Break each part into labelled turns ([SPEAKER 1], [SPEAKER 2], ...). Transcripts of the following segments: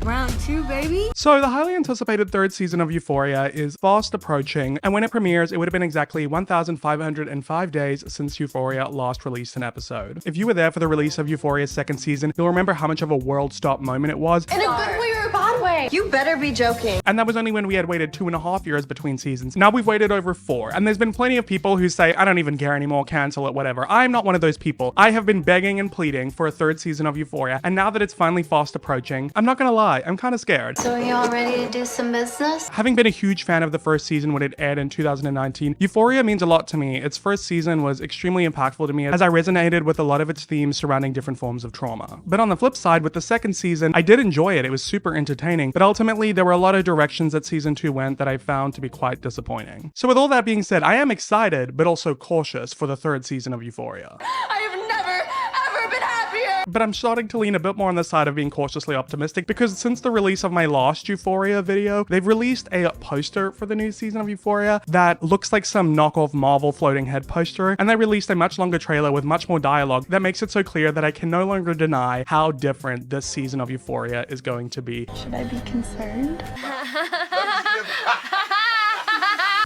[SPEAKER 1] Round 2, baby.
[SPEAKER 2] So the highly anticipated third season of Euphoria is fast approaching, and when it premieres, it would have been exactly 1,505 days since Euphoria last released an episode. If you were there for the release of Euphoria's second season, you'll remember how much of a world-stop moment it was.
[SPEAKER 1] In a good way or a bad way? You better be joking.
[SPEAKER 2] And that was only when we had waited 2.5 years between seasons. Now we've waited over 4, and there's been plenty of people who say, I don't even care anymore, cancel it, whatever. I'm not one of those people. I have been begging and pleading for a third season of Euphoria, and now that it's finally fast approaching, I'm not gonna lie, I'm kinda scared.
[SPEAKER 1] So are you all ready to do some business?
[SPEAKER 2] Having been a huge fan of the first season when it aired in 2019, Euphoria means a lot to me. Its first season was extremely impactful to me as I resonated with a lot of its themes surrounding different forms of trauma. But on the flip side, with the second season, I did enjoy it. It was super entertaining, but ultimately there were a lot of directions that season 2 went that I found to be quite disappointing. So with all that being said, I am excited, but also cautious for the third season of Euphoria.
[SPEAKER 1] I have never, ever been happier.
[SPEAKER 2] But I'm starting to lean a bit more on the side of being cautiously optimistic because since the release of my last Euphoria video, they've released a poster for the new season of Euphoria that looks like some knockoff Marvel floating head poster, and they released a much longer trailer with much more dialogue that makes it so clear that I can no longer deny how different this season of Euphoria is going to be.
[SPEAKER 1] Should I be concerned?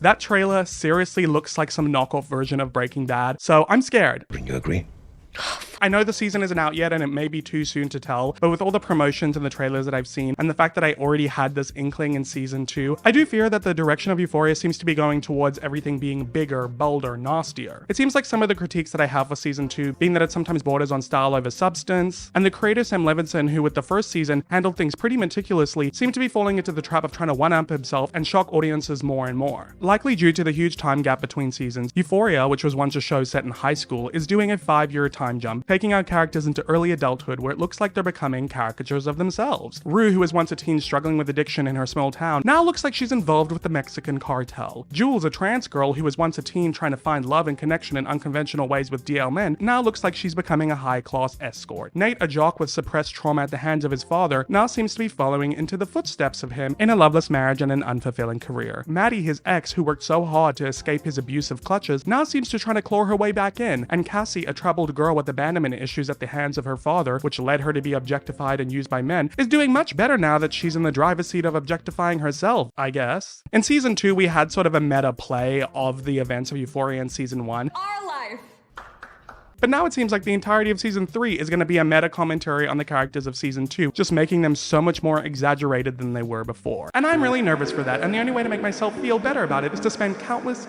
[SPEAKER 2] That trailer seriously looks like some knockoff version of Breaking Bad, so I'm scared.
[SPEAKER 3] You agree?
[SPEAKER 2] I know the season isn't out yet and it may be too soon to tell, but with all the promotions and the trailers that I've seen and the fact that I already had this inkling in season 2, I do fear that the direction of Euphoria seems to be going towards everything being bigger, bolder, nastier. It seems like some of the critiques that I have for season 2 being that it sometimes borders on style over substance, and the creator Sam Levinson, who with the first season handled things pretty meticulously, seemed to be falling into the trap of trying to one-up himself and shock audiences more and more. Likely due to the huge time gap between seasons, Euphoria, which was once a show set in high school, is doing a 5-year time jump, taking our characters into early adulthood where it looks like they're becoming caricatures of themselves. Rue, who was once a teen struggling with addiction in her small town, now looks like she's involved with the Mexican cartel. Jules, a trans girl who was once a teen trying to find love and connection in unconventional ways with DL men, now looks like she's becoming a high-class escort. Nate, a jock with suppressed trauma at the hands of his father, now seems to be following into the footsteps of him in a loveless marriage and an unfulfilling career. Maddie, his ex, who worked so hard to escape his abusive clutches, now seems to try to claw her way back in, and Cassie, a troubled girl with abandonment issues at the hands of her father, which led her to be objectified and used by men, is doing much better now that she's in the driver's seat of objectifying herself, I guess. In season 2, we had sort of a meta play of the events of Euphoria in season 1.
[SPEAKER 1] Our life.
[SPEAKER 2] But now it seems like the entirety of season 3 is going to be a meta commentary on the characters of season 2, just making them so much more exaggerated than they were before. And I'm really nervous for that, and the only way to make myself feel better about it is to spend countless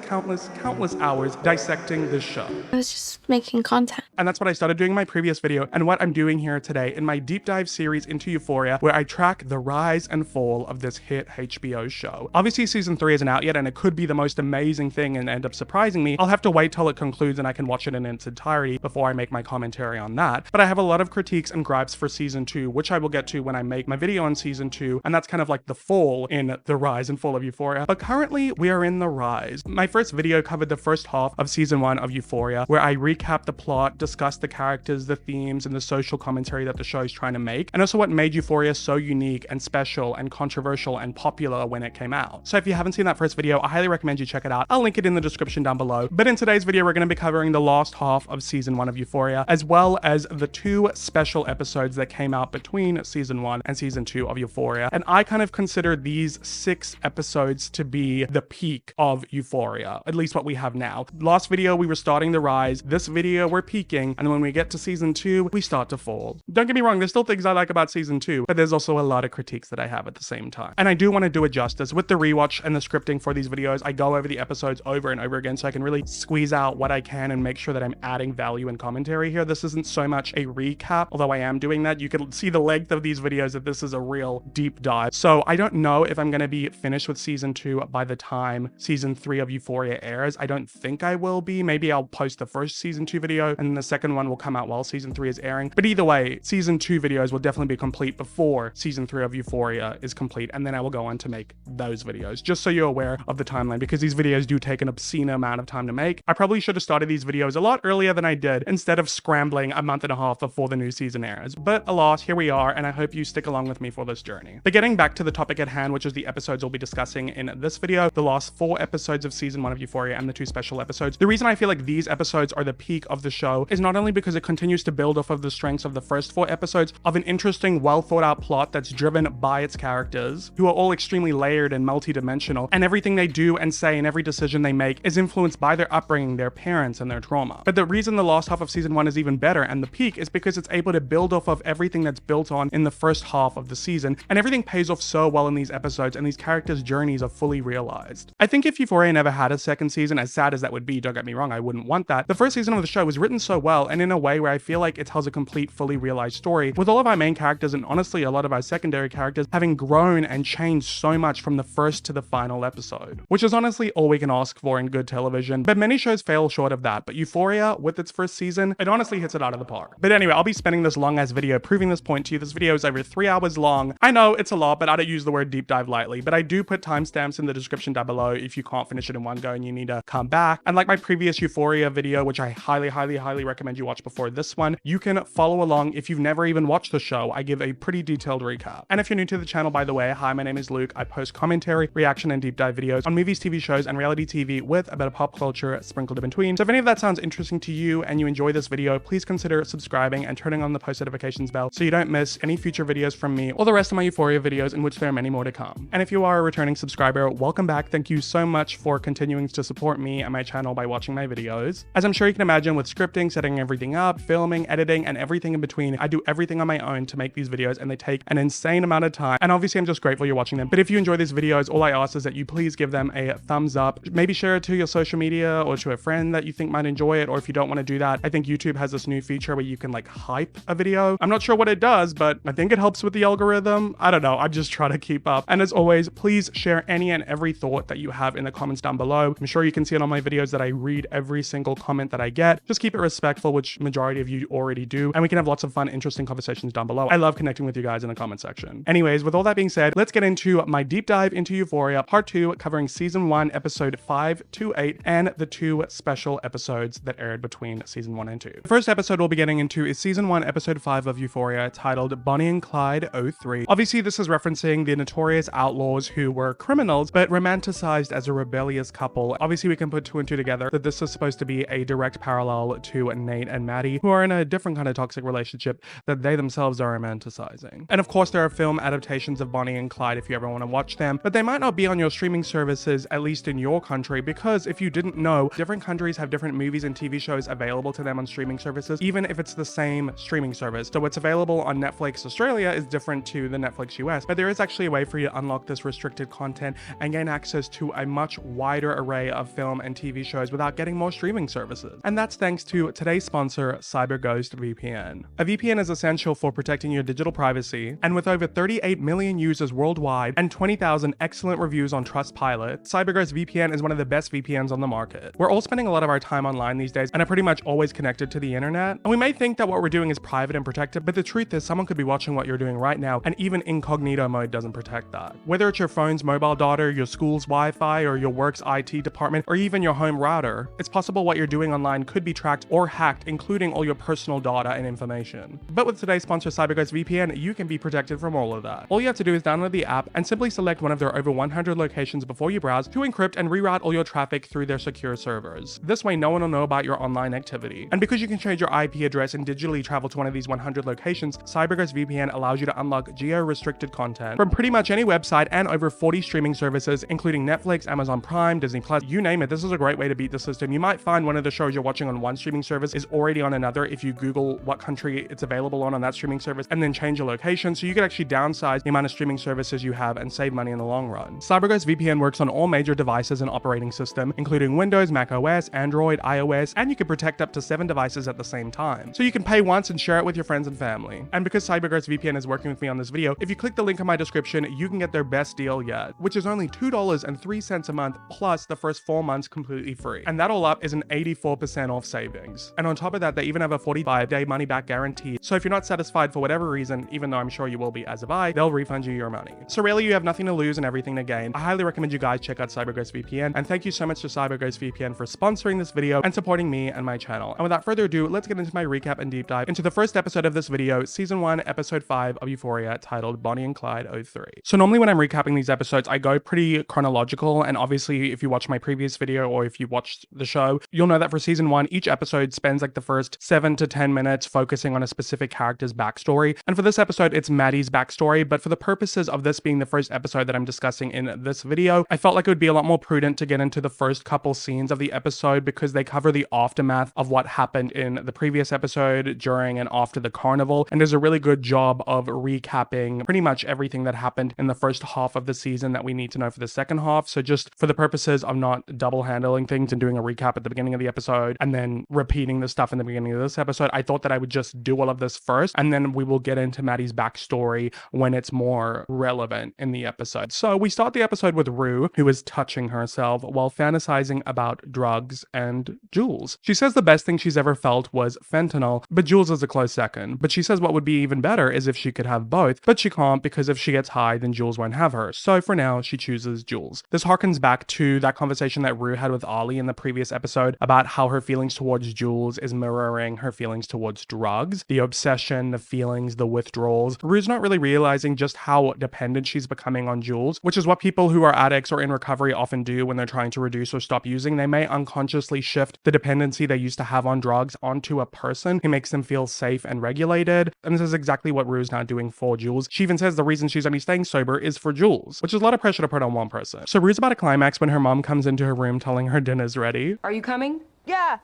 [SPEAKER 2] hours dissecting this show.
[SPEAKER 4] I was just making content.
[SPEAKER 2] And that's what I started doing in my previous video, and what I'm doing here today in my deep dive series into Euphoria, where I track the rise and fall of this hit HBO show. Obviously season 3 isn't out yet, and it could be the most amazing thing and end up surprising me. I'll have to wait till it concludes and I can watch it in its entirety before I make my commentary on that. But I have a lot of critiques and gripes for season 2, which I will get to when I make my video on season 2, and that's kind of like the fall in the rise and fall of Euphoria. But currently we are in the rise. My first video covered the first half of season 1 of Euphoria, where I recapped the plot, discussed the characters, the themes, and the social commentary that the show is trying to make, and also what made Euphoria so unique and special and controversial and popular when it came out. So if you haven't seen that first video, I highly recommend you check it out. I'll link it in the description down below. But in today's video, we're going to be covering the last half of season 1 of Euphoria, as well as the 2 special episodes that came out between season 1 and season 2 of Euphoria. And I kind of consider these 6 episodes to be the peak of Euphoria, at least what we have now. Last video, we were starting the rise. This video, we're peaking. And then when we get to season 2, we start to fall. Don't get me wrong, there's still things I like about season 2, but there's also a lot of critiques that I have at the same time. And I do want to do it justice. With the rewatch and the scripting for these videos, I go over the episodes over and over again so I can really squeeze out what I can and make sure that I'm adding value and commentary here. This isn't so much a recap, although I am doing that. You can see the length of these videos that this is a real deep dive. So I don't know if I'm going to be finished with season 2 by the time season 3 of Euphoria airs. I don't think I will be. Maybe I'll post the first season 2 video and then the second one will come out while season 3 is airing. But either way, season 2 videos will definitely be complete before season 3 of Euphoria is complete, and then I will go on to make those videos, just so you're aware of the timeline, because these videos do take an obscene amount of time to make. I probably should have started these videos a lot earlier than I did, interested instead of scrambling a month and a half before the new season airs. But alas, here we are, and I hope you stick along with me for this journey. But getting back to the topic at hand, which is the episodes we'll be discussing in this video, the last 4 episodes of season 1 of Euphoria and the 2 special episodes. The reason I feel like these episodes are the peak of the show is not only because it continues to build off of the strengths of the first 4 episodes of an interesting, well thought out plot that's driven by its characters, who are all extremely layered and multi-dimensional, and everything they do and say and every decision they make is influenced by their upbringing, their parents, and their trauma. But the reason the last half of season 1 is even better and the peak is because it's able to build off of everything that's built on in the first half of the season, and everything pays off so well in these episodes, and these characters' journeys are fully realized. I think if Euphoria never had a second season, as sad as that would be, don't get me wrong, I wouldn't want that, the first season of the show was written so well and in a way where I feel like it tells a complete, fully realized story, with all of our main characters and honestly a lot of our secondary characters having grown and changed so much from the first to the final episode, which is honestly all we can ask for in good television. But many shows fail short of that, but Euphoria, with its first season, it honestly hits it out of the park. But anyway, I'll be spending this long ass video proving this point to you. This video is over 3 hours long. I know it's a lot, but I don't use the word deep dive lightly, but I do put timestamps in the description down below if you can't finish it in one go and you need to come back. And like my previous Euphoria video, which I highly recommend you watch before this one, you can follow along if you've never even watched the show. I give a pretty detailed recap. And if you're new to the channel, by the way, hi, my name is Luke. I post commentary, reaction, and deep dive videos on movies, TV shows, and reality TV with a bit of pop culture sprinkled in between. So if any of that sounds interesting to you and you enjoy this video, please consider subscribing and turning on the post notifications bell so you don't miss any future videos from me or the rest of my Euphoria videos, in which there are many more to come. And if you are a returning subscriber, welcome back. Thank you so much for continuing to support me and my channel by watching my videos. As I'm sure you can imagine, with scripting, setting everything up, filming, editing, and everything in between, I do everything on my own to make these videos, and they take an insane amount of time. And obviously I'm just grateful you're watching them. But if you enjoy these videos, all I ask is that you please give them a thumbs up. Maybe share it to your social media or to a friend that you think might enjoy it. Or if you don't want to do that, I think YouTube has this new feature where you can like hype a video. I'm not sure what it does, but I think it helps with the algorithm. I don't know. I'm just trying to keep up. And as always, please share any and every thought that you have in the comments down below. I'm sure you can see it on my videos that I read every single comment that I get. Just keep it respectful, which majority of you already do. And we can have lots of fun, interesting conversations down below. I love connecting with you guys in the comment section. Anyways, with all that being said, let's get into my deep dive into Euphoria part 2, covering season 1, episode 5 to 8, and the 2 special episodes that aired between season 1 and 2. The first episode we'll be getting into is season 1, episode 5 of Euphoria, titled Bonnie and Clyde 03. Obviously, this is referencing the notorious outlaws who were criminals, but romanticized as a rebellious couple. Obviously, we can put 2 and 2 together that this is supposed to be a direct parallel to Nate and Maddie, who are in a different kind of toxic relationship that they themselves are romanticizing. And of course, there are film adaptations of Bonnie and Clyde if you ever want to watch them, but they might not be on your streaming services, at least in your country, because if you didn't know, different countries have different movies and TV shows available to them on streaming services, even if it's the same streaming service. So what's available on Netflix Australia is different to the Netflix US, but there is actually a way for you to unlock this restricted content and gain access to a much wider array of film and TV shows without getting more streaming services. And that's thanks to today's sponsor, CyberGhost VPN. A VPN is essential for protecting your digital privacy, and with over 38 million users worldwide and 20,000 excellent reviews on Trustpilot, CyberGhost VPN is one of the best VPNs on the market. We're all spending a lot of our time online these days and are pretty much always connected to the internet, and we may think that what we're doing is private and protected, but the truth is someone could be watching what you're doing right now, and even incognito mode doesn't protect that. Whether it's your phone's mobile data, your school's Wi-Fi, or your work's IT department, or even your home router, it's possible what you're doing online could be tracked or hacked, including all your personal data and information. But with today's sponsor, CyberGhost VPN, you can be protected from all of that. All you have to do is download the app and simply select one of their over 100 locations before you browse to encrypt and reroute all your traffic through their secure servers. This way, no one will know about your online activity. And because you can change your IP address and digitally travel to one of these 100 locations, CyberGhost VPN allows you to unlock geo-restricted content from pretty much any website and over 40 streaming services, including Netflix, Amazon Prime, Disney Plus, you name it. This is a great way to beat the system. You might find one of the shows you're watching on one streaming service is already on another if you Google what country it's available on that streaming service and then change your location, so you can actually downsize the amount of streaming services you have and save money in the long run. CyberGhost VPN works on all major devices and operating system, including Windows, Mac OS, Android, iOS, and you can protect up to 7 devices at the same time. So you can pay once and share it with your friends and family. And because CyberGhost VPN is working with me on this video, if you click the link in my description, you can get their best deal yet, which is only $2.03 a month plus the first 4 months completely free. And that all up is an 84% off savings. And on top of that, they even have a 45-day money-back guarantee. So if you're not satisfied for whatever reason, even though I'm sure you will be as of I, they'll refund you your money. So really, you have nothing to lose and everything to gain. I highly recommend you guys check out CyberGhost VPN, and thank you so much to CyberGhost VPN for sponsoring this video and supporting me and my channel. channel. And without further ado, let's get into my recap and deep dive into the first episode of this video, season 1, episode 5 of Euphoria, titled Bonnie and Clyde 03. So normally when I'm recapping these episodes, I go pretty chronological, and obviously if you watch my previous video or if you watched the show, you'll know that for season 1, each episode spends like the first 7 to 10 minutes focusing on a specific character's backstory. And for this episode, it's Maddie's backstory, but for the purposes of this being the first episode that I'm discussing in this video, I felt like it would be a lot more prudent to get into the first couple scenes of the episode because they cover the aftermath of what happened in the previous episode, during and after the carnival, and there's a really good job of recapping pretty much everything that happened in the first half of the season that we need to know for the second half. So just for the purposes of not double handling things and doing a recap at the beginning of the episode and then repeating the stuff in the beginning of this episode, I thought that I would just do all of this first, and then we will get into Maddie's backstory when it's more relevant in the episode. So we start the episode with Rue, who is touching herself while fantasizing about drugs and Jules. She says the best thing she's ever felt was fentanyl, but Jules is a close second. But she says what would be even better is if she could have both, but she can't because if she gets high, then Jules won't have her. So for now, she chooses Jules. This harkens back to that conversation that Rue had with Ollie in the previous episode about how her feelings towards Jules is mirroring her feelings towards drugs. The obsession, the feelings, the withdrawals. Rue's not really realizing just how dependent she's becoming on Jules, which is what people who are addicts or in recovery often do when they're trying to reduce or stop using. They may unconsciously shift the dependency they used to have on drugs onto a person who makes them feel safe and regulated. And this is exactly what Rue's now doing for Jules. She even says the reason she's only staying sober is for Jules, which is a lot of pressure to put on one person. So Rue's about to climax when her mom comes into her room telling her dinner's ready.
[SPEAKER 3] Are you coming?
[SPEAKER 5] Yeah,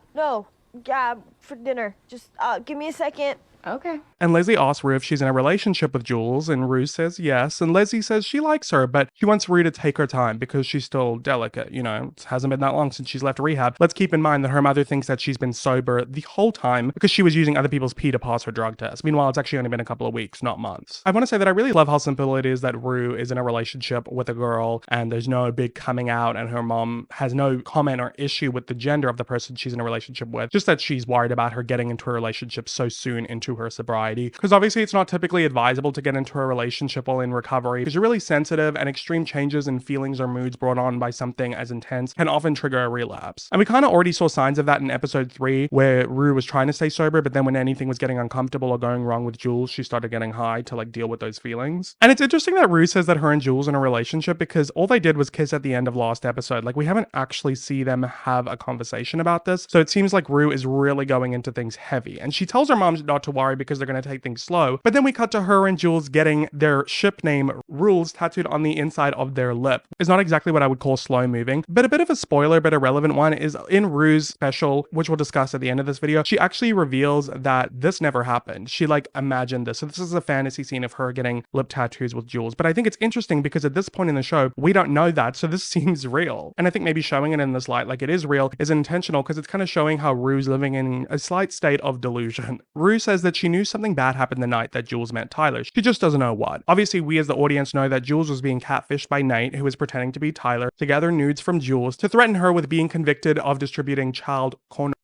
[SPEAKER 5] for dinner. Just give me a second.
[SPEAKER 3] Okay.
[SPEAKER 2] And Leslie asks Rue if she's in a relationship with Jules, and Rue says yes, and Leslie says she likes her, but she wants Rue to take her time because she's still delicate, you know, it hasn't been that long since she's left rehab. Let's keep in mind that her mother thinks that she's been sober the whole time because she was using other people's pee to pass her drug test. Meanwhile, it's actually only been a couple of weeks, not months. I want to say that I really love how simple it is that Rue is in a relationship with a girl, and there's no big coming out, and her mom has no comment or issue with the gender of the person she's in a relationship with, just that she's worried about her getting into a relationship so soon into her sobriety, because obviously it's not typically advisable to get into a relationship while in recovery because you're really sensitive, and extreme changes in feelings or moods brought on by something as intense can often trigger a relapse. And we kind of already saw signs of that in episode 3 where Rue was trying to stay sober, but then when anything was getting uncomfortable or going wrong with Jules, she started getting high to like deal with those feelings. And it's interesting that Rue says that her and Jules are in a relationship because all they did was kiss at the end of last episode. Like we haven't actually see them have a conversation about this. So it seems like Rue is really going into things heavy, and she tells her mom not to worry because they're going to take things slow. But then we cut to her and Jules getting their ship name Rules tattooed on the inside of their lip. It's not exactly what I would call slow moving, but a bit of a spoiler, but a relevant one is in Rue's special, which we'll discuss at the end of this video. She actually reveals that this never happened. She like imagined this. So this is a fantasy scene of her getting lip tattoos with Jules. But I think it's interesting because at this point in the show, we don't know that. So this seems real. And I think maybe showing it in this light like it is real is intentional because it's kind of showing how Rue's living in a slight state of delusion. Rue says that she knew something bad happened the night that Jules met Tyler. She just doesn't know what. Obviously, we as the audience know that Jules was being catfished by Nate, who was pretending to be Tyler, to gather nudes from Jules to threaten her with being convicted of distributing child pornography,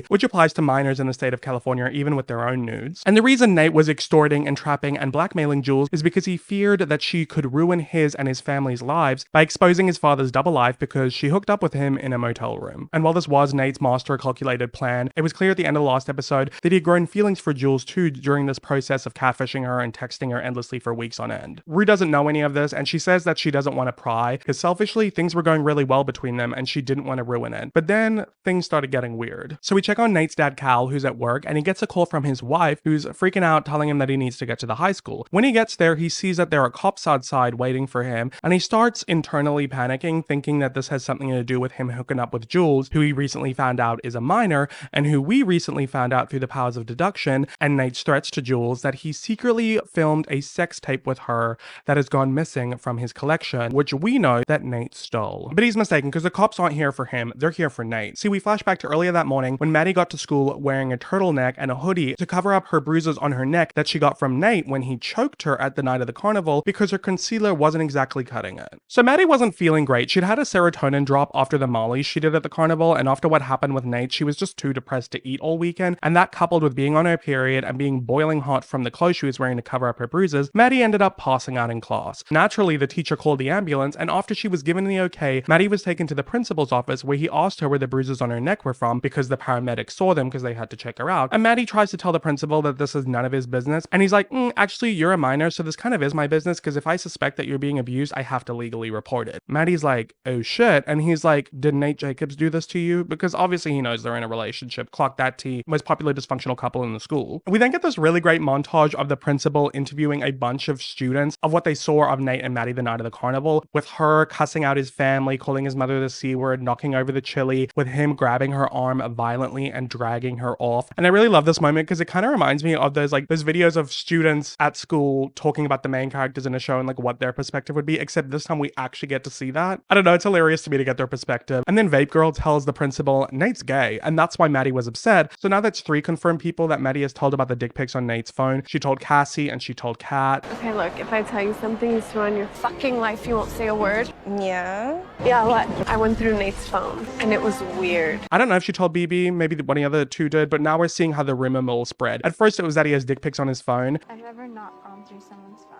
[SPEAKER 2] which applies to minors in the state of California, even with their own nudes. And the reason Nate was extorting and trapping and blackmailing Jules is because he feared that she could ruin his and his family's lives by exposing his father's double life because she hooked up with him in a motel room. And while this was Nate's master calculated plan, it was clear at the end of the last episode that he had grown feelings for Jules too during this process of catfishing her and texting her endlessly for weeks on end. Rue doesn't know any of this, and she says that she doesn't want to pry because selfishly things were going really well between them and she didn't want to ruin it. But then things started getting weird. So we check on Nate's dad Cal, who's at work, and he gets a call from his wife who's freaking out, telling him that he needs to get to the high school. When he gets there, he sees that there are cops outside waiting for him, and he starts internally panicking, thinking that this has something to do with him hooking up with Jules, who he recently found out is a minor, and who we recently found out through the powers of deduction, and Nate's threats to Jules that he secretly filmed a sex tape with her that has gone missing from his collection, which we know that Nate stole. But he's mistaken because the cops aren't here for him, they're here for Nate. See, we flash back to earlier that morning when Maddie got to school wearing a turtleneck and a hoodie to cover up her bruises on her neck that she got from Nate when he choked her at the night of the carnival because her concealer wasn't exactly cutting it. So Maddie wasn't feeling great. She'd had a serotonin drop after the molly she did at the carnival, and after what happened with Nate, she was just too depressed to eat all weekend, and that coupled with being on her period and being boiling hot from the clothes she was wearing to cover up her bruises, Maddie ended up passing out in class. Naturally, the teacher called the ambulance, and after she was given the okay, Maddie was taken to the principal's office where he asked her where the bruises on her neck were from because the paramedics saw them because they had to check her out. And Maddie tries to tell the principal that this is none of his business. And he's like, actually, you're a minor, so this kind of is my business because if I suspect that you're being abused, I have to legally report it. Maddie's like, oh shit. And he's like, did Nate Jacobs do this to you? Because obviously he knows they're in a relationship. Clock that T. Most popular dysfunctional couple in the school. We then get this really great montage of the principal interviewing a bunch of students of what they saw of Nate and Maddie the night of the carnival, with her cussing out his family, calling his mother the C word, knocking over the chili, with him grabbing her arm violently and dragging her off. And I really love this moment because it kind of reminds me of those videos of students at school talking about the main characters in a show and like what their perspective would be, except this time we actually get to see that. I don't know, it's hilarious to me to get their perspective. And then Vape Girl tells the principal Nate's gay, and that's why Maddie was upset. So now that's 3 confirmed people that Maddie has told about the dick pics on Nate's phone. She told Cassie and she told Kat.
[SPEAKER 3] Okay, look, if I tell you something you swear on your fucking life you won't say a word.
[SPEAKER 5] Yeah?
[SPEAKER 3] Yeah, what? I went through Nate's phone and it was weird.
[SPEAKER 2] I don't know if she told BB, maybe one of the other 2 did, but now we're seeing how the rumor mill spread. At first it was that he has dick pics on his phone.
[SPEAKER 4] I've never not gone through someone's phone.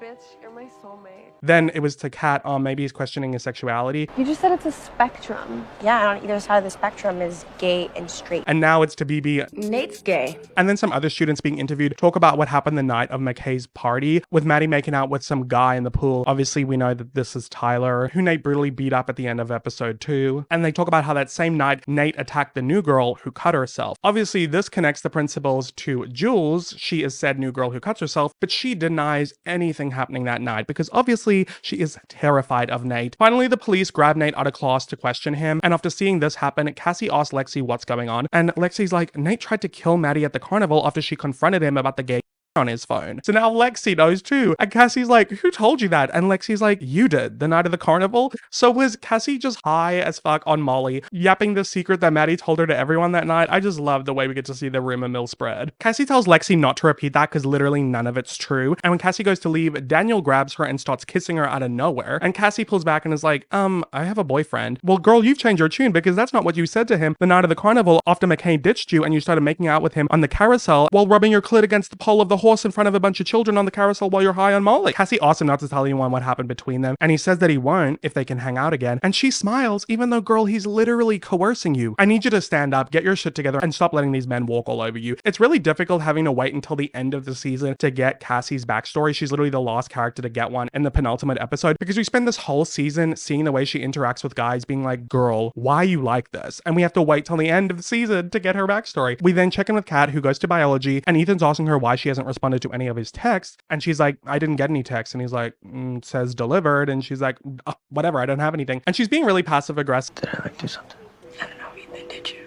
[SPEAKER 3] Bitch, you're my soulmate.
[SPEAKER 2] Then it was to Kat, maybe he's questioning his sexuality.
[SPEAKER 3] You just said it's a spectrum.
[SPEAKER 6] Yeah, on either side of the spectrum is gay and straight.
[SPEAKER 2] And now it's to BB.
[SPEAKER 6] Nate's gay.
[SPEAKER 2] And then some other students being interviewed talk about what happened the night of McKay's party, with Maddie making out with some guy in the pool. Obviously, we know that this is Tyler, who Nate brutally beat up at the end of episode 2. And they talk about how that same night, Nate attacked the new girl who cut herself. Obviously, this connects the principals to Jules. She is said new girl who cuts herself, but she denies anything happening that night because obviously she is terrified of Nate. Finally, the police grab Nate out of class to question him. And after seeing this happen, Cassie asks Lexi what's going on. And Lexi's like, Nate tried to kill Maddie at the carnival after she confronted him about the gay on his phone. So now Lexi knows too. And Cassie's like, who told you that? And Lexi's like, you did, the night of the carnival. So was Cassie just high as fuck on Molly, yapping the secret that Maddie told her to everyone that night? I just love the way we get to see the rumor mill spread. Cassie tells Lexi not to repeat that because literally none of it's true. And when Cassie goes to leave, Daniel grabs her and starts kissing her out of nowhere. And Cassie pulls back and is like, I have a boyfriend. Well, girl, you've changed your tune because that's not what you said to him the night of the carnival after McCain ditched you and you started making out with him on the carousel while rubbing your clit against the pole of the horse in front of a bunch of children on the carousel while you're high on Molly. Cassie asks him not to tell anyone what happened between them, and he says that he won't if they can hang out again. And she smiles, even though, girl, he's literally coercing you. I need you to stand up, get your shit together, and stop letting these men walk all over you. It's really difficult having to wait until the end of the season to get Cassie's backstory. She's literally the last character to get one in the penultimate episode because we spend this whole season seeing the way she interacts with guys being like, girl, why are you like this? And we have to wait till the end of the season to get her backstory. We then check in with Kat, who goes to biology, and Ethan's asking her why she hasn't responded to any of his texts, and she's like, I didn't get any texts, and he's like, says delivered, and she's like, whatever, I don't have anything. And she's being really passive aggressive.
[SPEAKER 6] Did I do something? I don't know, Ethan, did you?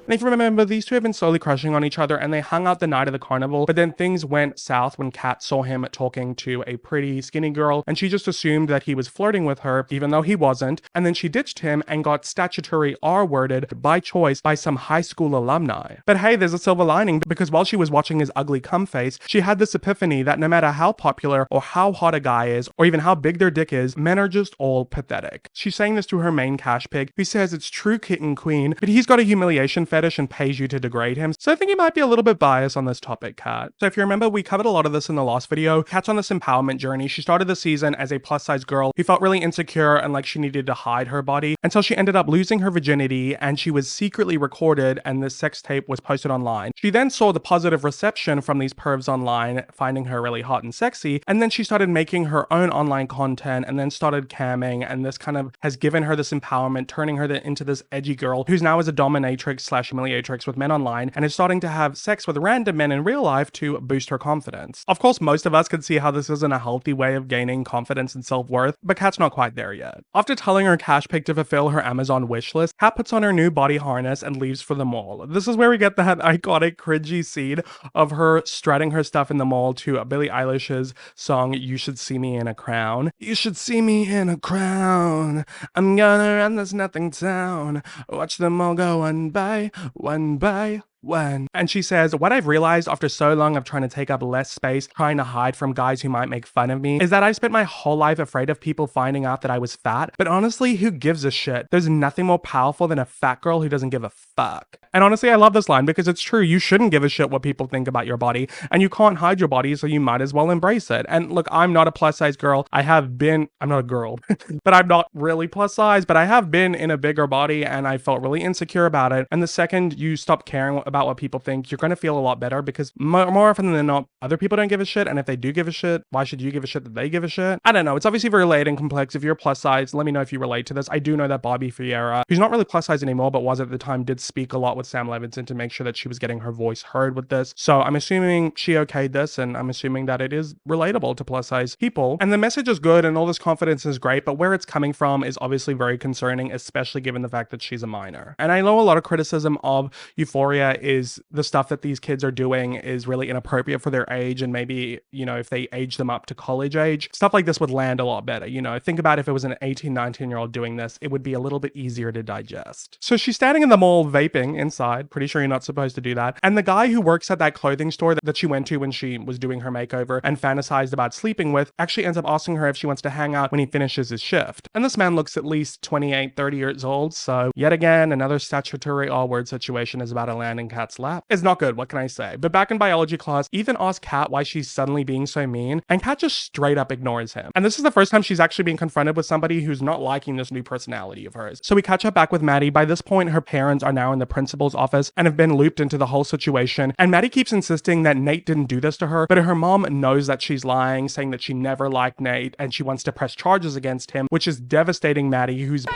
[SPEAKER 2] And if you remember, these two have been slowly crushing on each other and they hung out the night of the carnival, but then things went south when Kat saw him talking to a pretty skinny girl and she just assumed that he was flirting with her, even though he wasn't. And then she ditched him and got statutory R-worded by choice by some high school alumni. But hey, there's a silver lining because while she was watching his ugly cum face, she had this epiphany that no matter how popular or how hot a guy is, or even how big their dick is, men are just all pathetic. She's saying this to her main cash pig, who says it's true kitten queen, but he's got a humiliation fetish and pays you to degrade him. So I think he might be a little bit biased on this topic, Kat. So if you remember, we covered a lot of this in the last video. Kat's on this empowerment journey. She started the season as a plus-size girl who felt really insecure and like she needed to hide her body until she ended up losing her virginity and she was secretly recorded and this sex tape was posted online. She then saw the positive reception from these pervs online, finding her really hot and sexy, and then she started making her own online content and then started camming, and this kind of has given her this empowerment, turning her into this edgy girl who's now is a dominatrix slash humiliatrix with men online and is starting to have sex with random men in real life to boost her confidence. Of course, most of us can see how this isn't a healthy way of gaining confidence and self-worth, but Kat's not quite there yet. After telling her cash pig to fulfill her Amazon wish list, Kat puts on her new body harness and leaves for the mall. This is where we get that iconic cringy scene of her strutting her stuff in the mall to Billie Eilish's song You Should See Me in a Crown. You should see me in a crown. I'm gonna run this nothing town. Watch them all go one by one by when? And she says, what I've realized after so long of trying to take up less space, trying to hide from guys who might make fun of me, is that I've spent my whole life afraid of people finding out that I was fat. But honestly, who gives a shit? There's nothing more powerful than a fat girl who doesn't give a fuck. And honestly, I love this line because it's true. You shouldn't give a shit what people think about your body, and you can't hide your body, so you might as well embrace it. And look, I'm not a plus size girl. I'm not a girl, but I'm not really plus size, but I have been in a bigger body and I felt really insecure about it. And the second you stop caring about what people think, you're going to feel a lot better because more often than not, other people don't give a shit. And if they do give a shit, why should you give a shit that they give a shit? I don't know. It's obviously very layered and complex. If you're plus size, let me know if you relate to this. I do know that Barbie Fiera, who's not really plus size anymore, but was at the time, did speak a lot with Sam Levinson to make sure that she was getting her voice heard with this. So I'm assuming she okayed this, and I'm assuming that it is relatable to plus size people. And the message is good and all this confidence is great, but where it's coming from is obviously very concerning, especially given the fact that she's a minor. And I know a lot of criticism of Euphoria is the stuff that these kids are doing is really inappropriate for their age, and maybe, you know, if they age them up to college age, stuff like this would land a lot better. You know, think about if it was an 18, 19-year-old doing this, it would be a little bit easier to digest. So she's standing in the mall vaping inside. Pretty sure you're not supposed to do that. And the guy who works at that clothing store that she went to when she was doing her makeover and fantasized about sleeping with actually ends up asking her if she wants to hang out when he finishes his shift. And this man looks at least 28, 30 years old. So yet again, another statutory R-word situation is about to land in Kat's lap. It's not good. What can I say? But back in biology class, Ethan asks Kat why she's suddenly being so mean, and Kat just straight up ignores him. And this is the first time she's actually being confronted with somebody who's not liking this new personality of hers. So we catch up back with Maddie. By this point, her parents are now in the principal's office and have been looped into the whole situation. And Maddie keeps insisting that Nate didn't do this to her, but her mom knows that she's lying, saying that she never liked Nate and she wants to press charges against him, which is devastating Maddie, who's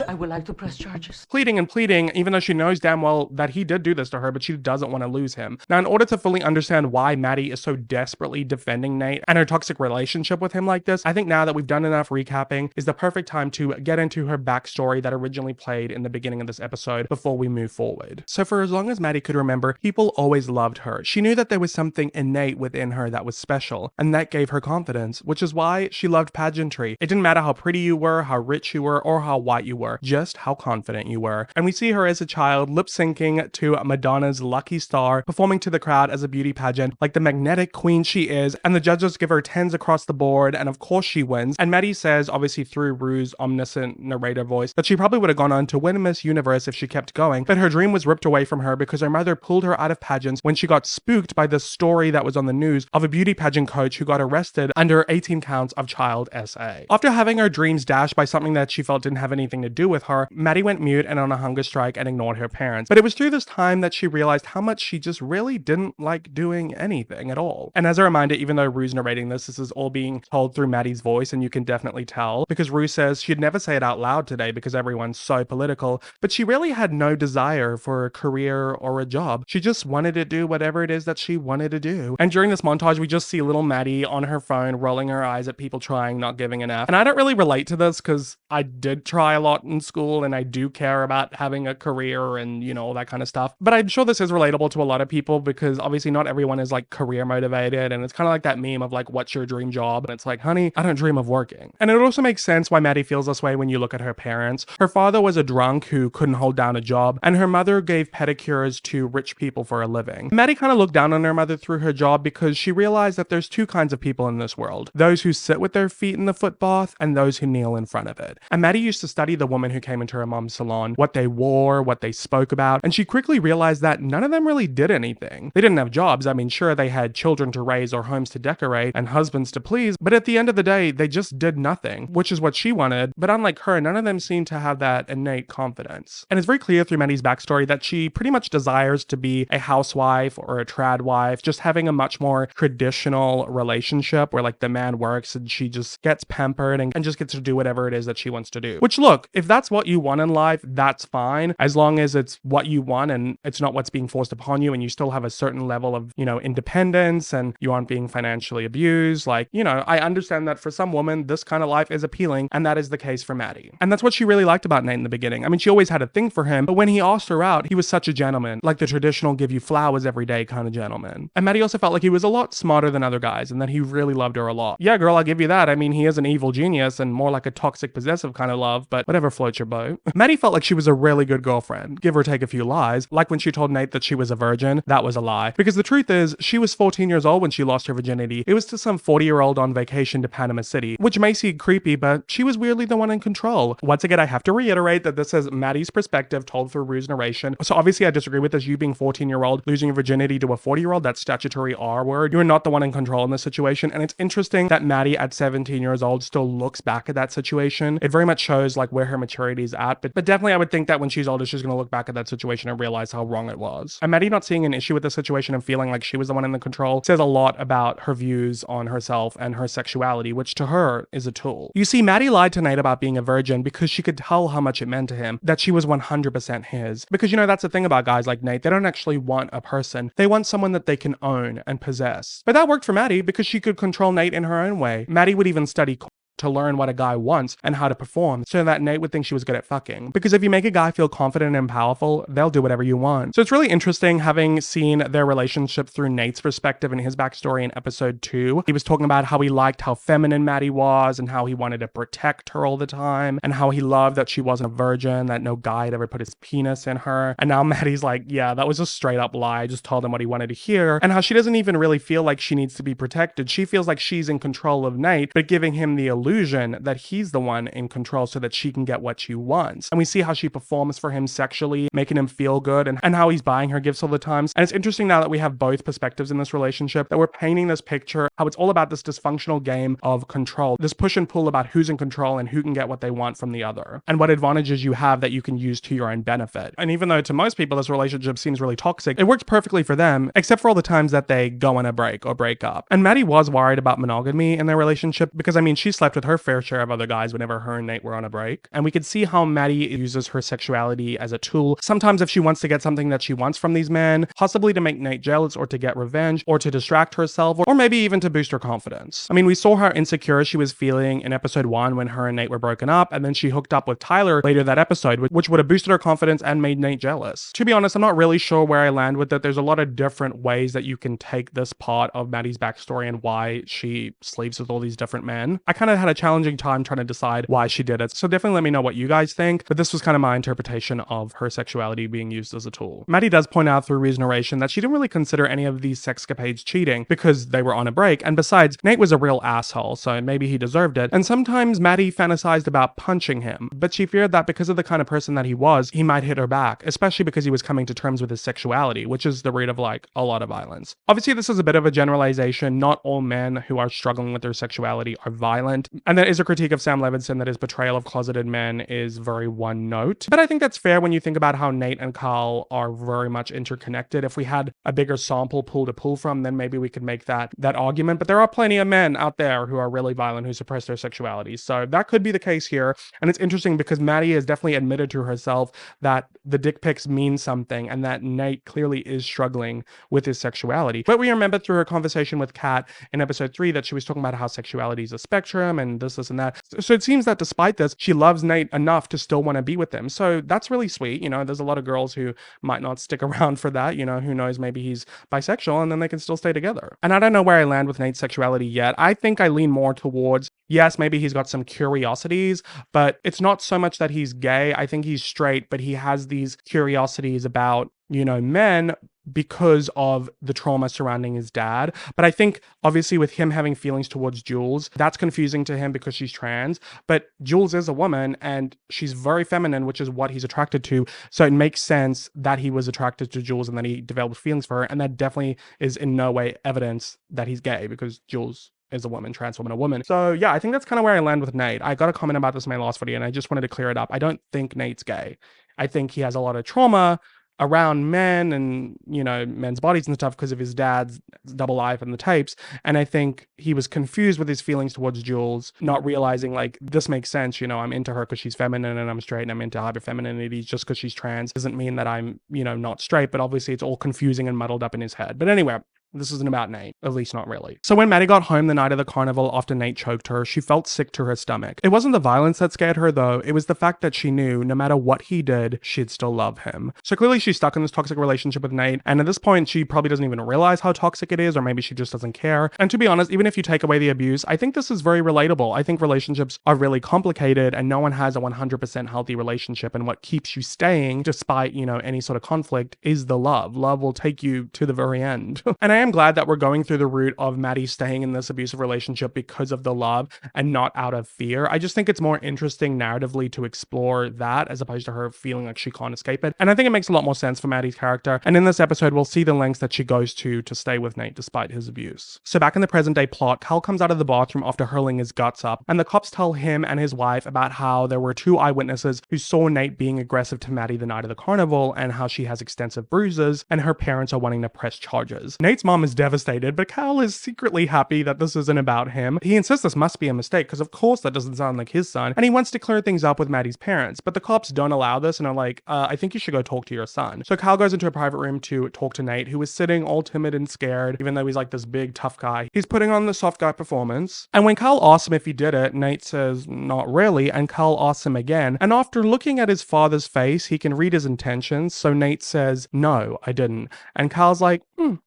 [SPEAKER 7] I would like to press charges.
[SPEAKER 2] pleading and pleading, even though she knows damn well that he did do this to her, but she doesn't want to lose him. Now, in order to fully understand why Maddie is so desperately defending Nate and her toxic relationship with him like this, I think now that we've done enough recapping is the perfect time to get into her backstory that originally played in the beginning of this episode before we move forward. So for as long as Maddie could remember, people always loved her. She knew that there was something innate within her that was special, and that gave her confidence, which is why she loved pageantry. It didn't matter how pretty you were, how rich you were, or how white you were, just how confident you were. And we see her as a child lip-syncing to Madonna's Lucky Star, performing to the crowd as a beauty pageant like the magnetic queen she is, and the judges give her 10s across the board, and of course she wins. And Maddie says, obviously through Rue's omniscient narrator voice, that she probably would have gone on to win Miss Universe if she kept going, but her dream was ripped away from her because her mother pulled her out of pageants when she got spooked by the story that was on the news of a beauty pageant coach who got arrested under 18 counts of child SA. After having her dreams dashed by something that she felt didn't have anything to do with her, Maddie went mute and on a hunger strike and ignored her parents. But it was through this time that she realized how much she just really didn't like doing anything at all. And as a reminder, even though Rue's narrating this is all being told through Maddie's voice, and you can definitely tell, because Rue says she'd never say it out loud today because everyone's so political, but she really had no desire for a career or a job. She just wanted to do whatever it is that she wanted to do. And during this montage, we just see little Maddie on her phone rolling her eyes at people trying, not giving an F. And I don't really relate to this because I did try a lot in school and I do care about having a career and, you know, all that kind of stuff. But I'm sure this is relatable to a lot of people because obviously not everyone is like career motivated. And it's kind of like that meme of like, what's your dream job? And it's like, honey, I don't dream of working. And it also makes sense why Maddie feels this way when you look at her parents. Her father was a drunk who couldn't hold down a job, and her mother gave pedicures to rich people for a living. Maddie kind of looked down on her mother through her job because she realized that there's two kinds of people in this world: those who sit with their feet in the foot bath and those who kneel in front of it. And Maddie used to study the women who came into her mom's salon, what they wore, what they spoke about, and she quickly realized that none of them really did anything. They didn't have jobs. I mean, sure, they had children to raise or homes to decorate and husbands to please, but at the end of the day, they just did nothing, which is what she wanted. But unlike her, none of them seemed to have that innate confidence. And it's very clear through Maddie's backstory that she pretty much desires to be a housewife or a trad wife, just having a much more traditional relationship where like the man works and she just gets pampered and just gets to do whatever it is that she wants to do. Which, look, if that's what you want in life, that's fine, as long as it's what you want and it's not what's being forced upon you and you still have a certain level of, you know, independence and you aren't being financially abused. Like, you know, I understand that for some women, this kind of life is appealing, and that is the case for Maddie. And that's what she really liked about Nate in the beginning. I mean, she always had a thing for him, but when he asked her out, he was such a gentleman, like the traditional give you flowers every day kind of gentleman. And Maddie also felt like he was a lot smarter than other guys and that he really loved her a lot. Yeah, girl, I'll give you that. I mean, he is an evil genius and more like a toxic possessive kind of love, but whatever floats butcher boat. Maddie felt like she was a really good girlfriend, give or take a few lies, like when she told Nate that she was a virgin. That was a lie. Because the truth is, she was 14 years old when she lost her virginity. It was to some 40-year-old on vacation to Panama City, which may seem creepy, but she was weirdly the one in control. Once again, I have to reiterate that this is Maddie's perspective told through Rue's narration. So obviously I disagree with this. You being 14-year-old, losing your virginity to a 40-year-old, that's statutory R word. You're not the one in control in this situation. And it's interesting that Maddie at 17 years old still looks back at that situation. It very much shows like where her maturity is at. But definitely I would think that when she's older, she's going to look back at that situation and realize how wrong it was. And Maddie not seeing an issue with the situation and feeling like she was the one in the control says a lot about her views on herself and her sexuality, which to her is a tool. You see, Maddie lied to Nate about being a virgin because she could tell how much it meant to him, that she was 100% his. Because you know, that's the thing about guys like Nate. They don't actually want a person. They want someone that they can own and possess. But that worked for Maddie because she could control Nate in her own way. Maddie would even study to learn what a guy wants and how to perform so that Nate would think she was good at fucking. Because if you make a guy feel confident and powerful, they'll do whatever you want. So it's really interesting having seen their relationship through Nate's perspective and his backstory in episode 2. He was talking about how he liked how feminine Maddie was and how he wanted to protect her all the time and how he loved that she wasn't a virgin, that no guy had ever put his penis in her. And now Maddie's like, yeah, that was a straight up lie. I just told him what he wanted to hear. And how she doesn't even really feel like she needs to be protected. She feels like she's in control of Nate, but giving him the illusion that he's the one in control so that she can get what she wants. And we see how she performs for him sexually, making him feel good, and how he's buying her gifts all the time. And it's interesting now that we have both perspectives in this relationship, that we're painting this picture, how it's all about this dysfunctional game of control, this push and pull about who's in control and who can get what they want from the other, and what advantages you have that you can use to your own benefit. And even though to most people this relationship seems really toxic, it works perfectly for them, except for all the times that they go on a break or break up. And Maddie was worried about monogamy in their relationship because, I mean, she slept with her fair share of other guys whenever her and Nate were on a break. And we could see how Maddie uses her sexuality as a tool. Sometimes if she wants to get something that she wants from these men, possibly to make Nate jealous or to get revenge or to distract herself or maybe even to boost her confidence. I mean, we saw how insecure she was feeling in episode 1 when her and Nate were broken up, and then she hooked up with Tyler later that episode, which would have boosted her confidence and made Nate jealous. To be honest, I'm not really sure where I land with it. There's a lot of different ways that you can take this part of Maddie's backstory and why she sleeps with all these different men. I kind of had a challenging time trying to decide why she did it. So definitely let me know what you guys think, but this was kind of my interpretation of her sexuality being used as a tool. Maddie does point out through Rue's narration that she didn't really consider any of these sexcapades cheating because they were on a break, and besides, Nate was a real asshole, so maybe he deserved it. And sometimes Maddie fantasized about punching him, but she feared that because of the kind of person that he was, he might hit her back, especially because he was coming to terms with his sexuality, which is the root of like a lot of violence. Obviously, this is a bit of a generalization. Not all men who are struggling with their sexuality are violent, and there is a critique of Sam Levinson that his portrayal of closeted men is very one note. But I think that's fair when you think about how Nate and Carl are very much interconnected. If we had a bigger sample pool to pull from, then maybe we could make that argument. But there are plenty of men out there who are really violent, who suppress their sexuality. So that could be the case here. And it's interesting because Maddie has definitely admitted to herself that the dick pics mean something and that Nate clearly is struggling with his sexuality. But we remember through her conversation with Kat in episode 3 that she was talking about how sexuality is a spectrum and this and that. So it seems that despite this, she loves Nate enough to still want to be with him. So that's really sweet. You know, there's a lot of girls who might not stick around for that. You know, who knows, maybe he's bisexual and then they can still stay together. And I don't know where I land with Nate's sexuality yet. I think I lean more towards, yes, maybe he's got some curiosities, but it's not so much that he's gay. I think he's straight, but he has these curiosities about, you know, men because of the trauma surrounding his dad. But I think obviously with him having feelings towards Jules, that's confusing to him because she's trans, but Jules is a woman and she's very feminine, which is what he's attracted to. So it makes sense that he was attracted to Jules and that he developed feelings for her. And that definitely is in no way evidence that he's gay because Jules is a woman, trans woman, a woman. So yeah, I think that's kind of where I land with Nate. I got a comment about this in my last video and I just wanted to clear it up. I don't think Nate's gay. I think he has a lot of trauma around men and, you know, men's bodies and stuff because of his dad's double life and the tapes. And I think he was confused with his feelings towards Jules, not realizing like, this makes sense, you know, I'm into her because she's feminine and I'm straight and I'm into hyperfemininity just because she's trans. Doesn't mean that I'm, you know, not straight, but obviously it's all confusing and muddled up in his head. But anyway, This isn't about Nate, at least not really. So when Maddie got home the night of the carnival after Nate choked her, she felt sick to her stomach. It wasn't the violence that scared her though, it was the fact that she knew no matter what he did, she'd still love him. So clearly she's stuck in this toxic relationship with Nate, and at this point she probably doesn't even realize how toxic it is, or maybe she just doesn't care. And to be honest, even if you take away the abuse, I think this is very relatable. I think relationships are really complicated and no one has a 100% healthy relationship, and what keeps you staying despite, any sort of conflict is the love. Love will take you to the very end. And I am glad that we're going through the route of Maddie staying in this abusive relationship because of the love and not out of fear. I just think it's more interesting narratively to explore that as opposed to her feeling like she can't escape it. And I think it makes a lot more sense for Maddie's character. And in this episode, we'll see the lengths that she goes to stay with Nate despite his abuse. So back in the present day plot, Cal comes out of the bathroom after hurling his guts up, and the cops tell him and his wife about how there were 2 eyewitnesses who saw Nate being aggressive to Maddie the night of the carnival and how she has extensive bruises and her parents are wanting to press charges. Nate's mom is devastated, but Cal is secretly happy that this isn't about him. He insists this must be a mistake because of course that doesn't sound like his son, and he wants to clear things up with Maddie's parents, but the cops don't allow this and are like, I think you should go talk to your son. So Cal goes into a private room to talk to Nate, who is sitting all timid and scared, even though he's like this big tough guy. He's putting on the soft guy performance, and when Cal asks him if he did it, Nate says not really, and Cal asks him again, and after looking at his father's face, he can read his intentions, so Nate says, no, I didn't. And Cal's like,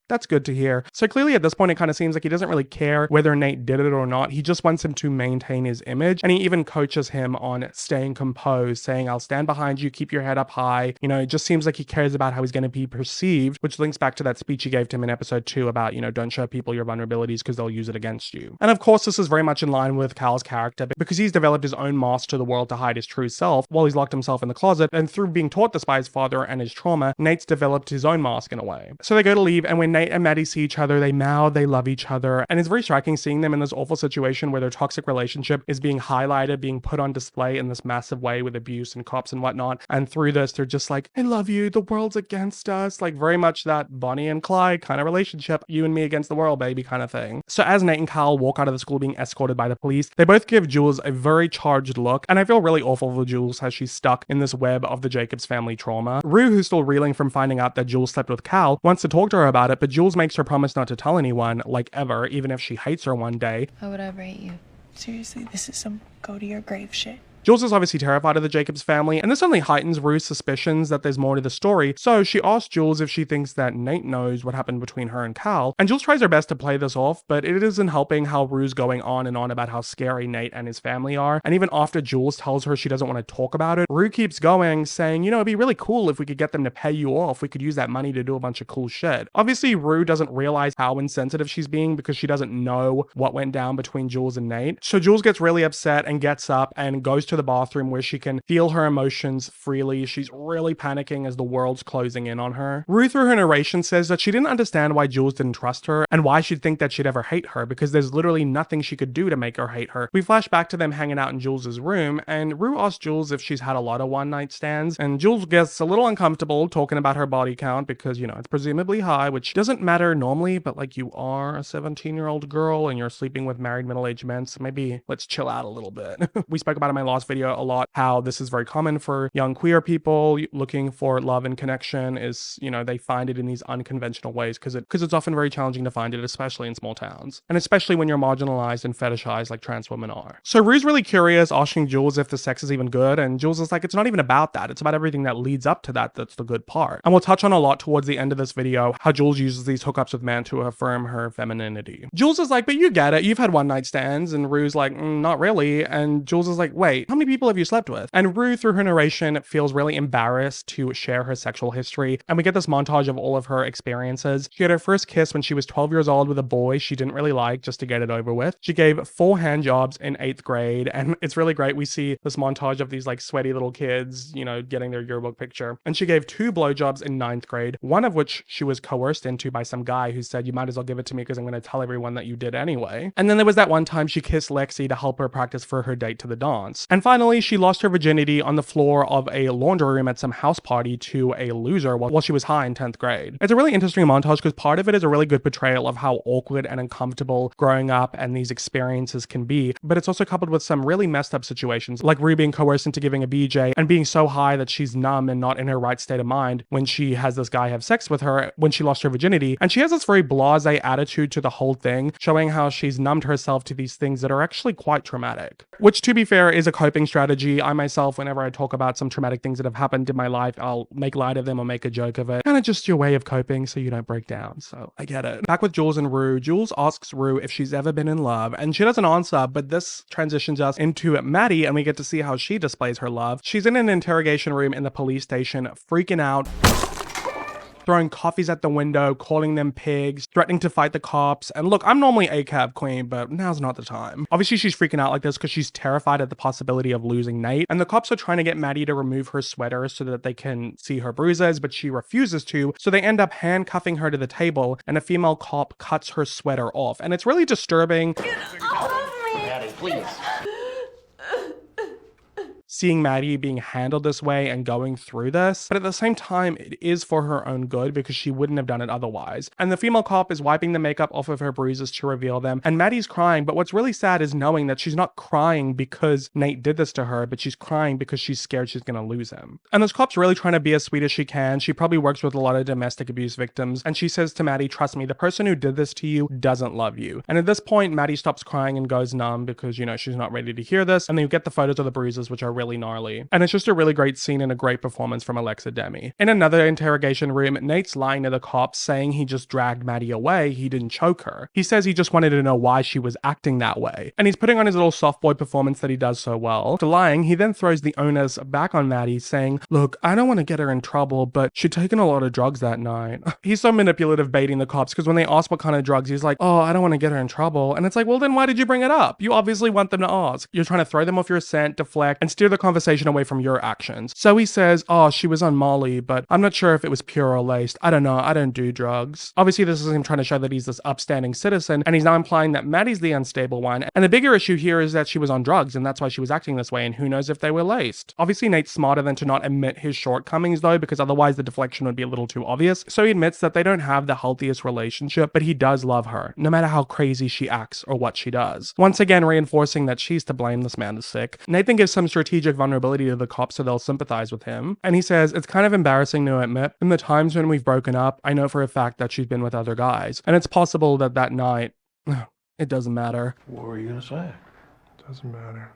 [SPEAKER 2] that's good to hear. So clearly at this point, it kind of seems like he doesn't really care whether Nate did it or not. He just wants him to maintain his image. And he even coaches him on staying composed, saying, I'll stand behind you, keep your head up high. It just seems like he cares about how he's going to be perceived, which links back to that speech he gave to him in episode 2 about, don't show people your vulnerabilities because they'll use it against you. And of course, this is very much in line with Cal's character because he's developed his own mask to the world to hide his true self while he's locked himself in the closet. And through being taught this by his father and his trauma, Nate's developed his own mask in a way. So they go to leave, and when Nate and Maddie see each other, they mouth, they love each other, and it's very striking seeing them in this awful situation where their toxic relationship is being highlighted, being put on display in this massive way with abuse and cops and whatnot, and through this they're just like, I love you, the world's against us, like very much that Bonnie and Clyde kind of relationship, you and me against the world, baby kind of thing. So as Nate and Cal walk out of the school being escorted by the police, they both give Jules a very charged look, and I feel really awful for Jules as she's stuck in this web of the Jacobs family trauma. Rue, who's still reeling from finding out that Jules slept with Cal, wants to talk to her about it, but Jules makes her promise not to tell anyone, like ever, even if she hates her one day.
[SPEAKER 8] How would I rate you?
[SPEAKER 4] Seriously, this is some go to your grave shit.
[SPEAKER 2] Jules is obviously terrified of the Jacobs family, and this only heightens Rue's suspicions that there's more to the story, so she asks Jules if she thinks that Nate knows what happened between her and Cal, and Jules tries her best to play this off, but it isn't helping how Rue's going on and on about how scary Nate and his family are, and even after Jules tells her she doesn't want to talk about it, Rue keeps going, saying, it'd be really cool if we could get them to pay you off, we could use that money to do a bunch of cool shit. Obviously, Rue doesn't realize how insensitive she's being because she doesn't know what went down between Jules and Nate, so Jules gets really upset and gets up and goes to the bathroom where she can feel her emotions freely. She's really panicking as the world's closing in on her. Rue, through her narration, says that she didn't understand why Jules didn't trust her and why she'd think that she'd ever hate her because there's literally nothing she could do to make her hate her. We flash back to them hanging out in Jules's room, and Rue asks Jules if she's had a lot of one-night stands, and Jules gets a little uncomfortable talking about her body count because, it's presumably high, which doesn't matter normally, but like you are a 17-year-old girl and you're sleeping with married middle-aged men, so maybe let's chill out a little bit. We spoke about in my last video a lot how this is very common for young queer people looking for love and connection is, they find it in these unconventional ways because it's often very challenging to find it, especially in small towns, and especially when you're marginalized and fetishized like trans women are. So Rue's really curious, asking Jules if the sex is even good, and Jules is like, it's not even about that, it's about everything that leads up to that that's the good part. And we'll touch on a lot towards the end of this video how Jules uses these hookups with men to affirm her femininity. Jules is like, but you get it, you've had one-night stands, and Rue's like, not really, and Jules is like, wait, how many people have you slept with? And Rue, through her narration, feels really embarrassed to share her sexual history, and we get this montage of all of her experiences. She had her first kiss when she was 12 years old with a boy she didn't really like, just to get it over with. She gave 4 hand jobs in 8th grade, and it's really great. We see this montage of these like sweaty little kids, getting their yearbook picture. And she gave 2 blowjobs in 9th grade, one of which she was coerced into by some guy who said, you might as well give it to me because I'm going to tell everyone that you did anyway. And then there was that one time she kissed Lexi to help her practice for her date to the dance. And And finally, she lost her virginity on the floor of a laundry room at some house party to a loser while she was high in 10th grade. It's a really interesting montage because part of it is a really good portrayal of how awkward and uncomfortable growing up and these experiences can be, but it's also coupled with some really messed up situations, like Rue being coerced into giving a BJ and being so high that she's numb and not in her right state of mind when she has this guy have sex with her when she lost her virginity. And she has this very blasé attitude to the whole thing, showing how she's numbed herself to these things that are actually quite traumatic. Which, to be fair, is a coping strategy. I myself, whenever I talk about some traumatic things that have happened in my life, I'll make light of them or make a joke of it. Kind of just your way of coping so you don't break down. So I get it. Back with Jules and Rue. Jules asks Rue if she's ever been in love, and she doesn't answer, but this transitions us into Maddie, and we get to see how she displays her love. She's in an interrogation room in the police station, freaking out, throwing coffees at the window, calling them pigs, threatening to fight the cops. And look, I'm normally a cab queen, but now's not the time. Obviously, she's freaking out like this because she's terrified at the possibility of losing Nate. And the cops are trying to get Maddie to remove her sweater so that they can see her bruises, but she refuses to. So they end up handcuffing her to the table, and a female cop cuts her sweater off. And it's really disturbing.
[SPEAKER 6] Maddie, please.
[SPEAKER 2] Seeing Maddie being handled this way and going through this, but at the same time, it is for her own good because she wouldn't have done it otherwise. And the female cop is wiping the makeup off of her bruises to reveal them, and Maddie's crying, but what's really sad is knowing that she's not crying because Nate did this to her, but she's crying because she's scared she's gonna lose him. And this cop's really trying to be as sweet as she can. She probably works with a lot of domestic abuse victims, and she says to Maddie, trust me, the person who did this to you doesn't love you. And at this point, Maddie stops crying and goes numb because, you know, she's not ready to hear this, and then you get the photos of the bruises, which are really gnarly. And it's just a really great scene and a great performance from Alexa Demi. In another interrogation room, Nate's lying to the cops, saying he just dragged Maddie away, he didn't choke her. He says he just wanted to know why she was acting that way. And he's putting on his little soft boy performance that he does so well. After lying, he then throws the onus back on Maddie, saying, look, I don't want to get her in trouble, but she'd taken a lot of drugs that night. He's so manipulative, baiting the cops, because when they ask what kind of drugs, he's like, oh, I don't want to get her in trouble. And it's like, well, then why did you bring it up? You obviously want them to ask. You're trying to throw them off your scent, deflect, and steer the conversation away from your actions. So he says, oh, she was on Molly, but I'm not sure if it was pure or laced. I don't know. I don't do drugs. Obviously, this is him trying to show that he's this upstanding citizen, and he's now implying that Maddie's the unstable one. And the bigger issue here is that she was on drugs, and that's why she was acting this way, and who knows if they were laced. Obviously, Nate's smarter than to not admit his shortcomings, though, because otherwise the deflection would be a little too obvious. So he admits that they don't have the healthiest relationship, but he does love her, no matter how crazy she acts or what she does. Once again, reinforcing that she's to blame, this man is sick. Nathan gives some strategic vulnerability to the cops so they'll sympathize with him. And he says, it's kind of embarrassing to admit, in the times when we've broken up, I know for a fact that she's been with other guys. And it's possible that that night, it doesn't matter.
[SPEAKER 8] What were you gonna say?
[SPEAKER 9] Doesn't matter.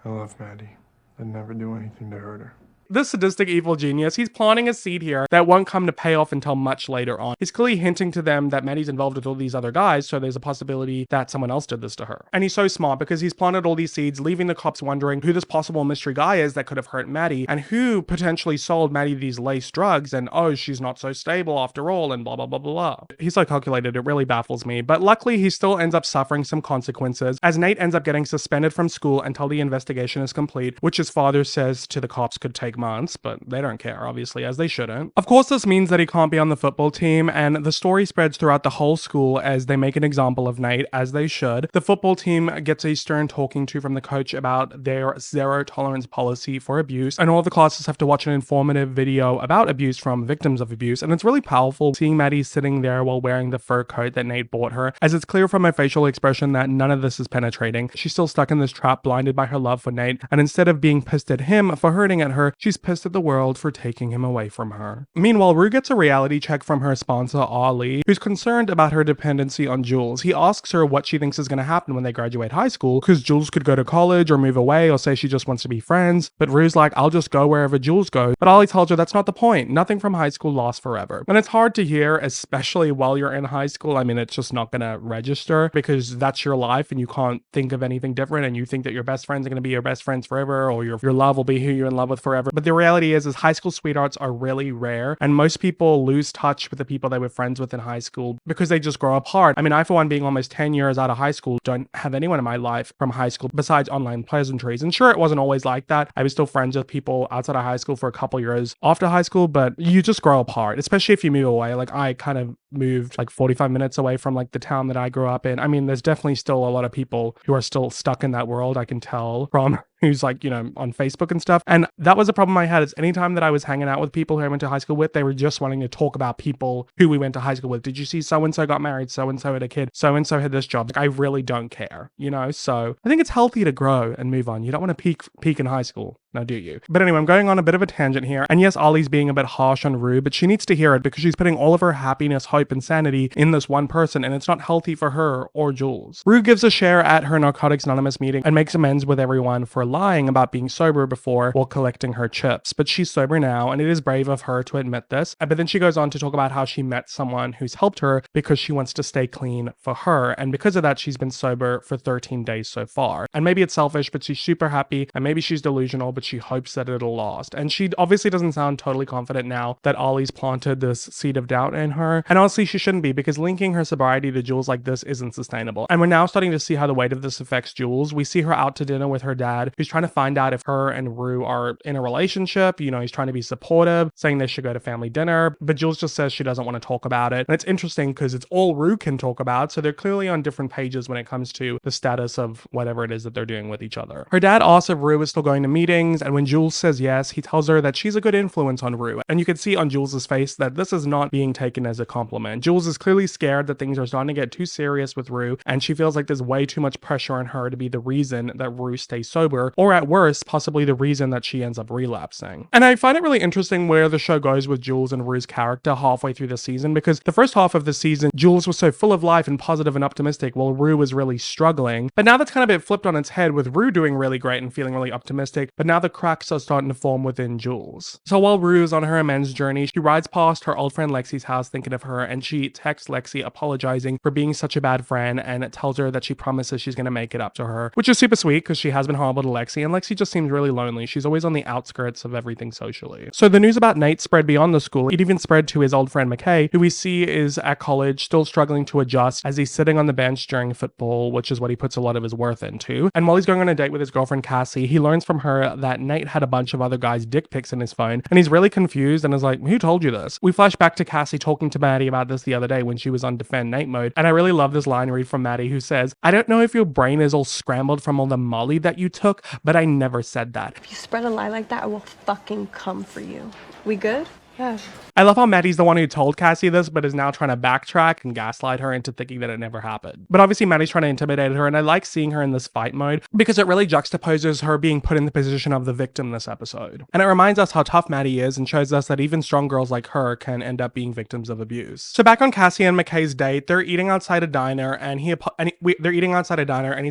[SPEAKER 9] I love Maddie. I'd never do anything to hurt her.
[SPEAKER 2] This sadistic evil genius, he's planting a seed here that won't come to pay off until much later on. He's clearly hinting to them that Maddie's involved with all these other guys, so there's a possibility that someone else did this to her. And he's so smart because he's planted all these seeds, leaving the cops wondering who this possible mystery guy is that could have hurt Maddie, and who potentially sold Maddie these laced drugs, and oh, she's not so stable after all, and blah, blah, blah, blah, blah. He's so calculated, it really baffles me. But luckily, he still ends up suffering some consequences, as Nate ends up getting suspended from school until the investigation is complete, which his father says to the cops could take months, but they don't care, obviously, as they shouldn't. Of course, this means that he can't be on the football team, and the story spreads throughout the whole school as they make an example of Nate, as they should. The football team gets a stern talking to from the coach about their zero tolerance policy for abuse, and all the classes have to watch an informative video about abuse from victims of abuse, and it's really powerful seeing Maddie sitting there while wearing the fur coat that Nate bought her, as it's clear from her facial expression that none of this is penetrating. She's still stuck in this trap, blinded by her love for Nate, and instead of being pissed at him for hurting at her, she's pissed at the world for taking him away from her. Meanwhile, Rue gets a reality check from her sponsor, Ali, who's concerned about her dependency on Jules. He asks her what she thinks is going to happen when they graduate high school, because Jules could go to college or move away or say she just wants to be friends, but Rue's like, I'll just go wherever Jules goes. But Ali tells her that's not the point. Nothing from high school lasts forever. And it's hard to hear, especially while you're in high school. I mean, it's just not going to register because that's your life and you can't think of anything different, and you think that your best friends are going to be your best friends forever, or your love will be who you're in love with forever. But the reality is high school sweethearts are really rare, and most people lose touch with the people they were friends with in high school because they just grow apart. I mean, I, for one, being almost 10 years out of high school, don't have anyone in my life from high school besides online pleasantries. And sure, it wasn't always like that. I was still friends with people outside of high school for a couple years after high school, but you just grow apart, especially if you move away. Like, I kind of moved like 45 minutes away from like the town that I grew up in. I mean, there's definitely still a lot of people who are still stuck in that world. I can tell from who's like, you know, on Facebook and stuff. And that was a problem I had, is anytime that I was hanging out with people who I went to high school with, they were just wanting to talk about people who we went to high school with. Did you see so-and-so got married? So-and-so had a kid. So-and-so had this job. Like, I really don't care, you know? So I think it's healthy to grow and move on. You don't want to peak in high school. Now, do you? But anyway, I'm going on a bit of a tangent here. And yes, Ollie's being a bit harsh on Rue, but she needs to hear it because she's putting all of her happiness, hope, and sanity in this one person, and it's not healthy for her or Jules. Rue gives a share at her Narcotics Anonymous meeting and makes amends with everyone for lying about being sober before while collecting her chips. But she's sober now, and it is brave of her to admit this. But then she goes on to talk about how she met someone who's helped her because she wants to stay clean for her. And because of that, she's been sober for 13 days so far. And maybe it's selfish, but she's super happy, and maybe she's delusional, but she hopes that it'll last. And she obviously doesn't sound totally confident now that Ollie's planted this seed of doubt in her. And honestly, she shouldn't be, because linking her sobriety to Jules like this isn't sustainable. And we're now starting to see how the weight of this affects Jules. We see her out to dinner with her dad, who's trying to find out if her and Rue are in a relationship. You know, he's trying to be supportive, saying they should go to family dinner, but Jules just says she doesn't want to talk about it. And it's interesting because it's all Rue can talk about, so they're clearly on different pages when it comes to the status of whatever it is that they're doing with each other. Her dad asks if Rue is still going to meetings, and when Jules says yes, he tells her that she's a good influence on Rue. And you can see on Jules's face that this is not being taken as a compliment. Jules is clearly scared that things are starting to get too serious with Rue, and she feels like there's way too much pressure on her to be the reason that Rue stays sober, or at worst, possibly the reason that she ends up relapsing. And I find it really interesting where the show goes with Jules and Rue's character halfway through the season, because the first half of the season, Jules was so full of life and positive and optimistic, while Rue was really struggling. But now that's kind of been flipped on its head, with Rue doing really great and feeling really optimistic, but now the cracks are starting to form within Jules. So while Rue is on her amends journey, she rides past her old friend Lexi's house thinking of her, and she texts Lexi apologizing for being such a bad friend, and tells her that she promises she's going to make it up to her, which is super sweet because she has been horrible to Lexi, and Lexi just seems really lonely. She's always on the outskirts of everything socially. So the news about Nate spread beyond the school. It even spread to his old friend McKay, who we see is at college, still struggling to adjust as he's sitting on the bench during football, which is what he puts a lot of his worth into. And while he's going on a date with his girlfriend Cassie, he learns from her that Nate had a bunch of other guys' dick pics in his phone, and he's really confused and is like, who told you this? We flash back to Cassie talking to Maddie about this the other day when she was on defend Nate mode, and I really love this line read from Maddie, who says, I don't know if your brain is all scrambled from all the Molly that you took, but I never said that.
[SPEAKER 3] If you spread a lie like that, I will fucking come for you. We good? Yeah.
[SPEAKER 2] I love how Maddie's the one who told Cassie this, but is now trying to backtrack and gaslight her into thinking that it never happened. But obviously Maddie's trying to intimidate her, and I like seeing her in this fight mode because it really juxtaposes her being put in the position of the victim this episode. And it reminds us how tough Maddie is and shows us that even strong girls like her can end up being victims of abuse. So back on Cassie and McKay's date, they're eating outside a diner, and he's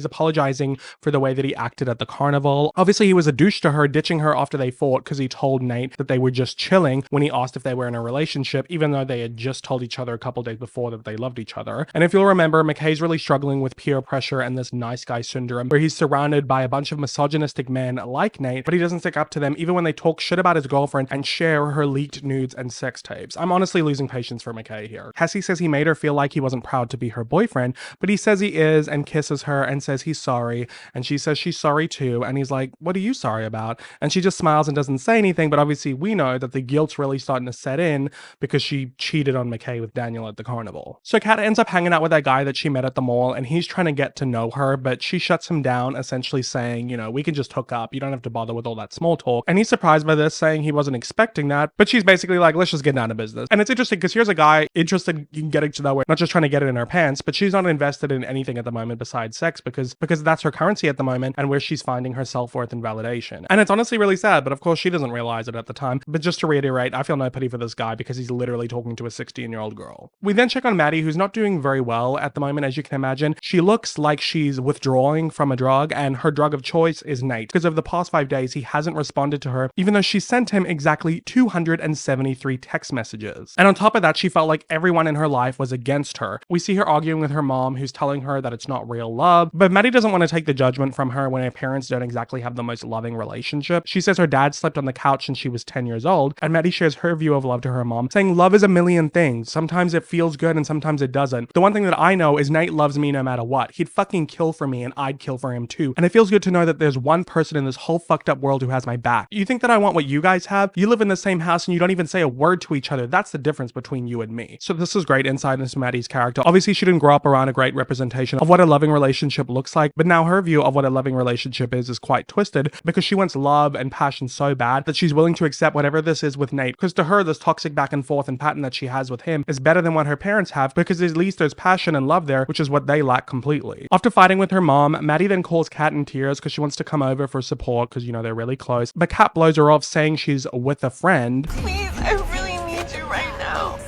[SPEAKER 2] apologizing for the way that he acted at the carnival. Obviously he was a douche to her, ditching her after they fought because he told Nate that they were just chilling when he asked if they were in a relationship, even though they had just told each other a couple days before that they loved each other. And if you'll remember, McKay's really struggling with peer pressure and this nice guy syndrome, where he's surrounded by a bunch of misogynistic men like Nate, but he doesn't stick up to them even when they talk shit about his girlfriend and share her leaked nudes and sex tapes. I'm honestly losing patience for McKay here. Cassie says he made her feel like he wasn't proud to be her boyfriend, but he says he is, and kisses her and says he's sorry, and she says she's sorry too, and he's like, what are you sorry about? And she just smiles and doesn't say anything, but obviously we know that the guilt's really starting to set in because she cheated on McKay with Daniel at the carnival. So Kat ends up hanging out with that guy that she met at the mall, and he's trying to get to know her, but she shuts him down, essentially saying, you know, we can just hook up, you don't have to bother with all that small talk. And he's surprised by this, saying he wasn't expecting that, but she's basically like, let's just get down to business. And it's interesting because here's a guy interested in getting to know her, not just trying to get it in her pants, but she's not invested in anything at the moment besides sex because that's her currency at the moment and where she's finding her self-worth and validation. And it's honestly really sad, but of course she doesn't realize it at the time. But just to reiterate, I feel no pity for this guy because he's literally talking to a 16-year-old girl. We then check on Maddie, who's not doing very well at the moment, as you can imagine. She looks like she's withdrawing from a drug, and her drug of choice is Nate, because over the past 5 days, he hasn't responded to her, even though she sent him exactly 273 text messages. And on top of that, she felt like everyone in her life was against her. We see her arguing with her mom, who's telling her that it's not real love, but Maddie doesn't want to take the judgment from her when her parents don't exactly have the most loving relationship. She says her dad slept on the couch since she was 10 years old, and Maddie shares her her view of love to her mom, saying love is a million things. Sometimes it feels good and sometimes it doesn't. The one thing that I know is Nate loves me no matter what. He'd fucking kill for me and I'd kill for him too. And it feels good to know that there's one person in this whole fucked up world who has my back. You think that I want what you guys have? You live in the same house and you don't even say a word to each other. That's the difference between you and me. So this is great insight into Maddie's character. Obviously, she didn't grow up around a great representation of what a loving relationship looks like, but now her view of what a loving relationship is quite twisted because she wants love and passion so bad that she's willing to accept whatever this is with Nate. Because to her, this toxic back and forth and pattern that she has with him is better than what her parents have because at least there's passion and love there, which is what they lack completely. After fighting with her mom, Maddie then calls Kat in tears because she wants to come over for support because, you know, they're really close. But Kat blows her off saying she's with a friend.
[SPEAKER 4] Please, I really need you right now.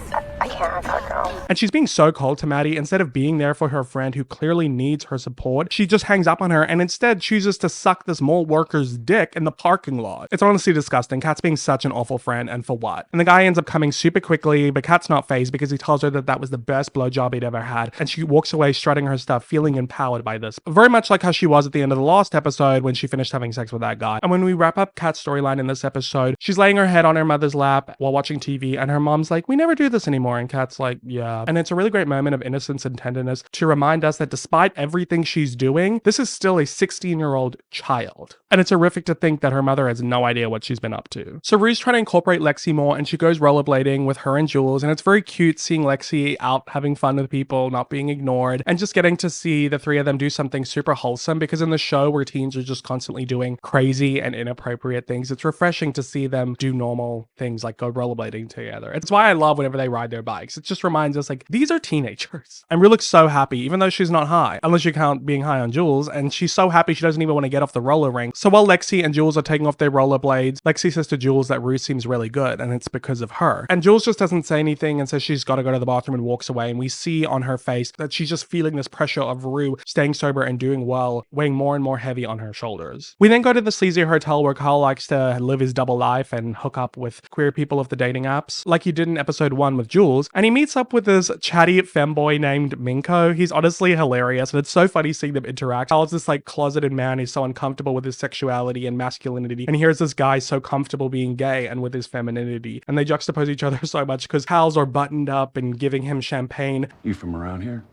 [SPEAKER 2] And she's being so cold to Maddie. Instead of being there for her friend who clearly needs her support, she just hangs up on her and instead chooses to suck this mall worker's dick in the parking lot. It's honestly disgusting. Kat's being such an awful friend, and for what? And the guy ends up coming super quickly, but Kat's not fazed because he tells her that that was the best blowjob he'd ever had, and she walks away strutting her stuff, feeling empowered by this. Very much like how she was at the end of the last episode when she finished having sex with that guy. And when we wrap up Kat's storyline in this episode, she's laying her head on her mother's lap while watching TV, and her mom's like, "We never do this anymore," and Kat's like, "Yeah." And it's a really great moment of innocence and tenderness to remind us that despite everything she's doing, this is still a 16-year-old child. And it's horrific to think that her mother has no idea what she's been up to. So Rue's trying to incorporate Lexi more, and she goes rollerblading with her and Jules, and it's very cute seeing Lexi out having fun with people, not being ignored, and just getting to see the three of them do something super wholesome, because in the show where teens are just constantly doing crazy and inappropriate things, it's refreshing to see them do normal things like go rollerblading together. It's why I love whenever they ride their bikes. It just reminds us, like, these are teenagers. And Rue looks so happy, even though she's not high, unless you count being high on Jules, and she's so happy she doesn't even want to get off the roller rink. So while Lexi and Jules are taking off their rollerblades, Lexi says to Jules that Rue seems really good, and it's because of her. And Jules just doesn't say anything and says she's got to go to the bathroom and walks away, and we see on her face that she's just feeling this pressure of Rue staying sober and doing well, weighing more and more heavy on her shoulders. We then go to the sleazy hotel where Carl likes to live his double life and hook up with queer people of the dating apps, like he did in episode 1 with Jules, and he meets up with this chatty femboy named Minko. He's honestly hilarious, and it's so funny seeing them interact. Carl's this like closeted man who's so uncomfortable with his sexuality and masculinity, and here's this guy so comfortable being gay and with his femininity, and they juxtapose each other so much because Hal's are buttoned up and giving him champagne.
[SPEAKER 8] You from around here?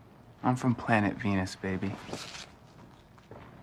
[SPEAKER 10] I'm from planet Venus, baby.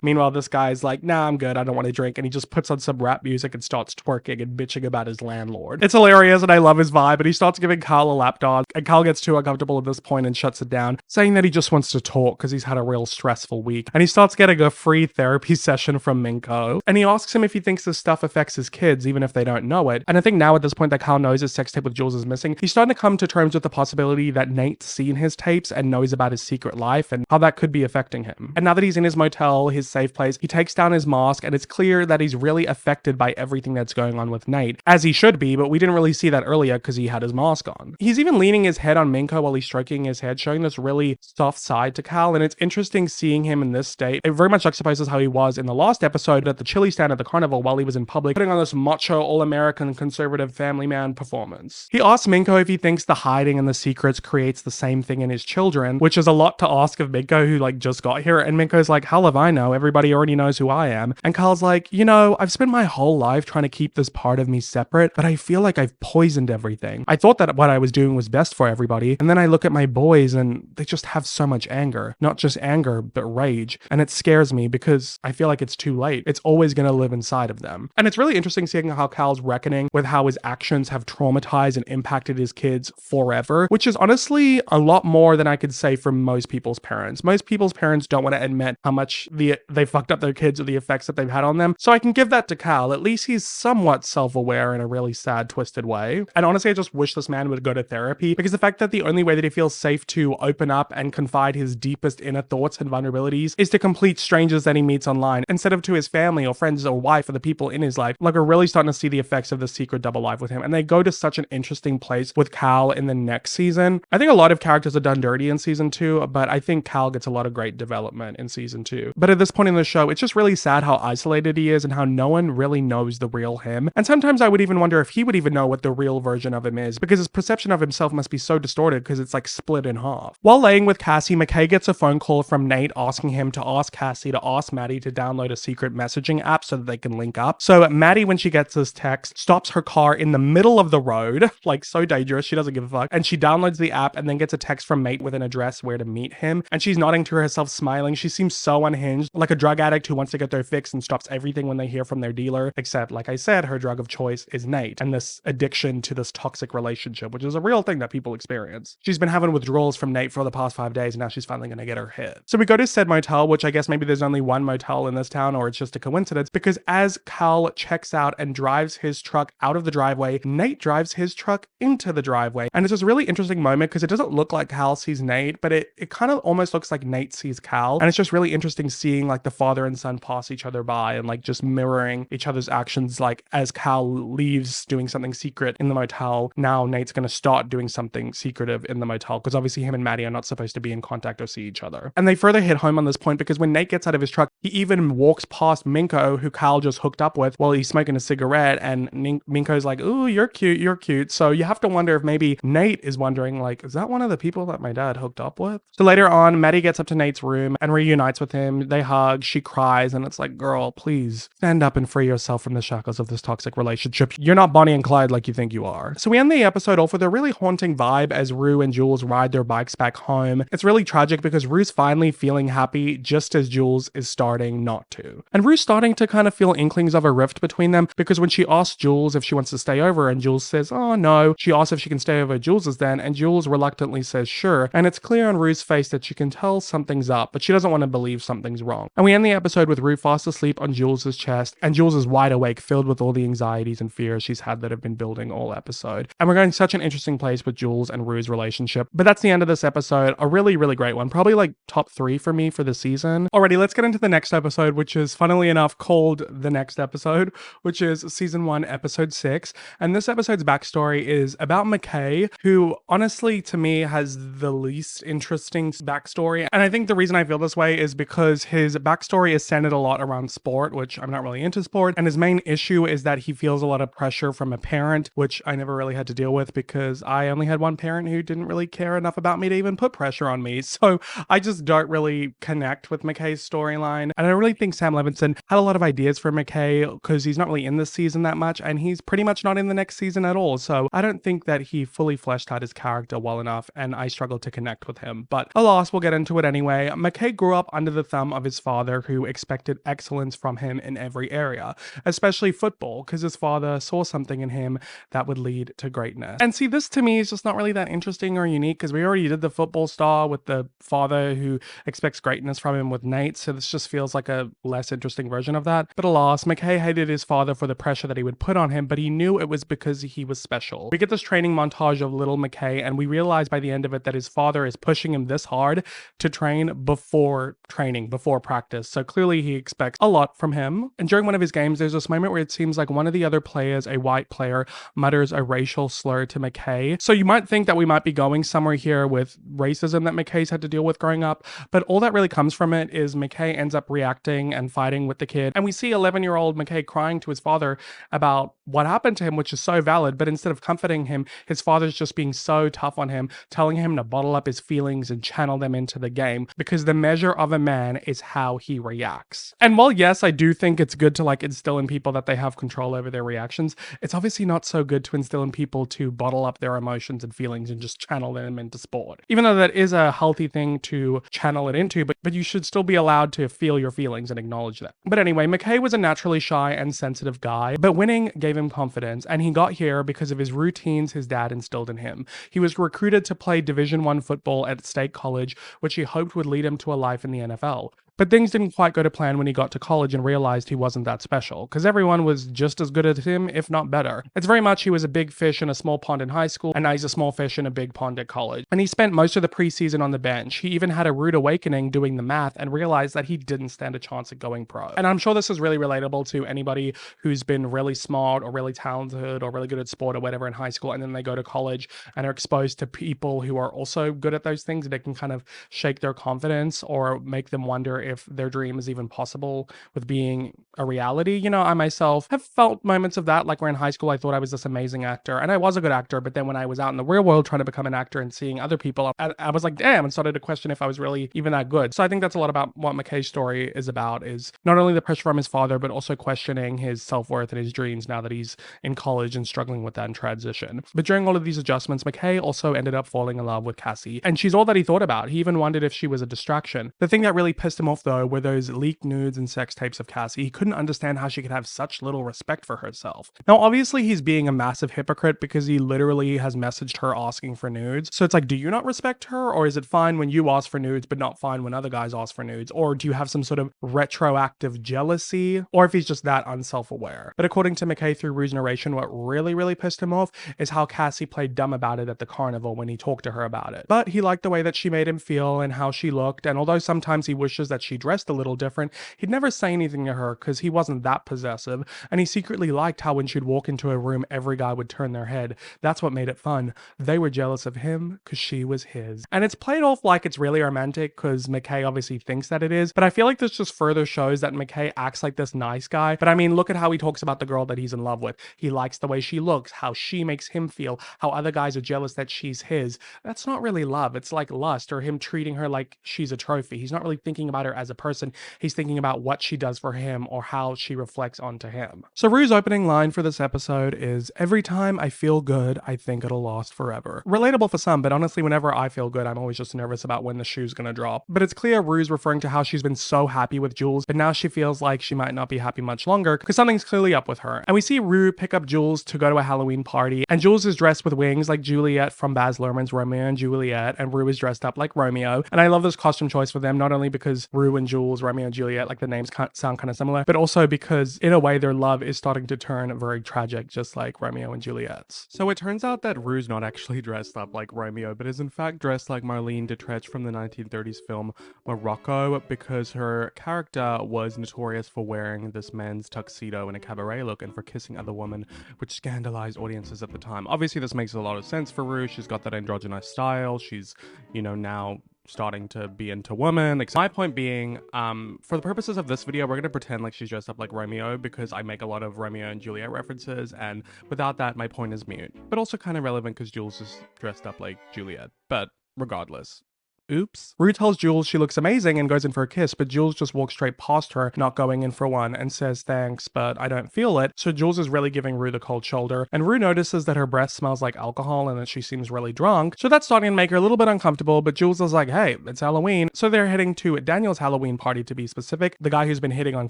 [SPEAKER 2] Meanwhile, this guy's like, nah, I'm good, I don't want to drink, and he just puts on some rap music and starts twerking and bitching about his landlord. It's hilarious, and I love his vibe, but he starts giving Carl a lap dance, and Carl gets too uncomfortable at this point and shuts it down, saying that he just wants to talk because he's had a real stressful week. And he starts getting a free therapy session from Minko, and he asks him if he thinks this stuff affects his kids, even if they don't know it. And I think now at this point that Carl knows his sex tape with Jules is missing, he's starting to come to terms with the possibility that Nate's seen his tapes and knows about his secret life and how that could be affecting him. And now that he's in his motel, his safe place, he takes down his mask, and it's clear that he's really affected by everything that's going on with Nate, as he should be, but we didn't really see that earlier because he had his mask on. He's even leaning his head on Minko while he's stroking his head, showing this really soft side to Cal, and it's interesting seeing him in this state. It very much juxtaposes how he was in the last episode at the chili stand at the carnival while he was in public, putting on this macho, all-American, conservative family man performance. He asks Minko if he thinks the hiding and the secrets creates the same thing in his children, which is a lot to ask of Minko, who like just got here, and Minko's like, hell if I know, everybody already knows who I am. And Carl's like, you know, I've spent my whole life trying to keep this part of me separate, but I feel like I've poisoned everything. I thought that what I was doing was best for everybody, and then I look at my boys and they just have so much anger. Not just anger, but rage. And it scares me because I feel like it's too late. It's always going to live inside of them. And it's really interesting seeing how Carl's reckoning with how his actions have traumatized and impacted his kids forever, which is honestly a lot more than I could say for most people's parents. Most people's parents don't want to admit how much they fucked up their kids or the effects that they've had on them. So I can give that to Cal. At least he's somewhat self-aware in a really sad, twisted way. And honestly, I just wish this man would go to therapy, because the fact that the only way that he feels safe to open up and confide his deepest inner thoughts and vulnerabilities is to complete strangers that he meets online, instead of to his family or friends or wife or the people in his life. Like, we're really starting to see the effects of the secret double life with him. And they go to such an interesting place with Cal in the next season. I think a lot of characters are done dirty in season 2, but I think Cal gets a lot of great development in season 2. But at this point in the show, it's just really sad how isolated he is and how no one really knows the real him. And sometimes I would even wonder if he would even know what the real version of him is, because his perception of himself must be so distorted because it's like split in half. While laying with Cassie, McKay gets a phone call from Nate asking him to ask Cassie to ask Maddie to download a secret messaging app so that they can link up. So Maddie, when she gets this text, stops her car in the middle of the road, like so dangerous, she doesn't give a fuck, and she downloads the app and then gets a text from Nate with an address where to meet him. And she's nodding to herself, smiling. She seems so unhinged, like a drug addict who wants to get their fix and stops everything when they hear from their dealer, except, like I said, her drug of choice is Nate and this addiction to this toxic relationship, which is a real thing that people experience. She's been having withdrawals from Nate for the past 5 days, and now she's finally gonna get her hit. So we go to said motel, which I guess maybe there's only one motel in this town, or it's just a coincidence, because as Cal checks out and drives his truck out of the driveway, Nate drives his truck into the driveway. And it's this really interesting moment because it doesn't look like Cal sees Nate, but it kind of almost looks like Nate sees Cal. And it's just really interesting seeing like the father and son pass each other by and like just mirroring each other's actions. Like as Cal leaves doing something secret in the motel, now Nate's going to start doing something secretive in the motel, because obviously him and Maddie are not supposed to be in contact or see each other. And they further hit home on this point because when Nate gets out of his truck, he even walks past Minko, who Cal just hooked up with, while he's smoking a cigarette, and Minko's like, "Ooh, you're cute, you're cute." So you have to wonder if maybe Nate is wondering, like, is that one of the people that my dad hooked up with? So later on, Maddie gets up to Nate's room and reunites with him. They hug, she cries, and it's like, girl, please stand up and free yourself from the shackles of this toxic relationship. You're not Bonnie and Clyde like you think you are. So we end the episode off with a really haunting vibe as Rue and Jules ride their bikes back home. It's really tragic because Rue's finally feeling happy just as Jules is starting not to. And Rue's starting to kind of feel inklings of a rift between them, because when she asks Jules if she wants to stay over and Jules says, oh no, she asks if she can stay over at Jules's then, and Jules reluctantly says sure. And it's clear on Rue's face that she can tell something's up, but she doesn't want to believe something's wrong. And we end the episode with Rue fast asleep on Jules's chest, and Jules is wide awake, filled with all the anxieties and fears she's had that have been building all episode. And we're going such an interesting place with Jules and Rue's relationship. But that's the end of this episode. A really, really great one. Probably like top 3 for me for the season. Alrighty, let's get into the next episode, which is funnily enough called The Next Episode, which is season 1, episode 6. And this episode's backstory is about McKay, who honestly to me has the least interesting backstory. And I think the reason I feel this way is because his backstory is centered a lot around sport, which I'm not really into sport. And his main issue is that he feels a lot of pressure from a parent, which I never really had to deal with because I only had one parent who didn't really care enough about me to even put pressure on me. So I just don't really connect with McKay's storyline. And I really think Sam Levinson had a lot of ideas for McKay because he's not really in this season that much, and he's pretty much not in the next season at all. So I don't think that he fully fleshed out his character well enough, and I struggled to connect with him. But alas, we'll get into it anyway. McKay grew up under the thumb of his father, who expected excellence from him in every area, especially football, because his father saw something in him that would lead to greatness. And see, this to me is just not really that interesting or unique, because we already did the football star with the father who expects greatness from him with Nate, so this just feels like a less interesting version of that. But alas, McKay hated his father for the pressure that he would put on him, but he knew it was because he was special. We get this training montage of little McKay, and we realize by the end of it that his father is pushing him this hard to train before training, before practice. So clearly he expects a lot from him. And during one of his games, there's this moment where it seems like one of the other players, a white player, mutters a racial slur to McKay. So you might think that we might be going somewhere here with racism that McKay's had to deal with growing up, but all that really comes from it is McKay ends up reacting and fighting with the kid. And we see 11-year-old McKay crying to his father about what happened to him, which is so valid, but instead of comforting him, his father's just being so tough on him, telling him to bottle up his feelings and channel them into the game, because the measure of a man is how he reacts. And while yes, I do think it's good to like instill in people that they have control over their reactions, it's obviously not so good to instill in people to bottle up their emotions and feelings and just channel them into sport. Even though that is a healthy thing to channel it into, but you should still be allowed to feel your feelings and acknowledge that. But anyway, McKay was a naturally shy and sensitive guy, but winning gave him confidence, and he got here because of his routines his dad instilled in him. He was recruited to play Division I football at State College, which he hoped would lead him to a life in the NFL. But things didn't quite go to plan when he got to college and realized he wasn't that special, because everyone was just as good as him, if not better. It's very much he was a big fish in a small pond in high school, and now he's a small fish in a big pond at college. And he spent most of the preseason on the bench. He even had a rude awakening doing the math and realized that he didn't stand a chance at going pro. And I'm sure this is really relatable to anybody who's been really smart or really talented or really good at sport or whatever in high school, and then they go to college and are exposed to people who are also good at those things, and it can kind of shake their confidence or make them wonder if their dream is even possible with being a reality. You know, I myself have felt moments of that, like where in high school I thought I was this amazing actor, and I was a good actor, but then when I was out in the real world trying to become an actor and seeing other people, I was like, damn, and started to question if I was really even that good. So I think that's a lot about what McKay's story is about, is not only the pressure from his father, but also questioning his self-worth and his dreams now that he's in college and struggling with that in transition. But during all of these adjustments, McKay also ended up falling in love with Cassie, and she's all that he thought about. He even wondered if she was a distraction. The thing that really pissed him off though were those leaked nudes and sex tapes of Cassie. He couldn't understand how she could have such little respect for herself. Now obviously he's being a massive hypocrite because he literally has messaged her asking for nudes. So it's like, do you not respect her, or is it fine when you ask for nudes but not fine when other guys ask for nudes? Or do you have some sort of retroactive jealousy? Or if he's just that unself-aware. But according to McKay through Rue's narration, what really pissed him off is how Cassie played dumb about it at the carnival when he talked to her about it. But he liked the way that she made him feel and how she looked, and although sometimes he wishes that she dressed a little different, he'd never say anything to her because he wasn't that possessive, and he secretly liked how when she'd walk into a room every guy would turn their head. That's what made it fun. They were jealous of him because she was his. And it's played off like it's really romantic because McKay obviously thinks that it is, but I feel like this just further shows that McKay acts like this nice guy. But I mean, look at how he talks about the girl that he's in love with. He likes the way she looks, how she makes him feel, how other guys are jealous that she's his. That's not really love. It's like lust, or him treating her like she's a trophy. He's not really thinking about her as a person. He's thinking about what she does for him or how she reflects onto him. So Rue's opening line for this episode is, "Every time I feel good, I think it'll last forever." Relatable for some, but honestly, whenever I feel good, I'm always just nervous about when the shoe's gonna drop. But it's clear Rue's referring to how she's been so happy with Jules, but now she feels like she might not be happy much longer because something's clearly up with her. And we see Rue pick up Jules to go to a Halloween party, and Jules is dressed with wings like Juliet from Baz Luhrmann's Romeo and Juliet, and Rue is dressed up like Romeo. And I love this costume choice for them, not only because Rue and Jules, Romeo and Juliet, like the names sound kind of similar, but also because in a way their love is starting to turn very tragic, just like Romeo and Juliet's. So it turns out that Rue's not actually dressed up like Romeo, but is in fact dressed like Marlene Dietrich from the 1930s film Morocco, because her character was notorious for wearing this men's tuxedo in a cabaret look and for kissing other women, which scandalized audiences at the time. Obviously this makes a lot of sense for Rue. She's got that androgynous style. She's, you know, now starting to be into women. Like, my point being, for the purposes of this video, we're gonna pretend like she's dressed up like Romeo because I make a lot of Romeo and Juliet references, and without that, my point is mute. But also kind of relevant because Jules is dressed up like Juliet. But regardless. Oops. Rue tells Jules she looks amazing and goes in for a kiss, but Jules just walks straight past her, not going in for one, and says thanks, but I don't feel it. So Jules is really giving Rue the cold shoulder, and Rue notices that her breath smells like alcohol and that she seems really drunk, so that's starting to make her a little bit uncomfortable, but Jules is like, hey, it's Halloween. So they're heading to Daniel's Halloween party, to be specific, the guy who's been hitting on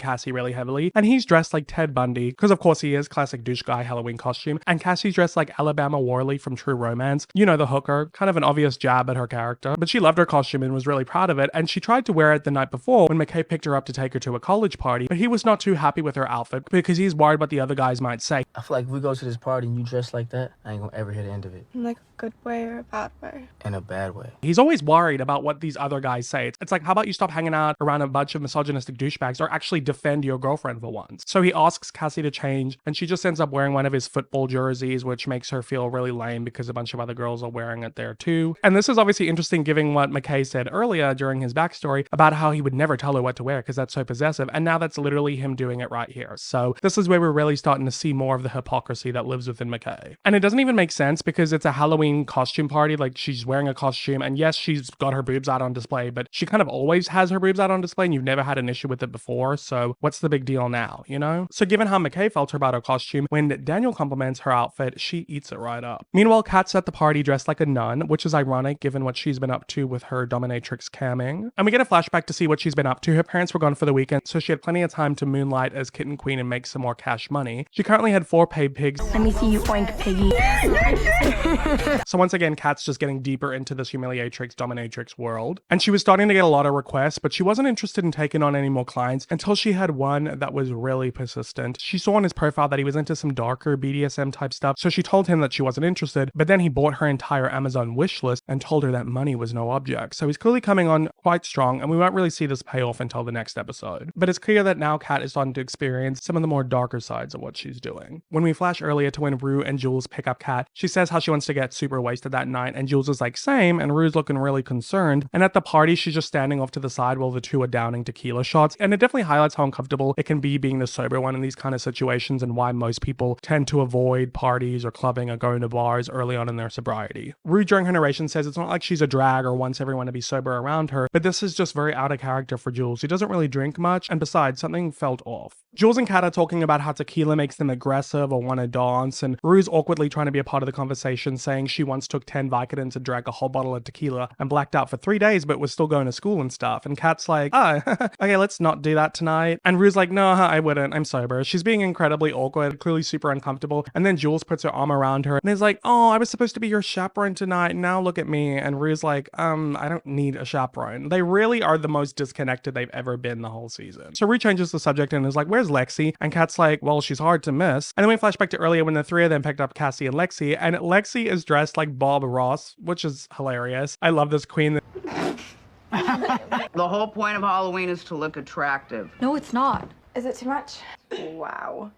[SPEAKER 2] Cassie really heavily, and he's dressed like Ted Bundy, because of course he is, classic douche guy Halloween costume, and Cassie's dressed like Alabama Worley from True Romance, you know, the hooker, kind of an obvious jab at her character, but she loved her costume and was really proud of it, and she tried to wear it the night before when McKay picked her up to take her to a college party, but he was not too happy with her outfit because he's worried what the other guys might say.
[SPEAKER 7] I feel like if we go to this party and you dress like that, I ain't gonna ever hear the end of it.
[SPEAKER 3] In like a good way or a bad way?
[SPEAKER 7] In a bad way.
[SPEAKER 2] He's always worried about what these other guys say. It's like, how about you stop hanging out around a bunch of misogynistic douchebags or actually defend your girlfriend for once? So he asks Cassie to change, and she just ends up wearing one of his football jerseys, which makes her feel really lame because a bunch of other girls are wearing it there too. And this is obviously interesting given what McKay said earlier during his backstory about how he would never tell her what to wear because that's so possessive, and now that's literally him doing it right here. So this is where we're really starting to see more of the hypocrisy that lives within McKay. And it doesn't even make sense because it's a Halloween costume party, like she's wearing a costume, and yes, she's got her boobs out on display, but she kind of always has her boobs out on display and you've never had an issue with it before, so what's the big deal now, you know? So given how McKay felt about her costume, when Daniel compliments her outfit, she eats it right up. Meanwhile, Kat's at the party dressed like a nun, which is ironic given what she's been up to with her dominatrix camming. And we get a flashback to see what she's been up to. Her parents were gone for the weekend, so she had plenty of time to moonlight as Kitten Queen and make some more cash money. She currently had 4 paid pigs.
[SPEAKER 3] Let me see you oink, piggy.
[SPEAKER 2] So once again, Kat's just getting deeper into this humiliatrix, dominatrix world. And she was starting to get a lot of requests, but she wasn't interested in taking on any more clients until she had one that was really persistent. She saw on his profile that he was into some darker BDSM type stuff, so she told him that she wasn't interested, but then he bought her entire Amazon wish list and told her that money was no object. So he's clearly coming on quite strong, and we won't really see this pay off until the next episode. But it's clear that now Kat is starting to experience some of the more darker sides of what she's doing. When we flash earlier to when Rue and Jules pick up Kat, she says how she wants wants to get super wasted that night, and Jules is like, same, and Rue's looking really concerned. And at the party, she's just standing off to the side while the two are downing tequila shots. And it definitely highlights how uncomfortable it can be being the sober one in these kind of situations, and why most people tend to avoid parties or clubbing or going to bars early on in their sobriety. Rue, during her narration, says it's not like she's a drag or wants everyone to be sober around her, but this is just very out of character for Jules, who doesn't really drink much, and besides, something felt off. Jules and Kat are talking about how tequila makes them aggressive or want to dance, and Rue's awkwardly trying to be a part of the conversation, saying she once took 10 Vicodins and drank a whole bottle of tequila and blacked out for 3 days but was still going to school and stuff. And Kat's like, oh, okay, let's not do that tonight. And Rue's like, no, I wouldn't, I'm sober. She's being incredibly awkward, clearly super uncomfortable. And then Jules puts her arm around her and is like, oh, I was supposed to be your chaperone tonight, now look at me. And Rue's like, I don't need a chaperone. They really are the most disconnected they've ever been the whole season. So Rue changes the subject and is like, where's Lexi? And Kat's like, well, she's hard to miss. And then we flash back to earlier when the three of them picked up Cassie and Lexi, and Lexi is dressed like Bob Ross, which is hilarious. I love this queen.
[SPEAKER 8] The whole point of Halloween is to look attractive.
[SPEAKER 4] No, it's not.
[SPEAKER 3] Is it too much? Wow.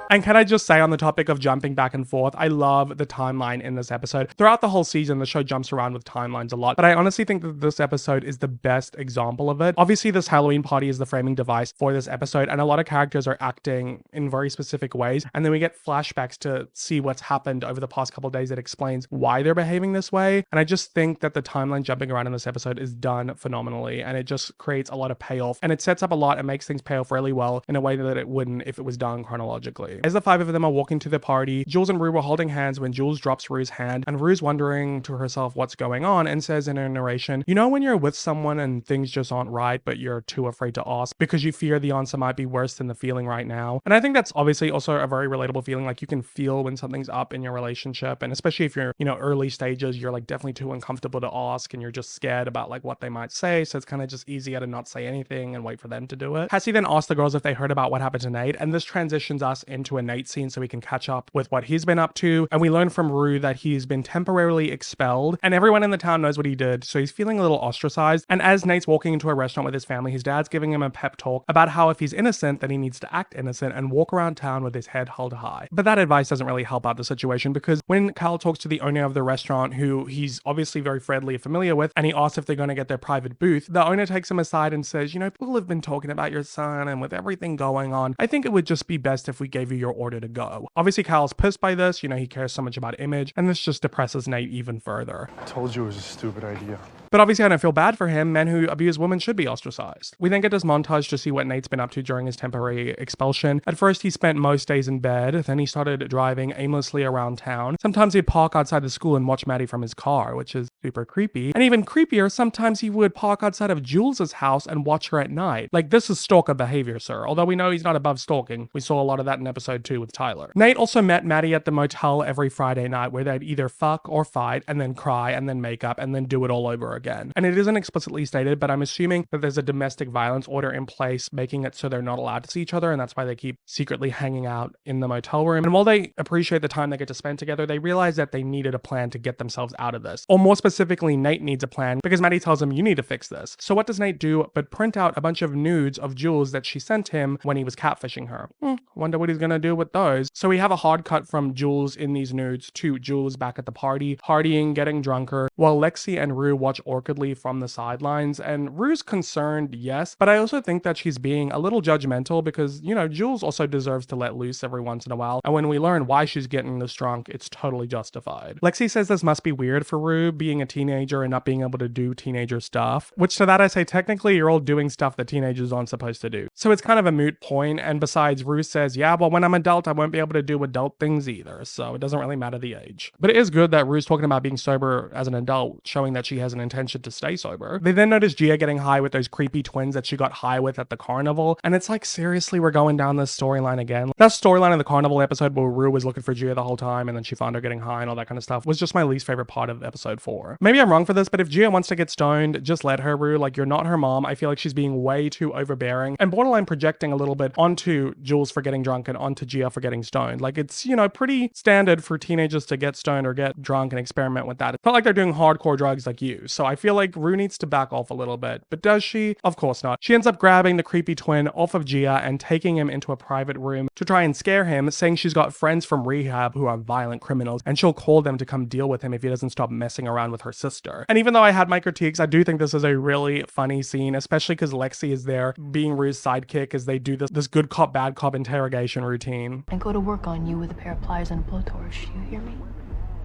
[SPEAKER 2] And can I just say, on the topic of jumping back and forth, I love the timeline in this episode. Throughout the whole season, the show jumps around with timelines a lot, but I honestly think that this episode is the best example of it. Obviously, this Halloween party is the framing device for this episode, and a lot of characters are acting in very specific ways, and then we get flashbacks to see what's happened over the past couple of days that explains why they're behaving this way. And I just think that the timeline jumping around in this episode is done phenomenally, and it just creates a lot of payoff, and it sets up a lot and makes things pay off really well in a way that it wouldn't if it was done chronologically. As the five of them are walking to the party, Jules and Rue were holding hands when Jules drops Rue's hand, and Rue's wondering to herself what's going on and says in her narration, you know when you're with someone and things just aren't right, but you're too afraid to ask because you fear the answer might be worse than the feeling right now. And I think that's obviously also a very relatable feeling. Like, you can feel when something's up in your relationship, and especially if you're, early stages, you're like definitely too uncomfortable to ask, and you're just scared about like what they might say, so it's kind of just easier to not say anything and wait for them to do it. Cassie then asked the girls if they heard about what happened to Nate, and this transitions us into a Nate scene so we can catch up with what he's been up to. And we learn from Rue that he's been temporarily expelled, and everyone in the town knows what he did, so he's feeling a little ostracized. And as Nate's walking into a restaurant with his family, his dad's giving him a pep talk about how if he's innocent, then he needs to act innocent and walk around town with his head held high. But that advice doesn't really help out the situation, because when Cal talks to the owner of the restaurant, who he's obviously very friendly and familiar with, and he asks if they're going to get their private booth, the owner takes him aside and says, people have been talking about your son, and with everything going on, I think it would just be best if we gave you your order to go. Obviously, Cal's pissed by this, he cares so much about image, and this just depresses Nate even further.
[SPEAKER 9] I told you it was a stupid idea.
[SPEAKER 2] But obviously I don't feel bad for him. Men who abuse women should be ostracized. We then get this montage to see what Nate's been up to during his temporary expulsion. At first he spent most days in bed, then he started driving aimlessly around town. Sometimes he'd park outside the school and watch Maddie from his car, which is super creepy. And even creepier, sometimes he would park outside of Jules's house and watch her at night. Like, this is stalker behavior, sir. Although we know he's not above stalking. We saw a lot of that in episode 2 with Tyler. Nate also met Maddie at the motel every Friday night, where they'd either fuck or fight and then cry and then make up and then do it all over again. And it isn't explicitly stated, but I'm assuming that there's a domestic violence order in place making it so they're not allowed to see each other, and that's why they keep secretly hanging out in the motel room. And while they appreciate the time they get to spend together, they realize that they needed a plan to get themselves out of this. Or more specifically, Nate needs a plan, because Maddie tells him, you need to fix this. So what does Nate do but print out a bunch of nudes of Jules that she sent him when he was catfishing her? Wonder what he's gonna do with those. So we have a hard cut from Jules in these nudes to Jules back at the party, partying, getting drunker, while Lexi and Rue watch awkwardly from the sidelines. And Rue's concerned, yes, but I also think that she's being a little judgmental, because, Jules also deserves to let loose every once in a while, and when we learn why she's getting this drunk, it's totally justified. Lexi says this must be weird for Rue, being a teenager and not being able to do teenager stuff, which to that I say, technically you're all doing stuff that teenagers aren't supposed to do. So it's kind of a moot point, and besides, Rue says, yeah, well, when I'm adult, I won't be able to do adult things either, so it doesn't really matter the age. But it is good that Rue's talking about being sober as an adult, showing that she has an intention to stay sober. They then notice Gia getting high with those creepy twins that she got high with at the carnival, and it's like, seriously, we're going down this storyline again. That storyline in the carnival episode where Rue was looking for Gia the whole time, and then she found her getting high and all that kind of stuff, was just my least favorite part of episode 4. Maybe I'm wrong for this, but if Gia wants to get stoned, just let her, Rue. Like, you're not her mom. I feel like she's being way too overbearing and borderline projecting a little bit onto Jules for getting drunk and onto Gia for getting stoned. Like, it's, pretty standard for teenagers to get stoned or get drunk and experiment with that. It's not like they're doing hardcore drugs like you. So I feel like Rue needs to back off a little bit. But does she? Of course not. She ends up grabbing the creepy twin off of Gia and taking him into a private room to try and scare him, saying she's got friends from rehab who are violent criminals and she'll call them to come deal with him if he doesn't stop messing around with her sister. And even though I had my critiques, I do think this is a really funny scene, especially because Lexi is there being Rue's sidekick as they do this good cop, bad cop interrogation routine.
[SPEAKER 3] And go to work on you with a pair of pliers and a blowtorch. Do you hear me?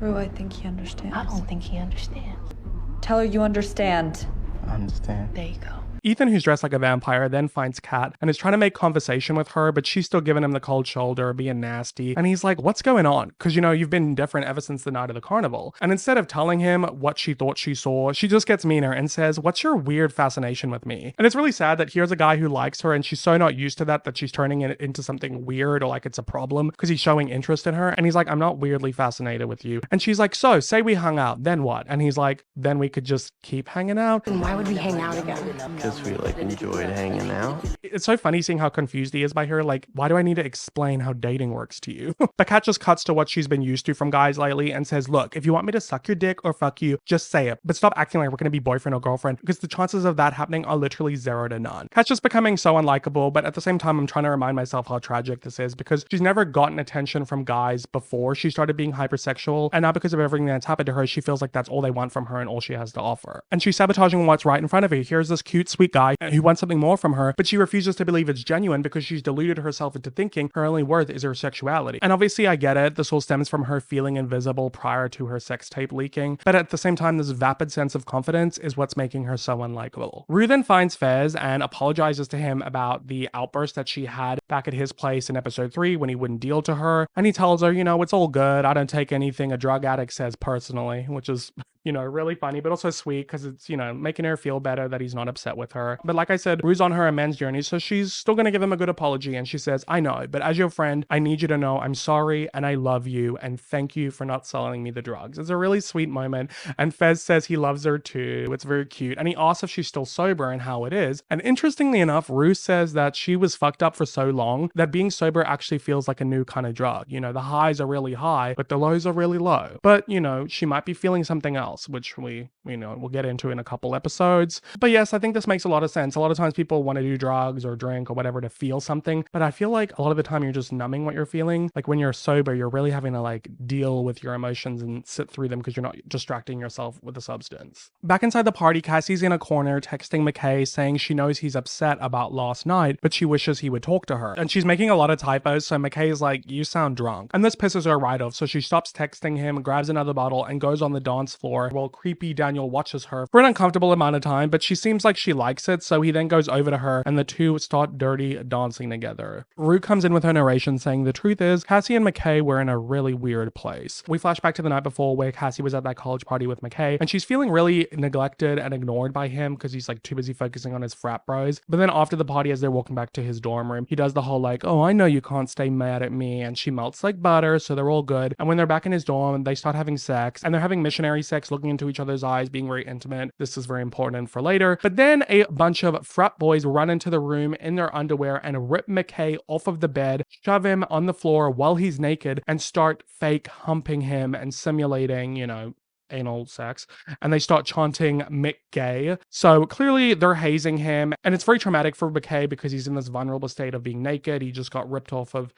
[SPEAKER 4] Rue, I think he understands.
[SPEAKER 3] I don't think he understands.
[SPEAKER 4] Tell her you understand.
[SPEAKER 10] I understand.
[SPEAKER 3] There you go.
[SPEAKER 2] Ethan, who's dressed like a vampire, then finds Kat and is trying to make conversation with her, but she's still giving him the cold shoulder, being nasty. And he's like, what's going on? Because, you've been different ever since the night of the carnival. And instead of telling him what she thought she saw, she just gets meaner and says, what's your weird fascination with me? And it's really sad that here's a guy who likes her and she's so not used to that she's turning it into something weird or like it's a problem because he's showing interest in her. And he's like, I'm not weirdly fascinated with you. And she's like, so say we hung out, then what? And he's like, then we could just keep hanging out.
[SPEAKER 3] And why would we hang out again?
[SPEAKER 6] Because we enjoyed hanging out.
[SPEAKER 2] It's so funny seeing how confused he is by her. Like, why do I need to explain how dating works to you? But Kat just cuts to what she's been used to from guys lately and says, look, if you want me to suck your dick or fuck you, just say it. But stop acting like we're going to be boyfriend or girlfriend because the chances of that happening are literally 0 to none. Kat's just becoming so unlikable, but at the same time, I'm trying to remind myself how tragic this is because she's never gotten attention from guys before she started being hypersexual. And now because of everything that's happened to her, she feels like that's all they want from her and all she has to offer. And she's sabotaging what's right in front of her. Here's this cute, sweet guy who wants something more from her, but she refuses to believe it's genuine because she's deluded herself into thinking her only worth is her sexuality. And obviously I get it, this all stems from her feeling invisible prior to her sex tape leaking, but at the same time this vapid sense of confidence is what's making her so unlikable. Rue then finds Fez and apologizes to him about the outburst that she had back at his place in episode 3 when he wouldn't deal to her, and he tells her, it's all good, I don't take anything a drug addict says personally, which is really funny, but also sweet because it's, making her feel better that he's not upset with her. But like I said, Rue's on her amends journey, so she's still gonna give him a good apology, and she says, I know, but as your friend, I need you to know I'm sorry and I love you and thank you for not selling me the drugs. It's a really sweet moment, and Fez says he loves her too. It's very cute, and he asks if she's still sober and how it is. And interestingly enough, Rue says that she was fucked up for so long that being sober actually feels like a new kind of drug. The highs are really high, but the lows are really low. But, she might be feeling something else, which we'll get into in a couple episodes. But yes, I think this makes a lot of sense. A lot of times people want to do drugs or drink or whatever to feel something, but I feel like a lot of the time you're just numbing what you're feeling. Like when you're sober, you're really having to deal with your emotions and sit through them because you're not distracting yourself with a substance. Back inside the party, Cassie's in a corner texting McKay saying she knows he's upset about last night, but she wishes he would talk to her. And she's making a lot of typos, so McKay's like, you sound drunk. And this pisses her right off, so she stops texting him, grabs another bottle, and goes on the dance floor while creepy Daniel watches her for an uncomfortable amount of time, but she seems like she likes it, so he then goes over to her and the two start dirty dancing together. Rue comes in with her narration saying the truth is Cassie and McKay were in a really weird place. We flash back to the night before where Cassie was at that college party with McKay and she's feeling really neglected and ignored by him because he's too busy focusing on his frat bros. But then after the party, as they're walking back to his dorm room, he does the whole oh, I know you can't stay mad at me, and she melts like butter, so they're all good. And when they're back in his dorm, they start having sex, and they're having missionary sex, looking into each other's eyes, being very intimate. This is very important for later. But then a bunch of frat boys run into the room in their underwear and rip McKay off of the bed, shove him on the floor while he's naked, and start fake humping him and simulating, anal sex, and they start chanting Mick Gay. So clearly they're hazing him, and it's very traumatic for McKay because he's in this vulnerable state of being naked. He just got ripped off of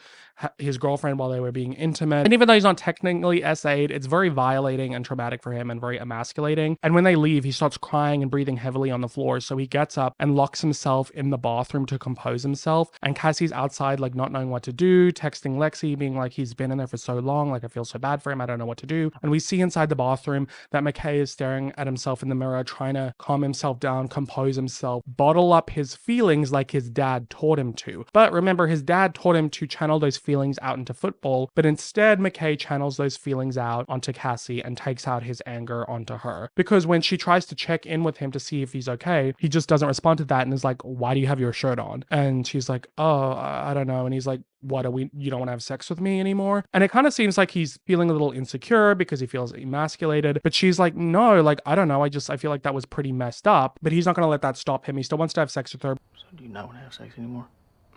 [SPEAKER 2] his girlfriend while they were being intimate. And even though he's not technically SA'd, it's very violating and traumatic for him and very emasculating. And when they leave, he starts crying and breathing heavily on the floor. So he gets up and locks himself in the bathroom to compose himself. And Cassie's outside, not knowing what to do, texting Lexi, being he's been in there for so long, I feel so bad for him, I don't know what to do. And we see inside the bathroom that McKay is staring at himself in the mirror, trying to calm himself down, compose himself, bottle up his feelings like his dad taught him to. But remember, his dad taught him to channel those feelings out into football, but instead McKay channels those feelings out onto Cassie and takes out his anger onto her. Because when she tries to check in with him to see if he's okay, he just doesn't respond to that and is like, why do you have your shirt on? And she's like, oh, I don't know. And he's like, what you don't want to have sex with me anymore? And it kind of seems like he's feeling a little insecure because he feels emasculated, but she's like, no, I don't know, I feel like that was pretty messed up. But he's not going to let that stop him. He still wants to have sex with her.
[SPEAKER 10] So do you not want to have sex anymore?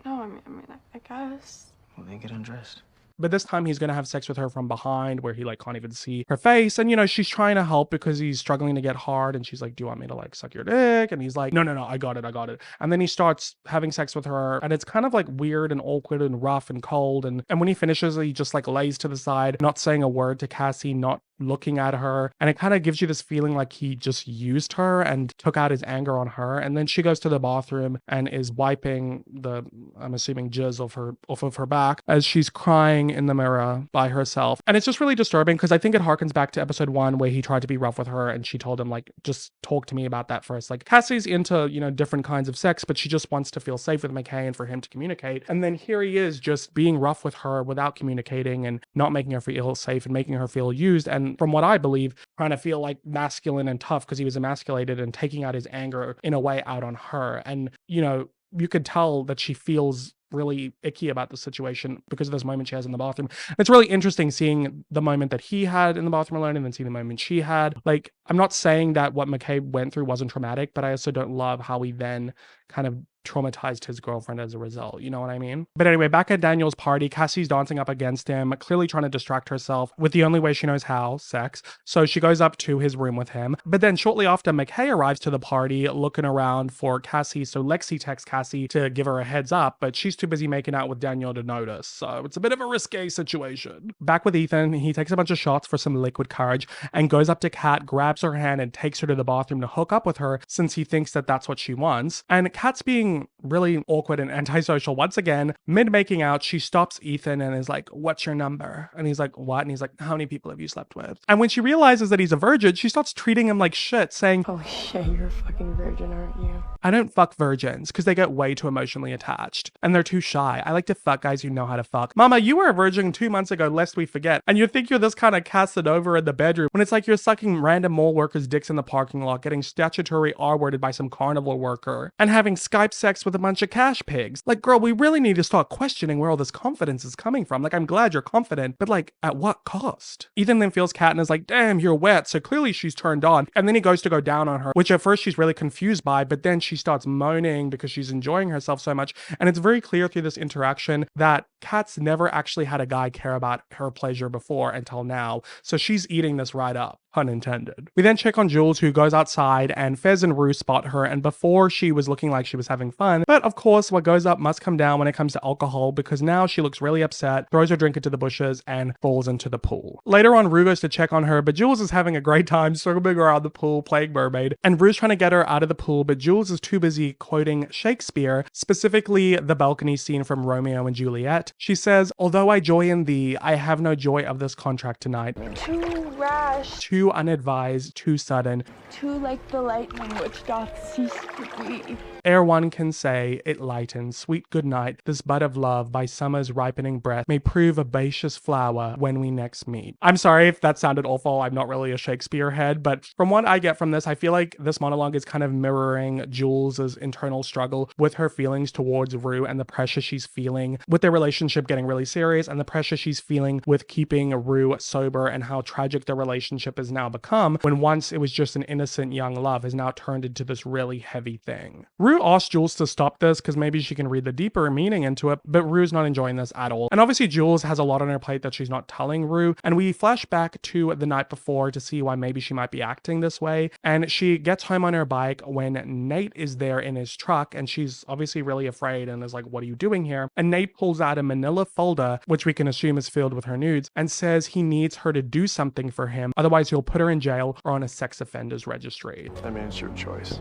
[SPEAKER 3] No, I mean, I guess.
[SPEAKER 10] Well, then get undressed.
[SPEAKER 2] but this time he's gonna have sex with her from behind where he like can't even see her face. And you know, she's trying to help because he's struggling to get hard, and she's like, do you want me to like suck your dick? And he's like, no, I got it. And then he starts having sex with her, and it's kind of like weird and awkward and rough and cold. And when he finishes, he just like lays to the side, not saying a word to Cassie, not looking at her, and it kind of gives you this feeling like he just used her and took out his anger on her. And then she goes to the bathroom and is wiping the, I'm assuming, jizz off of her back as she's crying in the mirror by herself. And it's just really disturbing because I think it harkens back to episode 1 where he tried to be rough with her and she told him like, just talk to me about that first. Like Cassie's into, you know, different kinds of sex, but she just wants to feel safe with McKay and for him to communicate. And then here he is just being rough with her without communicating and not making her feel safe and making her feel used. And from what I believe, trying to feel like masculine and tough because he was emasculated and taking out his anger in a way out on her. And, you know, you could tell that she feels really icky about the situation because of this moment she has in the bathroom. It's really interesting seeing the moment that he had in the bathroom alone and then seeing the moment she had. Like, I'm not saying that what McKay went through wasn't traumatic, but I also don't love how he then kind of traumatized his girlfriend as a result. You know what I mean? But anyway, back at Daniel's party, Cassie's dancing up against him, clearly trying to distract herself with the only way she knows how, sex. So she goes up to his room with him. But then shortly after, McKay arrives to the party looking around for Cassie. So Lexi texts Cassie to give her a heads up, but she's too busy making out with Daniel to notice. So it's a bit of a risque situation. Back with Ethan, he takes a bunch of shots for some liquid courage and goes up to Kat, grabs her hand and takes her to the bathroom to hook up with her since he thinks that that's what she wants. And Kat's being really awkward and antisocial once again. Mid making out, she stops Ethan and is like, what's your number? And he's like, what? And he's like, how many people have you slept with? And when she realizes that he's a virgin, she starts treating him like shit, saying,
[SPEAKER 3] Oh shit, you're a fucking virgin, aren't you?
[SPEAKER 2] I don't fuck virgins because they get way too emotionally attached and they're too shy. I like to fuck guys who know how to fuck. Mama, you were a virgin 2 months ago, lest we forget. And you think you're this kind of Casanova in the bedroom when it's like you're sucking random mall workers' dicks in the parking lot, getting statutory R-worded by some carnival worker, and having Skype sex with a bunch of cash pigs. Like, girl, we really need to start questioning where all this confidence is coming from. Like, I'm glad you're confident, but like, at what cost? Ethan then feels Kat and is like, damn, you're wet. So clearly she's turned on. And then he goes to go down on her, which at first she's really confused by, but then she starts moaning because she's enjoying herself so much. And it's very clear through this interaction that Kat's never actually had a guy care about her pleasure before until now. So she's eating this right up. Pun intended. We then check on Jules, who goes outside, and Fez and Rue spot her, and before she was looking like she was having fun, but of course what goes up must come down when it comes to alcohol, because now she looks really upset, throws her drink into the bushes, and falls into the pool. Later on, Rue goes to check on her, but Jules is having a great time swimming around the pool playing mermaid, and Rue's trying to get her out of the pool, but Jules is too busy quoting Shakespeare, specifically the balcony scene from Romeo and Juliet. She says, although I joy in thee, I have no joy of this contract tonight.
[SPEAKER 5] Too rash.
[SPEAKER 2] Too unadvised, too sudden.
[SPEAKER 5] Too like the lightning which doth cease to be.
[SPEAKER 2] Ere one can say, it lightens, sweet good night, this bud of love by summer's ripening breath may prove a baseous flower when we next meet. I'm sorry if that sounded awful, I'm not really a Shakespeare head, but from what I get from this, I feel like this monologue is kind of mirroring Jules's internal struggle with her feelings towards Rue and the pressure she's feeling with their relationship getting really serious and the pressure she's feeling with keeping Rue sober and how tragic their relationship has now become when once it was just an innocent young love has now turned into this really heavy thing. Rue asked Jules to stop this because maybe she can read the deeper meaning into it, but Rue's not enjoying this at all. And obviously Jules has a lot on her plate that she's not telling Rue, and we flash back to the night before to see why maybe she might be acting this way, and she gets home on her bike when Nate is there in his truck, and she's obviously really afraid and is like, what are you doing here? And Nate pulls out a manila folder, which we can assume is filled with her nudes, and says he needs her to do something for him, otherwise he'll put her in jail or on a sex offenders registry.
[SPEAKER 9] I mean, it's your choice.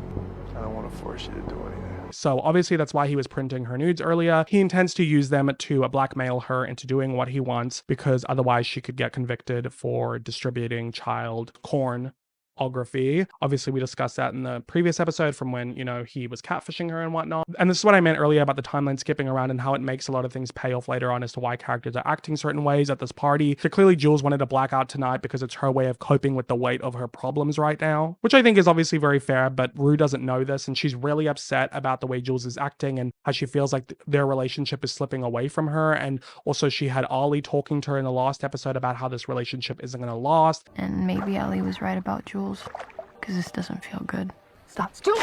[SPEAKER 9] I don't want to force you to do anything.
[SPEAKER 2] So obviously that's why he was printing her nudes earlier. He intends to use them to blackmail her into doing what he wants because otherwise she could get convicted for distributing child pornography. Obviously, we discussed that in the previous episode from when, you know, he was catfishing her and whatnot. And this is what I meant earlier about the timeline skipping around and how it makes a lot of things pay off later on as to why characters are acting certain ways at this party. So clearly Jules wanted to black out tonight because it's her way of coping with the weight of her problems right now, which I think is obviously very fair, but Rue doesn't know this and she's really upset about the way Jules is acting and how she feels like their relationship is slipping away from her. And also she had Ollie talking to her in the last episode about how this relationship isn't going to last.
[SPEAKER 1] And maybe Ellie was right about Jules, because this doesn't feel good.
[SPEAKER 5] Stop. Jules!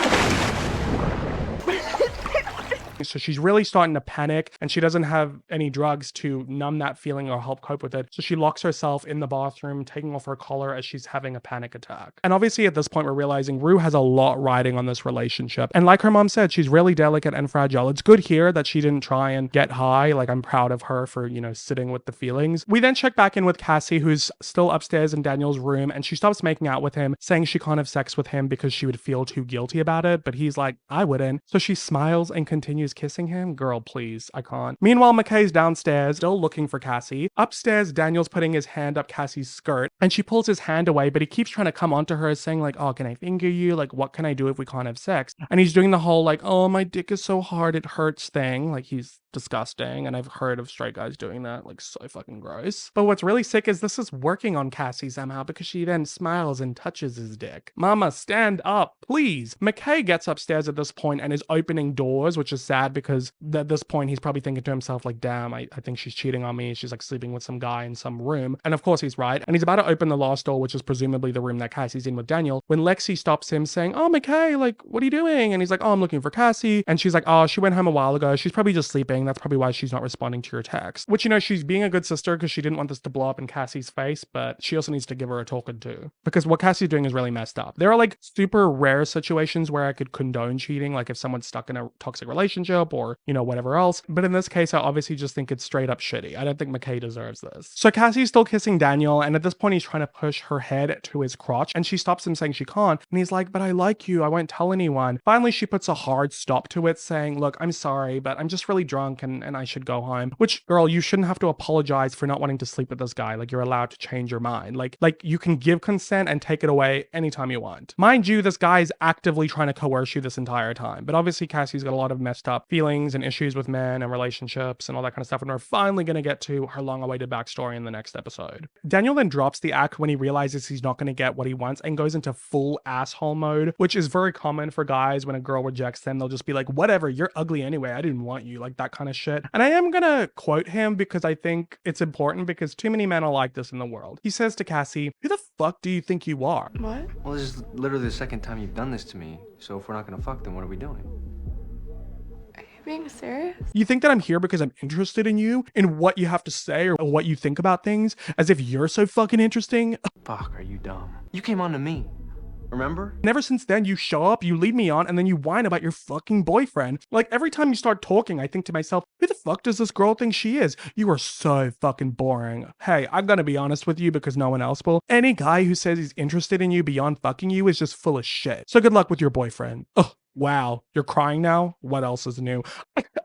[SPEAKER 2] So she's really starting to panic, and she doesn't have any drugs to numb that feeling or help cope with it. So she locks herself in the bathroom, taking off her collar as she's having a panic attack. And obviously at this point, we're realizing Rue has a lot riding on this relationship. And like her mom said, she's really delicate and fragile. It's good here that she didn't try and get high. Like, I'm proud of her for, you know, sitting with the feelings. We then check back in with Cassie, who's still upstairs in Daniel's room, and she stops making out with him, saying she can't have sex with him because she would feel too guilty about it. But he's like, I wouldn't. So she smiles and continues kissing him. Girl, please, I can't. Meanwhile, McKay's downstairs, still looking for Cassie. Upstairs, Daniel's putting his hand up Cassie's skirt, and she pulls his hand away, but he keeps trying to come onto her, saying like, oh, can I finger you? Like, what can I do if we can't have sex? And he's doing the whole like, oh, my dick is so hard it hurts thing. Like, he's disgusting, and I've heard of straight guys doing that, like, so fucking gross. But what's really sick is this is working on Cassie somehow, because she then smiles and touches his dick. Mama, stand up, please. McKay gets upstairs at this point and is opening doors, which is sad because at this point he's probably thinking to himself like, damn, I think she's cheating on me. She's like sleeping with some guy in some room. And of course he's right. And he's about to open the last door, which is presumably the room that Cassie's in with Daniel, when Lexi stops him saying, oh, McKay, like, what are you doing? And he's like, oh, I'm looking for Cassie. And she's like, oh, she went home a while ago. She's probably just sleeping. That's probably why she's not responding to your text. Which, you know, she's being a good sister because she didn't want this to blow up in Cassie's face, but she also needs to give her a talking to. Because what Cassie's doing is really messed up. There are like super rare situations where I could condone cheating, like if someone's stuck in a toxic relationship or, you know, whatever else. But in this case, I obviously just think it's straight up shitty. I don't think McKay deserves this. So Cassie's still kissing Daniel, and at this point he's trying to push her head to his crotch, and she stops him saying she can't. And he's like, but I like you. I won't tell anyone. Finally, she puts a hard stop to it, saying, look, I'm sorry, but I'm just really drunk and I should go home. Which, girl, you shouldn't have to apologize for not wanting to sleep with this guy. Like, you're allowed to change your mind. Like you can give consent and take it away anytime you want. Mind you, this guy is actively trying to coerce you this entire time. But obviously Cassie's got a lot of messed up feelings and issues with men and relationships and all that kind of stuff. And we're finally going to get to her long-awaited backstory in the next episode. Daniel then drops the act when he realizes he's not going to get what he wants and goes into full asshole mode, which is very common for guys. When a girl rejects them, they'll just be like, whatever, you're ugly anyway. I didn't want you. Like, that kind of shit. And I am going to quote him because I think it's important, because too many men are like this in the world. He says to Cassie, who the fuck do you think you are?
[SPEAKER 3] What?
[SPEAKER 6] Well, this is literally the second time you've done this to me. So if we're not gonna fuck, then what are we doing?
[SPEAKER 3] Are you being serious?
[SPEAKER 2] You think that I'm here because I'm interested in you, in what you have to say or what you think about things, as if you're so fucking interesting?
[SPEAKER 6] Fuck, are you dumb? You came on to me. Remember?
[SPEAKER 2] And ever since then, you show up, you lead me on, and then you whine about your fucking boyfriend. Like, every time you start talking, I think to myself, who the fuck does this girl think she is? You are so fucking boring. Hey, I'm gonna be honest with you because no one else will. Any guy who says he's interested in you beyond fucking you is just full of shit. So good luck with your boyfriend. Ugh. Wow, you're crying now? What else is new?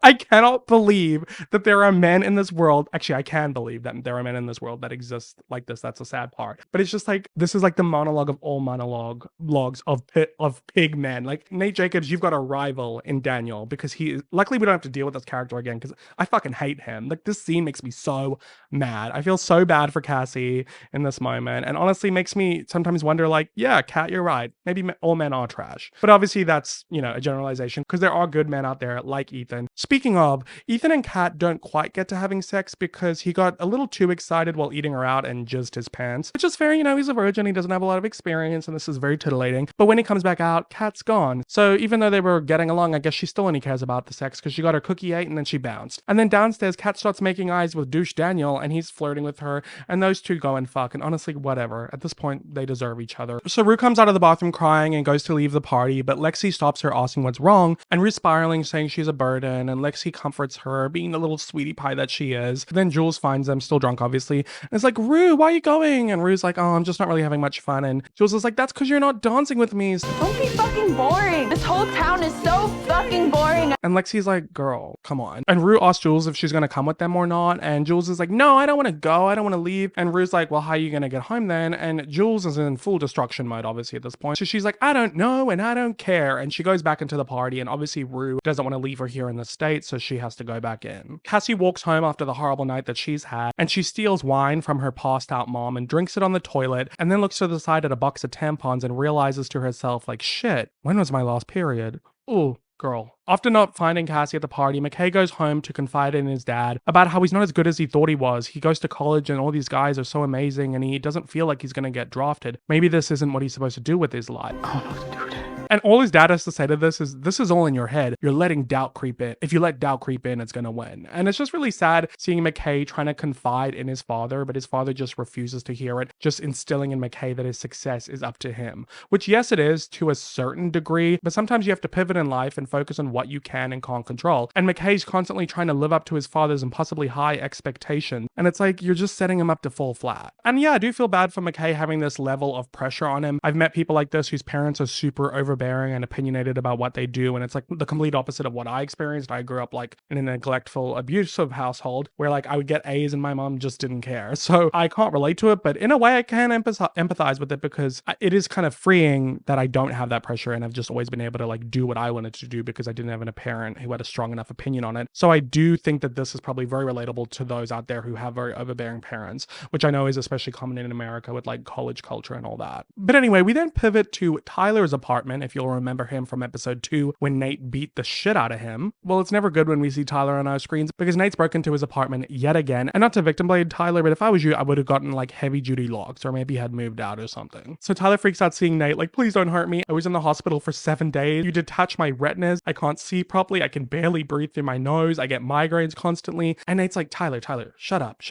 [SPEAKER 2] I cannot believe that there are men in this world. Actually, I can believe that there are men in this world that exist like this. That's a sad part. But it's just like, this is like the monologue of all monologues of pig men. Like, Nate Jacobs, you've got a rival in Daniel, because luckily we don't have to deal with this character again, because I fucking hate him. Like, this scene makes me so mad. I feel so bad for Cassie in this moment, and honestly makes me sometimes wonder, like, yeah, Kat, you're right. Maybe all men are trash. But obviously that's, you know, a generalization, because there are good men out there like Ethan. Speaking of, Ethan and Kat don't quite get to having sex because he got a little too excited while eating her out and jizzed his pants, which is fair. You know, he's a virgin, he doesn't have a lot of experience, and this is very titillating. But when he comes back out, Kat's gone. So even though they were getting along, I guess she still only cares about the sex because she got her cookie ate and then she bounced. And then downstairs, Kat starts making eyes with douche Daniel, and he's flirting with her, and those two go and fuck, and honestly, whatever. At this point, they deserve each other. So Rue comes out of the bathroom crying and goes to leave the party, but Lexi stops her, asking what's wrong, and Rue's spiraling, saying she's a burden, and Lexi comforts her, being the little sweetie pie that she is. Then Jules finds them, still drunk obviously, and it's like, Rue, why are you going? And Rue's like, oh, I'm just not really having much fun. And Jules is like, that's because you're not dancing with me.
[SPEAKER 5] Don't be fucking boring. This whole town is so fucking boring.
[SPEAKER 2] And Lexi's like, girl, come on. And Rue asks Jules if she's gonna come with them or not, and Jules is like, no, I don't want to go, I don't want to leave. And Rue's like, well, how are you gonna get home then? And Jules is in full destruction mode obviously at this point, so she's like, I don't know and I don't care. And she goes back into the party, and obviously Rue doesn't want to leave her here in the States, so she has to go back in. Cassie walks home after the horrible night that she's had, and she steals wine from her passed out mom and drinks it on the toilet, and then looks to the side at a box of tampons and realizes to herself, like, shit, when was my last period? Ooh, girl. After not finding Cassie at the party, McKay goes home to confide in his dad about how he's not as good as he thought he was. He goes to college and all these guys are so amazing and he doesn't feel like he's gonna get drafted. Maybe this isn't what he's supposed to do with his life.
[SPEAKER 10] I don't know what to do with it.
[SPEAKER 2] And all his dad has to say to this is all in your head. You're letting doubt creep in. If you let doubt creep in, it's gonna win. And it's just really sad seeing McKay trying to confide in his father, but his father just refuses to hear it, just instilling in McKay that his success is up to him. Which, yes, it is to a certain degree, but sometimes you have to pivot in life and focus on what you can and can't control. And McKay's constantly trying to live up to his father's impossibly high expectations. And it's like, you're just setting him up to fall flat. And yeah, I do feel bad for McKay having this level of pressure on him. I've met people like this whose parents are super overbearing and opinionated about what they do. And it's like the complete opposite of what I experienced. I grew up like in a neglectful, abusive household where like I would get A's and my mom just didn't care. So I can't relate to it, but in a way I can empathize with it because it is kind of freeing that I don't have that pressure and I've just always been able to like do what I wanted to do because I didn't have a parent who had a strong enough opinion on it. So I do think that this is probably very relatable to those out there who have very overbearing parents, which I know is especially common in America with like college culture and all that. But anyway, we then pivot to Tyler's apartment, if you'll remember him from episode 2 when Nate beat the shit out of him. Well, it's never good when we see Tyler on our screens because Nate's broken into his apartment yet again. And not to victim blame Tyler, but if I was you, I would have gotten like heavy duty locks or maybe had moved out or something. So Tyler freaks out seeing Nate, like, please don't hurt me. I was in the hospital for 7 days. You detach my retinas. I can't see properly. I can barely breathe through my nose. I get migraines constantly. And Nate's like, Tyler, shut up.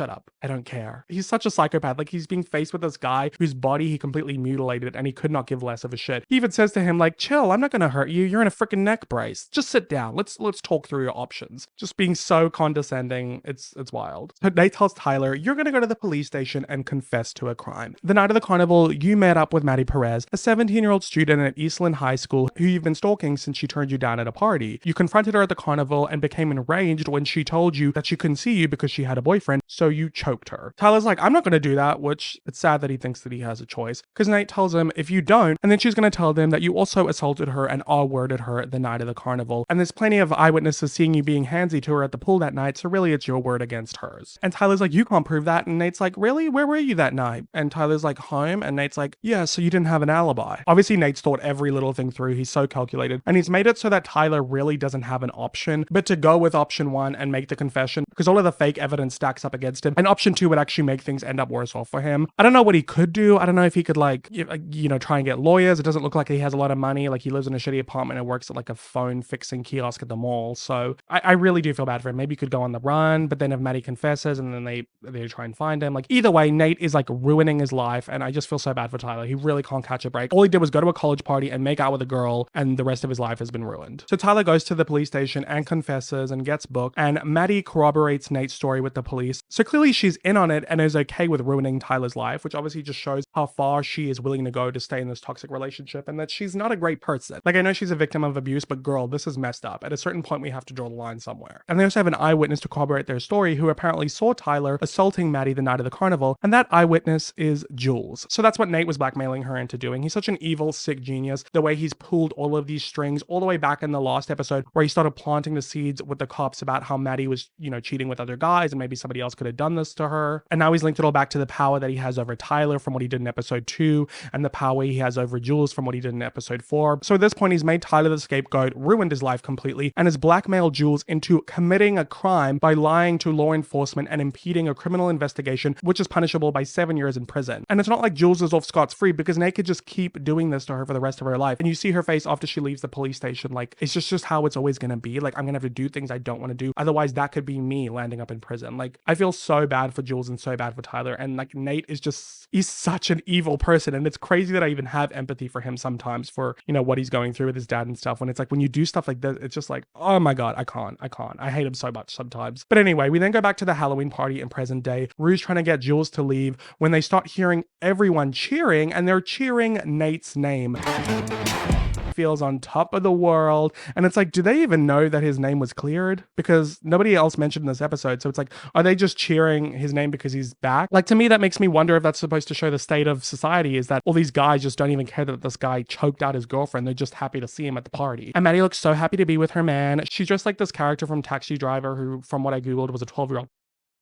[SPEAKER 2] I don't care. He's such a psychopath. Like, he's being faced with this guy whose body he completely mutilated and he could not give less of a shit. He even says to him, like, chill, I'm not gonna hurt you. You're in a freaking neck brace. Just sit down. Let's talk through your options. Just being so condescending. It's wild. So Nate tells Tyler, you're gonna go to the police station and confess to a crime. The night of the carnival, you met up with Maddie Perez, a 17-year-old student at Eastland High School who you've been stalking since she turned you down at a party. You confronted her at the carnival and became enraged when she told you that she couldn't see you because she had a boyfriend, so you choked her. Tyler's like, I'm not gonna do that, which it's sad that he thinks that he has a choice, because Nate tells him, if you don't, and then she's gonna tell them that you also assaulted her and R-worded her the night of the carnival. And there's plenty of eyewitnesses seeing you being handsy to her at the pool that night, so really it's your word against hers. And Tyler's like, you can't prove that. And Nate's like, really? Where were you that night? And Tyler's like, home. And Nate's like, yeah, so you didn't have an alibi. Obviously, Nate's thought every little thing through. He's so calculated. And he's made it so that Tyler really doesn't have an option, but to go with option 1 and make the confession, because all of the fake evidence stacks up against him. And option 2 would actually make things end up worse off for him. I don't know what he could do. I don't know if he could like, you know, try and get lawyers. It doesn't look like he has a lot of money. Like, he lives in a shitty apartment and works at like a phone fixing kiosk at the mall. So I really do feel bad for him. Maybe he could go on the run, but then if Maddie confesses and then they try and find him, like, either way, Nate is like ruining his life. And I just feel so bad for Tyler. He really can't catch a break. All he did was go to a college party and make out with a girl, and the rest of his life has been ruined. So Tyler goes to the police station and confesses and gets booked, and Maddie corroborates Nate's story with the police. So clearly she's in on it and is okay with ruining Tyler's life, which obviously just shows how far she is willing to go to stay in this toxic relationship and that she's not a great person. Like, I know she's a victim of abuse, but girl, this is messed up. At a certain point, we have to draw the line somewhere. And they also have an eyewitness to corroborate their story who apparently saw Tyler assaulting Maddie the night of the carnival, and that eyewitness is Jules. So that's what Nate was blackmailing her into doing. He's such an evil, sick genius, the way he's pulled all of these strings all the way back in the last episode where he started planting the seeds with the cops about how Maddie was, you know, cheating with other guys and maybe somebody else could have done this to her. And now he's linked it all back to the power that he has over Tyler from what he did in episode 2 and the power he has over Jules from what he did in episode 4. So at this point, he's made Tyler the scapegoat, ruined his life completely, and has blackmailed Jules into committing a crime by lying to law enforcement and impeding a criminal investigation, which is punishable by 7 years in prison. And it's not like Jules is off scot-free because Nate could just keep doing this to her for the rest of her life. And you see her face after she leaves the police station, like, it's just how it's always gonna be. Like, I'm gonna have to do things I don't want to do. Otherwise, that could be me landing up in prison. Like, I feel so bad for Jules and so bad for Tyler. And like, Nate is just, he's such an evil person. And it's crazy that I even have empathy for him sometimes for, you know, what he's going through with his dad and stuff. When it's like, when you do stuff like this, it's just like, oh my God, I can't. I hate him so much sometimes. But anyway, we then go back to the Halloween party in present day. Rue's trying to get Jules to leave when they start hearing everyone cheering, and they're cheering Nate's name. Feels on top of the world, and it's like, do they even know that his name was cleared? Because nobody else mentioned in this episode. So it's like, are they just cheering his name because he's back? Like, to me, that makes me wonder if that's supposed to show the state of society, is that all these guys just don't even care that this guy choked out his girlfriend. They're just happy to see him at the party. And Maddie looks so happy to be with her man. She's just like this character from Taxi Driver who, from what I googled, was a 12-year-old.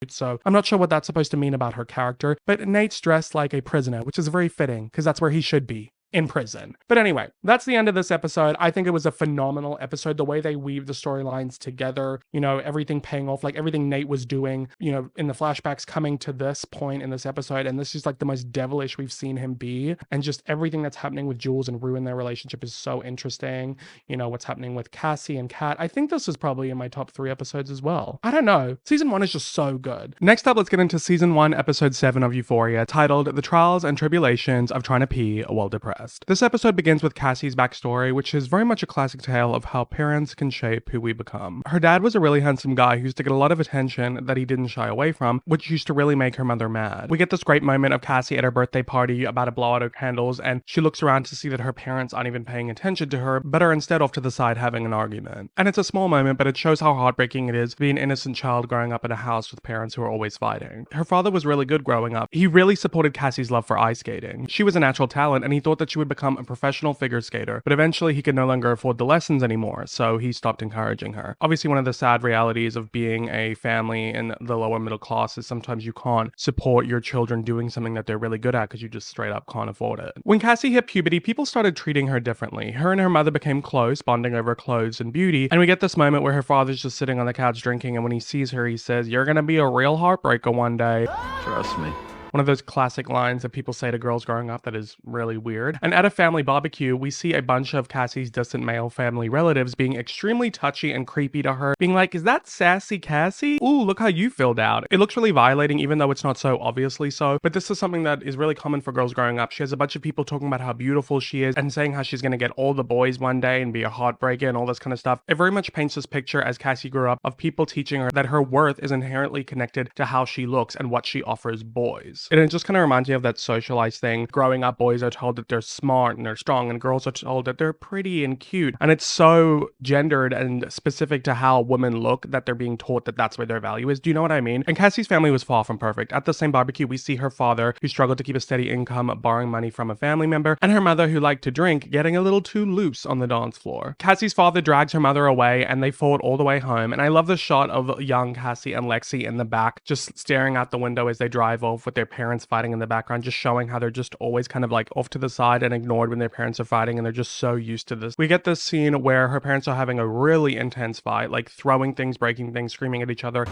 [SPEAKER 2] So I'm not sure what that's supposed to mean about her character, but Nate's dressed like a prisoner, which is very fitting because that's where he should be. in prison. But anyway, that's the end of this episode. I think it was a phenomenal episode. The way they weave the storylines together, you know, everything paying off, like everything Nate was doing, you know, in the flashbacks coming to this point in this episode. And this is like the most devilish we've seen him be. And just everything that's happening with Jules and Rue in their relationship is so interesting. You know, what's happening with Cassie and Kat. I think this is probably in my top 3 episodes as well. I don't know. Season 1 is just so good. Next up, let's get into season 1, episode 7 of Euphoria, titled The Trials and Tribulations of Trying to Pee While Depressed. This episode begins with Cassie's backstory, which is very much a classic tale of how parents can shape who we become. Her dad was a really handsome guy who used to get a lot of attention that he didn't shy away from, which used to really make her mother mad. We get this great moment of Cassie at her birthday party about to blow out her candles, and she looks around to see that her parents aren't even paying attention to her, but are instead off to the side having an argument. And it's a small moment, but it shows how heartbreaking it is to be an innocent child growing up in a house with parents who are always fighting. Her father was really good growing up. He really supported Cassie's love for ice skating. She was a natural talent, and he thought that she would become a professional figure skater, but eventually he could no longer afford the lessons anymore, so he stopped encouraging her. Obviously, one of the sad realities of being a family in the lower middle class is sometimes you can't support your children doing something that they're really good at because you just straight up can't afford it. When Cassie hit puberty, people started treating her differently. Her and her mother became close, bonding over clothes and beauty, and we get this moment where her father's just sitting on the couch drinking, and when he sees her, he says, "You're gonna be a real heartbreaker one day."
[SPEAKER 10] Trust me.
[SPEAKER 2] One of those classic lines that people say to girls growing up that is really weird. And at a family barbecue, we see a bunch of Cassie's distant male family relatives being extremely touchy and creepy to her, being like, "Is that sassy Cassie? Ooh, look how you filled out." It looks really violating, even though it's not so obviously so, but this is something that is really common for girls growing up. She has a bunch of people talking about how beautiful she is and saying how she's going to get all the boys one day and be a heartbreaker and all this kind of stuff. It very much paints this picture as Cassie grew up of people teaching her that her worth is inherently connected to how she looks and what she offers boys. And it just kind of reminds me of that socialized thing. Growing up, boys are told that they're smart and they're strong, and girls are told that they're pretty and cute. And it's so gendered and specific to how women look that they're being taught that that's where their value is. Do you know what I mean? And Cassie's family was far from perfect. At the same barbecue, we see her father, who struggled to keep a steady income, borrowing money from a family member, and her mother, who liked to drink, getting a little too loose on the dance floor. Cassie's father drags her mother away, and they fought all the way home. And I love the shot of young Cassie and Lexi in the back, just staring out the window as they drive off with their parents fighting in the background, just showing how they're just always kind of like off to the side and ignored when their parents are fighting, and they're just so used to this. We get this scene where her parents are having a really intense fight, like throwing things, breaking things, screaming at each other.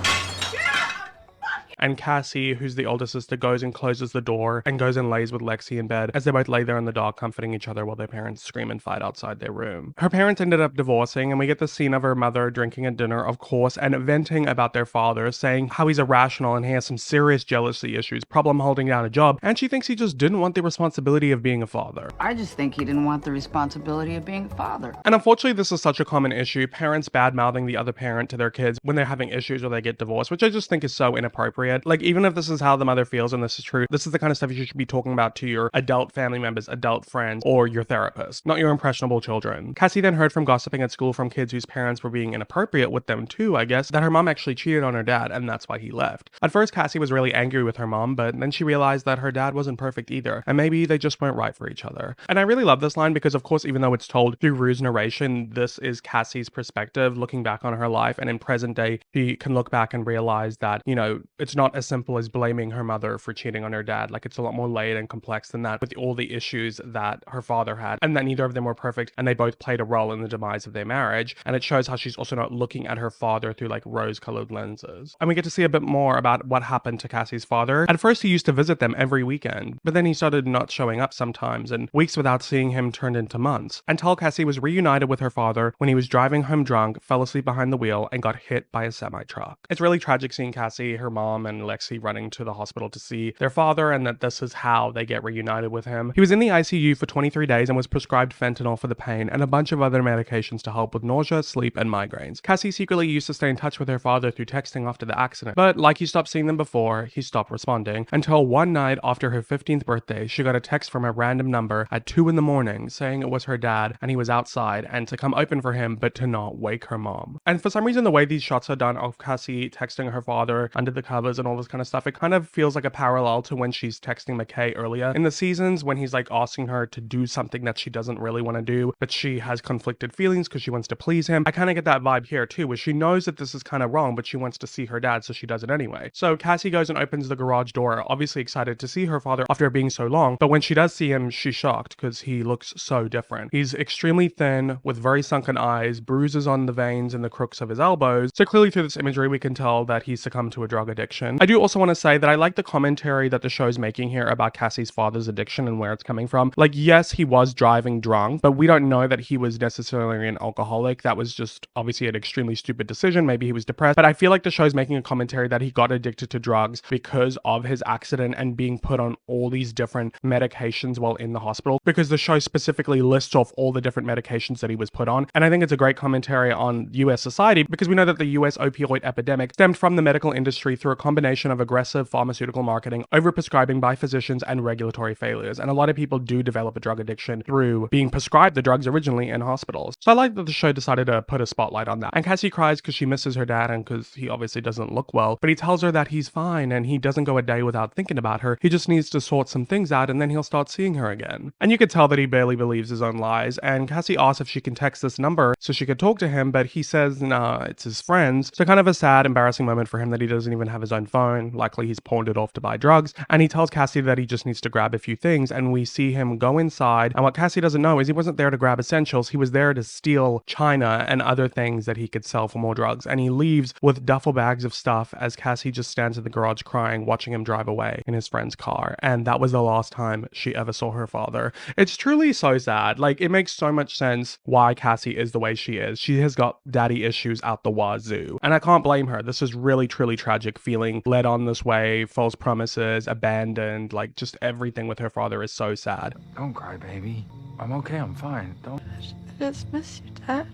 [SPEAKER 2] And Cassie, who's the older sister, goes and closes the door and goes and lays with Lexi in bed as they both lay there in the dark comforting each other while their parents scream and fight outside their room. Her parents ended up divorcing, and we get the scene of her mother drinking at dinner, of course, and venting about their father, saying how he's irrational and he has some serious jealousy issues, problem holding down a job, and she thinks he just didn't want the responsibility of being a father.
[SPEAKER 8] I just think he didn't want the responsibility of being a father.
[SPEAKER 2] And unfortunately, this is such a common issue, parents bad-mouthing the other parent to their kids when they're having issues or they get divorced, which I just think is so inappropriate. Like, even if this is how the mother feels and this is true, this is the kind of stuff you should be talking about to your adult family members, adult friends, or your therapist, not your impressionable children. Cassie then heard from gossiping at school from kids whose parents were being inappropriate with them too, I guess, that her mom actually cheated on her dad, and that's why he left. At first, Cassie was really angry with her mom, but then she realized that her dad wasn't perfect either, and maybe they just weren't right for each other. And I really love this line because, of course, even though it's told through Rue's narration, this is Cassie's perspective looking back on her life, and in present day, she can look back and realize that, you know, it's not as simple as blaming her mother for cheating on her dad. Like, it's a lot more layered and complex than that, with all the issues that her father had, and that neither of them were perfect, and they both played a role in the demise of their marriage. And it shows how she's also not looking at her father through like rose-colored lenses. And we get to see a bit more about what happened to Cassie's father. At first, he used to visit them every weekend, but then he started not showing up sometimes, and weeks without seeing him turned into months, until Cassie was reunited with her father when he was driving home drunk, fell asleep behind the wheel, and got hit by a semi-truck. It's really tragic seeing Cassie, her mom, and Lexi running to the hospital to see their father, and that this is how they get reunited with him. He was in the ICU for 23 days and was prescribed fentanyl for the pain and a bunch of other medications to help with nausea, sleep, and migraines. Cassie secretly used to stay in touch with her father through texting after the accident, but like he stopped seeing them before, he stopped responding, until one night after her 15th birthday, she got a text from a random number at 2 in the morning saying it was her dad and he was outside and to come open for him, but to not wake her mom. And for some reason, the way these shots are done of Cassie texting her father under the covers colors and all this kind of stuff. It kind of feels like a parallel to when she's texting McKay earlier in the seasons, when he's like asking her to do something that she doesn't really want to do, but she has conflicted feelings because she wants to please him. I kind of get that vibe here too, where she knows that this is kind of wrong, but she wants to see her dad, so she does it anyway. So Cassie goes and opens the garage door, obviously excited to see her father after being so long, but when she does see him, she's shocked because he looks so different. He's extremely thin, with very sunken eyes, bruises on the veins and the crooks of his elbows. So clearly through this imagery, we can tell that he's succumbed to a drug addiction. I do also want to say that I like the commentary that the show's making here about Cassie's father's addiction and where it's coming from. Like, yes, he was driving drunk, but we don't know that he was necessarily an alcoholic. That was just obviously an extremely stupid decision. Maybe he was depressed, but I feel like the show's making a commentary that he got addicted to drugs because of his accident and being put on all these different medications while in the hospital, because the show specifically lists off all the different medications that he was put on. And I think it's a great commentary on US society, because we know that the US opioid epidemic stemmed from the medical industry through a combination of aggressive pharmaceutical marketing, overprescribing by physicians, and regulatory failures. And a lot of people do develop a drug addiction through being prescribed the drugs originally in hospitals. So I like that the show decided to put a spotlight on that. And Cassie cries because she misses her dad and because he obviously doesn't look well, but he tells her that he's fine and he doesn't go a day without thinking about her. He just needs to sort some things out and then he'll start seeing her again. And you could tell that he barely believes his own lies, and Cassie asks if she can text this number so she could talk to him, but he says nah, it's his friends. So kind of a sad, embarrassing moment for him that he doesn't even have his own phone. Likely he's pawned it off to buy drugs, and he tells Cassie that he just needs to grab a few things, and we see him go inside, and what Cassie doesn't know is he wasn't there to grab essentials, he was there to steal china and other things that he could sell for more drugs, and he leaves with duffel bags of stuff as Cassie just stands in the garage crying, watching him drive away in his friend's car, and that was the last time she ever saw her father. It's truly so sad. Like, it makes so much sense why Cassie is the way she is. She has got daddy issues out the wazoo, and I can't blame her. This is really truly tragic, feeling led on this way, false promises, abandoned, like just everything with her father is so sad.
[SPEAKER 10] Don't cry, baby. I'm okay, I'm fine. Don't.
[SPEAKER 3] I just miss you, Dad.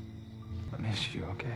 [SPEAKER 10] I miss you, okay?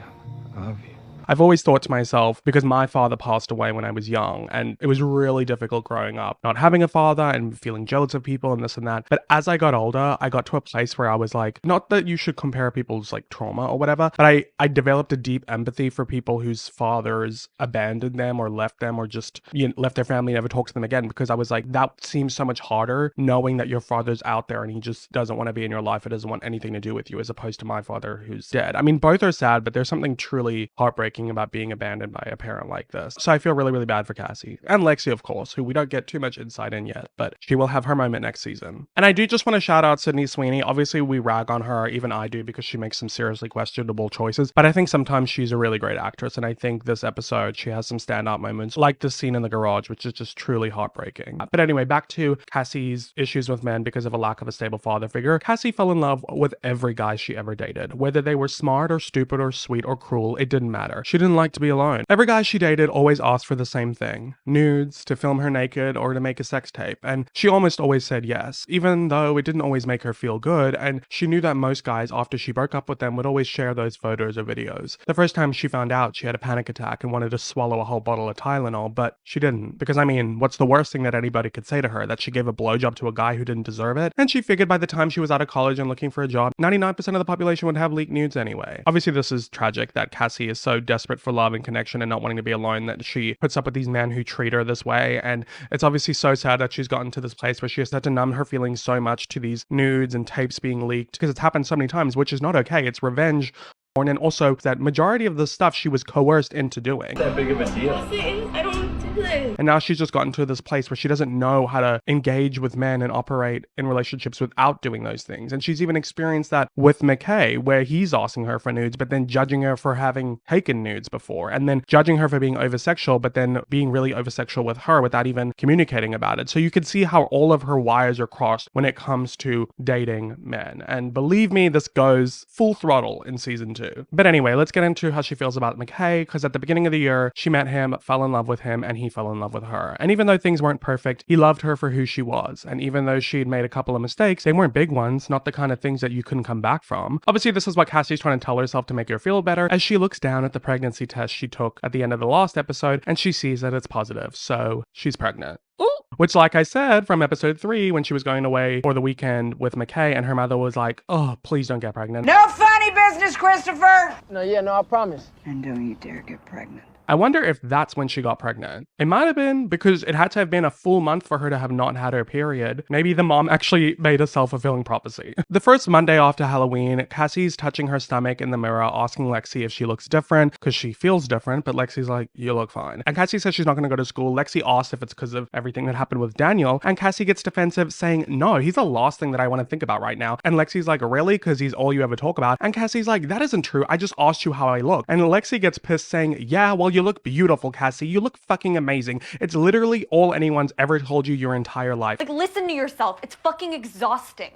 [SPEAKER 10] I love you.
[SPEAKER 2] I've always thought to myself, because my father passed away when I was young, and it was really difficult growing up, not having a father and feeling jealous of people and this and that. But as I got older, I got to a place where I was like, not that you should compare people's like trauma or whatever, but I developed a deep empathy for people whose fathers abandoned them or left them or just left their family and never talked to them again, because I was like, that seems so much harder knowing that your father's out there and he just doesn't want to be in your life or doesn't want anything to do with you, as opposed to my father who's dead. I mean, both are sad, but there's something truly heartbreaking about being abandoned by a parent like this. So I feel really, really bad for Cassie. And Lexi, of course, who we don't get too much insight in yet, but she will have her moment next season. And I do just want to shout out Sydney Sweeney. Obviously, we rag on her, even I do, because she makes some seriously questionable choices, but I think sometimes she's a really great actress, and I think this episode, she has some standout moments, like the scene in the garage, which is just truly heartbreaking. But anyway, back to Cassie's issues with men because of a lack of a stable father figure. Cassie fell in love with every guy she ever dated. Whether they were smart or stupid or sweet or cruel, it didn't matter. She didn't like to be alone. Every guy she dated always asked for the same thing: nudes, to film her naked, or to make a sex tape, and she almost always said yes, even though it didn't always make her feel good, and she knew that most guys, after she broke up with them, would always share those photos or videos. The first time she found out, she had a panic attack and wanted to swallow a whole bottle of Tylenol, but she didn't, because I mean, what's the worst thing that anybody could say to her? That she gave a blowjob to a guy who didn't deserve it? And she figured by the time she was out of college and looking for a job, 99% of the population would have leaked nudes anyway. Obviously, this is tragic that Cassie is so desperate for love and connection and not wanting to be alone that she puts up with these men who treat her this way, and it's obviously so sad that she's gotten to this place where she has had to numb her feelings so much to these nudes and tapes being leaked, because it's happened so many times, which is not okay. It's revenge. And also that majority of the stuff she was coerced into doing.
[SPEAKER 11] That big of a deal.
[SPEAKER 3] I don't do this.
[SPEAKER 2] And now she's just gotten to this place where she doesn't know how to engage with men and operate in relationships without doing those things. And she's even experienced that with McKay, where he's asking her for nudes, but then judging her for having taken nudes before, and then judging her for being oversexual, but then being really oversexual with her without even communicating about it. So you can see how all of her wires are crossed when it comes to dating men. And believe me, this goes full throttle in season 2. But anyway, let's get into how she feels about McKay, because at the beginning of the year, she met him, fell in love with him, and he fell in love with her. And even though things weren't perfect, he loved her for who she was. And even though she'd made a couple of mistakes, they weren't big ones, not the kind of things that you couldn't come back from. Obviously, this is what Cassie's trying to tell herself to make her feel better, as she looks down at the pregnancy test she took at the end of the last episode, and she sees that it's positive, so she's pregnant. Ooh. Which, like I said, from episode 3, when she was going away for the weekend with McKay, and her mother was like, oh, please don't get pregnant.
[SPEAKER 8] No funny business, Christopher!
[SPEAKER 7] No, I promise.
[SPEAKER 8] And don't you dare get pregnant.
[SPEAKER 2] I wonder if that's when she got pregnant. It might have been, because it had to have been a full month for her to have not had her period. Maybe the mom actually made a self-fulfilling prophecy. The first Monday after Halloween, Cassie's touching her stomach in the mirror, asking Lexi if she looks different, because she feels different, but Lexi's like, you look fine. And Cassie says she's not going to go to school. Lexi asks if it's because of everything that happened with Daniel, and Cassie gets defensive, saying, no, he's the last thing that I want to think about right now. And Lexi's like, really? Because he's all you ever talk about. And Cassie's like, that isn't true. I just asked you how I look. And Lexi gets pissed, saying, yeah, well, you look beautiful, Cassie. You look fucking amazing. It's literally all anyone's ever told you your entire life.
[SPEAKER 11] Like, listen to yourself. It's fucking exhausting.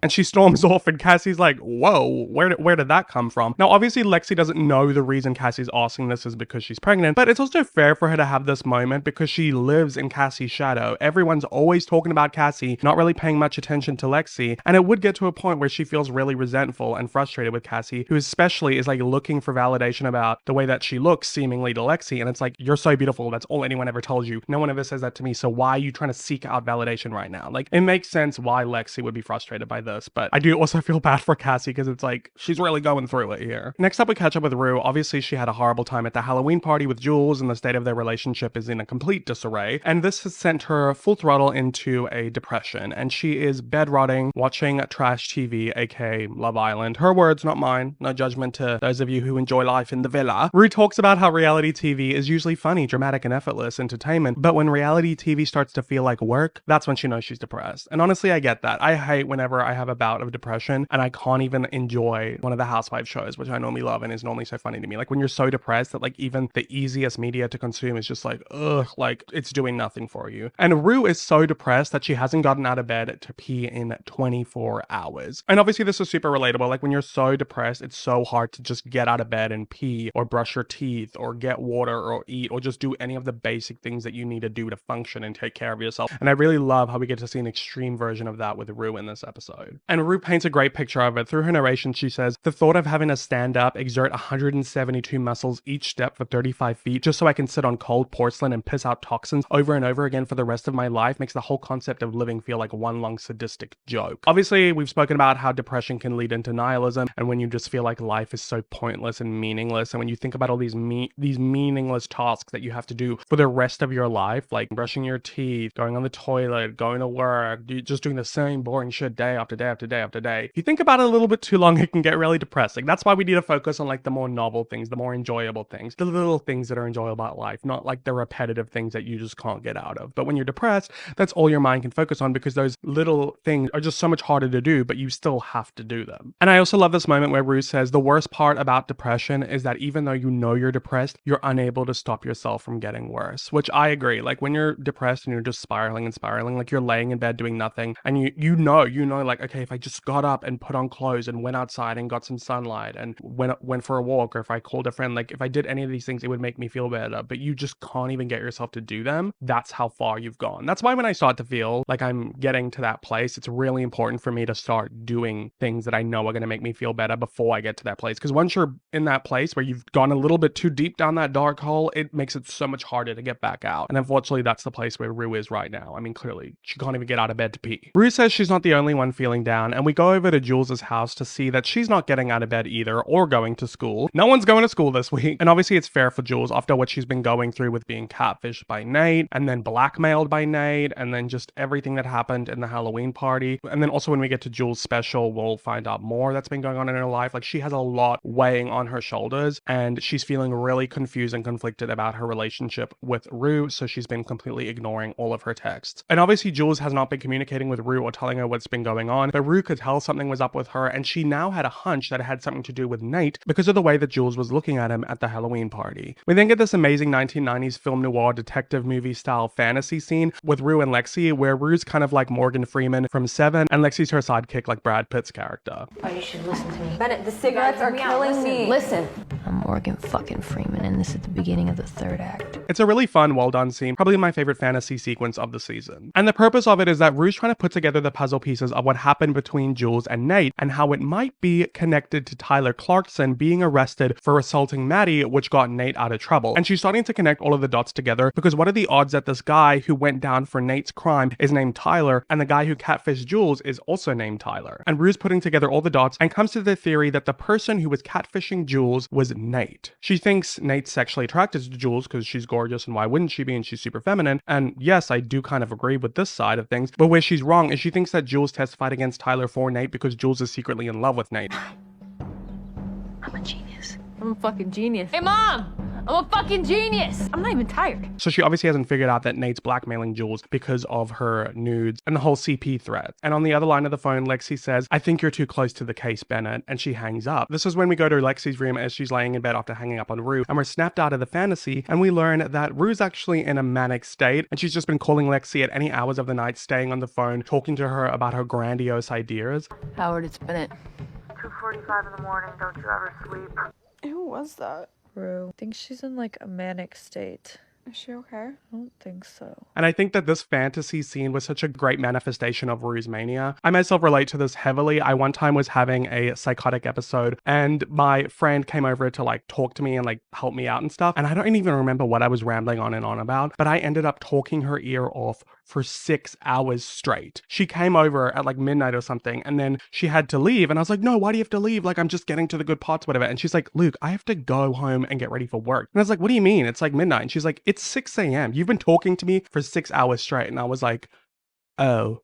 [SPEAKER 2] And she storms off, and Cassie's like, whoa, where did that come from? Now, obviously, Lexi doesn't know the reason Cassie's asking this is because she's pregnant, but it's also fair for her to have this moment because she lives in Cassie's shadow. Everyone's always talking about Cassie, not really paying much attention to Lexi, and it would get to a point where she feels really resentful and frustrated with Cassie, who especially is like looking for validation about the way that she looks seemingly to Lexi, and it's like, you're so beautiful, that's all anyone ever tells you. No one ever says that to me, so why are you trying to seek out validation right now? Like, it makes sense why Lexi would be frustrated by this. But I do also feel bad for Cassie because it's like, she's really going through it here. Next up, we catch up with Rue. Obviously, she had a horrible time at the Halloween party with Jules, and the state of their relationship is in a complete disarray. And this has sent her full throttle into a depression, and she is bed-rotting, watching trash TV, aka Love Island. Her words, not mine. No judgment to those of you who enjoy life in the villa. Rue talks about how reality TV is usually funny, dramatic, and effortless entertainment, but when reality TV starts to feel like work, that's when she knows she's depressed. And honestly, I get that. I hate whenever I have a bout of depression and I can't even enjoy one of the housewife shows, which I normally love and is normally so funny to me. Like when you're so depressed that like even the easiest media to consume is just like, ugh, like it's doing nothing for you. And Rue is so depressed that she hasn't gotten out of bed to pee in 24 hours. And obviously this is super relatable. Like when you're so depressed, it's so hard to just get out of bed and pee or brush your teeth or get water or eat or just do any of the basic things that you need to do to function and take care of yourself. And I really love how we get to see an extreme version of that with Rue in this episode. And Rue paints a great picture of it. Through her narration, she says, the thought of having to stand up, exert 172 muscles each step for 35 feet just so I can sit on cold porcelain and piss out toxins over and over again for the rest of my life makes the whole concept of living feel like one long sadistic joke. Obviously, we've spoken about how depression can lead into nihilism, and when you just feel like life is so pointless and meaningless, and when you think about all these meaningless tasks that you have to do for the rest of your life, like brushing your teeth, going on the toilet, going to work, just doing the same boring shit day after day after day after day. If you think about it a little bit too long, it can get really depressing. That's why we need to focus on like the more novel things, the more enjoyable things, the little things that are enjoyable about life, not like the repetitive things that you just can't get out of. But when you're depressed, that's all your mind can focus on because those little things are just so much harder to do, but you still have to do them. And I also love this moment where Rue says the worst part about depression is that even though you know you're depressed, you're unable to stop yourself from getting worse, which I agree. Like when you're depressed and you're just spiraling and spiraling, like you're laying in bed doing nothing and you know like, okay, if I just got up and put on clothes and went outside and got some sunlight and went for a walk, or if I called a friend, like if I did any of these things, it would make me feel better, but you just can't even get yourself to do them. That's how far you've gone. That's why when I start to feel like I'm getting to that place, it's really important for me to start doing things that I know are going to make me feel better before I get to that place. Because once you're in that place where you've gone a little bit too deep down that dark hole, it makes it so much harder to get back out. And unfortunately, that's the place where Rue is right now. I mean, clearly, she can't even get out of bed to pee. Rue says she's not the only one feeling down, and we go over to Jules's house to see that she's not getting out of bed either or going to school. No one's going to school this week. And obviously, it's fair for Jules after what she's been going through with being catfished by Nate and then blackmailed by Nate and then just everything that happened in the Halloween party. And then also when we get to Jules Special, we'll find out more that's been going on in her life. Like she has a lot weighing on her shoulders and she's feeling really confused and conflicted about her relationship with Rue. So she's been completely ignoring all of her texts. And obviously Jules has not been communicating with Rue or telling her what's been going on, but Rue could tell something was up with her, and she now had a hunch that it had something to do with Nate because of the way that Jules was looking at him at the Halloween party. We then get this amazing 1990s film noir detective movie style fantasy scene with Rue and Lexi, where Rue's kind of like Morgan Freeman from Seven and Lexi's her sidekick like Brad Pitt's character.
[SPEAKER 3] Oh, you should listen to me.
[SPEAKER 11] Bennett, the cigarettes are killing me.
[SPEAKER 3] Listen. I'm Morgan fucking Freeman, and this is the beginning of the third act.
[SPEAKER 2] It's a really fun, well done scene, probably my favorite fantasy sequence of the season. And the purpose of it is that Rue's trying to put together the puzzle pieces of what happened between Jules and Nate and how it might be connected to Tyler Clarkson being arrested for assaulting Maddie, which got Nate out of trouble. And she's starting to connect all of the dots together because what are the odds that this guy who went down for Nate's crime is named Tyler and the guy who catfished Jules is also named Tyler? And Rue's putting together all the dots and comes to the theory that the person who was catfishing Jules was Nate. She thinks Nate's sexually attracted to Jules because she's gorgeous and why wouldn't she be, and she's super feminine. And yes, I do kind of agree with this side of things, but where she's wrong is she thinks that Jules testified against Tyler for Nate because Jules is secretly in love with Nate.
[SPEAKER 3] I'm a genius.
[SPEAKER 11] I'm a fucking genius. Hey, Mom! I'm a fucking genius! I'm not even tired.
[SPEAKER 2] So she obviously hasn't figured out that Nate's blackmailing Jules because of her nudes and the whole CP threat. And on the other line of the phone, Lexi says, "I think you're too close to the case, Bennett," and she hangs up. This is when we go to Lexi's room as she's laying in bed after hanging up on Rue, and we're snapped out of the fantasy, and we learn that Rue's actually in a manic state, and she's just been calling Lexi at any hours of the night, staying on the phone, talking to her about her grandiose ideas.
[SPEAKER 11] Howard, it's Bennett.
[SPEAKER 12] 2:45 in the morning, don't you ever sleep?
[SPEAKER 3] Who was that?
[SPEAKER 4] Rue. I think she's in like a manic state.
[SPEAKER 3] Is she okay?
[SPEAKER 4] I don't think so.
[SPEAKER 2] And I think that this fantasy scene was such a great manifestation of Rue's mania. I myself relate to this heavily. I one time was having a psychotic episode and my friend came over to like talk to me and like help me out and stuff. And I don't even remember what I was rambling on and on about, but I ended up talking her ear off for 6 hours straight. She came over at like midnight or something and then she had to leave. And I was like, "No, why do you have to leave? Like, I'm just getting to the good parts, whatever." And she's like, "Luke, I have to go home and get ready for work." And I was like, "What do you mean? It's like midnight." And she's like, "It's 6 a.m. You've been talking to me for 6 hours straight." And I was like, "Oh,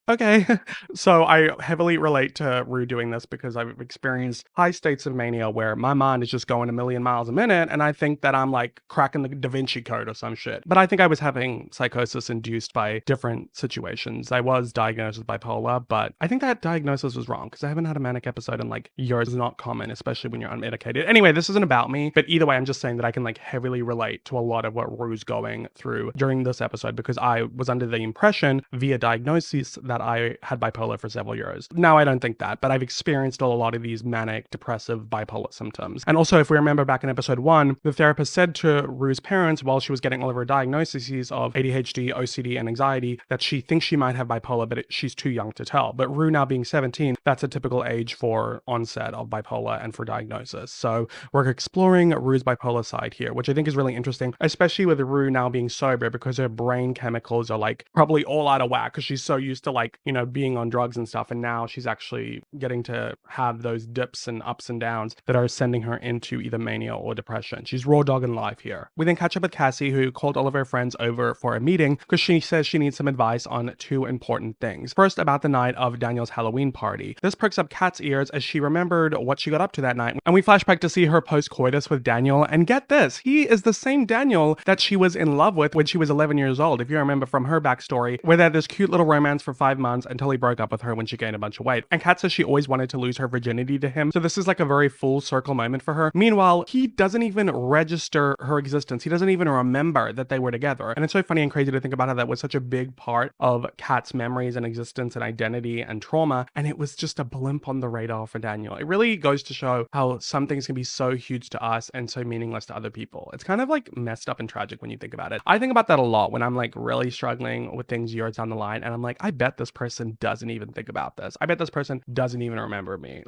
[SPEAKER 2] okay." So I heavily relate to Rue doing this because I've experienced high states of mania where my mind is just going a million miles a minute and I think that I'm like cracking the Da Vinci Code or some shit. But I think I was having psychosis induced by different situations. I was diagnosed with bipolar, but I think that diagnosis was wrong because I haven't had a manic episode in like years. It's not common, especially when you're unmedicated. Anyway, this isn't about me, but either way, I'm just saying that I can like heavily relate to a lot of what Rue's going through during this episode because I was under the impression via diagnosis that I had bipolar for several years. Now I don't think that, but I've experienced a lot of these manic, depressive, bipolar symptoms. And also, if we remember back in episode 1, the therapist said to Rue's parents while she was getting all of her diagnoses of ADHD, OCD, and anxiety that she thinks she might have bipolar, but she's too young to tell. But Rue now being 17, that's a typical age for onset of bipolar and for diagnosis. So we're exploring Rue's bipolar side here, which I think is really interesting, especially with Rue now being sober because her brain chemicals are like probably all out of whack because she's so used to like, you know, being on drugs and stuff, and now she's actually getting to have those dips and ups and downs that are sending her into either mania or depression. She's raw dogging life here. We then catch up with Cassie, who called all of her friends over for a meeting because she says she needs some advice on 2 important things. First, about the night of Daniel's Halloween party. This pricks up Kat's ears as she remembered what she got up to that night, and we flash back to see her post-coitus with Daniel, and get this, he is the same Daniel that she was in love with when she was 11 years old, if you remember from her backstory, where they had this cute little romance for 5 months until he broke up with her when she gained a bunch of weight. And Kat says she always wanted to lose her virginity to him, so this is like a very full circle moment for her. Meanwhile, he doesn't even register her existence. He doesn't even remember that they were together. And it's so funny and crazy to think about how that was such a big part of Kat's memories and existence and identity and trauma, and it was just a blimp on the radar for Daniel. It really goes to show how some things can be so huge to us and so meaningless to other people. It's kind of like messed up and tragic when you think about it. I think about that a lot when I'm like really struggling with things years down the line, and I'm like, I bet this person doesn't even think about this. I bet this person doesn't even remember me.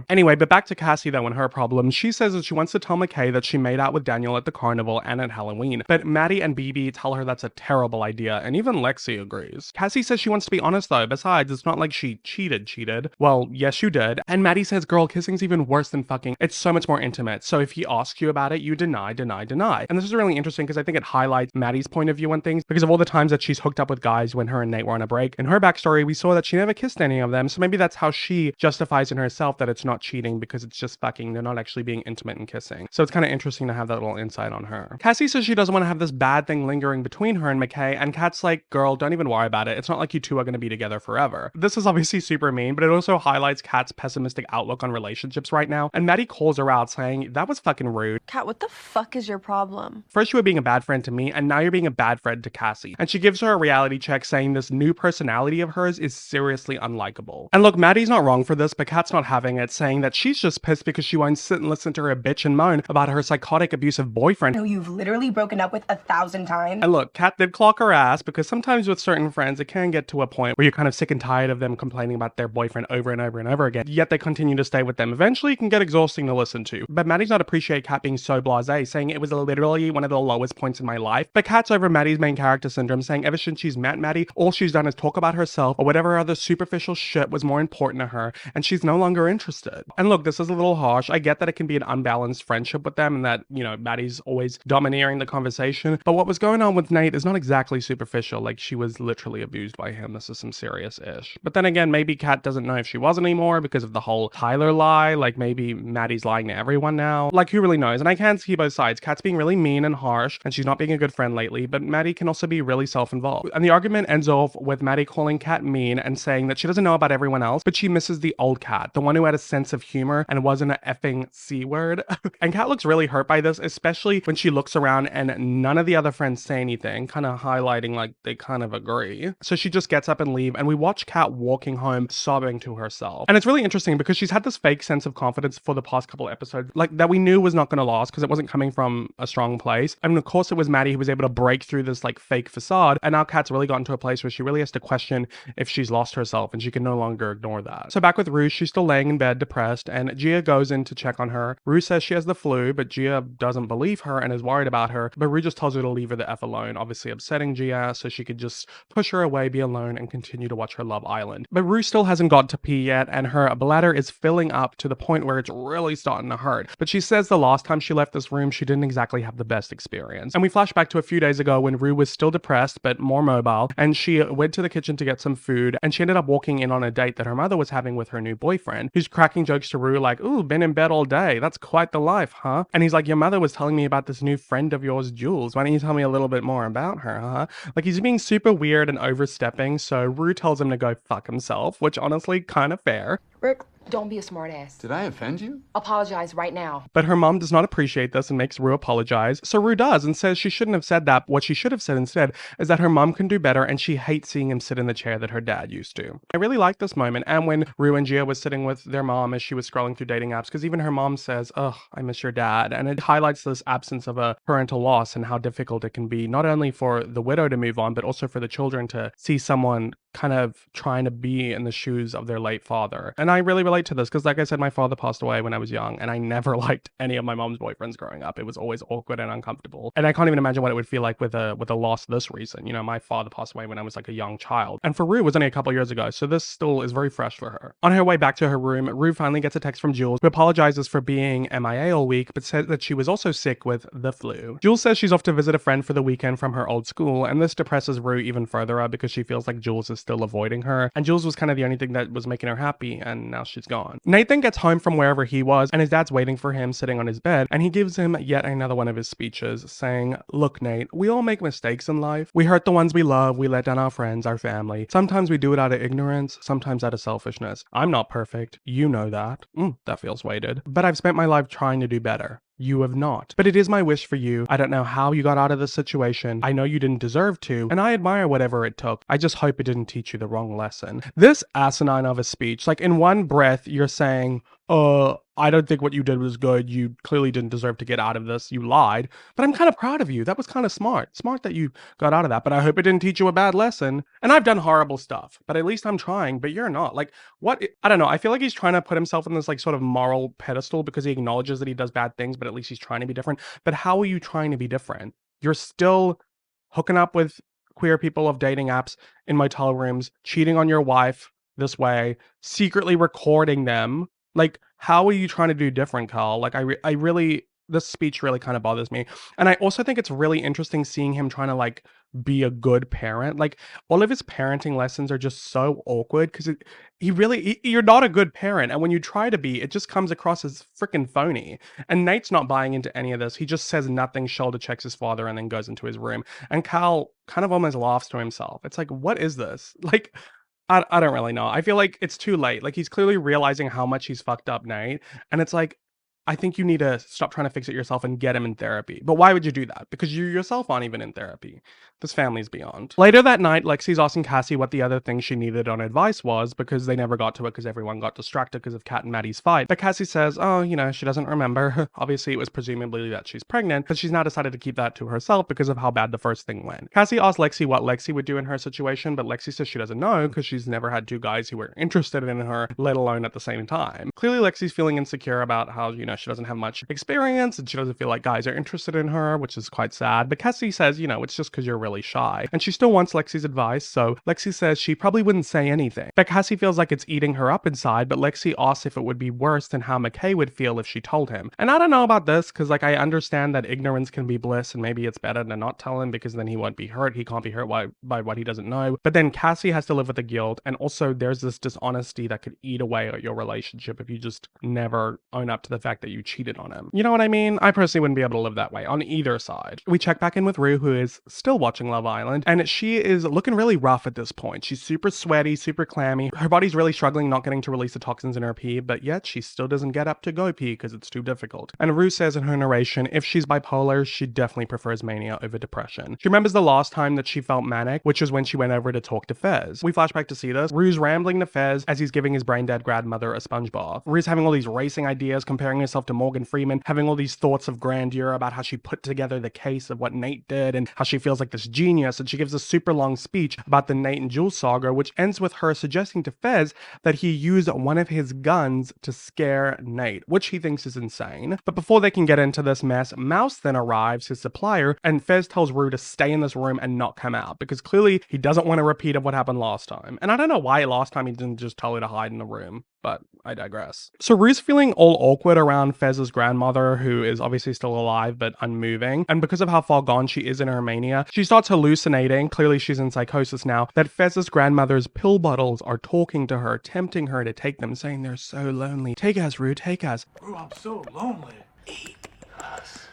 [SPEAKER 2] Anyway, but back to Cassie though and her problem. She says that she wants to tell McKay that she made out with Daniel at the carnival and at Halloween, but Maddie and BB tell her that's a terrible idea, and even Lexi agrees. Cassie says she wants to be honest though. Besides, it's not like she cheated. Well, yes, you did. And Maddie says, girl, kissing's even worse than fucking. It's so much more intimate. So if he asks you about it, you deny. And this is really interesting because I think it highlights Maddie's point of view on things because of all the times that she's hooked up with guys when her and Nate were on a break. In her backstory, we saw that she never kissed any of them. So maybe that's how she justifies in herself that it's not cheating because it's just fucking. They're not actually being intimate and kissing. So it's kind of interesting to have that little insight on her. Cassie says she doesn't want to have this bad thing lingering between her and McKay, and Kat's like, girl, don't even worry about it. It's not like you two are going to be together forever. This is obviously super mean, but it also highlights Kat's pessimistic outlook on relationships right now. And Maddie calls her out saying, that was fucking rude.
[SPEAKER 3] Kat, what the fuck is your problem?
[SPEAKER 2] First you were being a bad friend to me, and now you're being a bad friend to Cassie. And she gives her a reality check saying this new personality of hers is seriously unlikable. And look, Maddie's not wrong for this, but Kat's not having it, saying that she's just pissed because she won't sit and listen to her bitch and moan about her psychotic abusive boyfriend
[SPEAKER 13] who you've literally broken up with 1,000 times.
[SPEAKER 2] And look, Kat did clock her ass because sometimes with certain friends it can get to a point where you're kind of sick and tired of them complaining about their boyfriend over and over and over again, yet they continue to stay with them. Eventually it can get exhausting to listen to. But Maddie's not appreciate Kat being so blasé, saying it was literally one of the lowest points in my life. But Kat's over Maddie's main character syndrome, saying ever since she's met Maddie, all she's done is talk talk about herself or whatever other superficial shit was more important to her, and she's no longer interested. And look, this is a little harsh. I get that it can be an unbalanced friendship with them and that, you know, Maddie's always domineering the conversation, but what was going on with Nate is not exactly superficial. Like, she was literally abused by him. This is some serious ish. But then again, maybe Kat doesn't know if she was anymore because of the whole Tyler lie. Like, maybe Maddie's lying to everyone now. Like, who really knows? And I can see both sides. Kat's being really mean and harsh, and she's not being a good friend lately, but Maddie can also be really self-involved. And the argument ends off with Maddie calling Kat mean and saying that she doesn't know about everyone else, but she misses the old Kat, the one who had a sense of humor and wasn't an effing C word. And Kat looks really hurt by this, especially when she looks around and none of the other friends say anything, kind of highlighting like they kind of agree. So she just gets up and leaves, and we watch Kat walking home sobbing to herself. And it's really interesting because she's had this fake sense of confidence for the past couple episodes, like that we knew was not going to last because it wasn't coming from a strong place. I mean, of course it was Maddie who was able to break through this like fake facade, and now Kat's really gotten to a place where she really has to question if she's lost herself, and she can no longer ignore that. So back with Rue, she's still laying in bed depressed, and Gia goes in to check on her. Rue says she has the flu, but Gia doesn't believe her and is worried about her, but Rue just tells her to leave her the F alone, obviously upsetting Gia so she could just push her away, be alone, and continue to watch her Love Island. But Rue still hasn't got to pee yet, and her bladder is filling up to the point where it's really starting to hurt. But she says the last time she left this room, she didn't exactly have the best experience. And we flash back to a few days ago when Rue was still depressed, but more mobile, and she went to the kitchen to get some food, and she ended up walking in on a date that her mother was having with her new boyfriend, who's cracking jokes to Rue like, "Ooh, been in bed all day. That's quite the life, huh?" And he's like, "Your mother was telling me about this new friend of yours, Jules. Why don't you tell me a little bit more about her, huh?" Like, he's being super weird and overstepping, so Rue tells him to go fuck himself, which honestly kind of fair.
[SPEAKER 14] Rick, don't be a smartass.
[SPEAKER 10] Did I offend you?
[SPEAKER 14] Apologize right now.
[SPEAKER 2] But her mom does not appreciate this and makes Rue apologize. So Rue does and says she shouldn't have said that. What she should have said instead is that her mom can do better and she hates seeing him sit in the chair that her dad used to. I really like this moment. And when Rue and Gia was sitting with their mom as she was scrolling through dating apps, because even her mom says, "Ugh, I miss your dad." And it highlights this absence of a parental loss and how difficult it can be, not only for the widow to move on, but also for the children to see someone kind of trying to be in the shoes of their late father. And I really relate to this because, like I said, my father passed away when I was young, and I never liked any of my mom's boyfriends growing up. It was always awkward and uncomfortable. And I can't even imagine what it would feel like with a loss this recent. You know, my father passed away when I was like a young child. And for Rue, it was only a couple years ago, so this still is very fresh for her. On her way back to her room, Rue finally gets a text from Jules, who apologizes for being MIA all week, but said that she was also sick with the flu. Jules says she's off to visit a friend for the weekend from her old school, and this depresses Rue even further because she feels like Jules is still avoiding her, and Jules was kind of the only thing that was making her happy, and now she's gone. Nate then gets home from wherever he was, and his dad's waiting for him sitting on his bed, and he gives him yet another one of his speeches, saying, "Look, Nate, we all make mistakes in life. We hurt the ones we love, we let down our friends, our family. Sometimes we do it out of ignorance, sometimes out of selfishness. I'm not perfect. You know that." That feels weighted. "But I've spent my life trying to do better. You have not. But it is my wish for you. I don't know how you got out of this situation. I know you didn't deserve to, and I admire whatever it took. I just hope it didn't teach you the wrong lesson." This asinine of a speech, like in one breath, you're saying, "I don't think what you did was good. You clearly didn't deserve to get out of this. You lied. But I'm kind of proud of you. That was kind of smart. Smart that you got out of that. But I hope it didn't teach you a bad lesson. And I've done horrible stuff, but at least I'm trying, but you're not." Like, what? I don't know. I feel like he's trying to put himself in this like sort of moral pedestal because he acknowledges that he does bad things, but at least he's trying to be different. But how are you trying to be different? You're still hooking up with queer people of dating apps in motel rooms, cheating on your wife this way, secretly recording them. Like, how are you trying to do different, Carl? Like, I really, this speech really kind of bothers me. And I also think it's really interesting seeing him trying to like be a good parent. Like, all of his parenting lessons are just so awkward because you're not a good parent. And when you try to be, it just comes across as freaking phony. And Nate's not buying into any of this. He just says nothing, shoulder checks his father, and then goes into his room. And Carl kind of almost laughs to himself. It's like, what is this? Like, I don't really know. I feel like it's too late. Like, he's clearly realizing how much he's fucked up, Nate. And it's like, I think you need to stop trying to fix it yourself and get him in therapy. But why would you do that? Because you yourself aren't even in therapy. This family's beyond. Later that night, Lexi's asking Cassie what the other thing she needed on advice was because they never got to it because everyone got distracted because of Kat and Maddie's fight. But Cassie says, "Oh, you know, she doesn't remember." Obviously, it was presumably that she's pregnant, but she's now decided to keep that to herself because of how bad the first thing went. Cassie asks Lexi what Lexi would do in her situation, but Lexi says she doesn't know because she's never had two guys who were interested in her, let alone at the same time. Clearly, Lexi's feeling insecure about how, she doesn't have much experience and she doesn't feel like guys are interested in her, which is quite sad. But Cassie says, it's just because you're really shy. And she still wants Lexi's advice, so Lexi says she probably wouldn't say anything. But Cassie feels like it's eating her up inside, but Lexi asks if it would be worse than how McKay would feel if she told him. And I don't know about this, because like I understand that ignorance can be bliss, and maybe it's better to not tell him because then he won't be hurt. He can't be hurt by what he doesn't know. But then Cassie has to live with the guilt, and also there's this dishonesty that could eat away at your relationship if you just never own up to the fact that you cheated on him. You know what I mean? I personally wouldn't be able to live that way on either side. We check back in with Rue, who is still watching Love Island, and she is looking really rough at this point. She's super sweaty, super clammy. Her body's really struggling not getting to release the toxins in her pee, but yet she still doesn't get up to go pee because it's too difficult. And Rue says in her narration, if she's bipolar, she definitely prefers mania over depression. She remembers the last time that she felt manic, which was when she went over to talk to Fez. We flash back to see this. Rue's rambling to Fez as he's giving his brain-dead grandmother a sponge bath. Rue's having all these racing ideas, comparing herself to Morgan Freeman, having all these thoughts of grandeur about how she put together the case of what Nate did and how she feels like this genius, and she gives a super long speech about the Nate and Jules saga, which ends with her suggesting to Fez that he used one of his guns to scare Nate, which he thinks is insane. But before they can get into this mess, Mouse then arrives, his supplier, and Fez tells Rue to stay in this room and not come out, because clearly he doesn't want a repeat of what happened last time. And I don't know why last time he didn't just tell her to hide in the room, but I digress. So Rue's feeling all awkward around Fez's grandmother, who is obviously still alive but unmoving, and because of how far gone she is in her mania, she starts hallucinating, clearly she's in psychosis now, that Fez's grandmother's pill bottles are talking to her, tempting her to take them, saying they're so lonely. Take us, Rue, take us.
[SPEAKER 9] Rue, I'm so lonely. Eat us.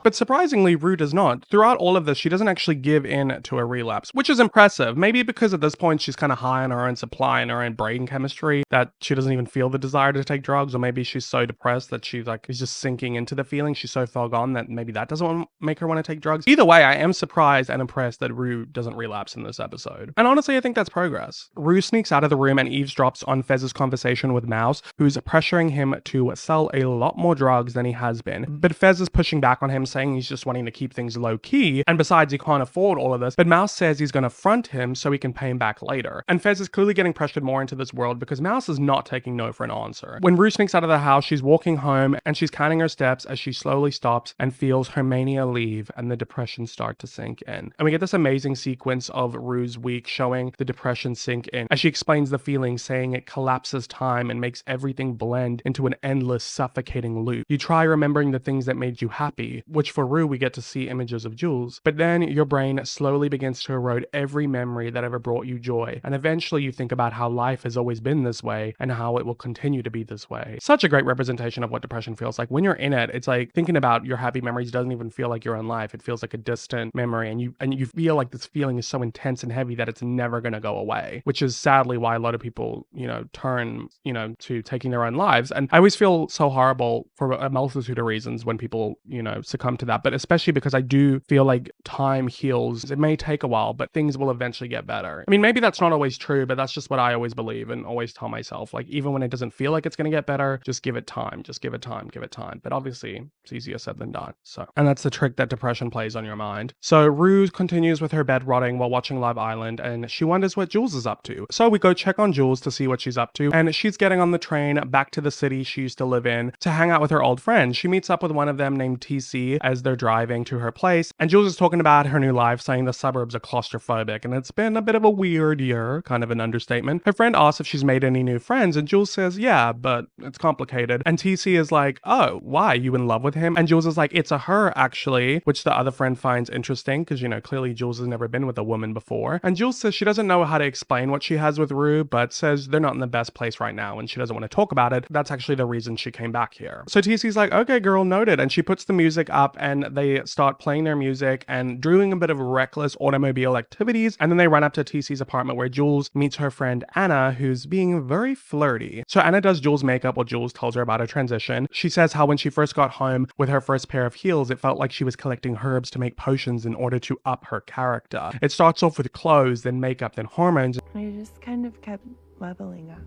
[SPEAKER 2] But surprisingly, Rue does not. Throughout all of this, she doesn't actually give in to a relapse, which is impressive. Maybe because at this point she's kind of high on her own supply and her own brain chemistry that she doesn't even feel the desire to take drugs, or maybe she's so depressed that she's like is just sinking into the feeling. She's so far gone that maybe that doesn't make her want to take drugs. Either way, I am surprised and impressed that Rue doesn't relapse in this episode. And honestly, I think that's progress. Rue sneaks out of the room and eavesdrops on Fez's conversation with Mouse, who's pressuring him to sell a lot more drugs than he has been. But Fez is pushing back on him, saying he's just wanting to keep things low key, and besides he can't afford all of this, but Mouse says he's going to front him so he can pay him back later. And Fez is clearly getting pressured more into this world because Mouse is not taking no for an answer. When Rue sneaks out of the house, she's walking home and she's counting her steps as she slowly stops and feels her mania leave and the depression start to sink in. And we get this amazing sequence of Rue's week showing the depression sink in as she explains the feeling, saying it collapses time and makes everything blend into an endless suffocating loop. You try remembering the things that made you happy, which for Rue we get to see images of Jules, but then your brain slowly begins to erode every memory that ever brought you joy, and eventually you think about how life has always been this way and how it will continue to be this way. Such a great representation of what depression feels like. When you're in it, it's like thinking about your happy memories doesn't even feel like you're in life. It feels like a distant memory, and you feel like this feeling is so intense and heavy that it's never going to go away, which is sadly why a lot of people, turn, to taking their own lives. And I always feel so horrible for a multitude of reasons when people, succumb to that, but especially because I do feel like time heals. It may take a while, but things will eventually get better. I mean, maybe that's not always true, but that's just what I always believe and always tell myself. Like, even when it doesn't feel like it's going to get better, just give it time. Just give it time. Give it time. But obviously, it's easier said than done. And that's the trick that depression plays on your mind. So Rue continues with her bed rotting while watching Love Island, and she wonders what Jules is up to. So we go check on Jules to see what she's up to, and she's getting on the train back to the city she used to live in to hang out with her old friends. She meets up with one of them named TC as they're driving to her place, and Jules is talking about her new life, saying the suburbs are claustrophobic and it's been a bit of a weird year, kind of an understatement. Her friend asks if she's made any new friends, and Jules says yeah, but it's complicated. And TC is like, oh, why, you in love with him? And Jules is like, it's a her actually, which the other friend finds interesting because clearly Jules has never been with a woman before. And Jules says she doesn't know how to explain what she has with Rue, but says they're not in the best place right now and she doesn't want to talk about it. That's actually the reason she came back here. So TC's like, okay girl, noted, and she puts the music up and they start playing their music and doing a bit of reckless automobile activities, and then they run up to TC's apartment where Jules meets her friend Anna, who's being very flirty. So Anna does Jules' makeup while Jules tells her about her transition. She says how when she first got home with her first pair of heels, it felt like she was collecting herbs to make potions in order to up her character. It starts off with clothes, then makeup, then hormones.
[SPEAKER 3] I just kind of kept leveling up.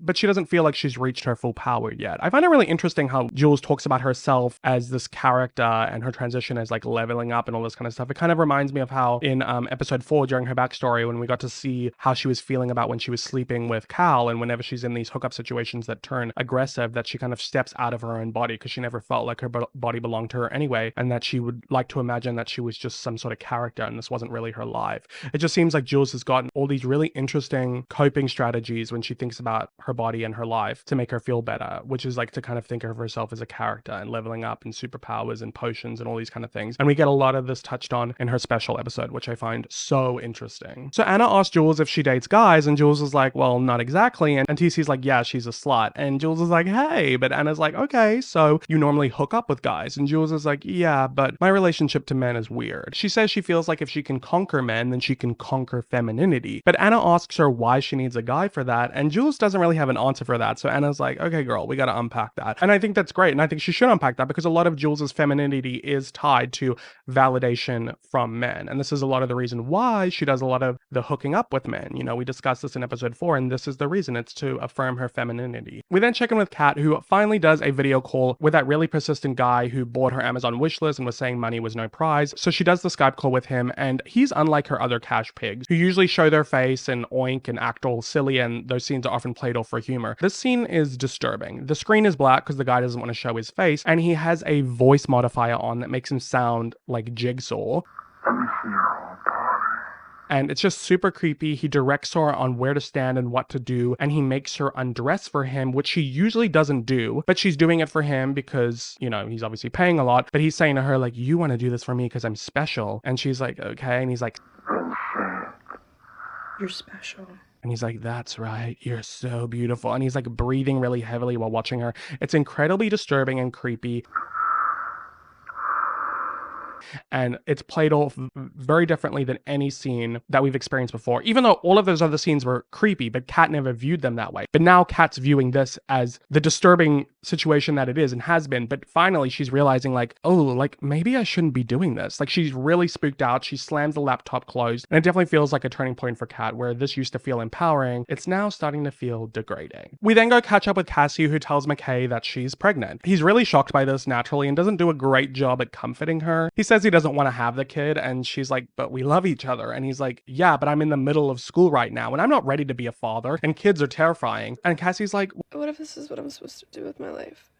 [SPEAKER 2] but she doesn't feel like she's reached her full power yet. I find it really interesting how Jules talks about herself as this character and her transition as like leveling up and all this kind of stuff. It kind of reminds me of how in episode 4 during her backstory, when we got to see how she was feeling about when she was sleeping with Cal, and whenever she's in these hookup situations that turn aggressive, that she kind of steps out of her own body because she never felt like her body belonged to her anyway, and that she would like to imagine that she was just some sort of character and this wasn't really her life. It just seems like Jules has gotten all these really interesting coping strategies when she thinks about her body and her life to make her feel better, which is like to kind of think of herself as a character and leveling up and superpowers and potions and all these kind of things. And we get a lot of this touched on in her special episode, which I find so interesting. So Anna asked Jules if she dates guys, and Jules is like, well, not exactly. And TC's like, yeah, she's a slut. And Jules is like, hey, but Anna's like, okay, so you normally hook up with guys. And Jules is like, yeah, but my relationship to men is weird. She says she feels like if she can conquer men, then she can conquer femininity. But Anna asks her why she needs a guy for that, and Jules doesn't really have an answer for that. So Anna's like, okay, girl, we gotta unpack that. And I think that's great, and I think she should unpack that because a lot of Jules's femininity is tied to validation from men. And this is a lot of the reason why she does a lot of the hooking up with men. You know, we discussed this in episode 4, and this is the reason. It's to affirm her femininity. We then check in with Kat, who finally does a video call with that really persistent guy who bought her Amazon wish list and was saying money was no prize. So she does the Skype call with him, and he's unlike her other cash pigs who usually show their face and oink and act all silly, and those scenes are often played off for humor. This scene is disturbing. The screen is black because the guy doesn't want to show his face, and he has a voice modifier on that makes him sound like Jigsaw. And it's just super creepy. He directs her on where to stand and what to do, and he makes her undress for him, which she usually doesn't do, but she's doing it for him because, you know, he's obviously paying a lot, but he's saying to her, like, you want to do this for me because I'm special. And she's like, okay. And he's like,
[SPEAKER 13] you're special.
[SPEAKER 2] and he's like, that's right, you're so beautiful. And he's like breathing really heavily while watching her. It's incredibly disturbing and creepy. And it's played off very differently than any scene that we've experienced before, even though all of those other scenes were creepy, but Kat never viewed them that way. But now Kat's viewing this as the disturbing situation that it is and has been, but finally she's realizing like, oh, like maybe I shouldn't be doing this. Like she's really spooked out. She slams the laptop closed, and it definitely feels like a turning point for Kat, where this used to feel empowering. It's now starting to feel degrading. We then go catch up with Cassie, who tells McKay that she's pregnant. He's really shocked by this naturally and doesn't do a great job at comforting her. He says he doesn't want to have the kid, and she's like, but we love each other. And he's like, yeah, but I'm in the middle of school right now and I'm not ready to be a father, and kids are terrifying. And Cassie's like,
[SPEAKER 3] what if this is what I'm supposed to do with my life?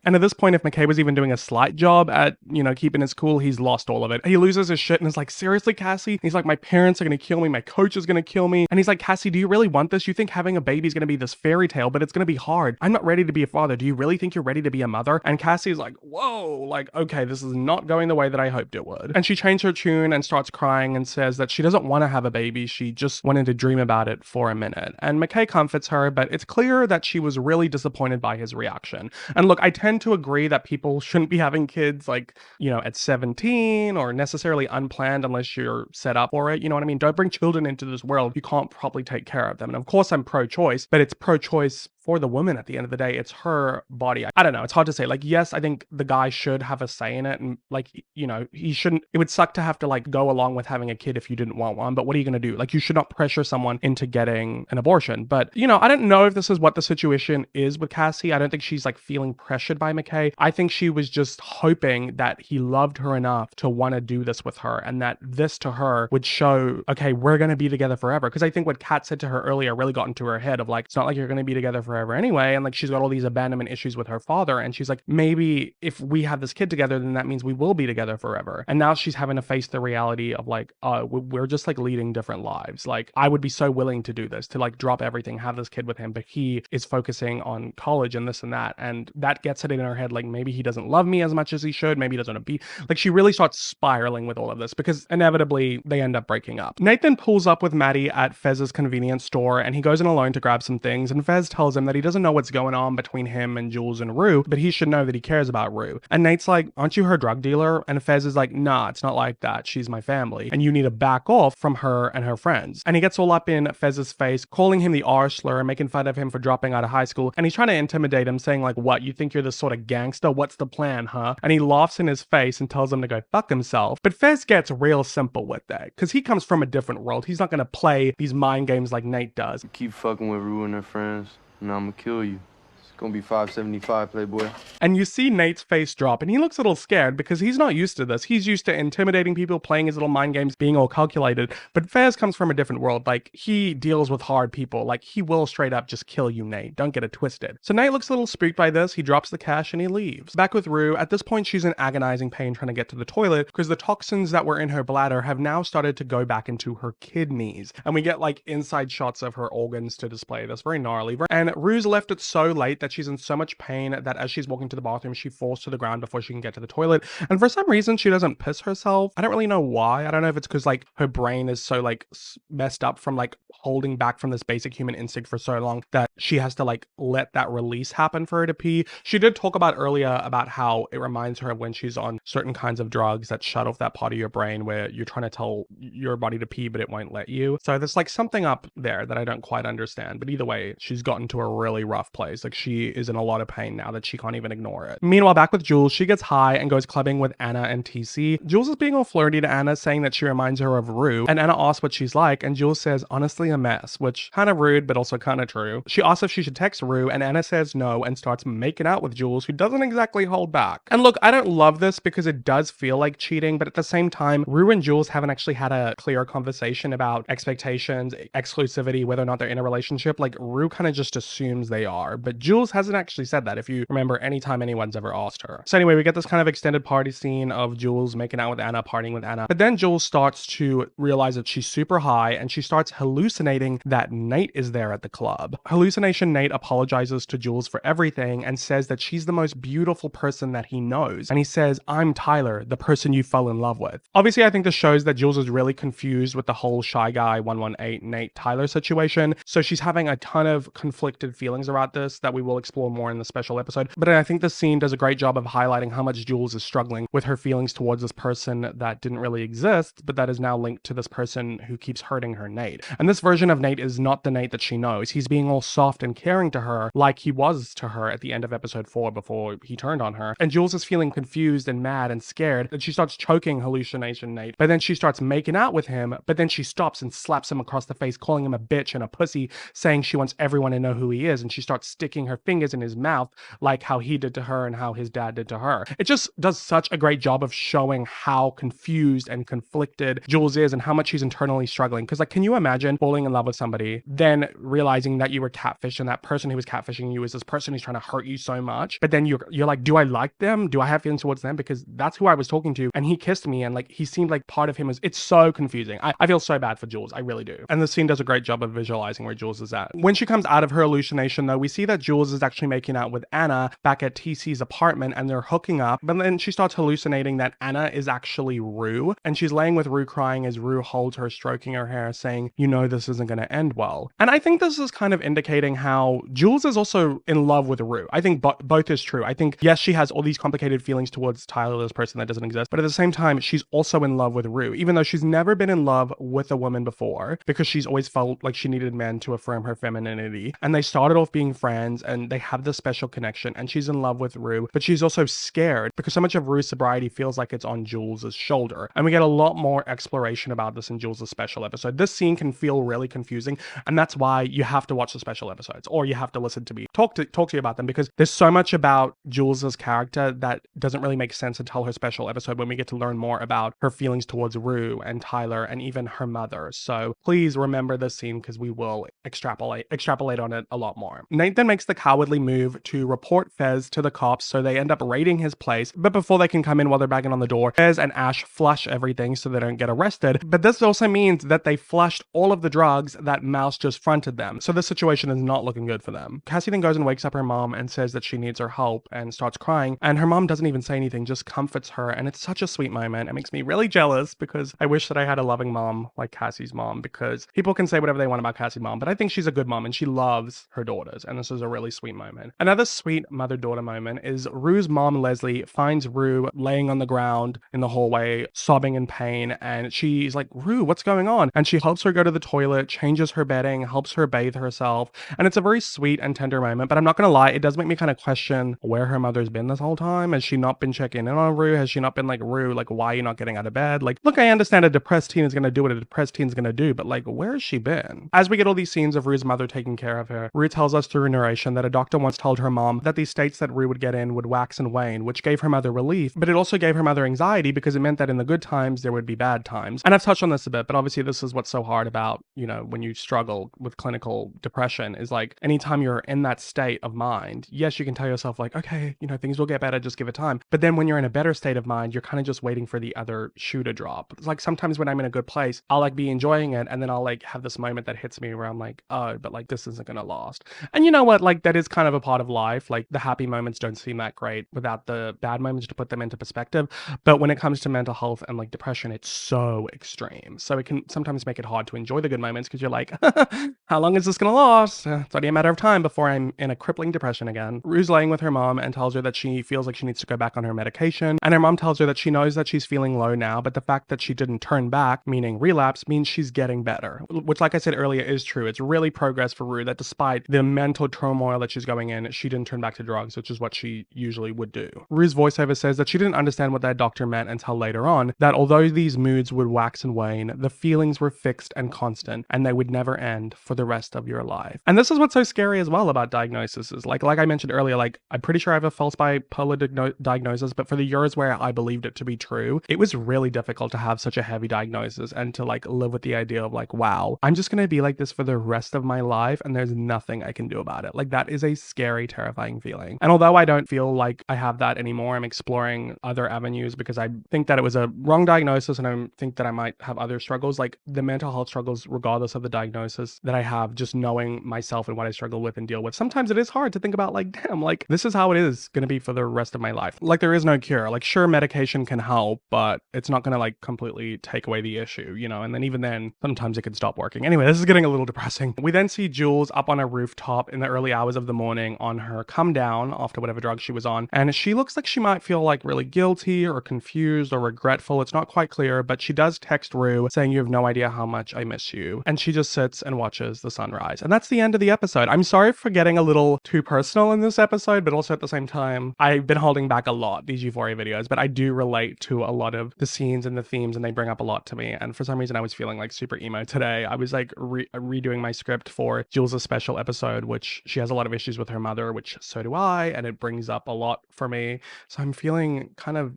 [SPEAKER 2] and at this point, if McKay was even doing a slight job at, you know, keeping his cool, he's lost all of it. He loses his shit and is like, seriously, Cassie? He's like, my parents are going to kill me. My coach is going to kill me. And he's like, Cassie, do you really want this? You think having a baby is going to be this fairy tale, but it's going to be hard. I'm not ready to be a father. Do you really think you're ready to be a mother? And Cassie's like, whoa, like, okay, this is not going the way that I hoped it would. And she changed her tune and starts crying and says that she doesn't want to have a baby. She just wanted to dream about it for a minute. And McKay comforts her, but it's clear that she was really disappointed by his reaction. And look, I tend to agree that people shouldn't be having kids, like, you know, at 17 or necessarily unplanned unless you're set up for it. You know what I mean? Don't bring children into this world. You can't probably take care of them. And of course I'm pro-choice, but it's pro-choice for the woman at the end of the day. It's her body. I don't know. It's hard to say. Like, yes, I think the guy should have a say in it. And like, you know, he shouldn't, it would suck to have to like go along with having a kid if you didn't want one, but what are you going to do? Like, you should not pressure someone into getting an abortion. But, you know, I don't know if this is what the situation is with Cassie. I don't think she's like feeling pressured by McKay. I think she was just hoping that he loved her enough to want to do this with her, and that this to her would show, okay, we're going to be together forever. Because I think what Kat said to her earlier really got into her head of like, it's not like you're going to be together forever anyway. And like, she's got all these abandonment issues with her father. And she's like, maybe if we have this kid together, then that means we will be together forever. And now she's having to face the reality of like, we're just like leading different lives. Like, I would be so willing to do this, to like drop everything, have this kid with him, but he is focusing on college and this and that. And that gets it in her head, like, maybe he doesn't love me as much as he should. Maybe he doesn't want to be, like, she really starts spiraling with all of this because inevitably they end up breaking up. Nathan pulls up with Maddie at Fez's convenience store, and he goes in alone to grab some things, and Fez tells him that he doesn't know what's going on between him and Jules and Rue, but he should know that he cares about Rue. And Nate's like, aren't you her drug dealer? And Fez is like, nah, it's not like that. She's my family. And you need to back off from her and her friends. And he gets all up in Fez's face, calling him the R slur and making fun of him for dropping out of high school. And he's trying to intimidate him, saying like, what, you think you're this sort of gangster? What's the plan, huh? And he laughs in his face and tells him to go fuck himself. But Fez gets real simple with that, because he comes from a different world. He's not going to play these mind games like Nate does.
[SPEAKER 6] You keep fucking with Rue and her friends, and I'm gonna kill you. It's gonna be 575, Playboy.
[SPEAKER 2] And you see Nate's face drop, and he looks a little scared because he's not used to this. He's used to intimidating people, playing his little mind games, being all calculated. But Fez comes from a different world. Like, he deals with hard people. Like, he will straight up just kill you, Nate. Don't get it twisted. So Nate looks a little spooked by this. He drops the cash and he leaves. Back with Rue. At this point, she's in agonizing pain trying to get to the toilet because the toxins that were in her bladder have now started to go back into her kidneys. And we get like inside shots of her organs to display this. Very gnarly. And Rue's left it so late that she's in so much pain that as she's walking to the bathroom, she falls to the ground before she can get to the toilet. And for some reason, she doesn't piss herself. I don't really know why. I don't know if it's because like her brain is so like messed up from like holding back from this basic human instinct for so long that she has to like let that release happen for her to pee. She did talk about earlier about how it reminds her of when she's on certain kinds of drugs that shut off that part of your brain where you're trying to tell your body to pee, but it won't let you. So there's like something up there that I don't quite understand. But either way, she's gotten to a really rough place. Like, she is in a lot of pain now that she can't even ignore it. Meanwhile, back with Jules, she gets high and goes clubbing with Anna and TC. Jules is being all flirty to Anna, saying that she reminds her of Rue, and Anna asks what she's like, and Jules says, honestly a mess, which kind of rude, but also kind of true. She asks if she should text Rue, and Anna says no and starts making out with Jules, who doesn't exactly hold back. And look, I don't love this because it does feel like cheating, but at the same time, Rue and Jules haven't actually had a clear conversation about expectations, exclusivity, whether or not they're in a relationship. Like, Rue kind of just assumes they are, but Jules hasn't actually said that, if you remember, anytime anyone's ever asked her. So anyway, we get this kind of extended party scene of Jules making out with Anna, partying with Anna. But then Jules starts to realize that she's super high, and she starts hallucinating that Nate is there at the club. Hallucination Nate apologizes to Jules for everything and says that she's the most beautiful person that he knows. And he says, I'm Tyler, the person you fell in love with. Obviously, I think this shows that Jules is really confused with the whole Shy Guy 118 Nate Tyler situation. So she's having a ton of conflicted feelings about this that we will explore more in the special episode. But I think this scene does a great job of highlighting how much Jules is struggling with her feelings towards this person that didn't really exist, but that is now linked to this person who keeps hurting her, Nate. And this version of Nate is not the Nate that she knows. He's being all soft and caring to her like he was to her at the end of episode 4 before he turned on her. And Jules is feeling confused and mad and scared, and she starts choking hallucination Nate. But then she starts making out with him, but then she stops and slaps him across the face, calling him a bitch and a pussy, saying she wants everyone to know who he is. And she starts sticking her fingers in his mouth like how he did to her and how his dad did to her. It just does such a great job of showing how confused and conflicted Jules is and how much she's internally struggling. Because like, can you imagine falling in love with somebody, then realizing that you were catfished and that person who was catfishing you is this person who's trying to hurt you so much, but then you're like, do I like them? Do I have feelings towards them? Because that's who I was talking to, and he kissed me, and like, he seemed like part of him is, it's so confusing. I feel so bad for Jules. I really do. And the scene does a great job of visualizing where Jules is at. When she comes out of her hallucination though, we see that Jules is actually making out with Anna back at TC's apartment, and they're hooking up, but then she starts hallucinating that Anna is actually Rue, and she's laying with Rue crying as Rue holds her, stroking her hair, saying, you know this isn't going to end well. And I think this is kind of indicating how Jules is also in love with Rue. I think both is true. I think, yes, she has all these complicated feelings towards Tyler, this person that doesn't exist, but at the same time, she's also in love with Rue, even though she's never been in love with a woman before, because she's always felt like she needed men to affirm her femininity. And they started off being friends, and they have this special connection, and she's in love with Rue, but she's also scared because so much of Rue's sobriety feels like it's on Jules's shoulder. And we get a lot more exploration about this in Jules's special episode. This scene can feel really confusing, and that's why you have to watch the special episodes, or you have to listen to me talk to you about them, because there's so much about Jules's character that doesn't really make sense until her special episode, when we get to learn more about her feelings towards Rue and Tyler and even her mother. So please remember this scene, because we will extrapolate on it a lot more. Nate then makes the cowardly move to report Fez to the cops, so they end up raiding his place. But before they can come in while they're banging on the door, Fez and Ash flush everything so they don't get arrested. But this also means that they flushed all of the drugs that Mouse just fronted them. So this situation is not looking good for them. Cassie then goes and wakes up her mom and says that she needs her help and starts crying. And her mom doesn't even say anything, just comforts her. And it's such a sweet moment. It makes me really jealous because I wish that I had a loving mom like Cassie's mom, because people can say whatever they want about Cassie's mom, but I think she's a good mom and she loves her daughters. And this is a really sweet moment. Another sweet mother-daughter moment is Rue's mom, Leslie, finds Rue laying on the ground in the hallway, sobbing in pain. And she's like, Rue, what's going on? And she helps her go to the toilet, changes her bedding, helps her bathe herself. And it's a very sweet and tender moment, but I'm not gonna lie, it does make me kind of question where her mother's been this whole time. Has she not been checking in on Rue? Has she not been like, Rue, like, why are you not getting out of bed? Like, look, I understand a depressed teen is gonna do what a depressed teen's gonna do, but like, where has she been? As we get all these scenes of Rue's mother taking care of her, Rue tells us through narration that a doctor once told her mom that these states that Rue would get in would wax and wane, which gave her mother relief, but it also gave her mother anxiety because it meant that in the good times, there would be bad times. And I've touched on this a bit, but obviously this is what's so hard about, you know, when you struggle with clinical depression is like, anytime you're in that state of mind, yes, you can tell yourself like, okay, you know, things will get better, just give it time. But then when you're in a better state of mind, you're kind of just waiting for the other shoe to drop. It's like sometimes when I'm in a good place, I'll like be enjoying it, and then I'll like have this moment that hits me where I'm like, oh, but like this isn't gonna last. And you know what, like that is kind of a part of life. Like the happy moments don't seem that great without the bad moments to put them into perspective. But when it comes to mental health and like depression, it's so extreme. So it can sometimes make it hard to enjoy the good moments because you're like, how long is this gonna last? It's only a matter of time before I'm in a crippling depression again. Rue's laying with her mom and tells her that she feels like she needs to go back on her medication. And her mom tells her that she knows that she's feeling low now, but the fact that she didn't turn back, meaning relapse, means she's getting better. Which, like I said earlier, is true. It's really progress for Rue that despite the mental turmoil that she's going in, she didn't turn back to drugs, which is what she usually would do. Rue's voiceover says that she didn't understand what that doctor meant until later on, that although these moods would wax and wane, the feelings were fixed and constant, and they would never end for the rest of your life. And this is what's so scary as well about diagnosis is like I mentioned earlier, like I'm pretty sure I have a false bipolar diagnosis, but for the years where I believed it to be true, it was really difficult to have such a heavy diagnosis and to like live with the idea of like, wow, I'm just gonna be like this for the rest of my life and there's nothing I can do about it. Like that is a scary, terrifying feeling. And although I don't feel like I have that anymore, I'm exploring other avenues because I think that it was a wrong diagnosis and I think that I might have other struggles, like the mental health struggles regardless of the diagnosis that I have, just knowing myself and what I struggle with and deal with. Sometimes it is hard to think about like, damn, like this is how it is going to be for the rest of my life. Like there is no cure. Like sure, medication can help, but it's not going to like completely take away the issue, you know? And then even then, sometimes it could stop working. Anyway, this is getting a little depressing. We then see Jules up on a rooftop in the early hours of the morning on her come down after whatever drug she was on. And she looks like she might feel like really guilty or confused or regretful. It's not quite clear, but she does text Rue saying, you have no idea how much I miss you. And she just sits and watches the sunrise. And that's the end of the episode. I'm sorry for getting a little too personal in this episode, but also at the same time, I've been holding back a lot these Euphoria videos, but I do relate to a lot of the scenes and the themes and they bring up a lot to me. And for some reason, I was feeling like super emo today. I was like redoing my script for Jules' Special episode, which she has a lot of issues with her mother, which so do I, and it brings up a lot for me. So I'm feeling kind of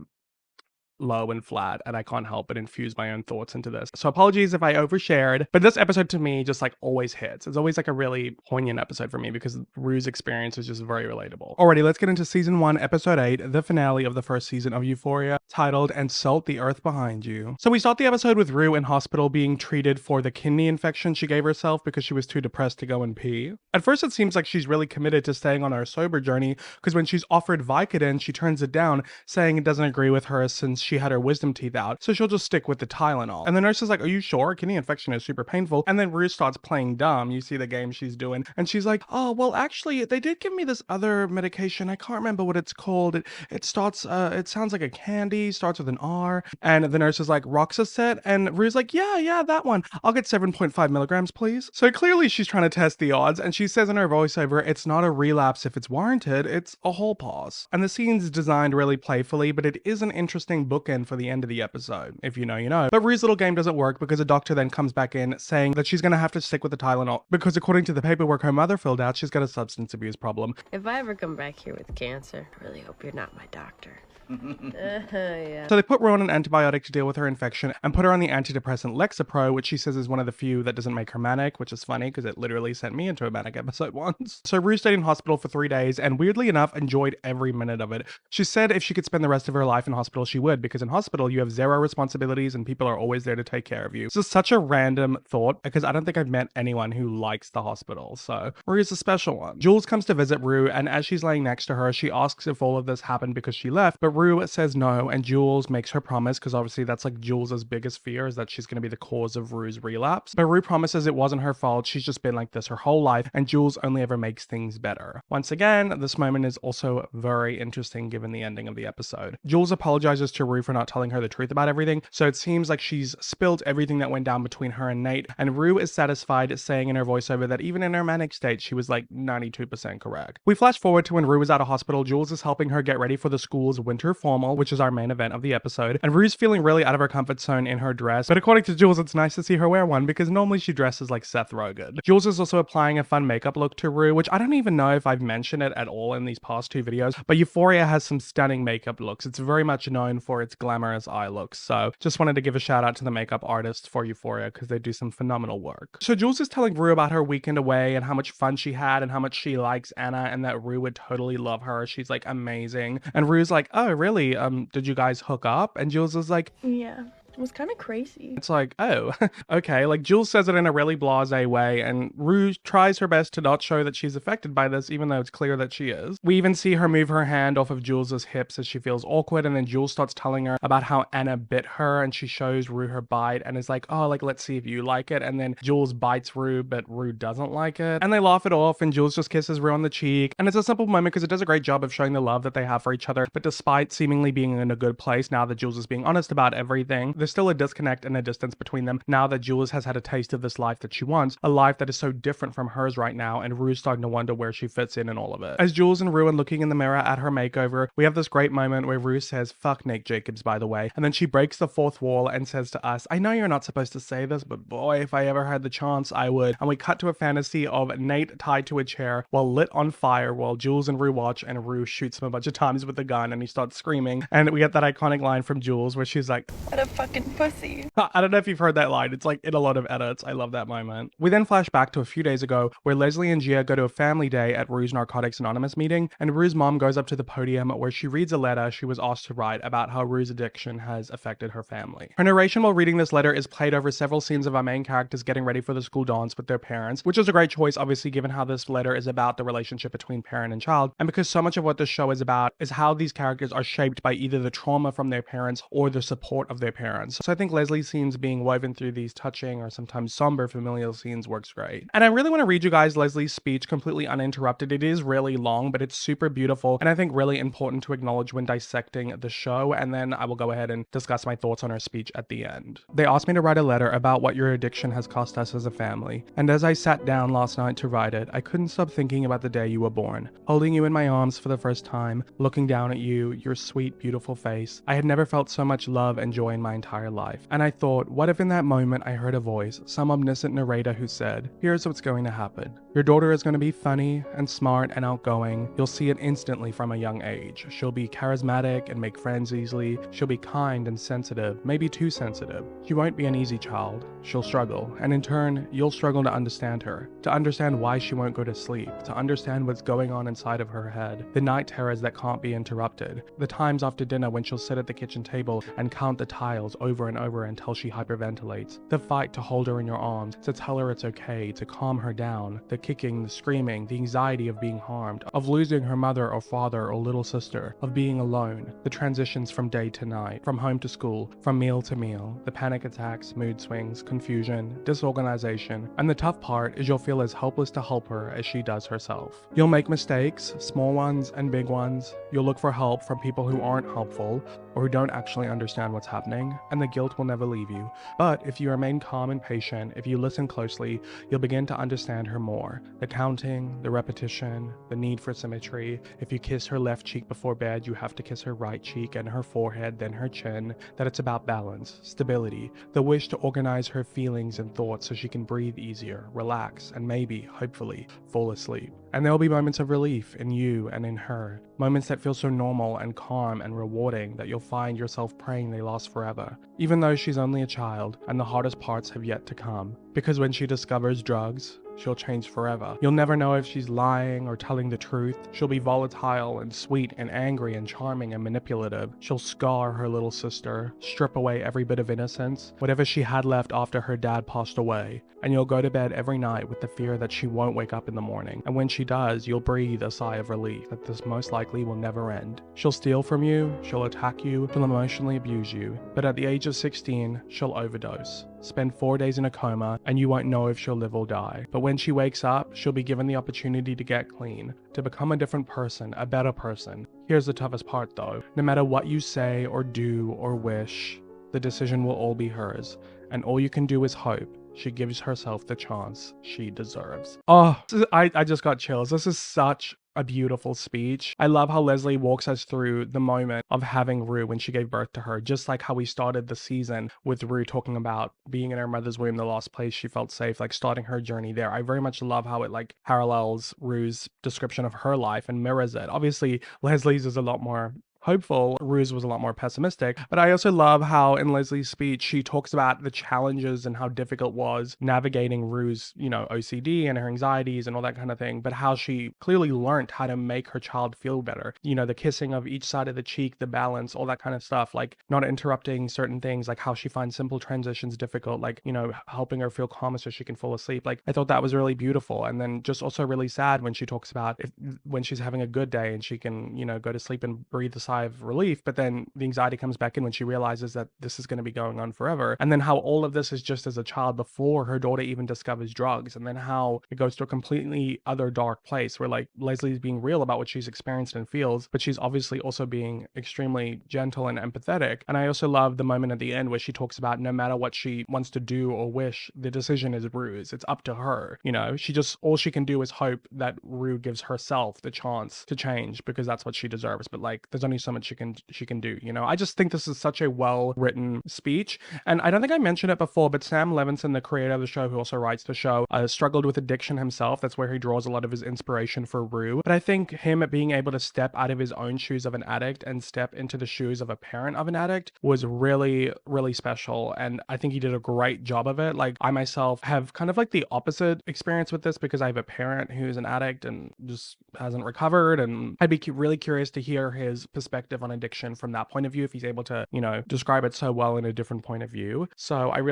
[SPEAKER 2] low and flat, and I can't help but infuse my own thoughts into this. So apologies if I overshared, but this episode to me just like always hits. It's always like a really poignant episode for me because Rue's experience is just very relatable. Alrighty, let's get into season 1, episode 8, the finale of the first season of Euphoria, titled "And Salt the Earth Behind You." So we start the episode with Rue in hospital being treated for the kidney infection she gave herself because she was too depressed to go and pee. At first it seems like she's really committed to staying on her sober journey because when she's offered Vicodin, she turns it down, saying it doesn't agree with her since she had her wisdom teeth out, so she'll just stick with the Tylenol. And the nurse is like, are you sure? Kidney infection is super painful. And then Rue starts playing dumb. You see the game she's doing. And she's like, oh, well, actually, they did give me this other medication. I can't remember what it's called. It starts, it sounds like a candy, starts with an R. And the nurse is like, Roxaset? And Rue's like, yeah, that one. I'll get 7.5 milligrams, please. So clearly she's trying to test the odds. And she says in her voiceover, it's not a relapse if it's warranted. It's a whole pause. And the scene's designed really playfully, but it is an interesting bookend for the end of the episode. If you know, you know. But Rue's little game doesn't work because a doctor then comes back in saying that she's going to have to stick with the Tylenol because according to the paperwork her mother filled out, she's got a substance abuse problem.
[SPEAKER 15] If I ever come back here with cancer, I really hope you're not my doctor.
[SPEAKER 5] Yeah.
[SPEAKER 2] So they put Rue on an antibiotic to deal with her infection and put her on the antidepressant Lexapro, which she says is one of the few that doesn't make her manic, which is funny because it literally sent me into a manic episode once. So Rue stayed in hospital for 3 days and weirdly enough enjoyed every minute of it. She said if she could spend the rest of her life in hospital, she would, because in hospital you have zero responsibilities and people are always there to take care of you. This is such a random thought because I don't think I've met anyone who likes the hospital. So Rue's a special one. Jules comes to visit Rue, and as she's laying next to her, she asks if all of this happened because she left, but Rue says no, and Jules makes her promise, because obviously that's like Jules's biggest fear, is that she's going to be the cause of Rue's relapse. But Rue promises it wasn't her fault, she's just been like this her whole life, and Jules only ever makes things better. Once again, this moment is also very interesting given the ending of the episode. Jules apologizes to Rue for not telling her the truth about everything, so it seems like she's spilled everything that went down between her and Nate, and Rue is satisfied, saying in her voiceover that even in her manic state, she was like 92% correct. We flash forward to when Rue is out of hospital. Jules is helping her get ready for the school's winter formal, which is our main event of the episode, and Rue's feeling really out of her comfort zone in her dress, but according to Jules, it's nice to see her wear one because normally she dresses like Seth Rogen. Jules is also applying a fun makeup look to Rue, which I don't even know if I've mentioned it at all in these past 2 videos, but Euphoria has some stunning makeup looks. It's very much known for its glamorous eye looks, so just wanted to give a shout out to the makeup artists for Euphoria because they do some phenomenal work. So Jules is telling Rue about her weekend away and how much fun she had and how much she likes Anna and that Rue would totally love her. She's like amazing. And Rue's like, oh really? Did you guys hook up? And Jules is like,
[SPEAKER 3] Yeah. It was kind of crazy.
[SPEAKER 2] it's like, oh, okay. Like Jules says it in a really blasé way, and Rue tries her best to not show that she's affected by this, even though it's clear that she is. We even see her move her hand off of Jules's hips as she feels awkward, and then Jules starts telling her about how Anna bit her, and she shows Rue her bite and is like, oh, like, let's see if you like it. And then Jules bites Rue, but Rue doesn't like it. And they laugh it off, and Jules just kisses Rue on the cheek. And it's a simple moment because it does a great job of showing the love that they have for each other. But despite seemingly being in a good place now that Jules is being honest about everything, there's still a disconnect and a distance between them now that Jules has had a taste of this life that she wants, a life that is so different from hers right now, and Rue's starting to wonder where she fits in all of it. As Jules and Rue are looking in the mirror at her makeover, we have this great moment where Rue says, fuck Nate Jacobs, by the way, and then she breaks the fourth wall and says to us, I know you're not supposed to say this, but boy, if I ever had the chance, I would. And we cut to a fantasy of Nate tied to a chair while lit on fire while Jules and Rue watch, and Rue shoots him a bunch of times with a gun and he starts screaming, and we get that iconic line from Jules where she's like,
[SPEAKER 3] What a fucking pussy.
[SPEAKER 2] I don't know if you've heard that line. It's like in a lot of edits. I love that moment. We then flash back to a few days ago where Leslie and Gia go to a family day at Rue's Narcotics Anonymous meeting, and Rue's mom goes up to the podium where she reads a letter she was asked to write about how Rue's addiction has affected her family. Her narration while reading this letter is played over several scenes of our main characters getting ready for the school dance with their parents, which is a great choice obviously given how this letter is about the relationship between parent and child, and because so much of what this show is about is how these characters are shaped by either the trauma from their parents or the support of their parents. So I think Leslie's scenes being woven through these touching or sometimes somber familial scenes works great. And I really want to read you guys Leslie's speech completely uninterrupted. It is really long, but it's super beautiful and I think really important to acknowledge when dissecting the show, and then I will go ahead and discuss my thoughts on her speech at the end. They asked me to write a letter about what your addiction has cost us as a family, and as I sat down last night to write it, I couldn't stop thinking about the day you were born. Holding you in my arms for the first time, looking down at you, your sweet, beautiful face. I had never felt so much love and joy in my entire life. And I thought, what if in that moment I heard a voice, some omniscient narrator who said, here's what's going to happen. Your daughter is going to be funny and smart and outgoing. You'll see it instantly from a young age. She'll be charismatic and make friends easily. She'll be kind and sensitive, maybe too sensitive. She won't be an easy child. She'll struggle, and in turn, you'll struggle to understand her, to understand why she won't go to sleep, to understand what's going on inside of her head, the night terrors that can't be interrupted, the times after dinner when she'll sit at the kitchen table and count the tiles over and over until she hyperventilates, the fight to hold her in your arms, to tell her it's okay, to calm her down, the kicking, the screaming, the anxiety of being harmed, of losing her mother or father or little sister, of being alone, the transitions from day to night, from home to school, from meal to meal, the panic attacks, mood swings, confusion, disorganization, and the tough part is you'll feel as helpless to help her as she does herself. You'll make mistakes, small ones and big ones. You'll look for help from people who aren't helpful or who don't actually understand what's happening, and the guilt will never leave you. But if you remain calm and patient, if you listen closely, you'll begin to understand her more. The counting, the repetition, the need for symmetry. If you kiss her left cheek before bed, you have to kiss her right cheek and her forehead, then her chin. That it's about balance, stability, the wish to organize her feelings and thoughts so she can breathe easier, relax, and maybe, hopefully, fall asleep. And there will be moments of relief in you and in her. Moments that feel so normal and calm and rewarding that you'll find yourself praying they last forever. Even though she's only a child and the hardest parts have yet to come. Because when she discovers drugs, she'll change forever. You'll never know if she's lying or telling the truth. She'll be volatile and sweet and angry and charming and manipulative. She'll scar her little sister, strip away every bit of innocence, whatever she had left after her dad passed away. And you'll go to bed every night with the fear that she won't wake up in the morning. And when she does, you'll breathe a sigh of relief that this most likely will never end. She'll steal from you, she'll attack you, she'll emotionally abuse you. But at the age of 16, she'll overdose. Spend 4 days in a coma, and you won't know if she'll live or die. But when she wakes up, she'll be given the opportunity to get clean, to become a different person, a better person. Here's the toughest part though. No matter what you say or do or wish, the decision will all be hers. And all you can do is hope she gives herself the chance she deserves. Oh, I just got chills. This is such a beautiful speech. I love how Leslie walks us through the moment of having Rue when she gave birth to her, just like how we started the season with Rue talking about being in her mother's womb, the last place she felt safe, like starting her journey there. I very much love how it like parallels Rue's description of her life and mirrors it. Obviously, Leslie's is a lot more hopeful. Rue's was a lot more pessimistic. But I also love how in Leslie's speech, she talks about the challenges and how difficult it was navigating Rue's, OCD and her anxieties and all that kind of thing, but how she clearly learned how to make her child feel better. The kissing of each side of the cheek, the balance, all that kind of stuff, like not interrupting certain things, like how she finds simple transitions difficult, like, helping her feel calmer so she can fall asleep. Like, I thought that was really beautiful. And then just also really sad when she talks about when she's having a good day and she can, go to sleep and breathe the sigh of relief, but then the anxiety comes back in when she realizes that this is going to be going on forever. And then how all of this is just as a child before her daughter even discovers drugs, and then how it goes to a completely other dark place where like Leslie's being real about what she's experienced and feels, but she's obviously also being extremely gentle and empathetic. And I also love the moment at the end where she talks about no matter what she wants to do or wish, the decision is Rue's. It's up to her. All she can do is hope that Rue gives herself the chance to change, because that's what she deserves. But like, there's only so much she can do. I just think this is such a well-written speech. And I don't think I mentioned it before, but Sam Levinson, the creator of the show, who also writes the show, struggled with addiction himself. That's where he draws a lot of his inspiration for Rue. But I think him being able to step out of his own shoes of an addict and step into the shoes of a parent of an addict was really, really special. And I think he did a great job of it. Like, I myself have kind of like the opposite experience with this because I have a parent who's an addict and just hasn't recovered. And I'd be really curious to hear his perspective on addiction from that point of view, if he's able to, describe it so well in a different point of view. So I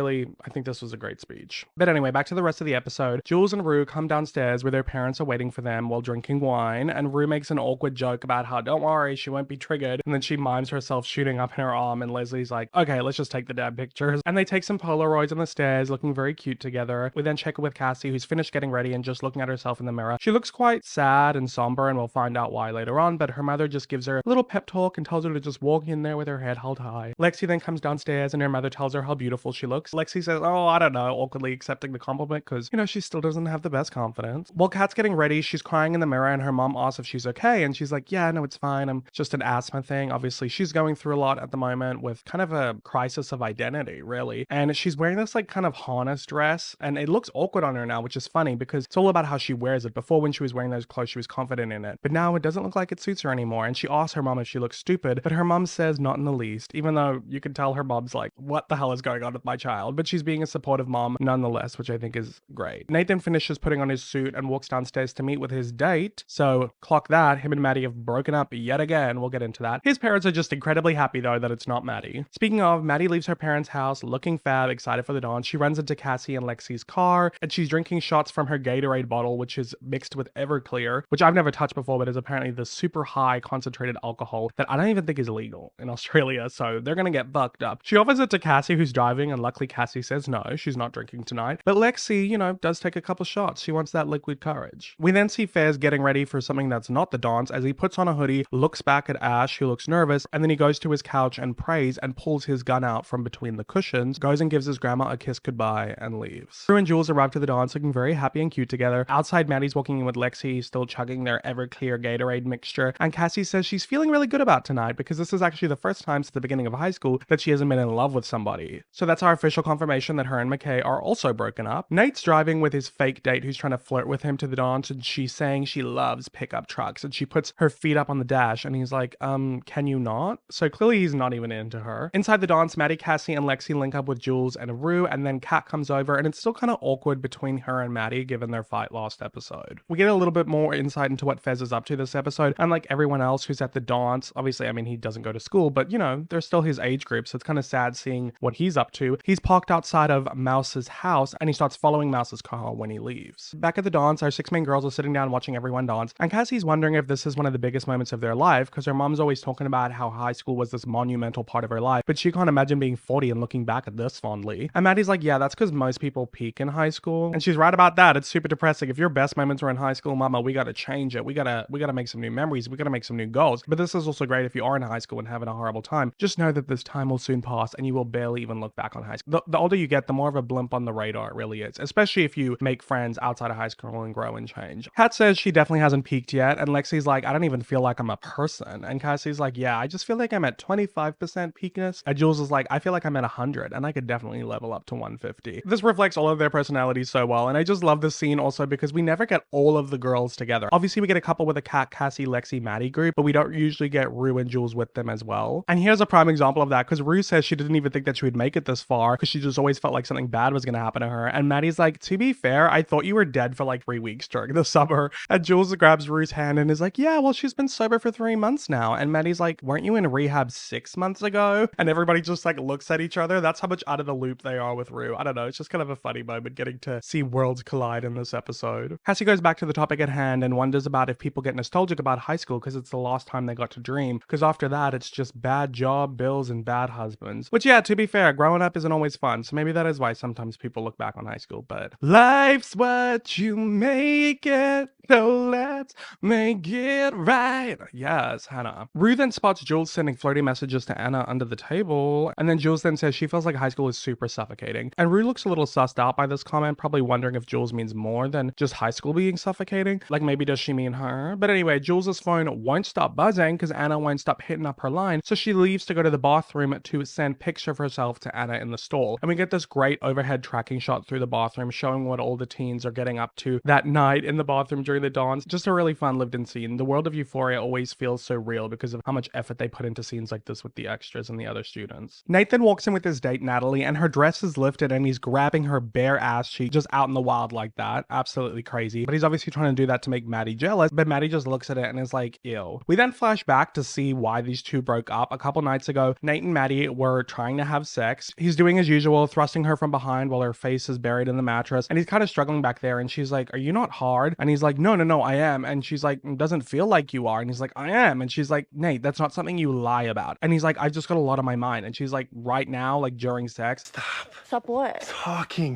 [SPEAKER 2] think this was a great speech. But anyway, back to the rest of the episode. Jules and Rue come downstairs where their parents are waiting for them while drinking wine, and Rue makes an awkward joke about how, don't worry, she won't be triggered, and then she mimes herself shooting up in her arm, and Leslie's like, okay, let's just take the damn pictures. And they take some Polaroids on the stairs, looking very cute together. We then check with Cassie, who's finished getting ready and just looking at herself in the mirror. She looks quite sad and somber, and we'll find out why later on, but her mother just gives her a little pep talk and tells her to just walk in there with her head held high. Lexi then comes downstairs and her mother tells her how beautiful she looks. Lexi says, oh, I don't know, awkwardly accepting the compliment because, she still doesn't have the best confidence. While Kat's getting ready, she's crying in the mirror and her mom asks if she's okay, and she's like, yeah, no, it's fine. I'm just an asthma thing. Obviously, she's going through a lot at the moment with kind of a crisis of identity, really. And she's wearing this like kind of harness dress, and it looks awkward on her now, which is funny because it's all about how she wears it. Before, when she was wearing those clothes, she was confident in it. But now it doesn't look like it suits her anymore. And she asks her mom if she looks stupid, but her mom says not in the least, even though you can tell her mom's like, what the hell is going on with my child? But she's being a supportive mom nonetheless, which I think is great. Nathan finishes putting on his suit and walks downstairs to meet with his date. So clock that, him and Maddie have broken up yet again. We'll get into that. His parents are just incredibly happy though that it's not Maddie. Speaking of, Maddie leaves her parents' house looking fab, excited for the dance. She runs into Cassie and Lexi's car, and she's drinking shots from her Gatorade bottle, which is mixed with Everclear, which I've never touched before, but is apparently the super high concentrated alcohol that I don't even think is legal in Australia, so they're gonna get fucked up. She offers it to Cassie, who's driving, and luckily Cassie says no, she's not drinking tonight. But Lexi, does take a couple shots. She wants that liquid courage. We then see Fairs getting ready for something that's not the dance as he puts on a hoodie, looks back at Ash, who looks nervous, and then he goes to his couch and prays and pulls his gun out from between the cushions, goes and gives his grandma a kiss goodbye, and leaves. Rue and Jules arrive to the dance looking very happy and cute together. Outside, Maddie's walking in with Lexi, still chugging their Everclear Gatorade mixture, and Cassie says she's feeling really good good about tonight because this is actually the first time since the beginning of high school that she hasn't been in love with somebody. So that's our official confirmation that her and McKay are also broken up. Nate's driving with his fake date who's trying to flirt with him to the dance, and she's saying she loves pickup trucks, and she puts her feet up on the dash, and he's like, can you not? So clearly he's not even into her. Inside the dance, Maddie, Cassie, and Lexi link up with Jules and Rue, and then Kat comes over, and it's still kind of awkward between her and Maddie given their fight last episode. We get a little bit more insight into what Fez is up to this episode, and like everyone else who's at the dance, obviously, I mean, he doesn't go to school, but you know, they're still his age group, so it's kind of sad seeing what he's up to. He's parked outside of Mouse's house, and he starts following Mouse's car when he leaves. Back at the dance, our 6 main girls are sitting down watching everyone dance, and Cassie's wondering if this is one of the biggest moments of their life, because her mom's always talking about how high school was this monumental part of her life, but she can't imagine being 40 and looking back at this fondly. And Maddie's like, yeah, that's because most people peak in high school. And she's right about that. It's super depressing. If your best moments were in high school, mama, we gotta change it. We gotta make some new memories. We gotta make some new goals. But this is also great if you are in high school and having a horrible time. Just know that this time will soon pass and you will barely even look back on high school. The older you get, the more of a blimp on the radar it really is, especially if you make friends outside of high school and grow and change. Kat says she definitely hasn't peaked yet, and Lexi's like, I don't even feel like I'm a person. And Cassie's like, yeah, I just feel like I'm at 25% peakness. And Jules is like, I feel like I'm at 100 and I could definitely level up to 150. This reflects all of their personalities so well, and I just love this scene also because we never get all of the girls together. Obviously, we get a couple with a Kat, Cassie, Lexi, Maddie group, but we don't usually get Rue and Jules with them as well. And here's a prime example of that, because Rue says she didn't even think that she would make it this far because she just always felt like something bad was going to happen to her. And Maddie's like, to be fair, I thought you were dead for like 3 weeks during the summer. And Jules grabs Rue's hand and is like, yeah, well, she's been sober for 3 months now. And Maddie's like, weren't you in rehab 6 months ago? And everybody just like looks at each other. That's how much out of the loop they are with Rue. I don't know. It's just kind of a funny moment getting to see worlds collide in this episode. Cassie goes back to the topic at hand and wonders about if people get nostalgic about high school because it's the last time they got to dream. Because after that, it's just bad job, bills, and bad husbands. Which, yeah, to be fair, growing up isn't always fun. So maybe that is why sometimes people look back on high school. But life's what you make it. So let's make it right. Yes, Hannah. Rue then spots Jules sending flirty messages to Anna under the table. And then Jules then says she feels like high school is super suffocating. And Rue looks a little sussed out by this comment, probably wondering if Jules means more than just high school being suffocating. Like maybe does she mean her? But anyway, Jules's phone won't stop buzzing because Anna won't stop hitting up her line. So she leaves to go to the bathroom to send picture of herself to Anna in the stall. And we get this great overhead tracking shot through the bathroom showing what all the teens are getting up to that night in the bathroom during the dance. Just a really fun lived in scene. The world of Euphoria always feels so real because of how much effort they put into scenes like this with the extras and the other students. Nathan walks in with his date Natalie and her dress is lifted and he's grabbing her bare ass cheek just out in the wild like that. Absolutely crazy. But he's obviously trying to do that to make Maddie jealous, but Maddie just looks at it and is like, ew. We then flash back to see why these two broke up. A couple nights ago, Nate and Maddie were trying to have sex. He's doing as usual, thrusting her from behind while her face is buried in the mattress, and he's kind of struggling back there, and she's like, are you not hard? And he's like, no, I am. And she's like, doesn't feel like you are. And he's like, I am. And she's like, Nate, that's not something you lie about. And he's like, I've just got a lot on my mind. And she's like, right now, like during sex,
[SPEAKER 5] Stop what?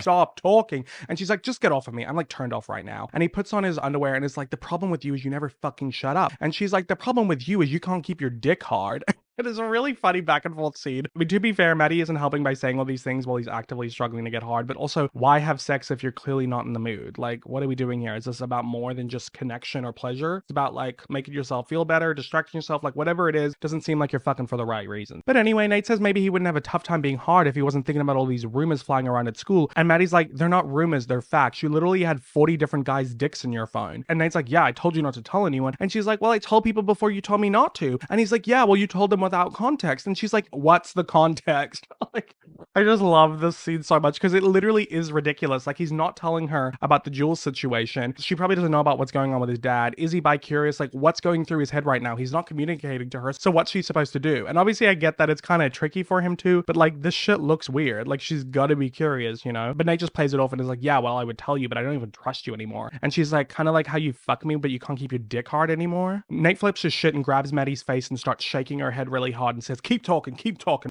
[SPEAKER 2] stop talking. And she's like, just get off of me. I'm like turned off right now. And he puts on his underwear and is like, the problem with you is you never fucking shut up. And she's like, the problem with you is you can't keep your dick hard. It is a really funny back and forth scene. I mean, to be fair, Maddie isn't helping by saying all these things while he's actively struggling to get hard, but also, why have sex if you're clearly not in the mood? Like, what are we doing here? Is this about more than just connection or pleasure? It's about, like, making yourself feel better, distracting yourself, like, whatever it is, doesn't seem like you're fucking for the right reason. But anyway, Nate says maybe he wouldn't have a tough time being hard if he wasn't thinking about all these rumors flying around at school, and Maddie's like, they're not rumors, they're facts. You literally had 40 different guys' dicks in your phone. And Nate's like, yeah, I told you not to tell anyone. And she's like, well, I told people before you told me not to. And he's like, yeah, well, you told them without context. And she's like, what's the context? Like, I just love this scene so much because it literally is ridiculous. Like, he's not telling her about the Jules situation. She probably doesn't know about what's going on with his dad. Is he bi-curious? Like, what's going through his head right now? He's not communicating to her. So what's she supposed to do? And obviously I get that it's kind of tricky for him to, but like, this shit looks weird. Like, she's got to be curious, you know? But Nate just plays it off and is like, yeah, well, I would tell you, but I don't even trust you anymore. And she's like, kind of like how you fuck me, but you can't keep your dick hard anymore. Nate flips his shit and grabs Maddie's face and starts shaking her head really hard and says, keep talking, keep talking.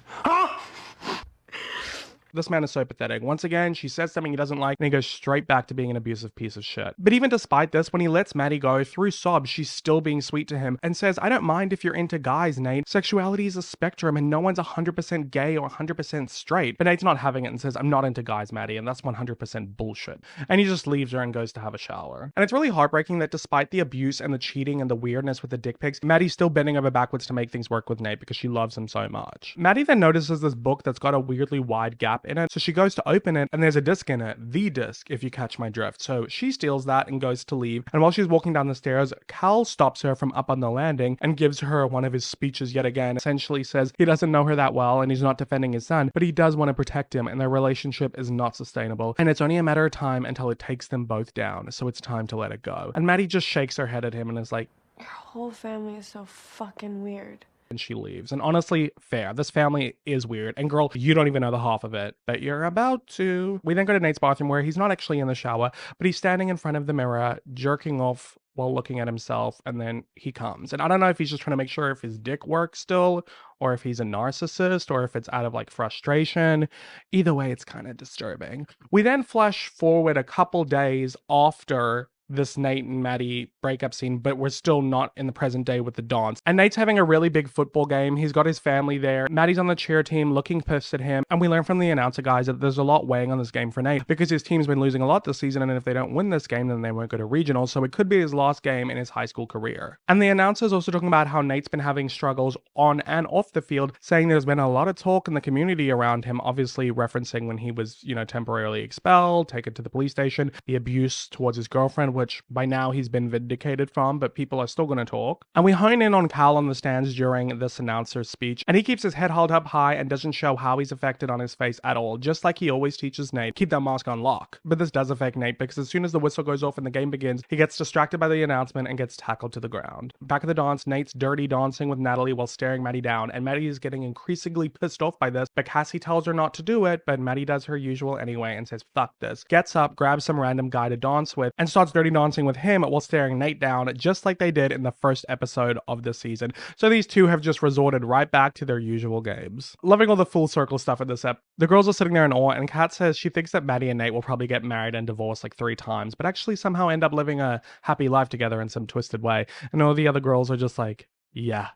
[SPEAKER 2] This man is so pathetic. Once again, she says something he doesn't like, and he goes straight back to being an abusive piece of shit. But even despite this, when he lets Maddie go, through sobs, she's still being sweet to him and says, I don't mind if you're into guys, Nate. Sexuality is a spectrum and no one's 100% gay or 100% straight. But Nate's not having it and says, I'm not into guys, Maddie, and that's 100% bullshit. And he just leaves her and goes to have a shower. And it's really heartbreaking that despite the abuse and the cheating and the weirdness with the dick pics, Maddie's still bending over backwards to make things work with Nate because she loves him so much. Maddie then notices this book that's got a weirdly wide gap in it, so she goes to open it and there's a disc in it, the disc, if you catch my drift. So she steals that and goes to leave, and while she's walking down the stairs, Cal stops her from up on the landing and gives her one of his speeches yet again. Essentially says he doesn't know her that well and he's not defending his son, but he does want to protect him and their relationship is not sustainable and it's only a matter of time until it takes them both down, so it's time to let it go. And Maddie just shakes her head at him and is like,
[SPEAKER 3] your whole family is so fucking weird.
[SPEAKER 2] And she leaves. And honestly, fair. This family is weird. And girl, you don't even know the half of it, but you're about to. We then go to Nate's bathroom where he's not actually in the shower, but he's standing in front of the mirror, jerking off while looking at himself, and then he comes. And I don't know if he's just trying to make sure if his dick works still, or if he's a narcissist, or if it's out of like frustration. Either way, it's kind of disturbing. We then flash forward a couple days after this Nate and Maddie breakup scene, but we're still not in the present day with the dance. And Nate's having a really big football game. He's got his family there. Maddie's on the cheer team looking pissed at him. And we learn from the announcer guys that there's a lot weighing on this game for Nate because his team's been losing a lot this season. And if they don't win this game, then they won't go to regional. So it could be his last game in his high school career. And the announcer's also talking about how Nate's been having struggles on and off the field, saying there's been a lot of talk in the community around him, obviously referencing when he was, temporarily expelled, taken to the police station, the abuse towards his girlfriend, which by now he's been vindicated from, but people are still going to talk. And we hone in on Cal on the stands during this announcer's speech, and he keeps his head held up high and doesn't show how he's affected on his face at all, just like he always teaches Nate, keep that mask on lock. But this does affect Nate because as soon as the whistle goes off and the game begins, he gets distracted by the announcement and gets tackled to the ground. Back at the dance, Nate's dirty dancing with Natalie while staring Maddie down, and Maddie is getting increasingly pissed off by this, but Cassie tells her not to do it, but Maddie does her usual anyway and says fuck this, gets up, grabs some random guy to dance with, and starts dirty dancing with him while staring Nate down, just like they did in the first episode of this season. So these two have just resorted right back to their usual games. Loving all the full circle stuff in this ep. The girls are sitting there in awe, and Kat says she thinks that Maddie and Nate will probably get married and divorced like 3 times, but actually somehow end up living a happy life together in some twisted way. And all the other girls are just like, yeah.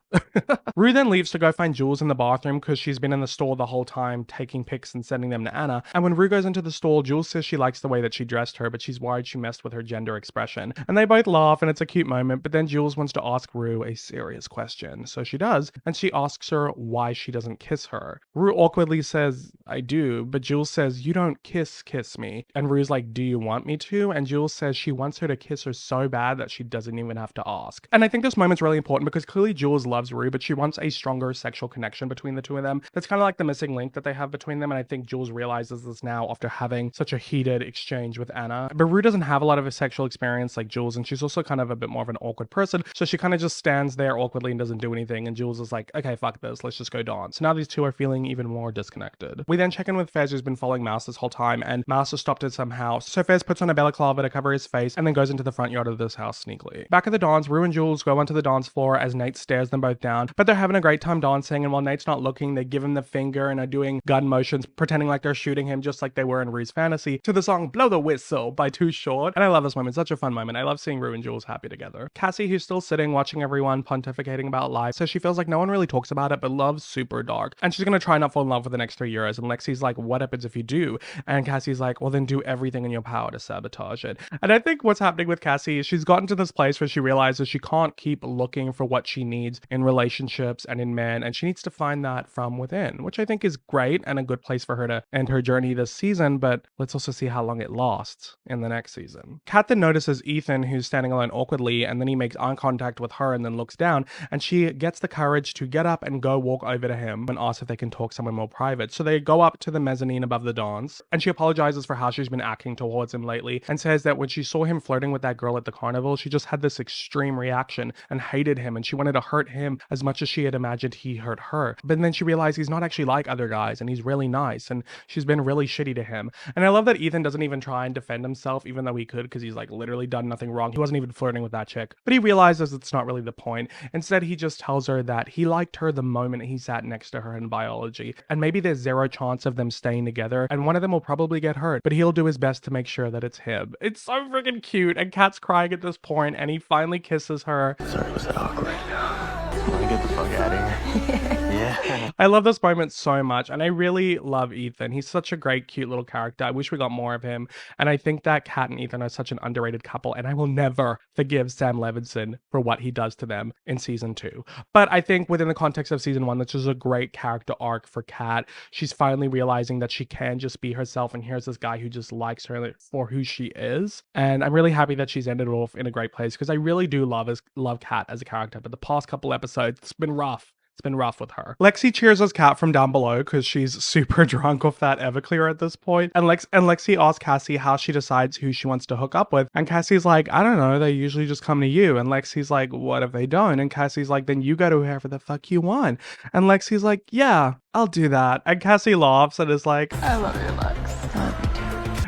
[SPEAKER 2] Rue then leaves to go find Jules in the bathroom because she's been in the store the whole time taking pics and sending them to Anna. And when Rue goes into the store, Jules says she likes the way that she dressed her, but she's worried she messed with her gender expression. And they both laugh and it's a cute moment, but then Jules wants to ask Rue a serious question. So she does, and she asks her why she doesn't kiss her. Rue awkwardly says, I do, but Jules says, you don't kiss me. And Rue's like, do you want me to? And Jules says she wants her to kiss her so bad that she doesn't even have to ask. And I think this moment's really important because clearly Jules loves Rue, but she wants a stronger sexual connection between the two of them. That's kind of like the missing link that they have between them, and I think Jules realizes this now after having such a heated exchange with Anna. But Rue doesn't have a lot of a sexual experience like Jules, and she's also kind of a bit more of an awkward person, so she kind of just stands there awkwardly and doesn't do anything, and Jules is like, okay, fuck this, let's just go dance. So now these two are feeling even more disconnected. We then check in with Fez, who's been following Mouse this whole time, and Mouse has stopped it somehow, so Fez puts on a balaclava to cover his face and then goes into the front yard of this house sneakily. Back at the dance, Rue and Jules go onto the dance floor as Nate stares them both down, but they're having a great time dancing, and while Nate's not looking, they give him the finger and are doing gun motions, pretending like they're shooting him just like they were in Rue's fantasy, to the song Blow the Whistle by Too Short. And I love this moment, such a fun moment. I love seeing Rue and Jules happy together. Cassie, who's still sitting watching everyone pontificating about life, says she feels like no one really talks about it, but love's super dark, and she's gonna try not fall in love for the next 3 years. And Lexi's like, what happens if you do? And Cassie's like, well then do everything in your power to sabotage it. And I think what's happening with Cassie is she's gotten to this place where she realizes she can't keep looking for what she needs in relationships and in men, and she needs to find that from within, which I think is great and a good place for her to end her journey this season, but let's also see how long it lasts in the next season. Kat then notices Ethan, who's standing alone awkwardly, and then he makes eye contact with her and then looks down, and she gets the courage to get up and go walk over to him and ask if they can talk somewhere more private. So they go up to the mezzanine above the dance, and she apologizes for how she's been acting towards him lately, and says that when she saw him flirting with that girl at the carnival, she just had this extreme reaction and hated him, and she wanted to hurt him as much as she had imagined he hurt her. But then she realized he's not actually like other guys, and he's really nice, and she's been really shitty to him. And I love that Ethan doesn't even try and defend himself, even though he could, because he's like literally done nothing wrong. He wasn't even flirting with that chick. But he realizes it's not really the point. Instead, he just tells her that he liked her the moment he sat next to her in biology, and maybe there's zero chance of them staying together, and one of them will probably get hurt, but he'll do his best to make sure that it's him. It's so freaking cute, and Kat's crying at this point, and he finally kisses her.
[SPEAKER 10] Sorry, was that awkward? I want to get the fuck out of here. Yeah.
[SPEAKER 2] I love this moment so much, and I really love Ethan. He's such a great, cute little character. I wish we got more of him, and I think that Kat and Ethan are such an underrated couple, and I will never forgive Sam Levinson for what he does to them in season 2. But I think within the context of season 1, this is a great character arc for Kat. She's finally realizing that she can just be herself, and here's this guy who just likes her for who she is. And I'm really happy that she's ended it off in a great place, because I really do love Kat as a character, but the past couple episodes, it's been rough. It's been rough with her. Lexi cheers us Kat from down below because she's super drunk off that Everclear at this point. And Lexi asks Cassie how she decides who she wants to hook up with. And Cassie's like, I don't know, they usually just come to you. And Lexi's like, what if they don't? And Cassie's like, then you go to whoever the fuck you want. And Lexi's like, yeah, I'll do that. And Cassie laughs and is like, I love you, Lex. I love you too.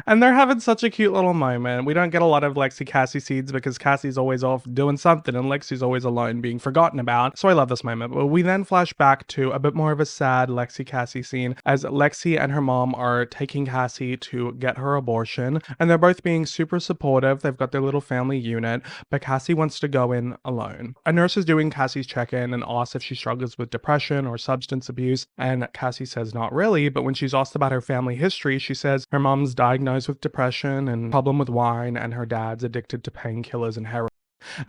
[SPEAKER 2] And they're having such a cute little moment. We don't get a lot of Lexi Cassie scenes because Cassie's always off doing something and Lexi's always alone being forgotten about. So I love this moment. But we then flash back to a bit more of a sad Lexi Cassie scene as Lexi and her mom are taking Cassie to get her abortion. And they're both being super supportive. They've got their little family unit, but Cassie wants to go in alone. A nurse is doing Cassie's check-in and asks if she struggles with depression or substance abuse. And Cassie says not really, but when she's asked about her family history, she says her mom's diagnosed with depression and problem with wine, and her dad's addicted to painkillers and heroin.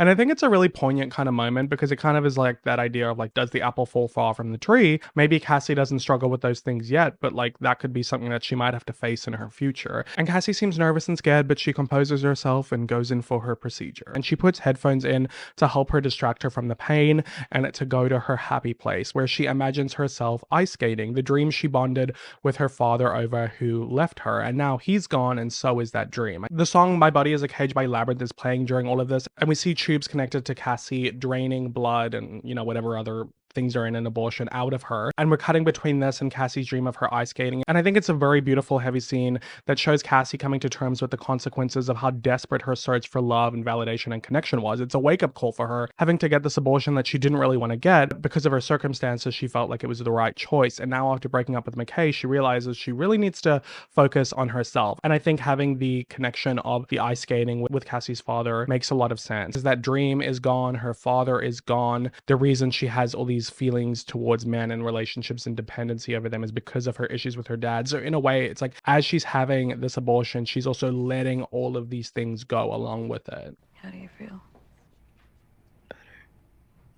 [SPEAKER 2] And I think it's a really poignant kind of moment because it kind of is like that idea of like, does the apple fall far from the tree? Maybe Cassie doesn't struggle with those things yet, but like that could be something that she might have to face in her future. And Cassie seems nervous and scared, but she composes herself and goes in for her procedure. And she puts headphones in to help her distract her from the pain and to go to her happy place where she imagines herself ice skating, the dream she bonded with her father over who left her. And now he's gone and so is that dream. The song My Body is a Cage by Labyrinth is playing during all of this, and we see tubes connected to Cassie draining blood and, you know, whatever other things are in an abortion out of her. And we're cutting between this and Cassie's dream of her ice skating. And I think it's a very beautiful, heavy scene that shows Cassie coming to terms with the consequences of how desperate her search for love and validation and connection was. It's a wake-up call for her, having to get this abortion that she didn't really want to get. Because of her circumstances, she felt like it was the right choice. And now after breaking up with McKay, she realizes she really needs to focus on herself. And I think having the connection of the ice skating with Cassie's father makes a lot of sense. Because that dream is gone, her father is gone. The reason she has all these feelings towards men and relationships and dependency over them is because of her issues with her dad. So in a way, it's like as she's having this abortion, she's also letting all of these things go along with it.
[SPEAKER 1] How do you feel?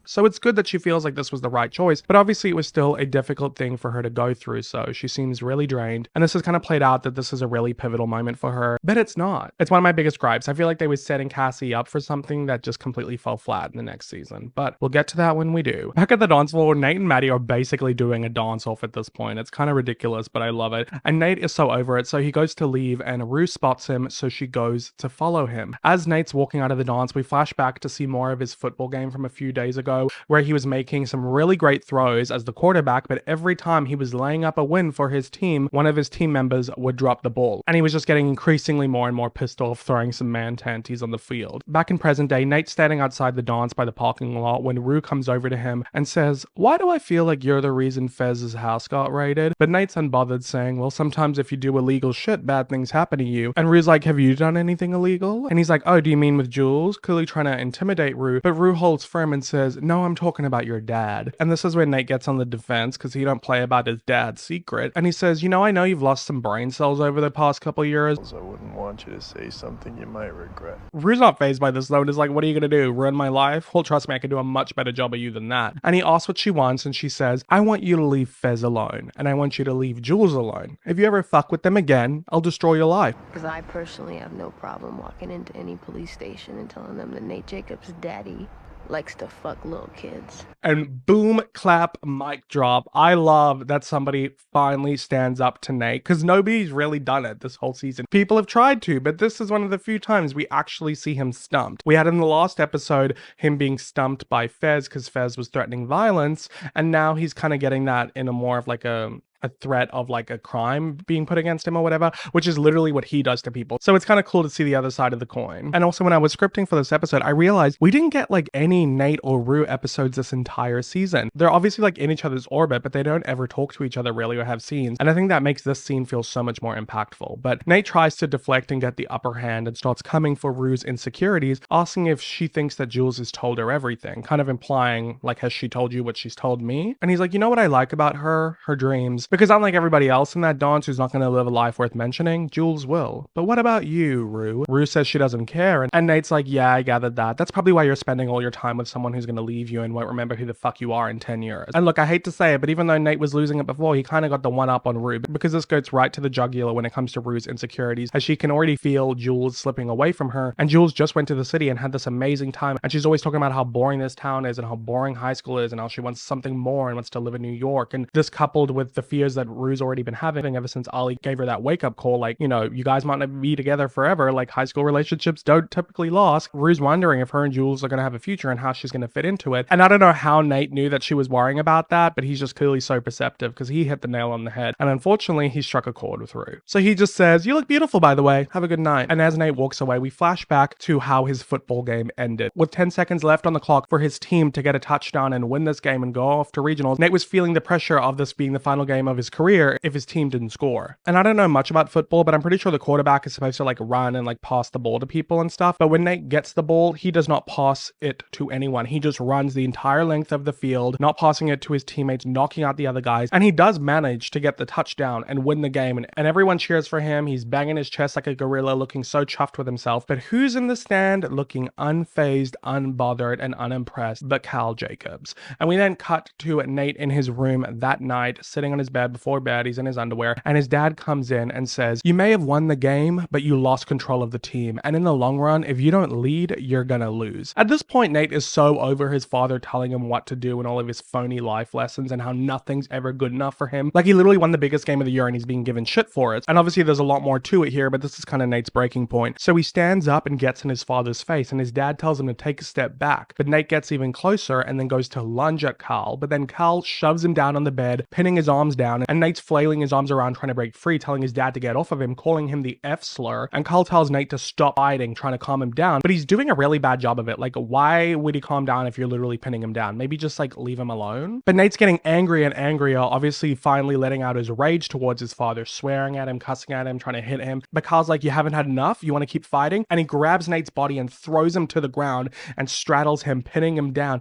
[SPEAKER 2] So it's good that she feels like this was the right choice, but obviously it was still a difficult thing for her to go through, so she seems really drained. And this has kind of played out that this is a really pivotal moment for her, but it's not. It's one of my biggest gripes. I feel like they were setting Cassie up for something that just completely fell flat in the next season, but we'll get to that when we do. Back at the dance floor, Nate and Maddie are basically doing a dance off at this point. It's kind of ridiculous, but I love it. And Nate is so over it, so he goes to leave and Rue spots him, so she goes to follow him. As Nate's walking out of the dance, we flash back to see more of his football game from a few days ago, where he was making some really great throws as the quarterback, but every time he was laying up a win for his team, one of his team members would drop the ball. And he was just getting increasingly more and more pissed off, throwing some man tanties on the field. Back in present day, Nate's standing outside the dance by the parking lot when Rue comes over to him and says, "Why do I feel like you're the reason Fez's house got raided?" But Nate's unbothered, saying, "Well, sometimes if you do illegal shit, bad things happen to you." And Rue's like, "Have you done anything illegal?" And he's like, "Oh, do you mean with Jules?" Clearly trying to intimidate Rue, but Rue holds firm and says, "No, I'm talking about your dad." And this is where Nate gets on the defense because he don't play about his dad's secret. And he says, "You know, I know you've lost some brain cells over the past couple years.
[SPEAKER 9] I wouldn't want you to say something you might regret."
[SPEAKER 2] Rue's not fazed by this though, and is like, "What are you gonna do? Ruin my life? Well, trust me, I can do a much better job of you than that." And he asks what she wants, and she says, "I want you to leave Fez alone, and I want you to leave Jules alone. If you ever fuck with them again, I'll destroy your life."
[SPEAKER 3] Because I personally have no problem walking into any police station and telling them that Nate Jacobs' daddy
[SPEAKER 15] likes to fuck little kids.
[SPEAKER 2] And boom, clap, mic drop. I love that somebody finally stands up to Nate, because nobody's really done it this whole season. People have tried to, but this is one of the few times we actually see him stumped. We had in the last episode him being stumped by Fez because Fez was threatening violence, and now he's kind of getting that in a more of like a threat of like a crime being put against him or whatever, which is literally what he does to people. So it's kind of cool to see the other side of the coin. And also when I was scripting for this episode, I realized we didn't get like any Nate or Rue episodes this entire season. They're obviously like in each other's orbit, but they don't ever talk to each other really or have scenes. And I think that makes this scene feel so much more impactful. But Nate tries to deflect and get the upper hand and starts coming for Rue's insecurities, asking if she thinks that Jules has told her everything, kind of implying like, has she told you what she's told me? And he's like, you know what I like about her? Her dreams. Because unlike everybody else in that dance who's not going to live a life worth mentioning, Jules will. But what about you, Rue? Rue says she doesn't care. And Nate's like, yeah, I gathered that. That's probably why you're spending all your time with someone who's going to leave you and won't remember who the fuck you are in 10 years. And look, I hate to say it, but even though Nate was losing it before, he kind of got the one up on Rue, because this goes right to the jugular when it comes to Rue's insecurities, as she can already feel Jules slipping away from her. And Jules just went to the city and had this amazing time. And she's always talking about how boring this town is and how boring high school is and how she wants something more and wants to live in New York. And this coupled with the fears that Rue's already been having ever since Ali gave her that wake-up call, like, you know, you guys might not be together forever, like high school relationships don't typically last. Rue's wondering if her and Jules are going to have a future and how she's going to fit into it. And I don't know how Nate knew that she was worrying about that, but he's just clearly so perceptive because he hit the nail on the head. And unfortunately, he struck a chord with Rue. So he just says, you look beautiful, by the way. Have a good night. And as Nate walks away, we flash back to how his football game ended. With 10 seconds left on the clock for his team to get a touchdown and win this game and go off to regionals, Nate was feeling the pressure of this being the final game of his career if his team didn't score. And I don't know much about football, but I'm pretty sure the quarterback is supposed to like run and like pass the ball to people and stuff. But when Nate gets the ball, he does not pass it to anyone. He just runs the entire length of the field, not passing it to his teammates, knocking out the other guys. And he does manage to get the touchdown and win the game. And everyone cheers for him. He's banging his chest like a gorilla, looking so chuffed with himself. But who's in the stand looking unfazed, unbothered, and unimpressed but Cal Jacobs? And we then cut to Nate in his room that night, sitting on his bed before bed. He's in his underwear. And his dad comes in and says, you may have won the game, but you lost control of the team. And in the long run, if you don't lead, you're gonna lose. At this point, Nate is so over his father telling him what to do and all of his phony life lessons and how nothing's ever good enough for him. Like, he literally won the biggest game of the year and he's being given shit for it. And obviously there's a lot more to it here, but this is kind of Nate's breaking point. So he stands up and gets in his father's face, and his dad tells him to take a step back. But Nate gets even closer and then goes to lunge at Carl, but then Carl shoves him down on the bed, pinning his arms down, and Nate's flailing his arms around trying to break free, telling his dad to get off of him, calling him the F slur. And Carl tells Nate to stop fighting, trying to calm him down, but he's doing a really bad job of it. Like, why would he calm down if you're literally pinning him down? Maybe just like leave him alone. But Nate's getting angrier and angrier, obviously finally letting out his rage towards his father, swearing at him, cussing at him, trying to hit him. But Carl's like, you haven't had enough? You want to keep fighting? And he grabs Nate's body and throws him to the ground and straddles him, pinning him down.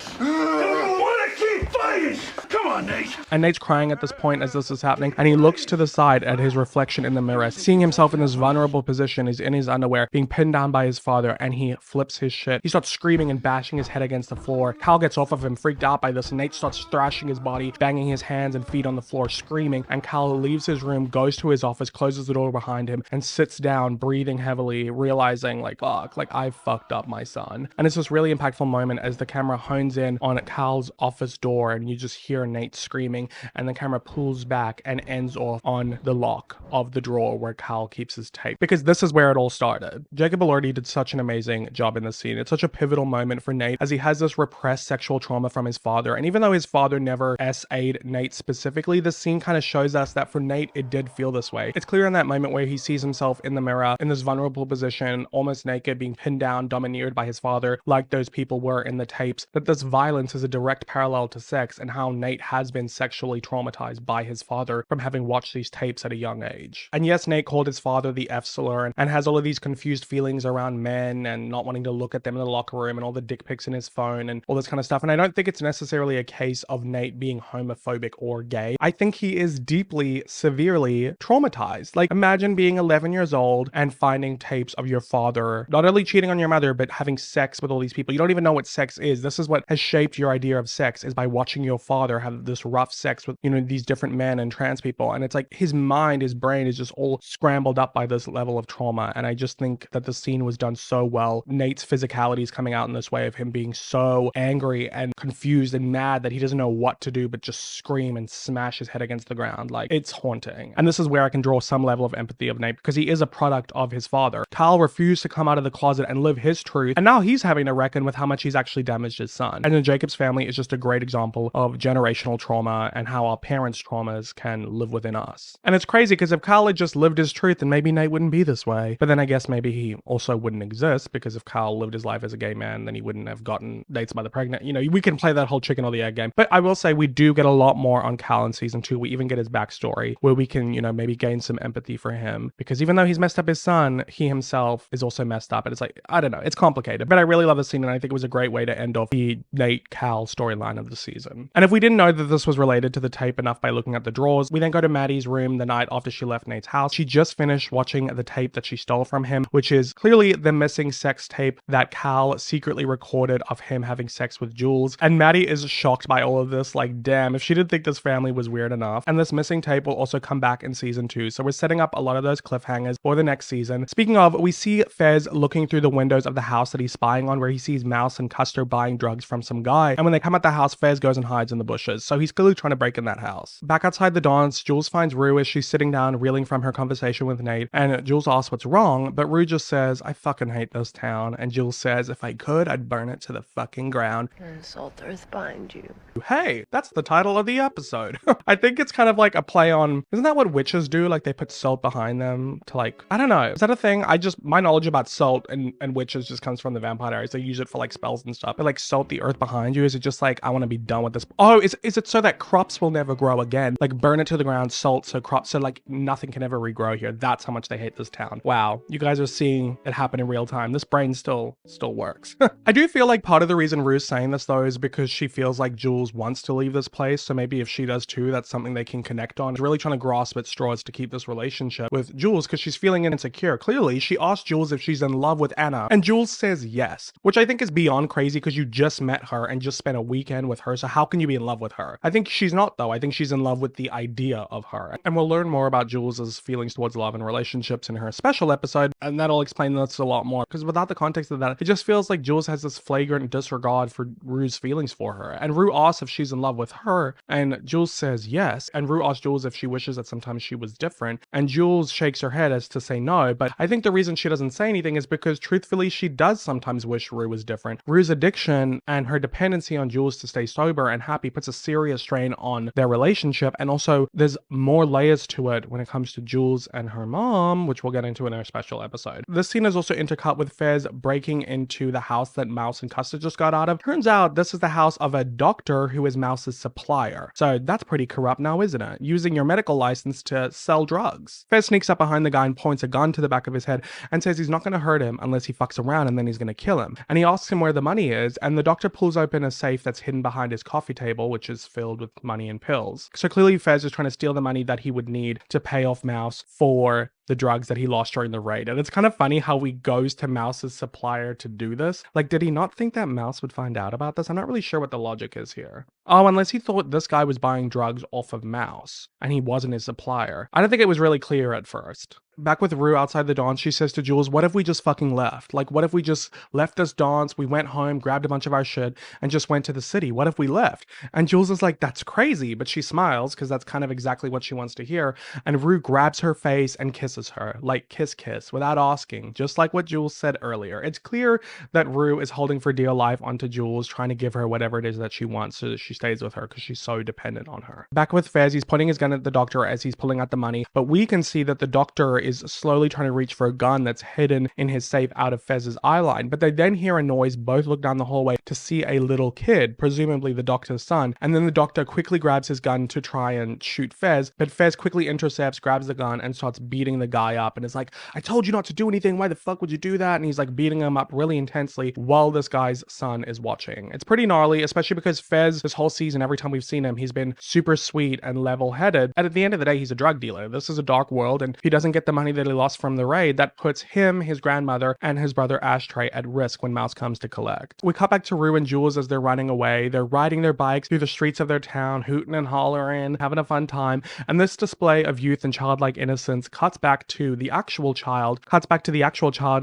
[SPEAKER 16] Come on, Nate.
[SPEAKER 2] And Nate's crying at this point as this is happening, and he looks to the side at his reflection in the mirror, seeing himself in this vulnerable position. He's in his underwear, being pinned down by his father, and he flips his shit. He starts screaming and bashing his head against the floor. Cal gets off of him, freaked out by this, and Nate starts thrashing his body, banging his hands and feet on the floor, screaming. And Cal leaves his room, goes to his office, closes the door behind him, and sits down, breathing heavily, realizing like, fuck, like I fucked up my son. And it's this really impactful moment as the camera hones in on Cal's office door, and you just hear Nate screaming, and the camera pulls back and ends off on the lock of the drawer where Cal keeps his tape, because this is where it all started. Jacob Elordi did such an amazing job in this scene. It's such a pivotal moment for Nate as he has this repressed sexual trauma from his father, and even though his father never SA'd Nate specifically, this scene kind of shows us that for Nate it did feel this way. It's clear in that moment where he sees himself in the mirror in this vulnerable position, almost naked, being pinned down, domineered by his father like those people were in the tapes, that this violence is a direct parallel to sex and how Nate has been sexually traumatized by his father from having watched these tapes at a young age. And yes, Nate called his father the F slur and has all of these confused feelings around men and not wanting to look at them in the locker room and all the dick pics in his phone and all this kind of stuff. And I don't think it's necessarily a case of Nate being homophobic or gay. I think he is deeply, severely traumatized. Like, imagine being 11 years old and finding tapes of your father not only cheating on your mother, but having sex with all these people. You don't even know what sex is. This is what has shaped your idea of sex, is by watching your father have have this rough sex with, these different men and trans people. And it's like his mind, his brain is just all scrambled up by this level of trauma. And I just think that the scene was done so well. Nate's physicality is coming out in this way of him being so angry and confused and mad that he doesn't know what to do but just scream and smash his head against the ground. Like, it's haunting. And this is where I can draw some level of empathy of Nate, because he is a product of his father. Carl refused to come out of the closet and live his truth, and now he's having to reckon with how much he's actually damaged his son. And the Jacobs family is just a great example of generational trauma and how our parents' traumas can live within us. And it's crazy because if Carl had just lived his truth, then maybe Nate wouldn't be this way. But then I guess maybe he also wouldn't exist, because if Carl lived his life as a gay man, then he wouldn't have gotten Nate's mother pregnant. We can play that whole chicken or the egg game. But I will say we do get a lot more on Carl in season 2. We even get his backstory where we can, maybe gain some empathy for him, because even though he's messed up his son, he himself is also messed up. And it's like, I don't know, it's complicated, but I really love the scene, and I think it was a great way to end off the Nate Cal storyline of the season. And if we didn't know that this was related to the tape enough by looking at the drawers, we then go to Maddie's room the night after she left Nate's house. She just finished watching the tape that she stole from him, which is clearly the missing sex tape that Cal secretly recorded of him having sex with Jules. And Maddie is shocked by all of this, like, damn, if she didn't think this family was weird enough. And this missing tape will also come back in season 2, so we're setting up a lot of those cliffhangers for the next season. Speaking of, we see Fez looking through the windows of the house that he's spying on, where he sees Mouse and Custer buying drugs from some guy, and when they come at the house, Fez goes and hides in the bushes, so he's clearly trying to break in that house. Back outside the dance, Jules finds Rue as she's sitting down reeling from her conversation with Nate, and Jules asks what's wrong, but Rue just says, I fucking hate this town, and Jules says, if I could, I'd burn it to the fucking ground.
[SPEAKER 15] And salt the earth behind you.
[SPEAKER 2] Hey, that's the title of the episode. I think it's kind of like a play on, isn't that what witches do? Like, they put salt behind them to, like, I don't know. Is that a thing? My knowledge about salt and witches just comes from the Vampire Diaries. They use it for, like, spells and stuff. But, like, salt the earth behind you, is it just like, I want to be done with this? Oh, is it so that crops will never grow again? Like, burn it to the ground, salt, so like, nothing can ever regrow here. That's how much they hate this town. Wow. You guys are seeing it happen in real time. This brain still works. I do feel like part of the reason Rue's saying this, though, is because she feels like Jules wants to leave this place. So maybe if she does too, that's something they can connect on. She's really trying to grasp at straws to keep this relationship with Jules, because she's feeling insecure. Clearly, she asked Jules if she's in love with Anna, and Jules says yes, which I think is beyond crazy, because you just met her and just spent a weekend with her. So how can you be in love with her? I think she's not, though. I think she's in love with the idea of her. And we'll learn more about Jules's feelings towards love and relationships in her special episode, and that'll explain this a lot more, because without the context of that, it just feels like Jules has this flagrant disregard for Rue's feelings for her. And Rue asks if she's in love with her, and Jules says yes. And Rue asks Jules if she wishes that sometimes she was different, and Jules shakes her head as to say no. But I think the reason she doesn't say anything is because truthfully, she does sometimes wish Rue was different. Rue's addiction and her dependency on Jules to stay sober and happy puts a serious strain on their relationship. And also, there's more layers to it when it comes to Jules and her mom, which we'll get into in our special episode. This scene is also intercut with Fez breaking into the house that Mouse and Custer just got out of. Turns out this is the house of a doctor who is Mouse's supplier. So that's pretty corrupt now, isn't it? Using your medical license to sell drugs. Fez sneaks up behind the guy and points a gun to the back of his head and says he's not going to hurt him unless he fucks around, and then he's going to kill him. And he asks him where the money is, and the doctor pulls open a safe that's hidden behind his coffee table, which is filled with money and pills. So clearly Fez is trying to steal the money that he would need to pay off Mouse for the drugs that he lost during the raid. And it's kind of funny how he goes to Mouse's supplier to do this. Like, did he not think that Mouse would find out about this? I'm not really sure what the logic is here. Oh, unless he thought this guy was buying drugs off of Mouse and he wasn't his supplier. I don't think it was really clear at first. Back with Rue outside the dance, she says to Jules, what if we just fucking left? Like, what if we just left this dance, we went home, grabbed a bunch of our shit, and just went to the city? What if we left? And Jules is like, that's crazy, but she smiles, because that's kind of exactly what she wants to hear. And Rue grabs her face and kisses her, like kiss, without asking, just like what Jules said earlier. It's clear that Rue is holding for dear life onto Jules, trying to give her whatever it is that she wants so that she stays with her, because she's so dependent on her. Back with Fez, he's pointing his gun at the doctor as he's pulling out the money, but we can see that the doctor is slowly trying to reach for a gun that's hidden in his safe out of Fez's eye line. But they then hear a noise, both look down the hallway to see a little kid, presumably the doctor's son, and then the doctor quickly grabs his gun to try and shoot Fez, but Fez quickly intercepts, grabs the gun, and starts beating the guy up, and is like, I told you not to do anything, why the fuck would you do that? And he's like beating him up really intensely while this guy's son is watching. It's pretty gnarly, especially because Fez, this whole season, every time we've seen him, he's been super sweet and level-headed, and at the end of the day, he's a drug dealer. This is a dark world, and if he doesn't get the money that he lost from the raid, that puts him, his grandmother, and his brother Ashtray at risk when Mouse comes to collect. We cut back to Rue and Jules as they're running away. They're riding their bikes through the streets of their town, hooting and hollering, having a fun time, and this display of youth and childlike innocence cuts back to the actual child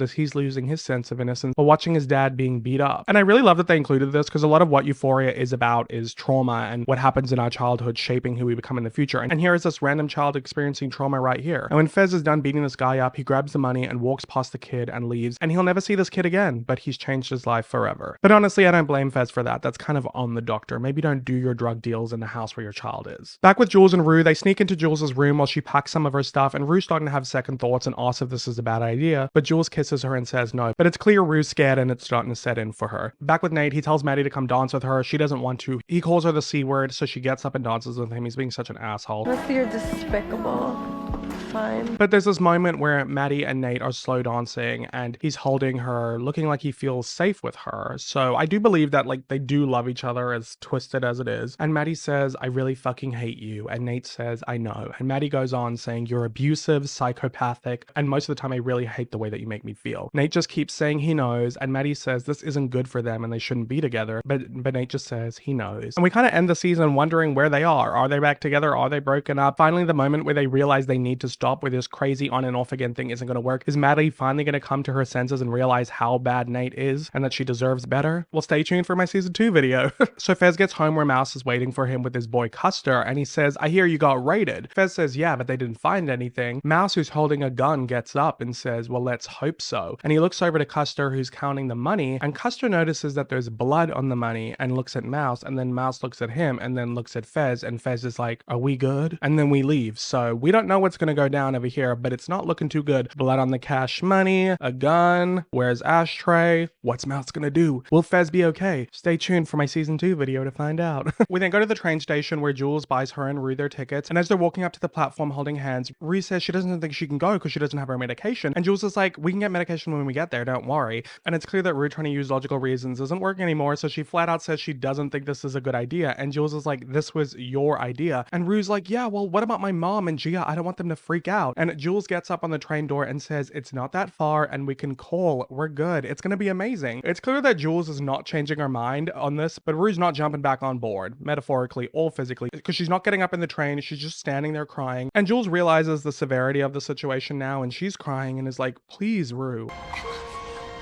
[SPEAKER 2] as he's losing his sense of innocence while watching his dad being beat up. And I really love that they included this, because a lot of what Euphoria is about is trauma and what happens in our childhood shaping who we become in the future. And here is this random child experiencing trauma right here. And when Fez is done beating this guy up, he grabs the money and walks past the kid and leaves, and he'll never see this kid again, but he's changed his life forever. But honestly, I don't blame Fez for that. That's kind of on the doctor. Maybe don't do your drug deals in the house where your child is. Back with Jules and Rue, they sneak into Jules's room while she packs some of her stuff, and Rue's starting to have second thoughts and asks if this is a bad idea, but Jules kisses her and says no. But it's clear Rue's scared and it's starting to set in for her. Back with Nate, he tells Maddie to come dance with her. She doesn't want to. He calls her the C word, so she gets up and dances with him. He's being such an asshole.
[SPEAKER 3] Honestly, you're despicable. Fine.
[SPEAKER 2] But there's this moment where Maddie and Nate are slow dancing and he's holding her, looking like he feels safe with her. So I do believe that like they do love each other, as twisted as it is. And Maddie says, I really fucking hate you. And Nate says, I know. And Maddie goes on saying, you're abusive, psychopathic, and most of the time I really hate the way that you make me feel. Nate just keeps saying he knows, and Maddie says this isn't good for them and they shouldn't be together. But Nate just says he knows. And we kind of end the season wondering where they are. Are they back together? Are they broken up? Finally, the moment where they realize they need to stop, where this crazy on and off again thing isn't going to work. Is Maddie finally going to come to her senses and realize how bad Nate is and that she deserves better? Well, stay tuned for my season 2 video. So Fez gets home where Mouse is waiting for him with his boy Custer, and he says, I hear you got raided. Fez says, yeah, but they didn't find anything. Mouse, who's holding a gun, gets up and says, well, let's hope so. And he looks over to Custer, who's counting the money, and Custer notices that there's blood on the money and looks at Mouse, and then Mouse looks at him and then looks at Fez, and Fez is like, are we good? And then we leave. So we don't know what's going to go down over here, but it's not looking too good. Blood on the cash money, a gun, where's Ashtray? What's Mouse gonna do? Will Fez be okay? Stay tuned for my season 2 video to find out. We then go to the train station where Jules buys her and Rue their tickets, and as they're walking up to the platform holding hands, Rue says she doesn't think she can go because she doesn't have her medication, and Jules is like, we can get medication when we get there, don't worry. And it's clear that Rue trying to use logical reasons isn't working anymore, so she flat out says she doesn't think this is a good idea, and Jules is like, this was your idea. And Rue's like, yeah, well, what about my mom and Gia? I don't want them to freak out. And Jules gets up on the train door and says, it's not that far and we can call, we're good, it's gonna be amazing. It's clear that Jules is not changing her mind on this, but Rue's not jumping back on board, metaphorically or physically, because she's not getting up in the train, she's just standing there crying. And Jules realizes the severity of the situation now, and she's crying and is like, please, Rue.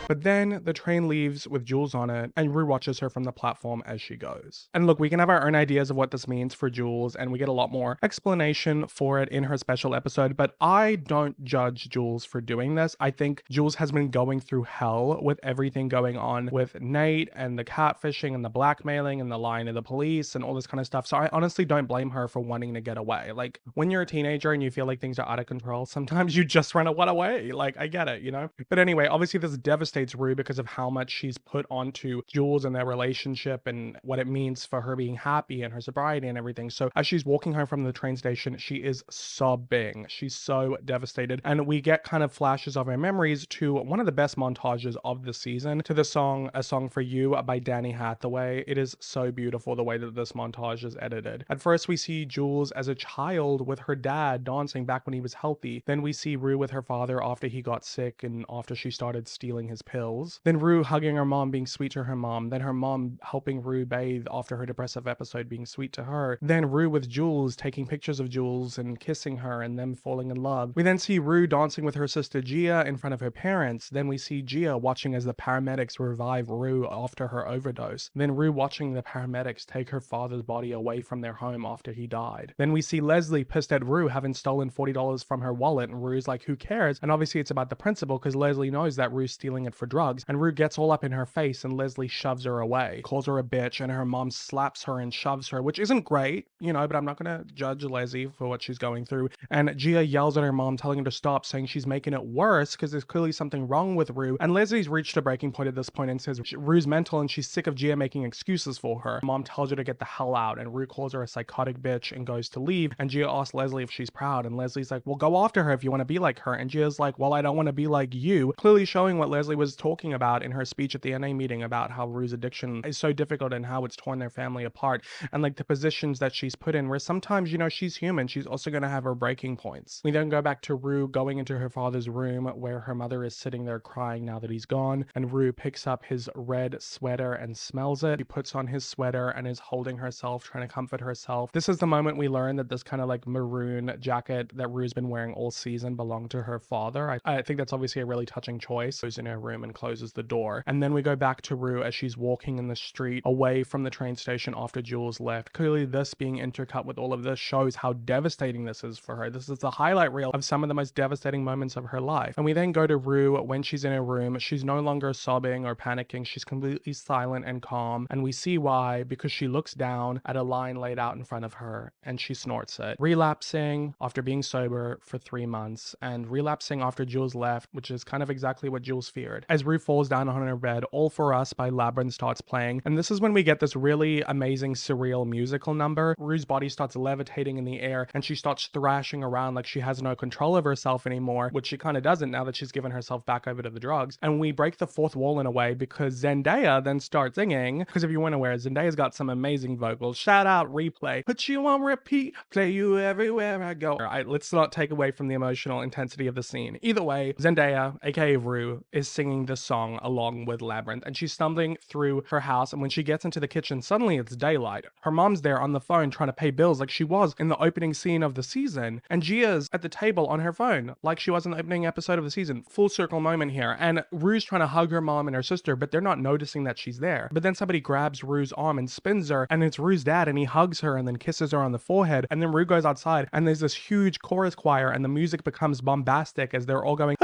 [SPEAKER 2] But then the train leaves with Jules on it, and Rue watches her from the platform as she goes. And look, we can have our own ideas of what this means for Jules, and we get a lot more explanation for it in her special episode, but I don't judge Jules for doing this. I think Jules has been going through hell with everything going on with Nate and the catfishing and the blackmailing and the lying to the police and all this kind of stuff. So I honestly don't blame her for wanting to get away. Like, when you're a teenager and you feel like things are out of control, sometimes you just want away. Like, I get it, you know? But anyway, obviously this devastates Rue because of how much she's put onto Jules and their relationship and what it means for her being happy and her sobriety and everything. So as she's walking home from the train station, she is sobbing. She's so devastated. And we get kind of flashes of her memories to one of the best montages of the season, to the song A Song for You by Danny Hathaway. It is so beautiful the way that this montage is edited. At first we see Jules as a child with her dad dancing back when he was healthy. Then we see Rue with her father after he got sick and after she started stealing his pills. Then Rue hugging her mom, being sweet to her mom. Then her mom helping Rue bathe after her depressive episode, being sweet to her. Then Rue with Jules, taking pictures of Jules and kissing her and them falling in love. We then see Rue dancing with her sister Gia in front of her parents. Then we see Gia watching as the paramedics revive Rue after her overdose. Then Rue watching the paramedics take her father's body away from their home after he died. Then we see Leslie pissed at Rue having stolen $40 from her wallet, and Rue's like, who cares? And obviously it's about the principal because Leslie knows that Rue's stealing it for drugs, and Rue gets all up in her face and Leslie shoves her away, calls her a bitch, and her mom slaps her and shoves her, which isn't great, you know, but I'm not gonna judge Leslie for what she's going through. And Gia yells at her mom, telling her to stop, saying she's making it worse because there's clearly something wrong with Rue. And Leslie's reached a breaking point at this point and says Rue's mental and she's sick of Gia making excuses for her. Mom tells her to get the hell out, and Rue calls her a psychotic bitch and goes to leave. And Gia asks Leslie if she's proud, and Leslie's like, well, go after her if you want to be like her. And Gia's like, well, I don't want to be like you, clearly showing what Leslie was was talking about in her speech at the NA meeting about how Rue's addiction is so difficult and how it's torn their family apart, and like the positions that she's put in where sometimes, you know, she's human. She's also going to have her breaking points. We then go back to Rue going into her father's room where her mother is sitting there crying now that he's gone, and Rue picks up his red sweater and smells it. He puts on his sweater and is holding herself, trying to comfort herself. This is the moment we learn that this kind of like maroon jacket that Rue's been wearing all season belonged to her father. I think that's obviously a really touching choice. Goes in her room and closes the door. And then we go back to Rue as she's walking in the street away from the train station after Jules left. Clearly this being intercut with all of this shows how devastating this is for her. This is the highlight reel of some of the most devastating moments of her life. And we then go to Rue when she's in her room. She's no longer sobbing or panicking. She's completely silent and calm. And we see why, because she looks down at a line laid out in front of her and she snorts it. Relapsing after being sober for 3 months and relapsing after Jules left, which is kind of exactly what Jules feared. As Rue falls down on her bed, All For Us by Labyrinth starts playing. And this is when we get this really amazing surreal musical number. Rue's body starts levitating in the air and she starts thrashing around like she has no control of herself anymore, which she kind of doesn't now that she's given herself back over to the drugs. And we break the fourth wall in a way because Zendaya then starts singing, because if you weren't aware, Zendaya's got some amazing vocals. Shout out Replay. Put you on repeat, play you everywhere I go. All right, let's not take away from the emotional intensity of the scene. Either way, Zendaya, aka Rue, is singing this song along with Labyrinth, and she's stumbling through her house, and when she gets into the kitchen, suddenly it's daylight. Her mom's there on the phone trying to pay bills like she was in the opening scene of the season, and Gia's at the table on her phone like she was in the opening episode of the season. Full circle moment here, and Rue's trying to hug her mom and her sister, but they're not noticing that she's there. But then somebody grabs Rue's arm and spins her, and it's Rue's dad, and he hugs her and then kisses her on the forehead, and then Rue goes outside, and there's this huge chorus choir, and the music becomes bombastic as they're all going,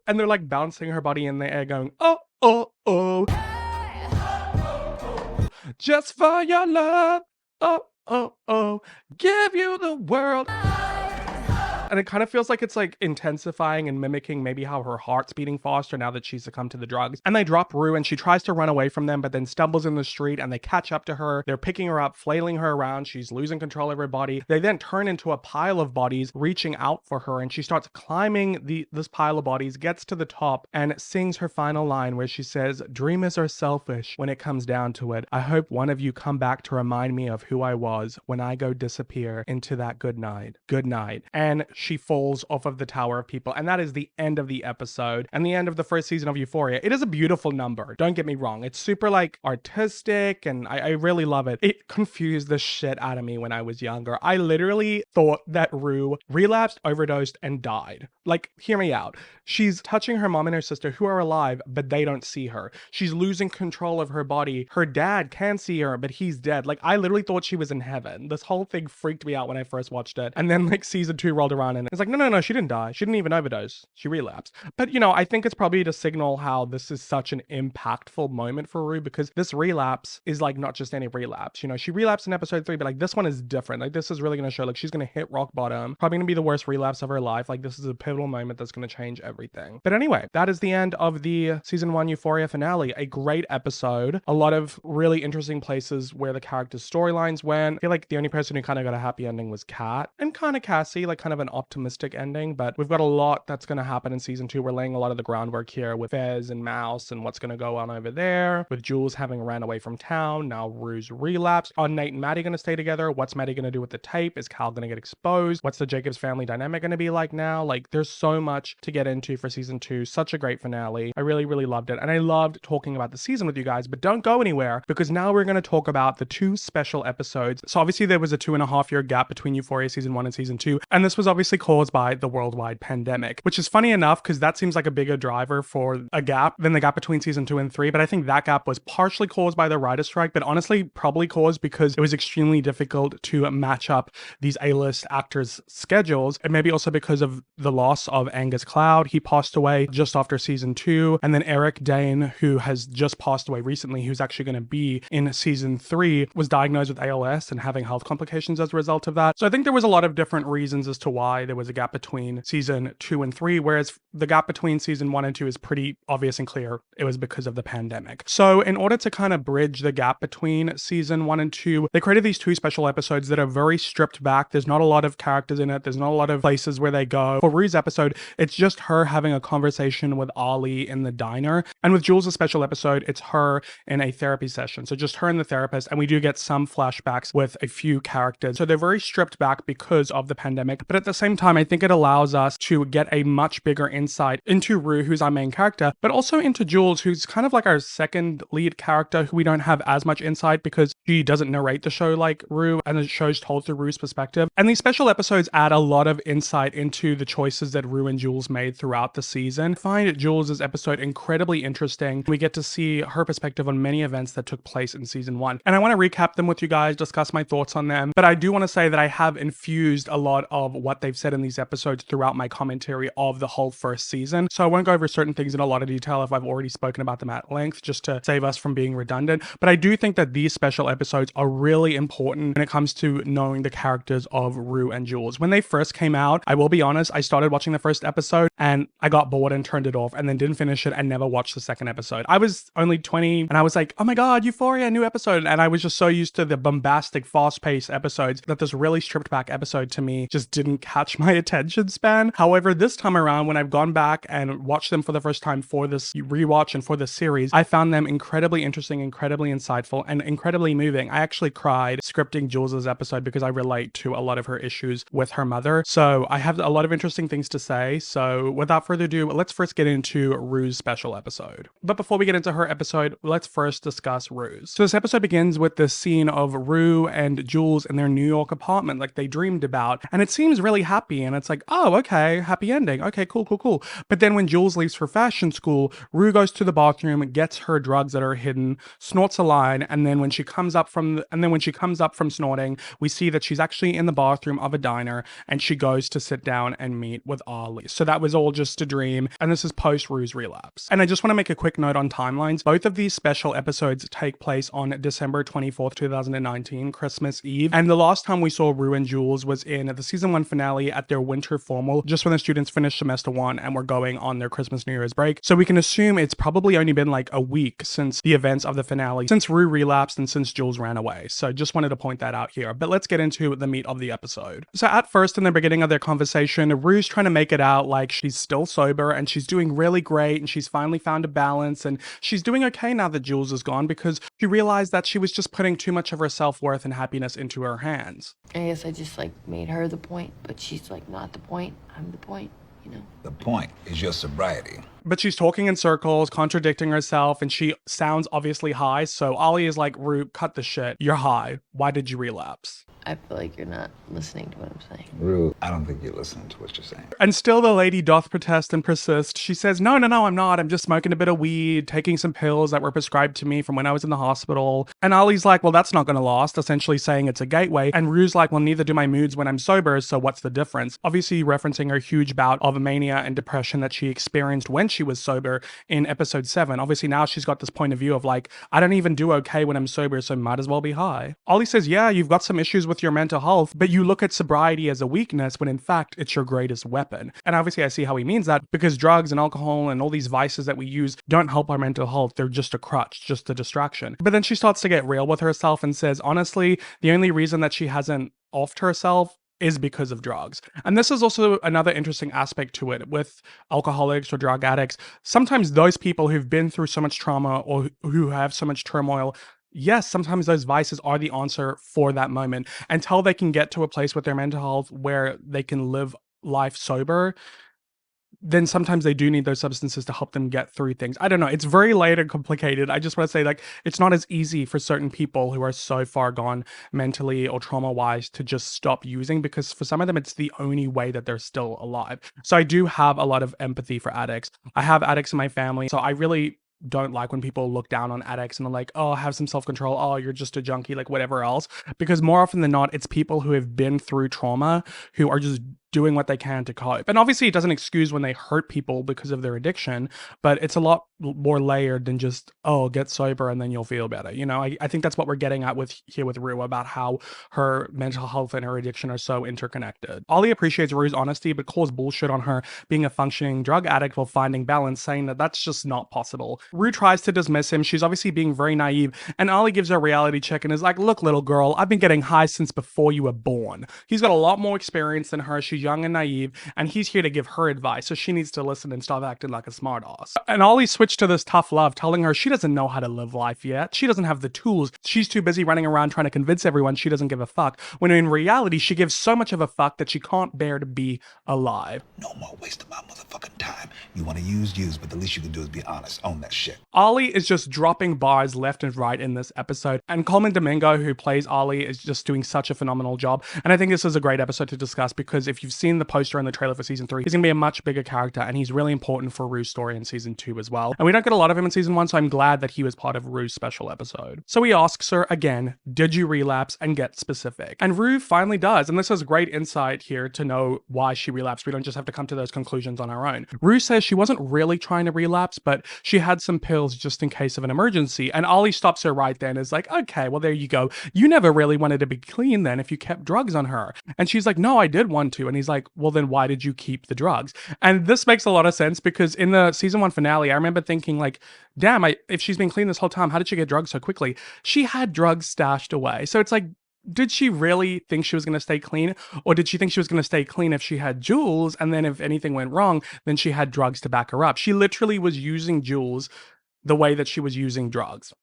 [SPEAKER 2] and they're like bouncing her body in the air going, oh, oh, oh, just for your love, oh, oh, oh, give you the world. And it kind of feels like it's like intensifying and mimicking maybe how her heart's beating faster now that she's succumbed to the drugs. And they drop Rue and she tries to run away from them, but then stumbles in the street and they catch up to her. They're picking her up, flailing her around. She's losing control of her body. They then turn into a pile of bodies reaching out for her, and she starts climbing this pile of bodies, gets to the top, and sings her final line where she says, "Dreamers are selfish when it comes down to it. I hope one of you come back to remind me of who I was when I go disappear into that good night. Good night." And she falls off of the tower of people, and that is the end of the episode and the end of the first season of Euphoria. It is a beautiful number, don't get me wrong. It's super like artistic, and I really love it. It confused the shit out of me when I was younger. I literally thought that Rue relapsed, overdosed, and died. Like, hear me out. She's touching her mom and her sister who are alive, but they don't see her. She's losing control of her body. Her dad can see her, but he's dead. Like, I literally thought she was in heaven. This whole thing freaked me out when I first watched it. And then like season 2 rolled around and it's like, no, she didn't die. She didn't even overdose. She relapsed. But you know, I think it's probably to signal how this is such an impactful moment for Rue, because this relapse is like not just any relapse. You know, she relapsed in episode 3, but like this one is different. Like this is really going to show like she's going to hit rock bottom. Probably going to be the worst relapse of her life. Like this is a pivotal moment that's going to change everything. But anyway, that is the end of the season 1 Euphoria finale. A great episode. A lot of really interesting places where the characters' storylines went. I feel like the only person who kind of got a happy ending was Kat and kind of Cassie, like kind of an optimistic ending, but we've got a lot that's going to happen in season 2. We're laying a lot of the groundwork here with Fez and Mouse and what's going to go on over there, with Jules having ran away from town. Now Rue's relapsed. Are Nate and Maddie going to stay together? What's Maddie going to do with the tape? Is Cal going to get exposed? What's the Jacobs family dynamic going to be like now? Like there's so much to get into for season 2. Such a great finale. I really loved it, and I loved talking about the season with you guys. But don't go anywhere, because now we're going to talk about the 2 special episodes. So obviously there was a 2.5-year gap between Euphoria season 1 and season 2, and this was obviously caused by the worldwide pandemic, which is funny enough because that seems like a bigger driver for a gap than the gap between season 2 and 3. But I think that gap was partially caused by the writer's strike, but honestly probably caused because it was extremely difficult to match up these A-list actors' schedules, and maybe also because of the loss of Angus Cloud. He passed away just after season 2, and then Eric Dane, who has just passed away recently, who's actually going to be in season 3, was diagnosed with ALS and having health complications as a result of that. So I think there was a lot of different reasons as to why why there was a gap between season 2 and 3, whereas the gap between season 1 and 2 is pretty obvious and clear. It was because of the pandemic. So in order to kind of bridge the gap between season 1 and 2, they created these 2 special episodes that are very stripped back. There's not a lot of characters in it. There's not a lot of places where they go. For Rue's episode, it's just her having a conversation with Ollie in the diner. And with Jules' special episode, it's her in a therapy session. So just her and the therapist. And we do get some flashbacks with a few characters. So they're very stripped back because of the pandemic. But at the same time, I think it allows us to get a much bigger insight into Rue, who's our main character, but also into Jules, who's kind of like our second lead character, who we don't have as much insight because she doesn't narrate the show like Rue, and the show's told through Rue's perspective. And these special episodes add a lot of insight into the choices that Rue and Jules made throughout the season. I find Jules' episode incredibly interesting. We get to see her perspective on many events that took place in season 1. And I want to recap them with you guys, discuss my thoughts on them. But I do want to say that I have infused a lot of what they've said in these episodes throughout my commentary of the whole first season. So I won't go over certain things in a lot of detail if I've already spoken about them at length, just to save us from being redundant. But I do think that these special episodes are really important when it comes to knowing the characters of Rue and Jules. When they first came out, I will be honest, I started watching the first episode and I got bored and turned it off and then didn't finish it and never watched the second episode. I was only 20 and I was like, oh my god, Euphoria, new episode. And I was just so used to the bombastic, fast-paced episodes that this really stripped back episode to me just didn't catch my attention span. However, this time around, when I've gone back and watched them for the first time for this rewatch and for this series, I found them incredibly interesting, incredibly insightful, and incredibly moving. I actually cried scripting Jules' episode because I relate to a lot of her issues with her mother. So I have a lot of interesting things to say. So without further ado, let's first get into Rue's special episode. But before we get into her episode, let's first discuss Rue's. So this episode begins with this scene of Rue and Jules in their New York apartment like they dreamed about. And it seems really happy. And it's like, oh, okay, happy ending. Okay, cool, cool, cool. But then when Jules leaves for fashion school, Rue goes to the bathroom, gets her drugs that are hidden, snorts a line, and then when she comes up from snorting, we see that she's actually in the bathroom of a diner and she goes to sit down and meet with Ollie. So that was all just a dream, and this is post Rue's relapse. And I just want to make a quick note on timelines. Both of these special episodes take place on December 24th, 2019, Christmas Eve. And the last time we saw Rue and Jules was in the season 1 finale at their winter formal, just when the students finished semester 1 and were going on their Christmas New Year's break. So we can assume it's probably only been like a week since the events of the finale, since Rue relapsed and since Jules ran away. So just wanted to point that out here. But let's get into the meat of the episode. So at first, in the beginning of their conversation, Rue's trying to make it out like she's still sober and she's doing really great and she's finally found a balance and she's doing okay now that Jules is gone, because she realized that she was just putting too much of her self-worth and happiness into her hands.
[SPEAKER 15] I guess I just like made her the point, but she's like not the point. I'm the point, you know?
[SPEAKER 16] The point is your sobriety.
[SPEAKER 2] But she's talking in circles, contradicting herself, and she sounds obviously high. So Ollie is like, Rue, cut the shit. You're high. Why did you relapse?
[SPEAKER 15] I feel like you're not listening to what I'm saying.
[SPEAKER 16] Rue, I don't think you're listening to what you're saying.
[SPEAKER 2] And still the lady doth protest and persist. She says, no, I'm not. I'm just smoking a bit of weed, taking some pills that were prescribed to me from when I was in the hospital. And Ollie's like, well, that's not going to last, essentially saying it's a gateway. And Rue's like, well, neither do my moods when I'm sober, so what's the difference? Obviously referencing her huge bout of mania and depression that she experienced when she was sober in episode 7. Obviously now she's got this point of view of like, I don't even do okay when I'm sober, so might as well be high. Ollie says, yeah, you've got some issues with your mental health, but you look at sobriety as a weakness when in fact it's your greatest weapon. And obviously I see how he means that, because drugs and alcohol and all these vices that we use don't help our mental health. They're just a crutch, just a distraction. But then she starts to get real with herself and says, honestly, the only reason that she hasn't offed herself is because of drugs. And this is also another interesting aspect to it with alcoholics or drug addicts. Sometimes those people who've been through so much trauma or who have so much turmoil, yes, sometimes those vices are the answer for that moment. Until they can get to a place with their mental health where they can live life sober, then sometimes they do need those substances to help them get through things. I don't know. It's very layered and complicated. I just want to say, like, it's not as easy for certain people who are so far gone mentally or trauma-wise to just stop using, because for some of them, it's the only way that they're still alive. So I do have a lot of empathy for addicts. I have addicts in my family, so I really don't like when people look down on addicts and are like, oh, have some self-control, oh, you're just a junkie, like whatever else. Because more often than not, it's people who have been through trauma who are just doing what they can to cope. And obviously it doesn't excuse when they hurt people because of their addiction, but it's a lot more layered than just, oh, get sober and then you'll feel better. You know, I think that's what we're getting at with Rue, about how her mental health and her addiction are so interconnected. Ollie appreciates Rue's honesty, but calls bullshit on her being a functioning drug addict while finding balance, saying that that's just not possible. Rue tries to dismiss him. She's obviously being very naive, and Ollie gives her a reality check and is like, look, little girl, I've been getting high since before you were born. He's got a lot more experience than her. She's young and naive, and he's here to give her advice, so she needs to listen and stop acting like a smartass. And Ollie switched to this tough love, telling her she doesn't know how to live life yet. She doesn't have the tools. She's too busy running around trying to convince everyone she doesn't give a fuck, when in reality, she gives so much of a fuck that she can't bear to be alive.
[SPEAKER 16] No more wasting my motherfucking time. You want to use, but the least you can do is be honest. Own that shit.
[SPEAKER 2] Ollie is just dropping bars left and right in this episode, and Coleman Domingo, who plays Ollie, is just doing such a phenomenal job. And I think this is a great episode to discuss because if you've seen the poster and the trailer for season 3, he's gonna be a much bigger character, and he's really important for Rue's story in season 2 as well. And we don't get a lot of him in season 1, so I'm glad that he was part of Rue's special episode. So he asks her again, did you relapse, and get specific. And Rue finally does, and this is great insight here to know why she relapsed. We don't just have to come to those conclusions on our own. Rue says she wasn't really trying to relapse, but she had some pills just in case of an emergency. And Ollie stops her right then and is like, okay, well, there you go. You never really wanted to be clean then if you kept drugs on her. And she's like, no, I did want to. And he's like, well, then why did you keep the drugs? And this makes a lot of sense because in the season 1 finale, I remember thinking like, damn, if she's been clean this whole time, how did she get drugs so quickly? She had drugs stashed away. So it's like, did she really think she was going to stay clean? Or did she think she was going to stay clean if she had Jules, and then if anything went wrong, then she had drugs to back her up? She literally was using Jules the way that she was using drugs.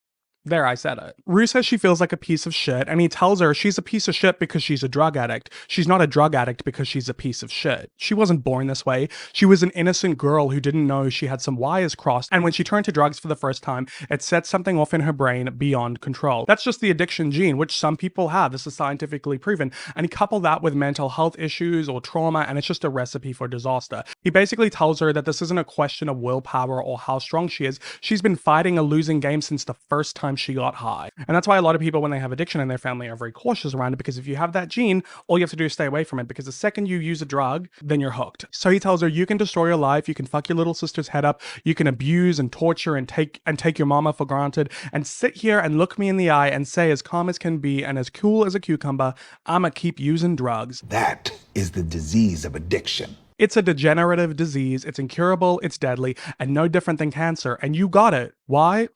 [SPEAKER 2] There, I said it. Rue says she feels like a piece of shit, and he tells her she's a piece of shit because she's a drug addict. She's not a drug addict because she's a piece of shit. She wasn't born this way. She was an innocent girl who didn't know she had some wires crossed, and when she turned to drugs for the first time, it set something off in her brain beyond control. That's just the addiction gene, which some people have. This is scientifically proven. And you couple that with mental health issues or trauma, and it's just a recipe for disaster. He basically tells her that this isn't a question of willpower or how strong she is. She's been fighting a losing game since the first time she got high. And that's why a lot of people, when they have addiction in their family, are very cautious around it, because if you have that gene, all you have to do is stay away from it, because the second you use a drug, then you're hooked. So he tells her, you can destroy your life, you can fuck your little sister's head up, you can abuse and torture and take your mama for granted, and sit here and look me in the eye and say as calm as can be and as cool as a cucumber, I'ma keep using drugs.
[SPEAKER 16] That is the disease of addiction.
[SPEAKER 2] It's a degenerative disease, it's incurable, it's deadly, and no different than cancer, and you got it. Why?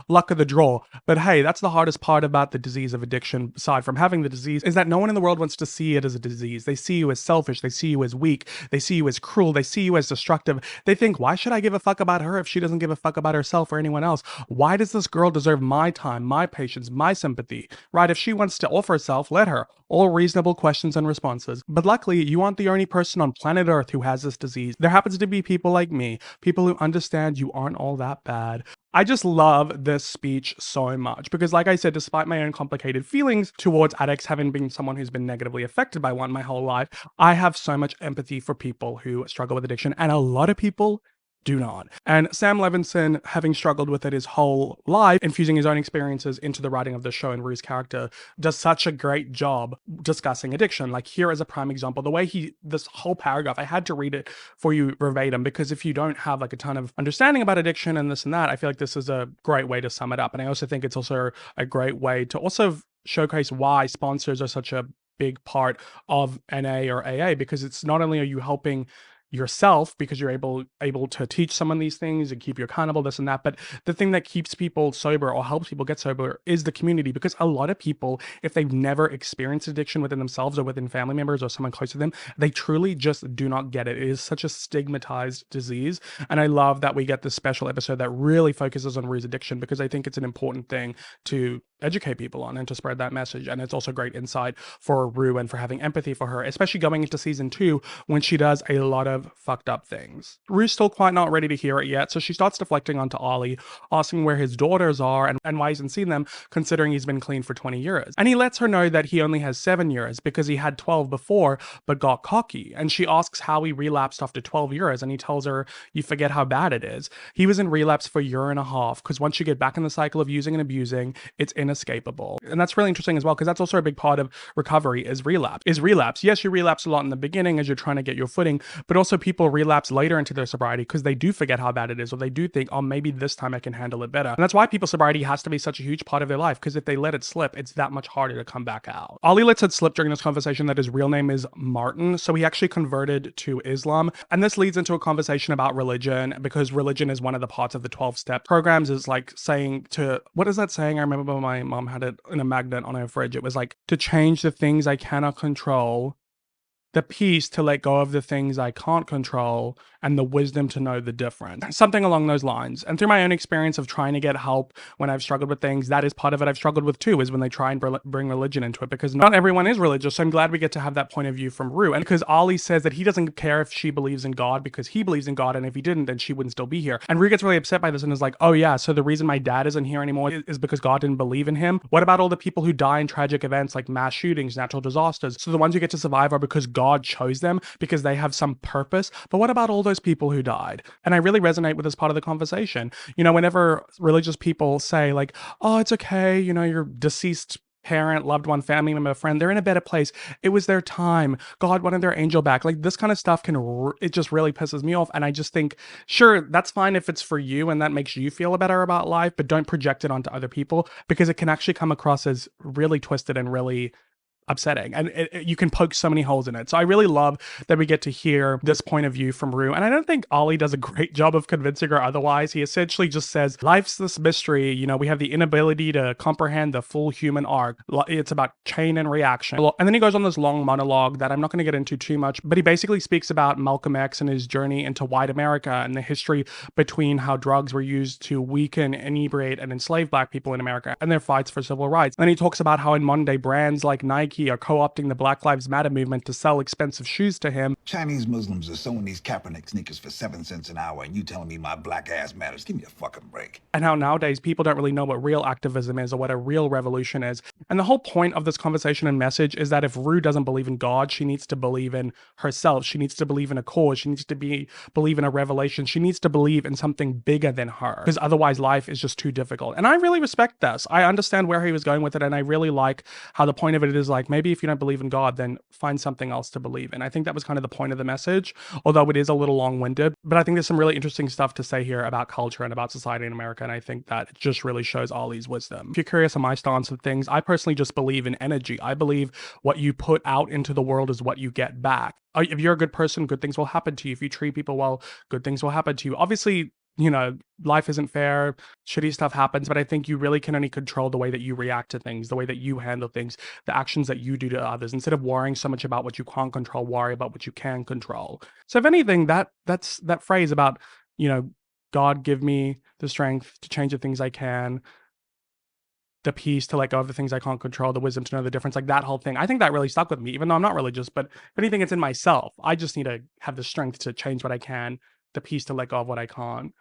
[SPEAKER 2] Luck of the draw. But hey, that's the hardest part about the disease of addiction, aside from having the disease, is that no one in the world wants to see it as a disease. They see you as selfish, they see you as weak, they see you as cruel, they see you as destructive. They think, why should I give a fuck about her if she doesn't give a fuck about herself or anyone else? Why does this girl deserve my time, my patience, my sympathy? Right, if she wants to off herself, let her. All reasonable questions and responses. But luckily, you aren't the only person on planet Earth who has this disease. There happens to be people like me, people who understand you aren't all that bad. I just love this speech so much because, like I said, despite my own complicated feelings towards addicts, having been someone who's been negatively affected by one my whole life, I have so much empathy for people who struggle with addiction, and a lot of people do not. And Sam Levinson, having struggled with it his whole life, infusing his own experiences into the writing of the show and Rue's character, does such a great job discussing addiction. Like, here is a prime example. The way this whole paragraph, I had to read it for you verbatim, because if you don't have like a ton of understanding about addiction and this and that, I feel like this is a great way to sum it up. And I also think it's also a great way to also showcase why sponsors are such a big part of NA or AA, because it's not only are you helping yourself because you're able to teach someone these things and keep you accountable, this and that, but the thing that keeps people sober or helps people get sober is the community. Because a lot of people, if they've never experienced addiction within themselves or within family members or someone close to them, they truly just do not get it. It is such a stigmatized disease, and I love that we get this special episode that really focuses on Rue's addiction, because I think it's an important thing to educate people on and to spread that message. And it's also great insight for Rue and for having empathy for her, especially going into season 2 when she does a lot of fucked up things. Rue's still quite not ready to hear it yet, so she starts deflecting onto Ollie, asking where his daughters are and why he hasn't seen them, considering he's been clean for 20 years. And he lets her know that he only has 7 years because he had 12 before but got cocky. And she asks how he relapsed after 12 years, and he tells her, you forget how bad it is. He was in relapse for a year and a half, because once you get back in the cycle of using and abusing, it's inescapable. And that's really interesting as well, because that's also a big part of recovery is relapse. Yes, you relapse a lot in the beginning as you're trying to get your footing, but also people relapse later into their sobriety because they do forget how bad it is, or they do think, oh, maybe this time I can handle it better. And that's why people's sobriety has to be such a huge part of their life, because if they let it slip, it's that much harder to come back out. Ollie lets it slip during this conversation that his real name is Martin, so he actually converted to Islam. And this leads into a conversation about religion, because religion is one of the parts of the 12-step programs. Is like saying to, what is that saying? I remember my mom had it in a magnet on her fridge. It was like, to change the things I cannot control, the peace to let go of the things I can't control, and the wisdom to know the difference. Something along those lines. And through my own experience of trying to get help when I've struggled with things, that is part of it I've struggled with too, is when they try and bring religion into it, because not everyone is religious. So I'm glad we get to have that point of view from Rue. And because Ollie says that he doesn't care if she believes in God because he believes in God, and if he didn't, then she wouldn't still be here. And Rue gets really upset by this and is like, oh yeah, so the reason my dad isn't here anymore is because God didn't believe in him? What about all the people who die in tragic events like mass shootings, natural disasters? So the ones who get to survive are because God chose them, because they have some purpose. But what about all those people who died? And I really resonate with this part of the conversation. You know, whenever religious people say like, oh, it's okay, you know, your deceased parent, loved one, family member, friend, they're in a better place. It was their time. God wanted their angel back. Like this kind of stuff it just really pisses me off. And I just think, sure, that's fine if it's for you and that makes you feel better about life, but don't project it onto other people, because it can actually come across as really twisted and really upsetting, and you can poke so many holes in it. So I really love that we get to hear this point of view from Rue, and I don't think Ollie does a great job of convincing her otherwise. He essentially just says, life's this mystery, you know, we have the inability to comprehend the full human arc. It's about chain and reaction. And then he goes on this long monologue that I'm not going to get into too much, but he basically speaks about Malcolm X and his journey into white America and the history between how drugs were used to weaken, inebriate, and enslave black people in America, and their fights for civil rights. And then he talks about how in modern day brands like Nike are co-opting the Black Lives Matter movement to sell expensive shoes to him.
[SPEAKER 16] Chinese Muslims are selling these Kaepernick sneakers for 7 cents an hour, and you telling me my black ass matters? Give me a fucking break.
[SPEAKER 2] And how nowadays people don't really know what real activism is or what a real revolution is. And the whole point of this conversation and message is that if Rue doesn't believe in God, she needs to believe in herself. She needs to believe in a cause. She needs to believe in a revelation. She needs to believe in something bigger than her, because otherwise life is just too difficult. And I really respect this. I understand where he was going with it, and I really like how the point of it is like, maybe if you don't believe in God, then find something else to believe in. I think that was kind of the point of the message, although it is a little long-winded. But I think there's some really interesting stuff to say here about culture and about society in America, and I think that it just really shows Ollie's wisdom. If you're curious on my stance of things, I personally just believe in energy. I believe what you put out into the world is what you get back. If you're a good person, good things will happen to you. If you treat people well, good things will happen to you. Obviously, you know, life isn't fair, shitty stuff happens, but I think you really can only control the way that you react to things, the way that you handle things, the actions that you do to others. Instead of worrying so much about what you can't control, worry about what you can control. So if anything, that's that phrase about, you know, God give me the strength to change the things I can, the peace to let go of the things I can't control, the wisdom to know the difference, like that whole thing. I think that really stuck with me, even though I'm not religious, but if anything, it's in myself. I just need to have the strength to change what I can, the peace to let go of what I can't,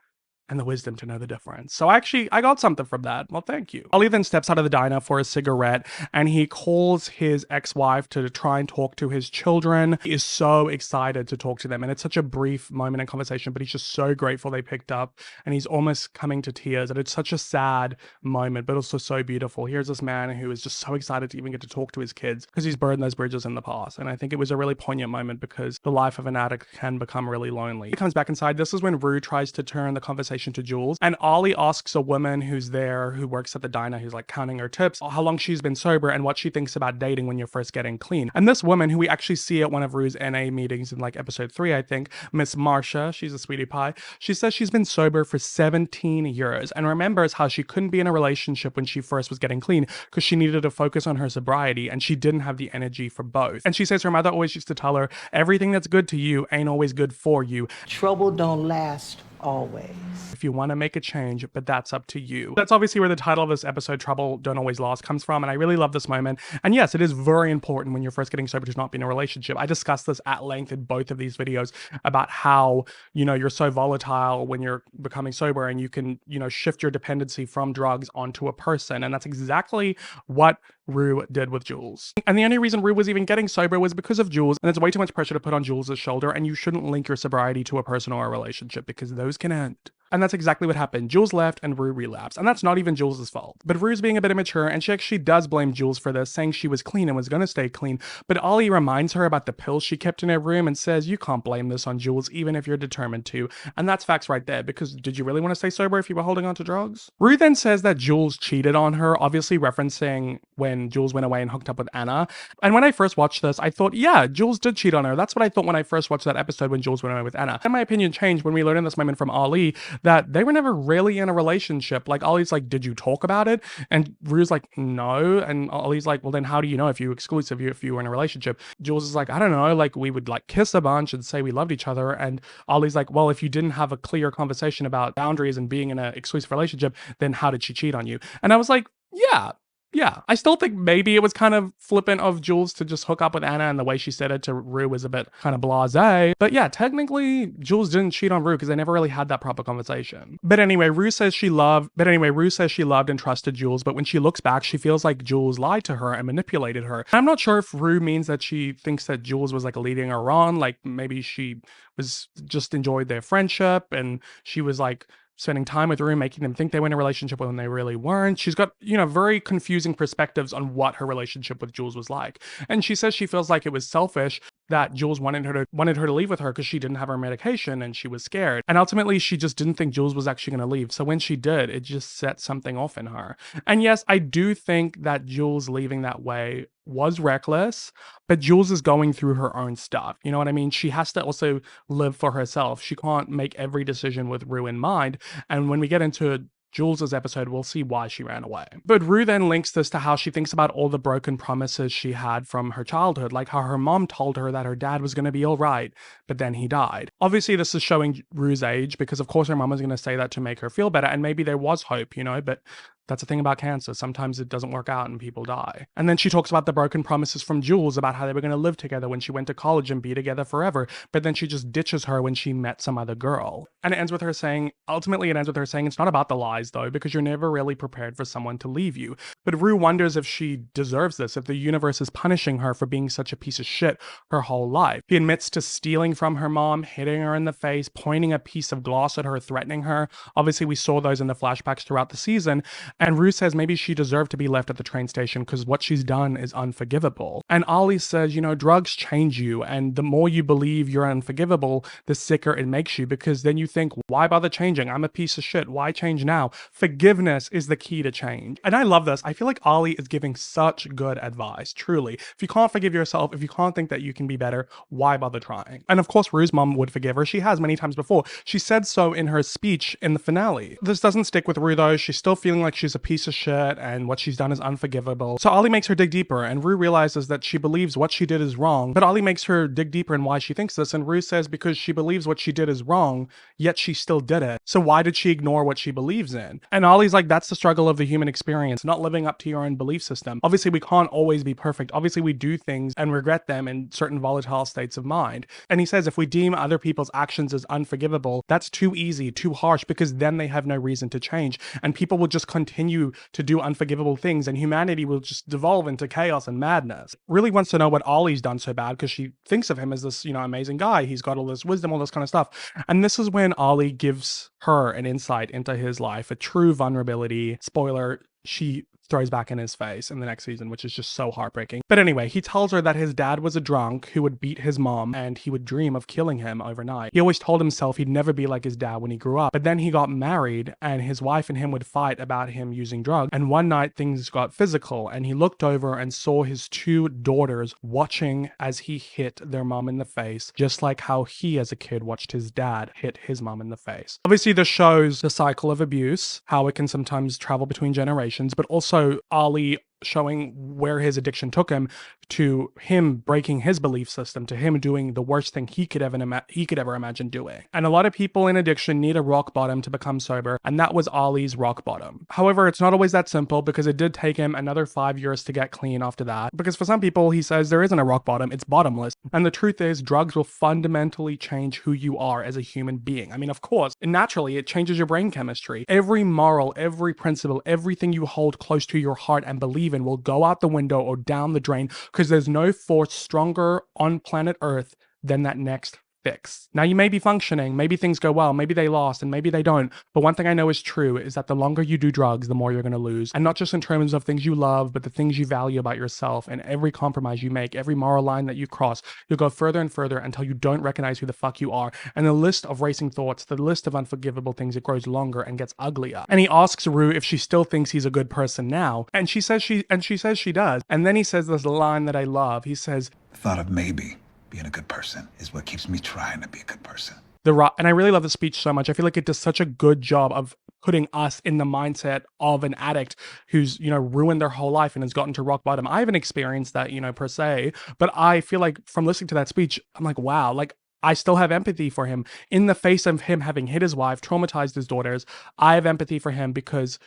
[SPEAKER 2] and the wisdom to know the difference. So actually, I got something from that. Well, thank you. Ollie then steps out of the diner for a cigarette, and he calls his ex-wife to try and talk to his children. He is so excited to talk to them, and it's such a brief moment in conversation, but he's just so grateful they picked up, and he's almost coming to tears, and it's such a sad moment, but also so beautiful. Here's this man who is just so excited to even get to talk to his kids, because he's burned those bridges in the past, and I think it was a really poignant moment, because the life of an addict can become really lonely. He comes back inside. This is when Rue tries to turn the conversation to Jules, and Ollie asks a woman who's there, who works at the diner, who's like counting her tips, how long she's been sober and what she thinks about dating when you're first getting clean. And this woman, who we actually see at one of Rue's NA meetings in like episode 3, I think, Miss Marsha, she's a sweetie pie, she says she's been sober for 17 years and remembers how she couldn't be in a relationship when she first was getting clean because she needed to focus on her sobriety and she didn't have the energy for both. And she says her mother always used to tell her, everything that's good to you ain't always good for you.
[SPEAKER 17] Trouble don't last always.
[SPEAKER 2] If you want to make a change, but that's up to you. That's obviously where the title of this episode, Trouble Don't Always Last, comes from, and I really love this moment. And yes, it is very important when you're first getting sober to not be in a relationship. I discussed this at length in both of these videos about how, you know, you're so volatile when you're becoming sober, and you can, you know, shift your dependency from drugs onto a person, and that's exactly what Rue did with Jules. And the only reason Rue was even getting sober was because of Jules, and it's way too much pressure to put on Jules' shoulder, and you shouldn't link your sobriety to a person or a relationship, because those can end And that's exactly what happened. Jules left and Rue relapsed. And that's not even Jules' fault. But Rue's being a bit immature and she actually does blame Jules for this, saying she was clean and was gonna stay clean. But Ollie reminds her about the pills she kept in her room and says, you can't blame this on Jules even if you're determined to. And that's facts right there, because did you really want to stay sober if you were holding on to drugs? Rue then says that Jules cheated on her, obviously referencing when Jules went away and hooked up with Anna. And when I first watched this, I thought, yeah, Jules did cheat on her. That's what I thought when I first watched that episode when Jules went away with Anna. And my opinion changed when we learned in this moment from Ollie that they were never really in a relationship. Like, Ollie's like, did you talk about it? And Rue's like, no. And Ollie's like, well, then how do you know if you exclusive, if you were in a relationship? Jules is like, I don't know, like we would like kiss a bunch and say we loved each other. And Ollie's like, well, if you didn't have a clear conversation about boundaries and being in an exclusive relationship, then how did she cheat on you? And I was like, yeah, I still think maybe it was kind of flippant of Jules to just hook up with Anna, and the way she said it to Rue was a bit kind of blasé. But yeah, technically, Jules didn't cheat on Rue because they never really had that proper conversation. But anyway, Rue says she loved and trusted Jules, but when she looks back, she feels like Jules lied to her and manipulated her. I'm not sure if Rue means that she thinks that Jules was like leading her on, like maybe she was just enjoyed their friendship and she was like spending time with Rue, making them think they were in a relationship when they really weren't. She's got, very confusing perspectives on what her relationship with Jules was like. And she says she feels like it was selfish that Jules wanted her to leave with her because she didn't have her medication and she was scared. And ultimately, she just didn't think Jules was actually going to leave. So when she did, it just set something off in her. And yes, I do think that Jules leaving that way was reckless, but Jules is going through her own stuff. You know what I mean? She has to also live for herself. She can't make every decision with Rue in mind. And when we get into Jules' episode, we'll see why she ran away. But Rue then links this to how she thinks about all the broken promises she had from her childhood, like how her mom told her that her dad was going to be all right, but then he died. Obviously, this is showing Rue's age, because of course her mom was going to say that to make her feel better, and maybe there was hope, but that's the thing about cancer. Sometimes it doesn't work out and people die. And then she talks about the broken promises from Jules about how they were going to live together when she went to college and be together forever. But then she just ditches her when she met some other girl. And ultimately it ends with her saying it's not about the lies though, because you're never really prepared for someone to leave you. But Rue wonders if she deserves this, if the universe is punishing her for being such a piece of shit her whole life. He admits to stealing from her mom, hitting her in the face, pointing a piece of glass at her, threatening her. Obviously we saw those in the flashbacks throughout the season. And Rue says maybe she deserved to be left at the train station because what she's done is unforgivable. And Ollie says, drugs change you, and the more you believe you're unforgivable, the sicker it makes you, because then you think, why bother changing? I'm a piece of shit. Why change now? Forgiveness is the key to change. And I love this. I feel like Ollie is giving such good advice, truly. If you can't forgive yourself, if you can't think that you can be better, why bother trying? And of course, Rue's mom would forgive her. She has many times before. She said so in her speech in the finale. This doesn't stick with Rue though. She's still feeling like she's a piece of shit and what she's done is unforgivable. So Ollie makes her dig deeper, and Rue realizes that she believes what she did is wrong, but Ollie makes her dig deeper in why she thinks this, and Rue says because she believes what she did is wrong, yet she still did it. So why did she ignore what she believes in? And Ollie's like, that's the struggle of the human experience, not living up to your own belief system. Obviously, we can't always be perfect. Obviously, we do things and regret them in certain volatile states of mind. And he says if we deem other people's actions as unforgivable, that's too easy, too harsh, because then they have no reason to change, and people will just continue to do unforgivable things, and humanity will just devolve into chaos and madness. Really wants to know what Ollie's done so bad, because she thinks of him as this, amazing guy. He's got all this wisdom, all this kind of stuff. And this is when Ollie gives her an insight into his life, a true vulnerability. Spoiler, she throws back in his face in the next season, which is just so heartbreaking. But anyway, he tells her that his dad was a drunk who would beat his mom and he would dream of killing him overnight. He always told himself he'd never be like his dad when he grew up. But then he got married and his wife and him would fight about him using drugs. And one night things got physical and he looked over and saw his two daughters watching as he hit their mom in the face, just like how he as a kid watched his dad hit his mom in the face. Obviously, this shows the cycle of abuse, how it can sometimes travel between generations, but also Ollie showing where his addiction took him, to him breaking his belief system, to him doing the worst thing he could ever imagine doing. And a lot of people in addiction need a rock bottom to become sober, and that was Ollie's rock bottom. However, it's not always that simple, because it did take him another 5 years to get clean after that, because for some people, he says there isn't a rock bottom, it's bottomless. And the truth is, drugs will fundamentally change who you are as a human being. I mean, of course, naturally, it changes your brain chemistry. Every moral, every principle, everything you hold close to your heart and believe in will go out the window or down the drain, because there's no force stronger on planet Earth than that next fixed. Now you may be functioning, maybe things go well, maybe they last, and maybe they don't. But one thing I know is true is that the longer you do drugs, the more you're going to lose. And not just in terms of things you love, but the things you value about yourself. And every compromise you make, every moral line that you cross, you'll go further and further until you don't recognize who the fuck you are. And the list of racing thoughts, the list of unforgivable things, it grows longer and gets uglier. And he asks Rue if she still thinks he's a good person now. And she says she does. And then he says this line that I love. He says,
[SPEAKER 16] The thought of maybe being a good person is what keeps me trying to be a good person.
[SPEAKER 2] And I really love the speech so much. I feel like it does such a good job of putting us in the mindset of an addict who's, ruined their whole life and has gotten to rock bottom. I haven't experienced that, per se, but I feel like from listening to that speech, I'm like, wow, like I still have empathy for him in the face of him having hit his wife, traumatized his daughters. I have empathy for him because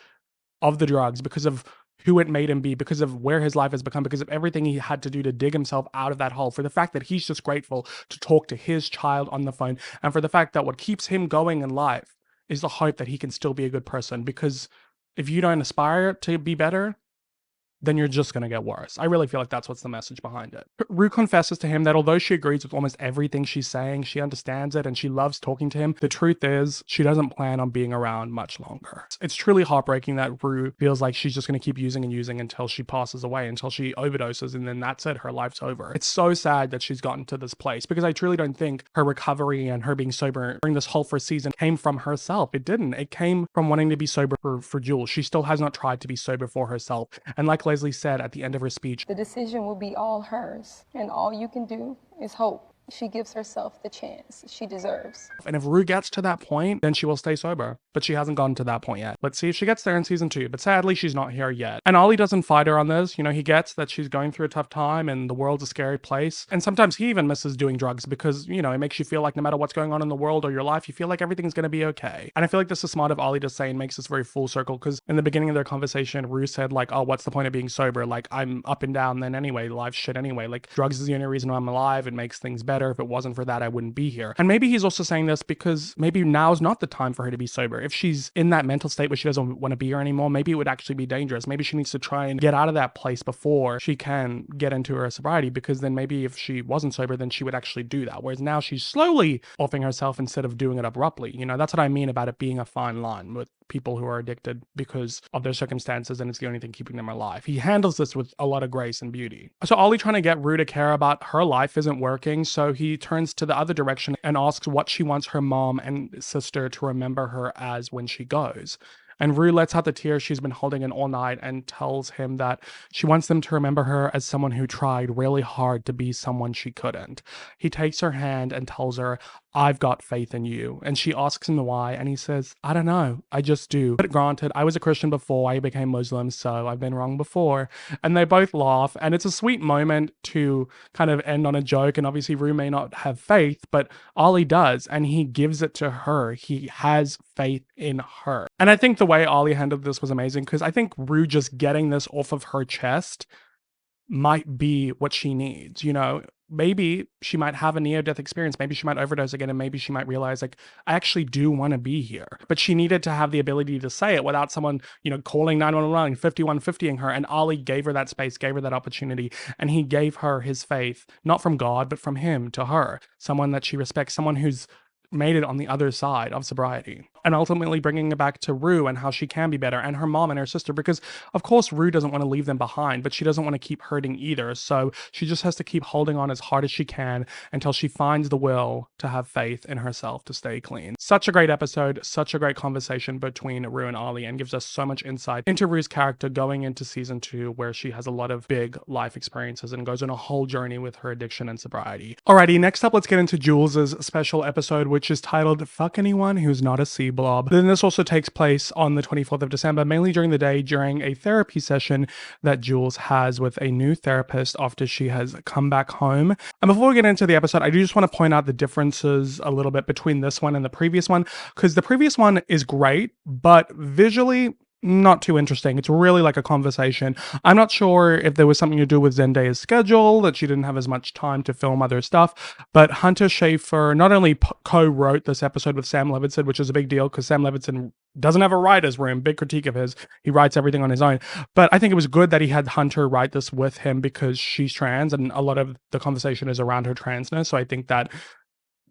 [SPEAKER 2] of the drugs, because of who it made him be, because of where his life has become, because of everything he had to do to dig himself out of that hole, for the fact that he's just grateful to talk to his child on the phone, and for the fact that what keeps him going in life is the hope that he can still be a good person. Because if you don't aspire to be better, then you're just going to get worse. I really feel like that's what's the message behind it. Rue confesses to him that although she agrees with almost everything she's saying, she understands it and she loves talking to him, the truth is she doesn't plan on being around much longer. It's truly heartbreaking that Rue feels like she's just going to keep using and using until she passes away, until she overdoses, and then that's it, her life's over. It's so sad that she's gotten to this place, because I truly don't think her recovery and her being sober during this whole first season came from herself. It didn't. It came from wanting to be sober for Jules. She still has not tried to be sober for herself. And like Leslie said at the end of her speech,
[SPEAKER 18] the decision will be all hers, and all you can do is hope she gives herself the chance she deserves.
[SPEAKER 2] And if Rue gets to that point, then she will stay sober. But she hasn't gotten to that point yet. Let's see if she gets there in season 2. But sadly, she's not here yet. And Ollie doesn't fight her on this. He gets that she's going through a tough time and the world's a scary place. And sometimes he even misses doing drugs because, it makes you feel like no matter what's going on in the world or your life, you feel like everything's going to be okay. And I feel like this is smart of Ollie to say and makes this very full circle, because in the beginning of their conversation, Rue said like, oh, what's the point of being sober? Like, I'm up and down then anyway. Life's shit anyway. Like, drugs is the only reason I'm alive. It makes things better. If it wasn't for that, I wouldn't be here. And maybe he's also saying this because maybe now's not the time for her to be sober. If she's in that mental state where she doesn't want to be here anymore, maybe it would actually be dangerous. Maybe she needs to try and get out of that place before she can get into her sobriety, because then maybe if she wasn't sober, then she would actually do that. Whereas now she's slowly offing herself instead of doing it abruptly. That's what I mean about it being a fine line with people who are addicted because of their circumstances and it's the only thing keeping them alive. He handles this with a lot of grace and beauty. So Ollie trying to get Rue to care about her life isn't working, so he turns to the other direction and asks what she wants her mom and sister to remember her as when she goes. And Rue lets out the tears she's been holding in all night and tells him that she wants them to remember her as someone who tried really hard to be someone she couldn't. He takes her hand and tells her, I've got faith in you. And she asks him why, and he says, I don't know, I just do. But granted, I was a Christian before I became Muslim, so I've been wrong before. And they both laugh, and it's a sweet moment to kind of end on a joke, and obviously Rue may not have faith, but Ollie does, and he gives it to her. He has faith in her. And I think the way Ollie handled this was amazing, because I think Rue just getting this off of her chest might be what she needs. Maybe she might have a near-death experience, maybe she might overdose again, and maybe she might realize, like, I actually do want to be here. But she needed to have the ability to say it without someone, calling 911, 5150ing her, and Ollie gave her that space, gave her that opportunity, and he gave her his faith, not from God, but from him to her, someone that she respects, someone who's made it on the other side of sobriety. And ultimately bringing it back to Rue and how she can be better, and her mom and her sister, because of course Rue doesn't want to leave them behind, but she doesn't want to keep hurting either. So she just has to keep holding on as hard as she can until she finds the will to have faith in herself to stay clean. Such a great episode, such a great conversation between Rue and Ollie, and gives us so much insight into Rue's character going into season 2, where she has a lot of big life experiences and goes on a whole journey with her addiction and sobriety. Alrighty, next up, let's get into Jules's special episode, which is titled Fuck Anyone Who's Not a Sea Blob. Then this also takes place on the 24th of December, mainly during the day, during a therapy session that Jules has with a new therapist after she has come back home. And before we get into the episode, I do just want to point out the differences a little bit between this one and the previous one, because the previous one is great, but visually not too interesting. It's really like a conversation. I'm not sure if there was something to do with Zendaya's schedule, that she didn't have as much time to film other stuff, but Hunter Schafer not only co-wrote this episode with Sam Levinson, which is a big deal because Sam Levinson doesn't have a writer's room, big critique of his. He writes everything on his own. But I think it was good that he had Hunter write this with him because she's trans and a lot of the conversation is around her transness. So I think that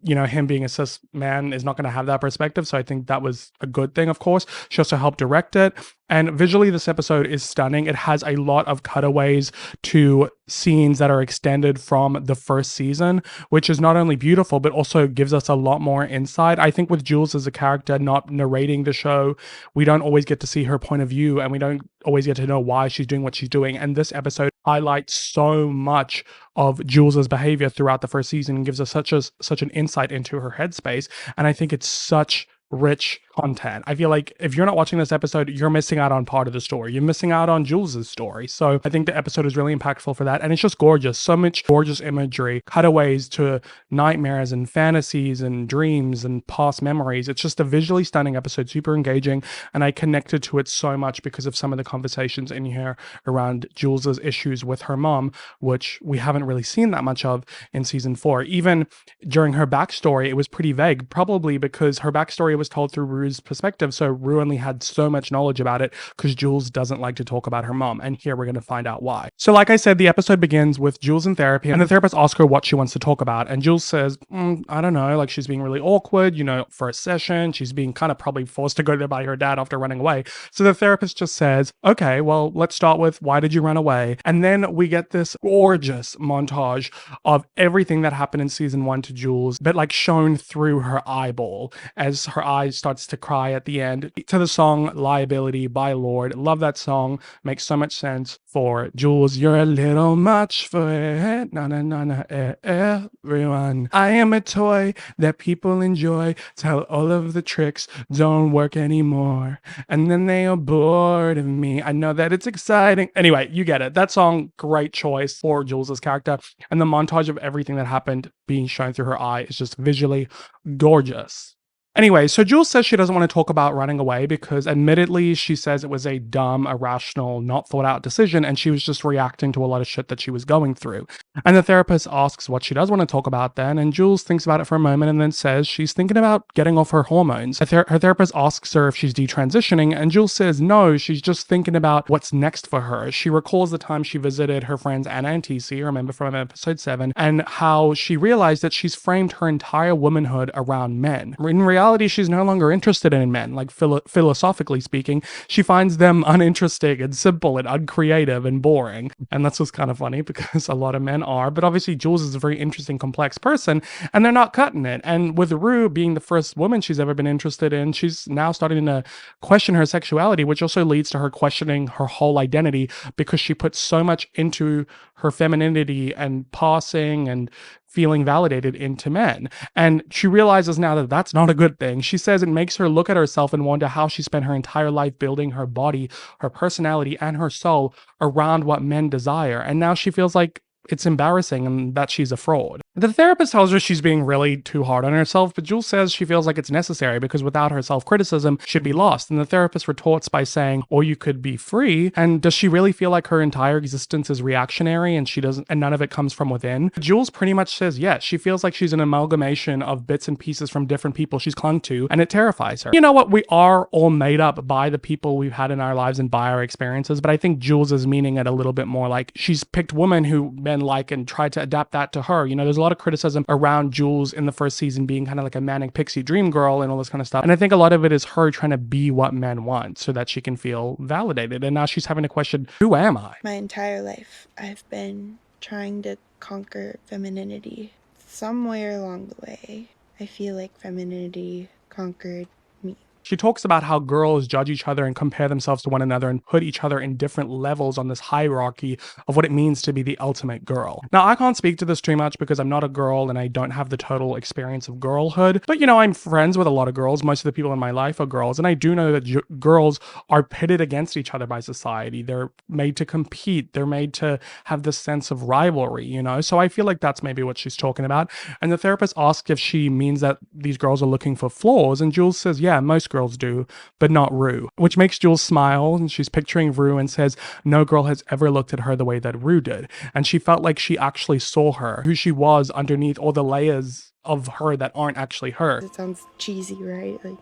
[SPEAKER 2] you know, him being a cis man is not going to have that perspective. So I think that was a good thing, of course. She also helped direct it. And visually, this episode is stunning. It has a lot of cutaways to scenes that are extended from the first season, which is not only beautiful, but also gives us a lot more insight. I think with Jules as a character not narrating the show, we don't always get to see her point of view, and we don't always get to know why she's doing what she's doing. And this episode highlights so much of Jules's behavior throughout the first season and gives us such an insight into her headspace. And I think it's such rich content. I feel like if you're not watching this episode, you're missing out on part of the story. You're missing out on Jules's story. So I think the episode is really impactful for that. And it's just gorgeous. So much gorgeous imagery, cutaways to nightmares and fantasies and dreams and past memories. It's just a visually stunning episode, super engaging. And I connected to it so much because of some of the conversations in here around Jules's issues with her mom, which we haven't really seen that much of in season 4. Even during her backstory, it was pretty vague, probably because her backstory was told through Rue's perspective, so Rue only had so much knowledge about it because Jules doesn't like to talk about her mom, and here we're going to find out why. So like I said, the episode begins with Jules in therapy, and the therapist asks her what she wants to talk about, and Jules says, I don't know, like she's being really awkward, you know, for a session, she's being kind of probably forced to go there by her dad after running away. So the therapist just says, okay, well, let's start with, why did you run away? And then we get this gorgeous montage of everything that happened in season 1 to Jules, but like shown through her eyeball as her eye starts to cry at the end to the song Liability by Lord. Love that song. Makes so much sense for Jules. You're a little much for it. Na na na na everyone. I am a toy that people enjoy. Tell all of the tricks don't work anymore. And then they are bored of me. I know that it's exciting. Anyway, you get it. That song, great choice for Jules's character. And the montage of everything that happened being shown through her eye is just visually gorgeous. Anyway, so Jules says she doesn't want to talk about running away because admittedly she says it was a dumb, irrational, not thought out decision and she was just reacting to a lot of shit that she was going through. And the therapist asks what she does want to talk about then, and Jules thinks about it for a moment and then says she's thinking about getting off her hormones. Her therapist asks her if she's detransitioning, and Jules says no, she's just thinking about what's next for her. She recalls the time she visited her friends Anna and TC, remember from episode 7, and how she realized that she's framed her entire womanhood around men. In reality, she's no longer interested in men, like philosophically speaking. She finds them uninteresting and simple and uncreative and boring. And that's what's kind of funny because a lot of men are, but obviously Jules is a very interesting, complex person, and they're not cutting it. And with Rue being the first woman she's ever been interested in, she's now starting to question her sexuality, which also leads to her questioning her whole identity because she puts so much into her femininity and passing and feeling validated into men. And she realizes now that that's not a good thing. She says it makes her look at herself and wonder how she spent her entire life building her body, her personality, and her soul around what men desire. And now she feels like it's embarrassing and that she's a fraud. The therapist tells her she's being really too hard on herself, but Jules says she feels like it's necessary because without her self-criticism, she'd be lost. And the therapist retorts by saying, or you could be free. And does she really feel like her entire existence is reactionary and none of it comes from within? Jules pretty much says yes. She feels like she's an amalgamation of bits and pieces from different people she's clung to, and it terrifies her. You know what? We are all made up by the people we've had in our lives and by our experiences, but I think Jules is meaning it a little bit more like she's picked women who men like and tried to adapt that to her. You know, there's a lot of criticism around Jules in the first season being kind of like a manic pixie dream girl and all this kind of stuff. And I think a lot of it is her trying to be what men want so that she can feel validated. And now she's having to question, who am I?
[SPEAKER 19] My entire life, I've been trying to conquer femininity. Somewhere along the way, I feel like femininity conquered me.
[SPEAKER 2] She talks about how girls judge each other and compare themselves to one another and put each other in different levels on this hierarchy of what it means to be the ultimate girl. Now, I can't speak to this too much because I'm not a girl and I don't have the total experience of girlhood, but you know, I'm friends with a lot of girls. Most of the people in my life are girls, and I do know that girls are pitted against each other by society. They're made to compete. They're made to have this sense of rivalry, you know? So I feel like that's maybe what she's talking about. And the therapist asks if she means that these girls are looking for flaws, and Jules says, yeah, most girls do, but not Rue, which makes Jules smile, and she's picturing Rue and says no girl has ever looked at her the way that Rue did, and she felt like she actually saw her, who she was underneath all the layers of her that aren't actually her.
[SPEAKER 19] It sounds cheesy, right? Like,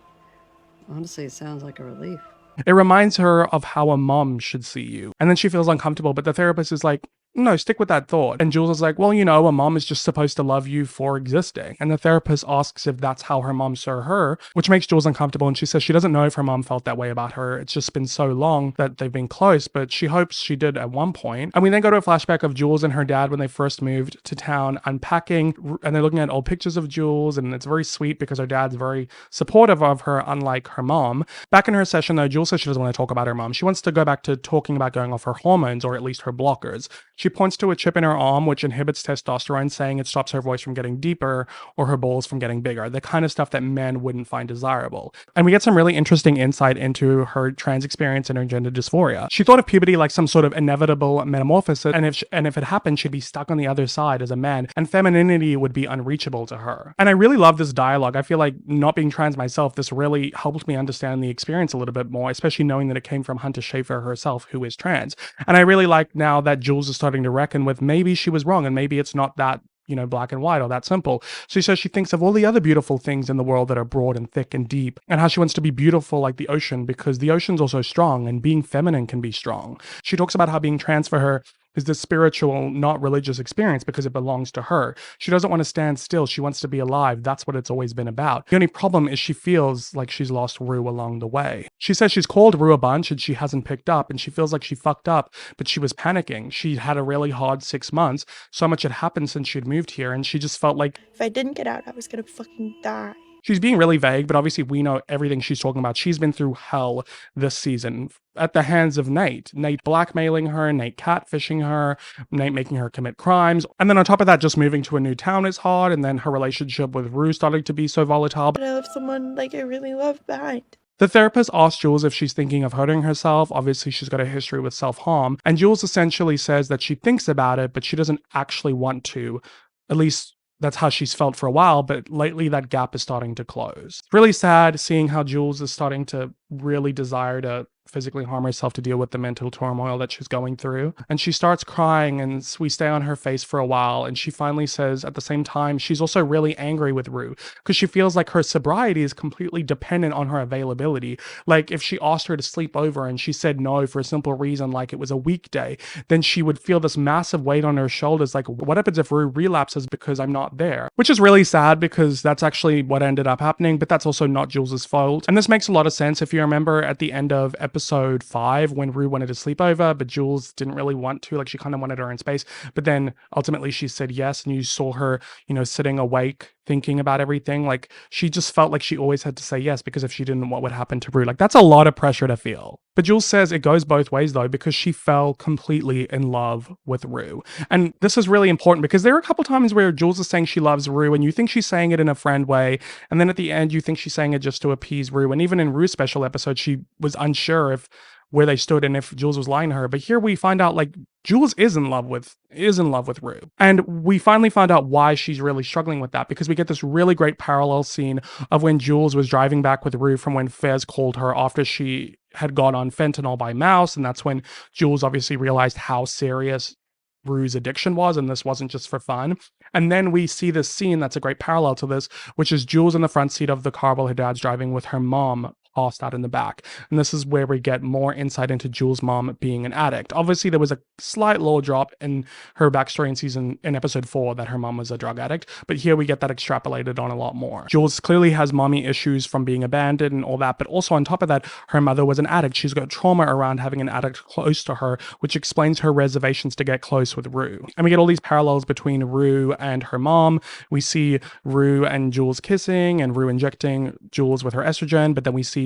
[SPEAKER 20] honestly, it sounds like a relief.
[SPEAKER 2] It reminds her of how a mom should see you, and then she feels uncomfortable, but the therapist is like, no, stick with that thought. And Jules is like, well, you know, a mom is just supposed to love you for existing. And the therapist asks if that's how her mom saw her, which makes Jules uncomfortable. And she says she doesn't know if her mom felt that way about her. It's just been so long that they've been close, but she hopes she did at one point. And we then go to a flashback of Jules and her dad when they first moved to town, unpacking, and they're looking at old pictures of Jules. And it's very sweet because her dad's very supportive of her, unlike her mom. Back in her session, though, Jules says she doesn't want to talk about her mom. She wants to go back to talking about going off her hormones, or at least her blockers. She points to a chip in her arm which inhibits testosterone, saying it stops her voice from getting deeper or her balls from getting bigger, the kind of stuff that men wouldn't find desirable. And we get some really interesting insight into her trans experience and her gender dysphoria. She thought of puberty like some sort of inevitable metamorphosis, and if it happened, she'd be stuck on the other side as a man, and femininity would be unreachable to her. And I really love this dialogue. I feel like, not being trans myself, this really helped me understand the experience a little bit more, especially knowing that it came from Hunter Schafer herself, who is trans. And I really like now that Jules is starting to reckon with maybe she was wrong and maybe it's not that, you know, black and white or that simple. She says she thinks of all the other beautiful things in the world that are broad and thick and deep, and how she wants to be beautiful like the ocean because the ocean's also strong and being feminine can be strong. She talks about how being trans for her is this spiritual, not religious experience because it belongs to her. She doesn't want to stand still. She wants to be alive. That's what it's always been about. The only problem is she feels like she's lost Rue along the way. She says she's called Rue a bunch and she hasn't picked up, and she feels like she fucked up, but she was panicking. She had a really hard 6 months. So much had happened since she'd moved here, and she just felt like
[SPEAKER 19] If I didn't get out, I was gonna fucking die.
[SPEAKER 2] she's being really vague, but obviously we know everything she's talking about. She's been through hell this season at the hands of Nate. Nate blackmailing her, Nate catfishing her, Nate making her commit crimes. And then on top of that, just moving to a new town is hard, and then her relationship with Rue starting to be so volatile.
[SPEAKER 19] But I left someone like I really love behind.
[SPEAKER 2] The therapist asks Jules if she's thinking of hurting herself. Obviously, she's got a history with self-harm. And Jules essentially says that she thinks about it, but she doesn't actually want to. At least that's how she's felt for a while, but lately that gap is starting to close. It's really sad seeing how Jules is starting to really desire to physically harm herself to deal with the mental turmoil that she's going through. And she starts crying, and we stay on her face for a while, and she finally says at the same time she's also really angry with Rue because she feels like her sobriety is completely dependent on her availability. Like if she asked her to sleep over and she said no for a simple reason, like it was a weekday, then she would feel this massive weight on her shoulders, like what happens if Rue relapses because I'm not there? Which is really sad because that's actually what ended up happening, but that's also not Jules's fault. And this makes a lot of sense if you remember at the end of episode 5 when Rue wanted to sleep over, but Jules didn't really want to, like she kind of wanted her own space, but then ultimately she said yes, and you saw her, you know, sitting awake thinking about everything. Like she just felt like she always had to say yes because if she didn't, what would happen to Rue? Like that's a lot of pressure to feel. But Jules says it goes both ways though, because she fell completely in love with Rue. And this is really important because there are a couple times where Jules is saying she loves Rue and you think she's saying it in a friend way, and then at the end you think she's saying it just to appease Rue. And even in Rue's special episode, she was unsure if where they stood and if Jules was lying to her. But here we find out like Jules is in love with Rue. And we finally found out why she's really struggling with that, because we get this really great parallel scene of when Jules was driving back with Rue from when Fez called her after she had gone on fentanyl by Mouse. And that's when Jules obviously realized how serious Rue's addiction was, and this wasn't just for fun. And then we see this scene that's a great parallel to this, which is Jules in the front seat of the car while her dad's driving with her mom passed out in the back. And this is where we get more insight into Jules' mom being an addict. Obviously, there was a slight low drop in her backstory in episode 4 that her mom was a drug addict, but here we get that extrapolated on a lot more. Jules clearly has mommy issues from being abandoned and all that, but also on top of that, her mother was an addict. She's got trauma around having an addict close to her, which explains her reservations to get close with Rue. And we get all these parallels between Rue and her mom. We see Rue and Jules kissing and Rue injecting Jules with her estrogen, but then we see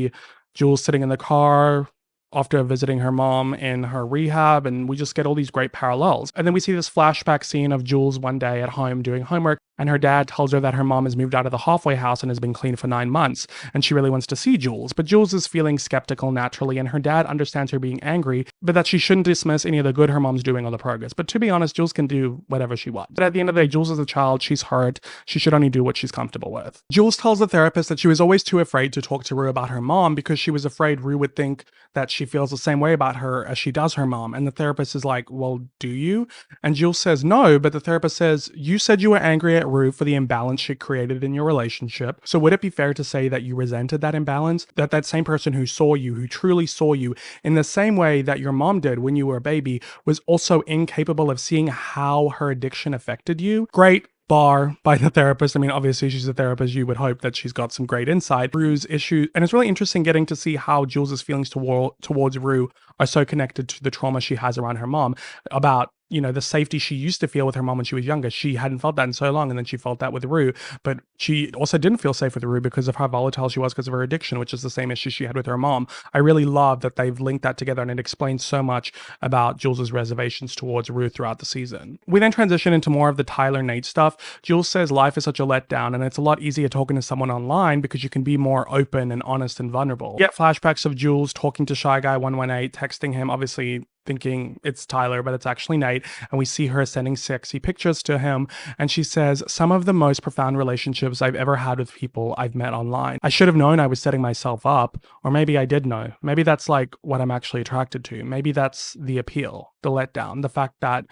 [SPEAKER 2] Jules sitting in the car after visiting her mom in her rehab, and we just get all these great parallels. And then we see this flashback scene of Jules one day at home doing homework, and her dad tells her that her mom has moved out of the halfway house and has been clean for 9 months, and she really wants to see Jules. But Jules is feeling skeptical naturally, and her dad understands her being angry, but that she shouldn't dismiss any of the good her mom's doing or the progress. But to be honest, Jules can do whatever she wants. But at the end of the day, Jules is a child, she's hurt, she should only do what she's comfortable with. Jules tells the therapist that she was always too afraid to talk to Rue about her mom because she was afraid Rue would think that she feels the same way about her as she does her mom. And the therapist is like, well, do you? And Jules says no, but the therapist says, you said you were angry at at Rue for the imbalance she created in your relationship. So would it be fair to say that you resented that imbalance? That same person who saw you, who truly saw you in the same way that your mom did when you were a baby, was also incapable of seeing how her addiction affected you? Great bar by the therapist. I mean, obviously she's a therapist. You would hope that she's got some great insight. Rue's issue, and it's really interesting getting to see how Jules's feelings towards Rue are so connected to the trauma she has around her mom, about, you know, the safety she used to feel with her mom when she was younger. She hadn't felt that in so long, and then she felt that with Rue, but she also didn't feel safe with Rue because of how volatile she was because of her addiction, which is the same issue she had with her mom. I really love that they've linked that together, and it explains so much about Jules's reservations towards Rue throughout the season. We then transition into more of the Tyler Nate stuff. Jules says life is such a letdown, and it's a lot easier talking to someone online because you can be more open and honest and vulnerable. Get flashbacks of Jules talking to Shy Guy 118, texting him, obviously thinking it's Tyler, but it's actually Nate, and we see her sending sexy pictures to him, and she says, some of the most profound relationships I've ever had with people I've met online. I should have known I was setting myself up, or maybe I did know. Maybe that's like what I'm actually attracted to. Maybe that's the appeal, the letdown, the fact that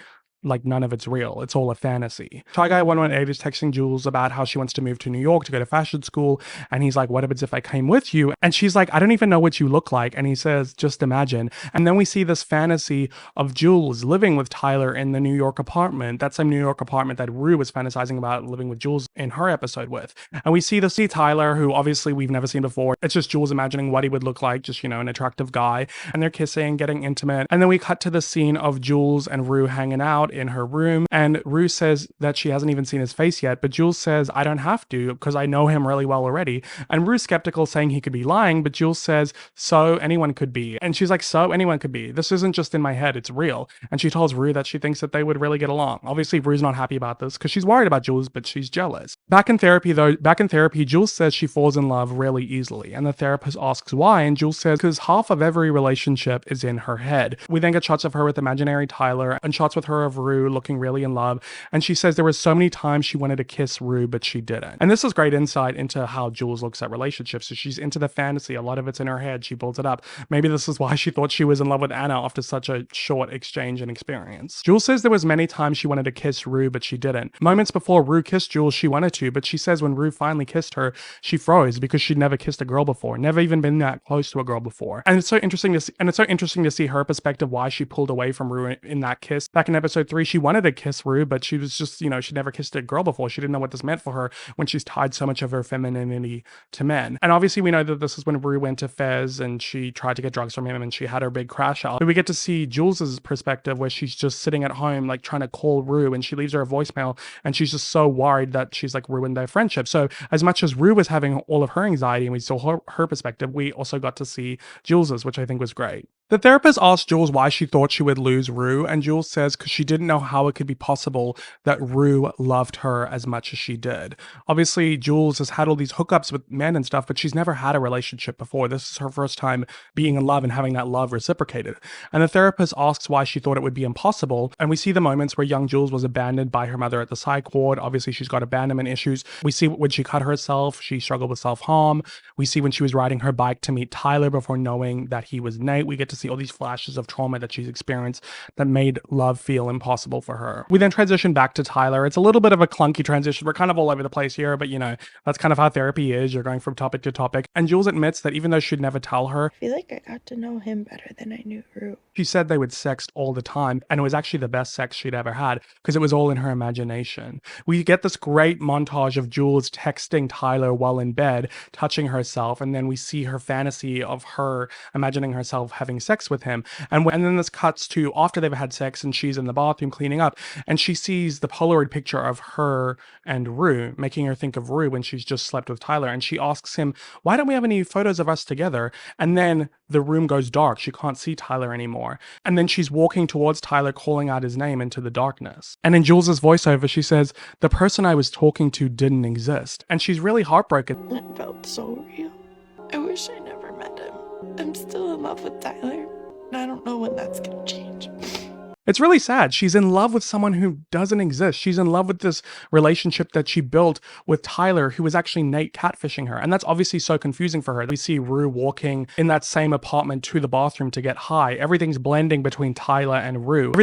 [SPEAKER 2] like none of it's real. It's all a fantasy. Shy Guy 118 is texting Jules about how she wants to move to New York to go to fashion school. And he's like, what happens if I came with you? And she's like, I don't even know what you look like. And he says, just imagine. And then we see this fantasy of Jules living with Tyler in the New York apartment. That same New York apartment that Rue was fantasizing about living with Jules in her episode with. And we see Tyler, who obviously we've never seen before. It's just Jules imagining what he would look like, just, you know, an attractive guy. And they're kissing, getting intimate. And then we cut to the scene of Jules and Rue hanging out in her room, and Rue says that she hasn't even seen his face yet, but Jules says, I don't have to because I know him really well already. And Rue's skeptical, saying he could be lying, but Jules says, so anyone could be. And she's like, so anyone could be. This isn't just in my head, it's real. And she tells Rue that she thinks that they would really get along. Obviously, Rue's not happy about this because she's worried about Jules, but she's jealous. Back in therapy, Jules says she falls in love really easily, and the therapist asks why, and Jules says, because half of every relationship is in her head. We then get shots of her with imaginary Tyler, and shots with her of Rue looking really in love, and she says there were so many times she wanted to kiss Rue, but she didn't. And this is great insight into how Jules looks at relationships. So she's into the fantasy, a lot of it's in her head, she builds it up. Maybe this is why she thought she was in love with Anna after such a short exchange and experience. Jules says there was many times she wanted to kiss Rue, but she didn't. Moments before Rue kissed Jules, she wanted to, but she says when Rue finally kissed her, she froze because she'd never kissed a girl before, never even been that close to a girl before. And it's so interesting to see her perspective, why she pulled away from Rue in that kiss. Back in episode 3, she wanted to kiss Rue, but she was just, you know, she'd never kissed a girl before. She didn't know what this meant for her when she's tied so much of her femininity to men. And obviously we know that this is when Rue went to Fez and she tried to get drugs from him and she had her big crash out. But we get to see Jules's perspective where she's just sitting at home, like trying to call Rue, and she leaves her a voicemail and she's just so worried that she's like ruined their friendship. So as much as Rue was having all of her anxiety and we saw her perspective, we also got to see Jules's, which I think was great. The therapist asked Jules why she thought she would lose Rue, and Jules says because she didn't know how it could be possible that Rue loved her as much as she did. Obviously, Jules has had all these hookups with men and stuff, but she's never had a relationship before. This is her first time being in love and having that love reciprocated. And the therapist asks why she thought it would be impossible, and we see the moments where young Jules was abandoned by her mother at the psych ward. Obviously, she's got abandonment issues. We see when she cut herself, she struggled with self-harm. We see when she was riding her bike to meet Tyler before knowing that he was Nate. We get to see all these flashes of trauma that she's experienced that made love feel impossible for her. We then transition back to Tyler. It's a little bit of a clunky transition. We're kind of all over the place here, but you know, that's kind of how therapy is. You're going from topic to topic. And Jules admits that even though she'd never tell her,
[SPEAKER 19] I feel like I got to know him better than I knew Rue.
[SPEAKER 2] she said they would sext all the time, and it was actually the best sex she'd ever had because it was all in her imagination. We get this great montage of Jules texting Tyler while in bed, touching herself, and then we see her fantasy of her imagining herself having sex with him. And then this cuts to after they've had sex and she's in the bathroom cleaning up, and she sees the Polaroid picture of her and Rue, making her think of Rue when she's just slept with Tyler. And she asks him, why don't we have any photos of us together? And then the room goes dark. She can't see Tyler anymore. And then she's walking towards Tyler, calling out his name into the darkness. And in Jules's voiceover, she says, the person I was talking to didn't exist. And she's really heartbroken.
[SPEAKER 19] It felt so real. I wish I never met him. I'm still in love with Tyler, and I don't know when that's gonna change.
[SPEAKER 2] It's really sad. She's in love with someone who doesn't exist. She's in love with this relationship that she built with Tyler, who was actually Nate catfishing her. And that's obviously so confusing for her. We see Rue walking in that same apartment to the bathroom to get high. Everything's blending between Tyler and Rue.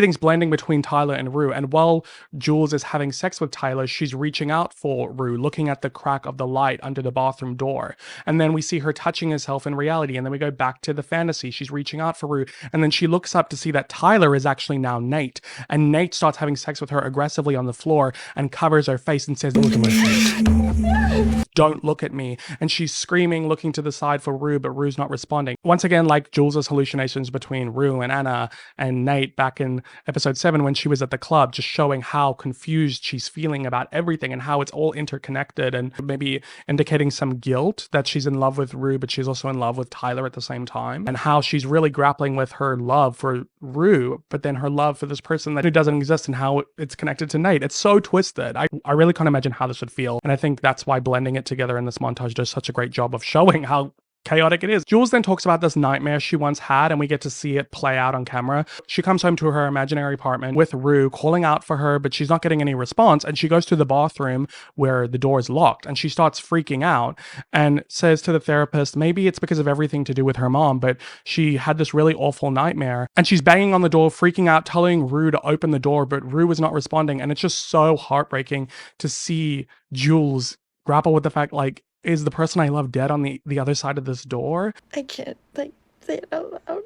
[SPEAKER 2] And while Jules is having sex with Tyler, she's reaching out for Rue, looking at the crack of the light under the bathroom door. And then we see her touching herself in reality. And then we go back to the fantasy. She's reaching out for Rue. And then she looks up to see that Tyler is actually now Nate. And Nate starts having sex with her aggressively on the floor and covers her face and says, "Look at my face. Don't look at me." And she's screaming, looking to the side for Rue, but Rue's not responding. Once again, like Jules' hallucinations between Rue and Anna and Nate back in episode 7 when she was at the club, just showing how confused she's feeling about everything and how it's all interconnected, and maybe indicating some guilt that she's in love with Rue, but she's also in love with Tyler at the same time, and how she's really grappling with her love for Rue, but then her love for this person that doesn't exist and how it's connected to Nate. It's so twisted. I really can't imagine how this would feel. And I think that's why blending it together in this montage does such a great job of showing how chaotic it is. Jules then talks about this nightmare she once had, and we get to see it play out on camera. She comes home to her imaginary apartment with Rue calling out for her, but she's not getting any response, and she goes to the bathroom where the door is locked, and she starts freaking out and says to the therapist maybe it's because of everything to do with her mom, but she had this really awful nightmare, and she's banging on the door, freaking out, telling Rue to open the door, but Rue is not responding, and it's just so heartbreaking to see Jules grapple with the fact, like, is the person I love dead on the other side of this door?
[SPEAKER 19] I can't, like, say it out loud.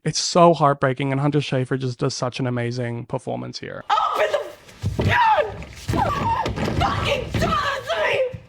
[SPEAKER 2] It's so heartbreaking, and Hunter Schafer just does such an amazing performance here.
[SPEAKER 5] Open the God! Fucking door to me!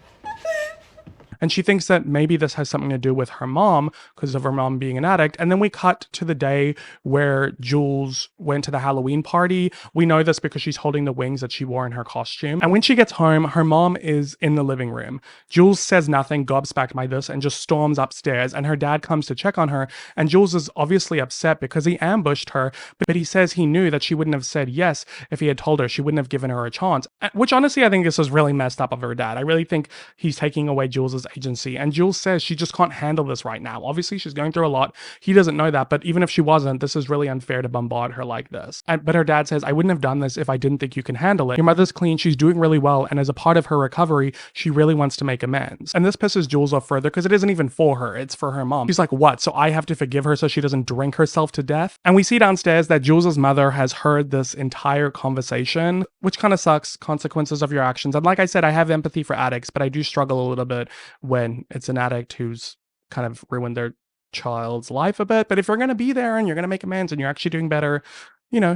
[SPEAKER 2] And she thinks that maybe this has something to do with her mom because of her mom being an addict. And then we cut to the day where Jules went to the Halloween party. We know this because she's holding the wings that she wore in her costume. And when she gets home, her mom is in the living room. Jules says nothing, gobsmacked by this, and just storms upstairs. And her dad comes to check on her. And Jules is obviously upset because he ambushed her, but he says he knew that she wouldn't have said yes if he had told her. She wouldn't have given her a chance. Which honestly, I think this is really messed up of her dad. I really think he's taking away Jules's agency. And Jules says she just can't handle this right now. Obviously, she's going through a lot. He doesn't know that, but even if she wasn't, this is really unfair to bombard her like this. But her dad says, I wouldn't have done this if I didn't think you can handle it. Your mother's clean, she's doing really well, and as a part of her recovery, she really wants to make amends. And this pisses Jules off further because it isn't even for her, it's for her mom. She's like, what? So I have to forgive her so she doesn't drink herself to death? And we see downstairs that Jules's mother has heard this entire conversation, which kind of sucks, consequences of your actions. And like I said, I have empathy for addicts, but I do struggle a little bit when it's an addict who's kind of ruined their child's life a bit. But if you're going to be there and you're going to make amends and you're actually doing better,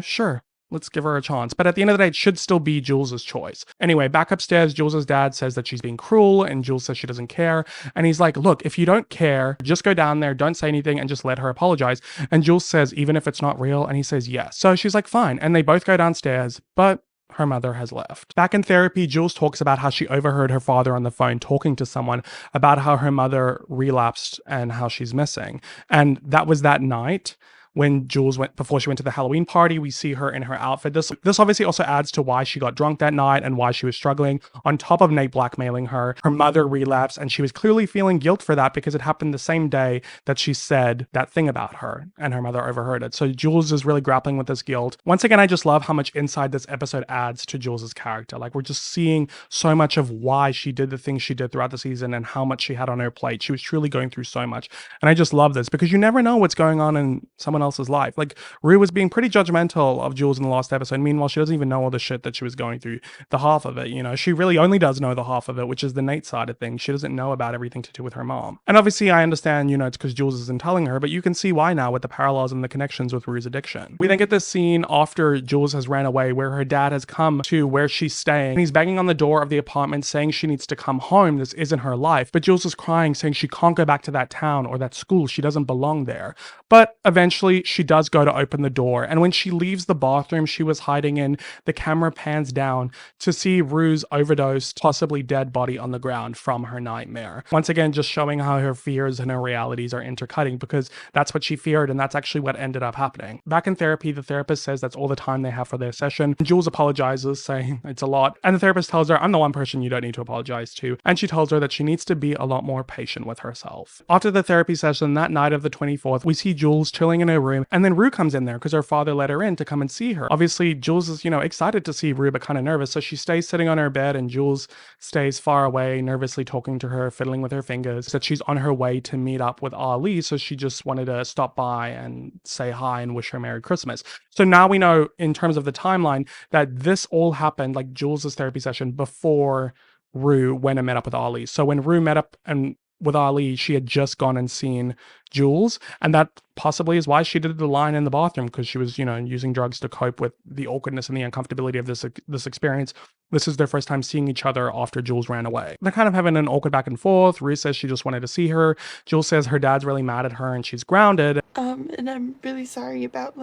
[SPEAKER 2] sure, let's give her a chance. But at the end of the day, it should still be Jules's choice. Anyway, back upstairs, Jules's dad says that she's being cruel, and Jules says she doesn't care. And he's like, look, if you don't care, just go down there, don't say anything, and just let her apologize. And Jules says, even if it's not real, and he says yes. So she's like, fine. And they both go downstairs, but her mother has left. Back in therapy, Jules talks about how she overheard her father on the phone talking to someone about how her mother relapsed and how she's missing. And that was that night when Jules before she went to the Halloween party. We see her in her outfit. This obviously also adds to why she got drunk that night and why she was struggling. On top of Nate blackmailing her, her mother relapsed, and she was clearly feeling guilt for that because it happened the same day that she said that thing about her, and her mother overheard it. So Jules is really grappling with this guilt. Once again, I just love how much insight this episode adds to Jules's character. Like, we're just seeing so much of why she did the things she did throughout the season and how much she had on her plate. She was truly going through so much. And I just love this because you never know what's going on in someone else's life. Like, Rue was being pretty judgmental of Jules in the last episode. Meanwhile, she doesn't even know all the shit that she was going through, the half of it. She really only does know the half of it, which is the Nate side of things. She doesn't know about everything to do with her mom. And obviously, I understand, it's because Jules isn't telling her, but you can see why now with the parallels and the connections with Rue's addiction. We then get this scene after Jules has ran away where her dad has come to where she's staying, and he's banging on the door of the apartment saying she needs to come home. This isn't her life. But Jules is crying, saying she can't go back to that town or that school. She doesn't belong there. But eventually, she does go to open the door. And when she leaves the bathroom she was hiding in, the camera pans down to see Rue's overdosed, possibly dead body on the ground from her nightmare. Once again, just showing how her fears and her realities are intercutting, because that's what she feared, and that's actually what ended up happening. Back in therapy, the therapist says that's all the time they have for their session. Jules apologizes, saying it's a lot. And the therapist tells her, I'm the one person you don't need to apologize to. And she tells her that she needs to be a lot more patient with herself. After the therapy session that night of the 24th, we see Jules chilling in her room. And then Rue comes in there because her father let her in to come and see her. Obviously, Jules is, excited to see Rue, but kind of nervous. So she stays sitting on her bed and Jules stays far away, nervously talking to her, fiddling with her fingers. That she's on her way to meet up with Ali. So she just wanted to stop by and say hi and wish her Merry Christmas. So now we know in terms of the timeline that this all happened, like Jules's therapy session, before Rue went and met up with Ali. So when Rue met up and with Ali, she had just gone and seen Jules, and that possibly is why she did the line in the bathroom, because she was, using drugs to cope with the awkwardness and the uncomfortability of this experience. This is their first time seeing each other after Jules ran away. They're kind of having an awkward back and forth. Rue says she just wanted to see her. Jules says her dad's really mad at her and she's grounded.
[SPEAKER 19] And I'm really sorry about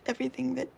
[SPEAKER 19] everything that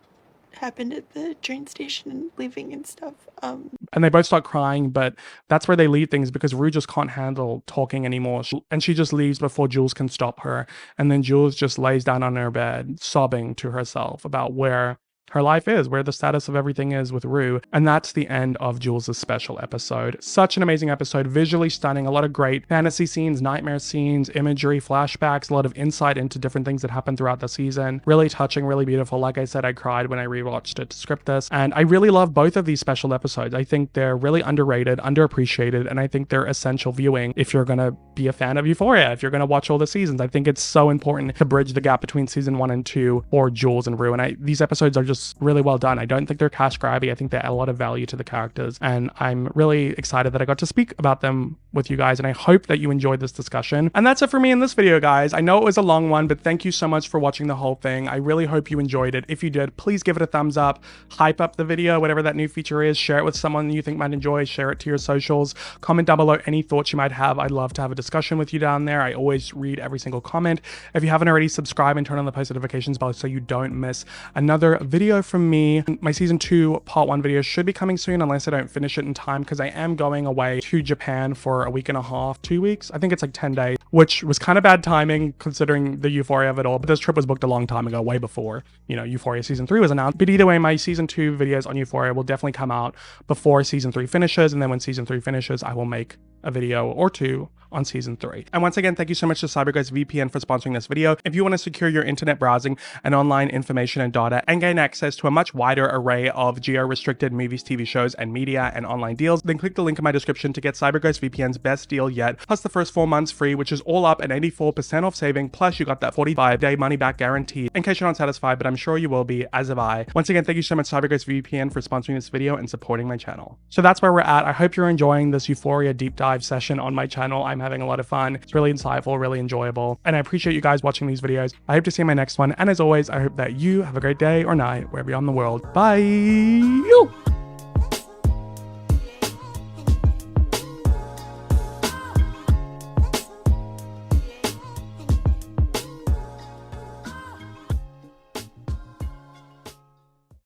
[SPEAKER 19] happened at the train station and leaving and stuff.
[SPEAKER 2] And they both start crying, but that's where they leave things because Rue just can't handle talking anymore. And she just leaves before Jules can stop her. And then Jules just lays down on her bed, sobbing to herself about where her life is, where the status of everything is with Rue. And that's the end of Jules' special episode. Such an amazing episode, visually stunning, a lot of great fantasy scenes, nightmare scenes, imagery, flashbacks, a lot of insight into different things that happened throughout the season. Really touching, really beautiful. Like I said, I cried when I rewatched it to script this. And I really love both of these special episodes. I think they're really underrated, underappreciated, and I think they're essential viewing if you're gonna be a fan of Euphoria, if you're gonna watch all the seasons. I think it's so important to bridge the gap between season 1 and 2 for Jules and Rue. And these episodes are just really well done. I don't think they're cash grabby. I think they add a lot of value to the characters, and I'm really excited that I got to speak about them with you guys, and I hope that you enjoyed this discussion. And that's it for me in this video, guys. I know it was a long one, but thank you so much for watching the whole thing. I really hope you enjoyed it. If you did, please give it a thumbs up, hype up the video, whatever that new feature is, share it with someone you think might enjoy, share it to your socials, comment down below any thoughts you might have. I'd love to have a discussion with you down there. I always read every single comment. If you haven't already, subscribe and turn on the post notifications bell so you don't miss another video from me. My season 2 part 1 video should be coming soon unless I don't finish it in time, because I am going away to Japan for a week and a half, 2 weeks. I think it's like 10 days, which was kind of bad timing considering the euphoria of it all. But this trip was booked a long time ago, way before, Euphoria season 3 was announced. But either way, my season 2 videos on Euphoria will definitely come out before season 3 finishes. And then when season 3 finishes, I will make a video or 2 on season 3. And once again, thank you so much to CyberGhost VPN for sponsoring this video. If you want to secure your internet browsing and online information and data and gain access to a much wider array of geo-restricted movies, TV shows, and media and online deals, then click the link in my description to get CyberGhost VPN's best deal yet, plus the first 4 months free, which is all up an 84% off saving, plus you got that 45-day money-back guarantee, in case you're not satisfied, but I'm sure you will be, as have I. Once again, thank you so much CyberGhost VPN for sponsoring this video and supporting my channel. So that's where we're at. I hope you're enjoying this Euphoria deep dive session on my channel. I'm having a lot of fun. It's really insightful, really enjoyable, and I appreciate you guys watching these videos. I hope to see you in my next one, and as always, I hope that you have a great day or night wherever you're in the world. Bye!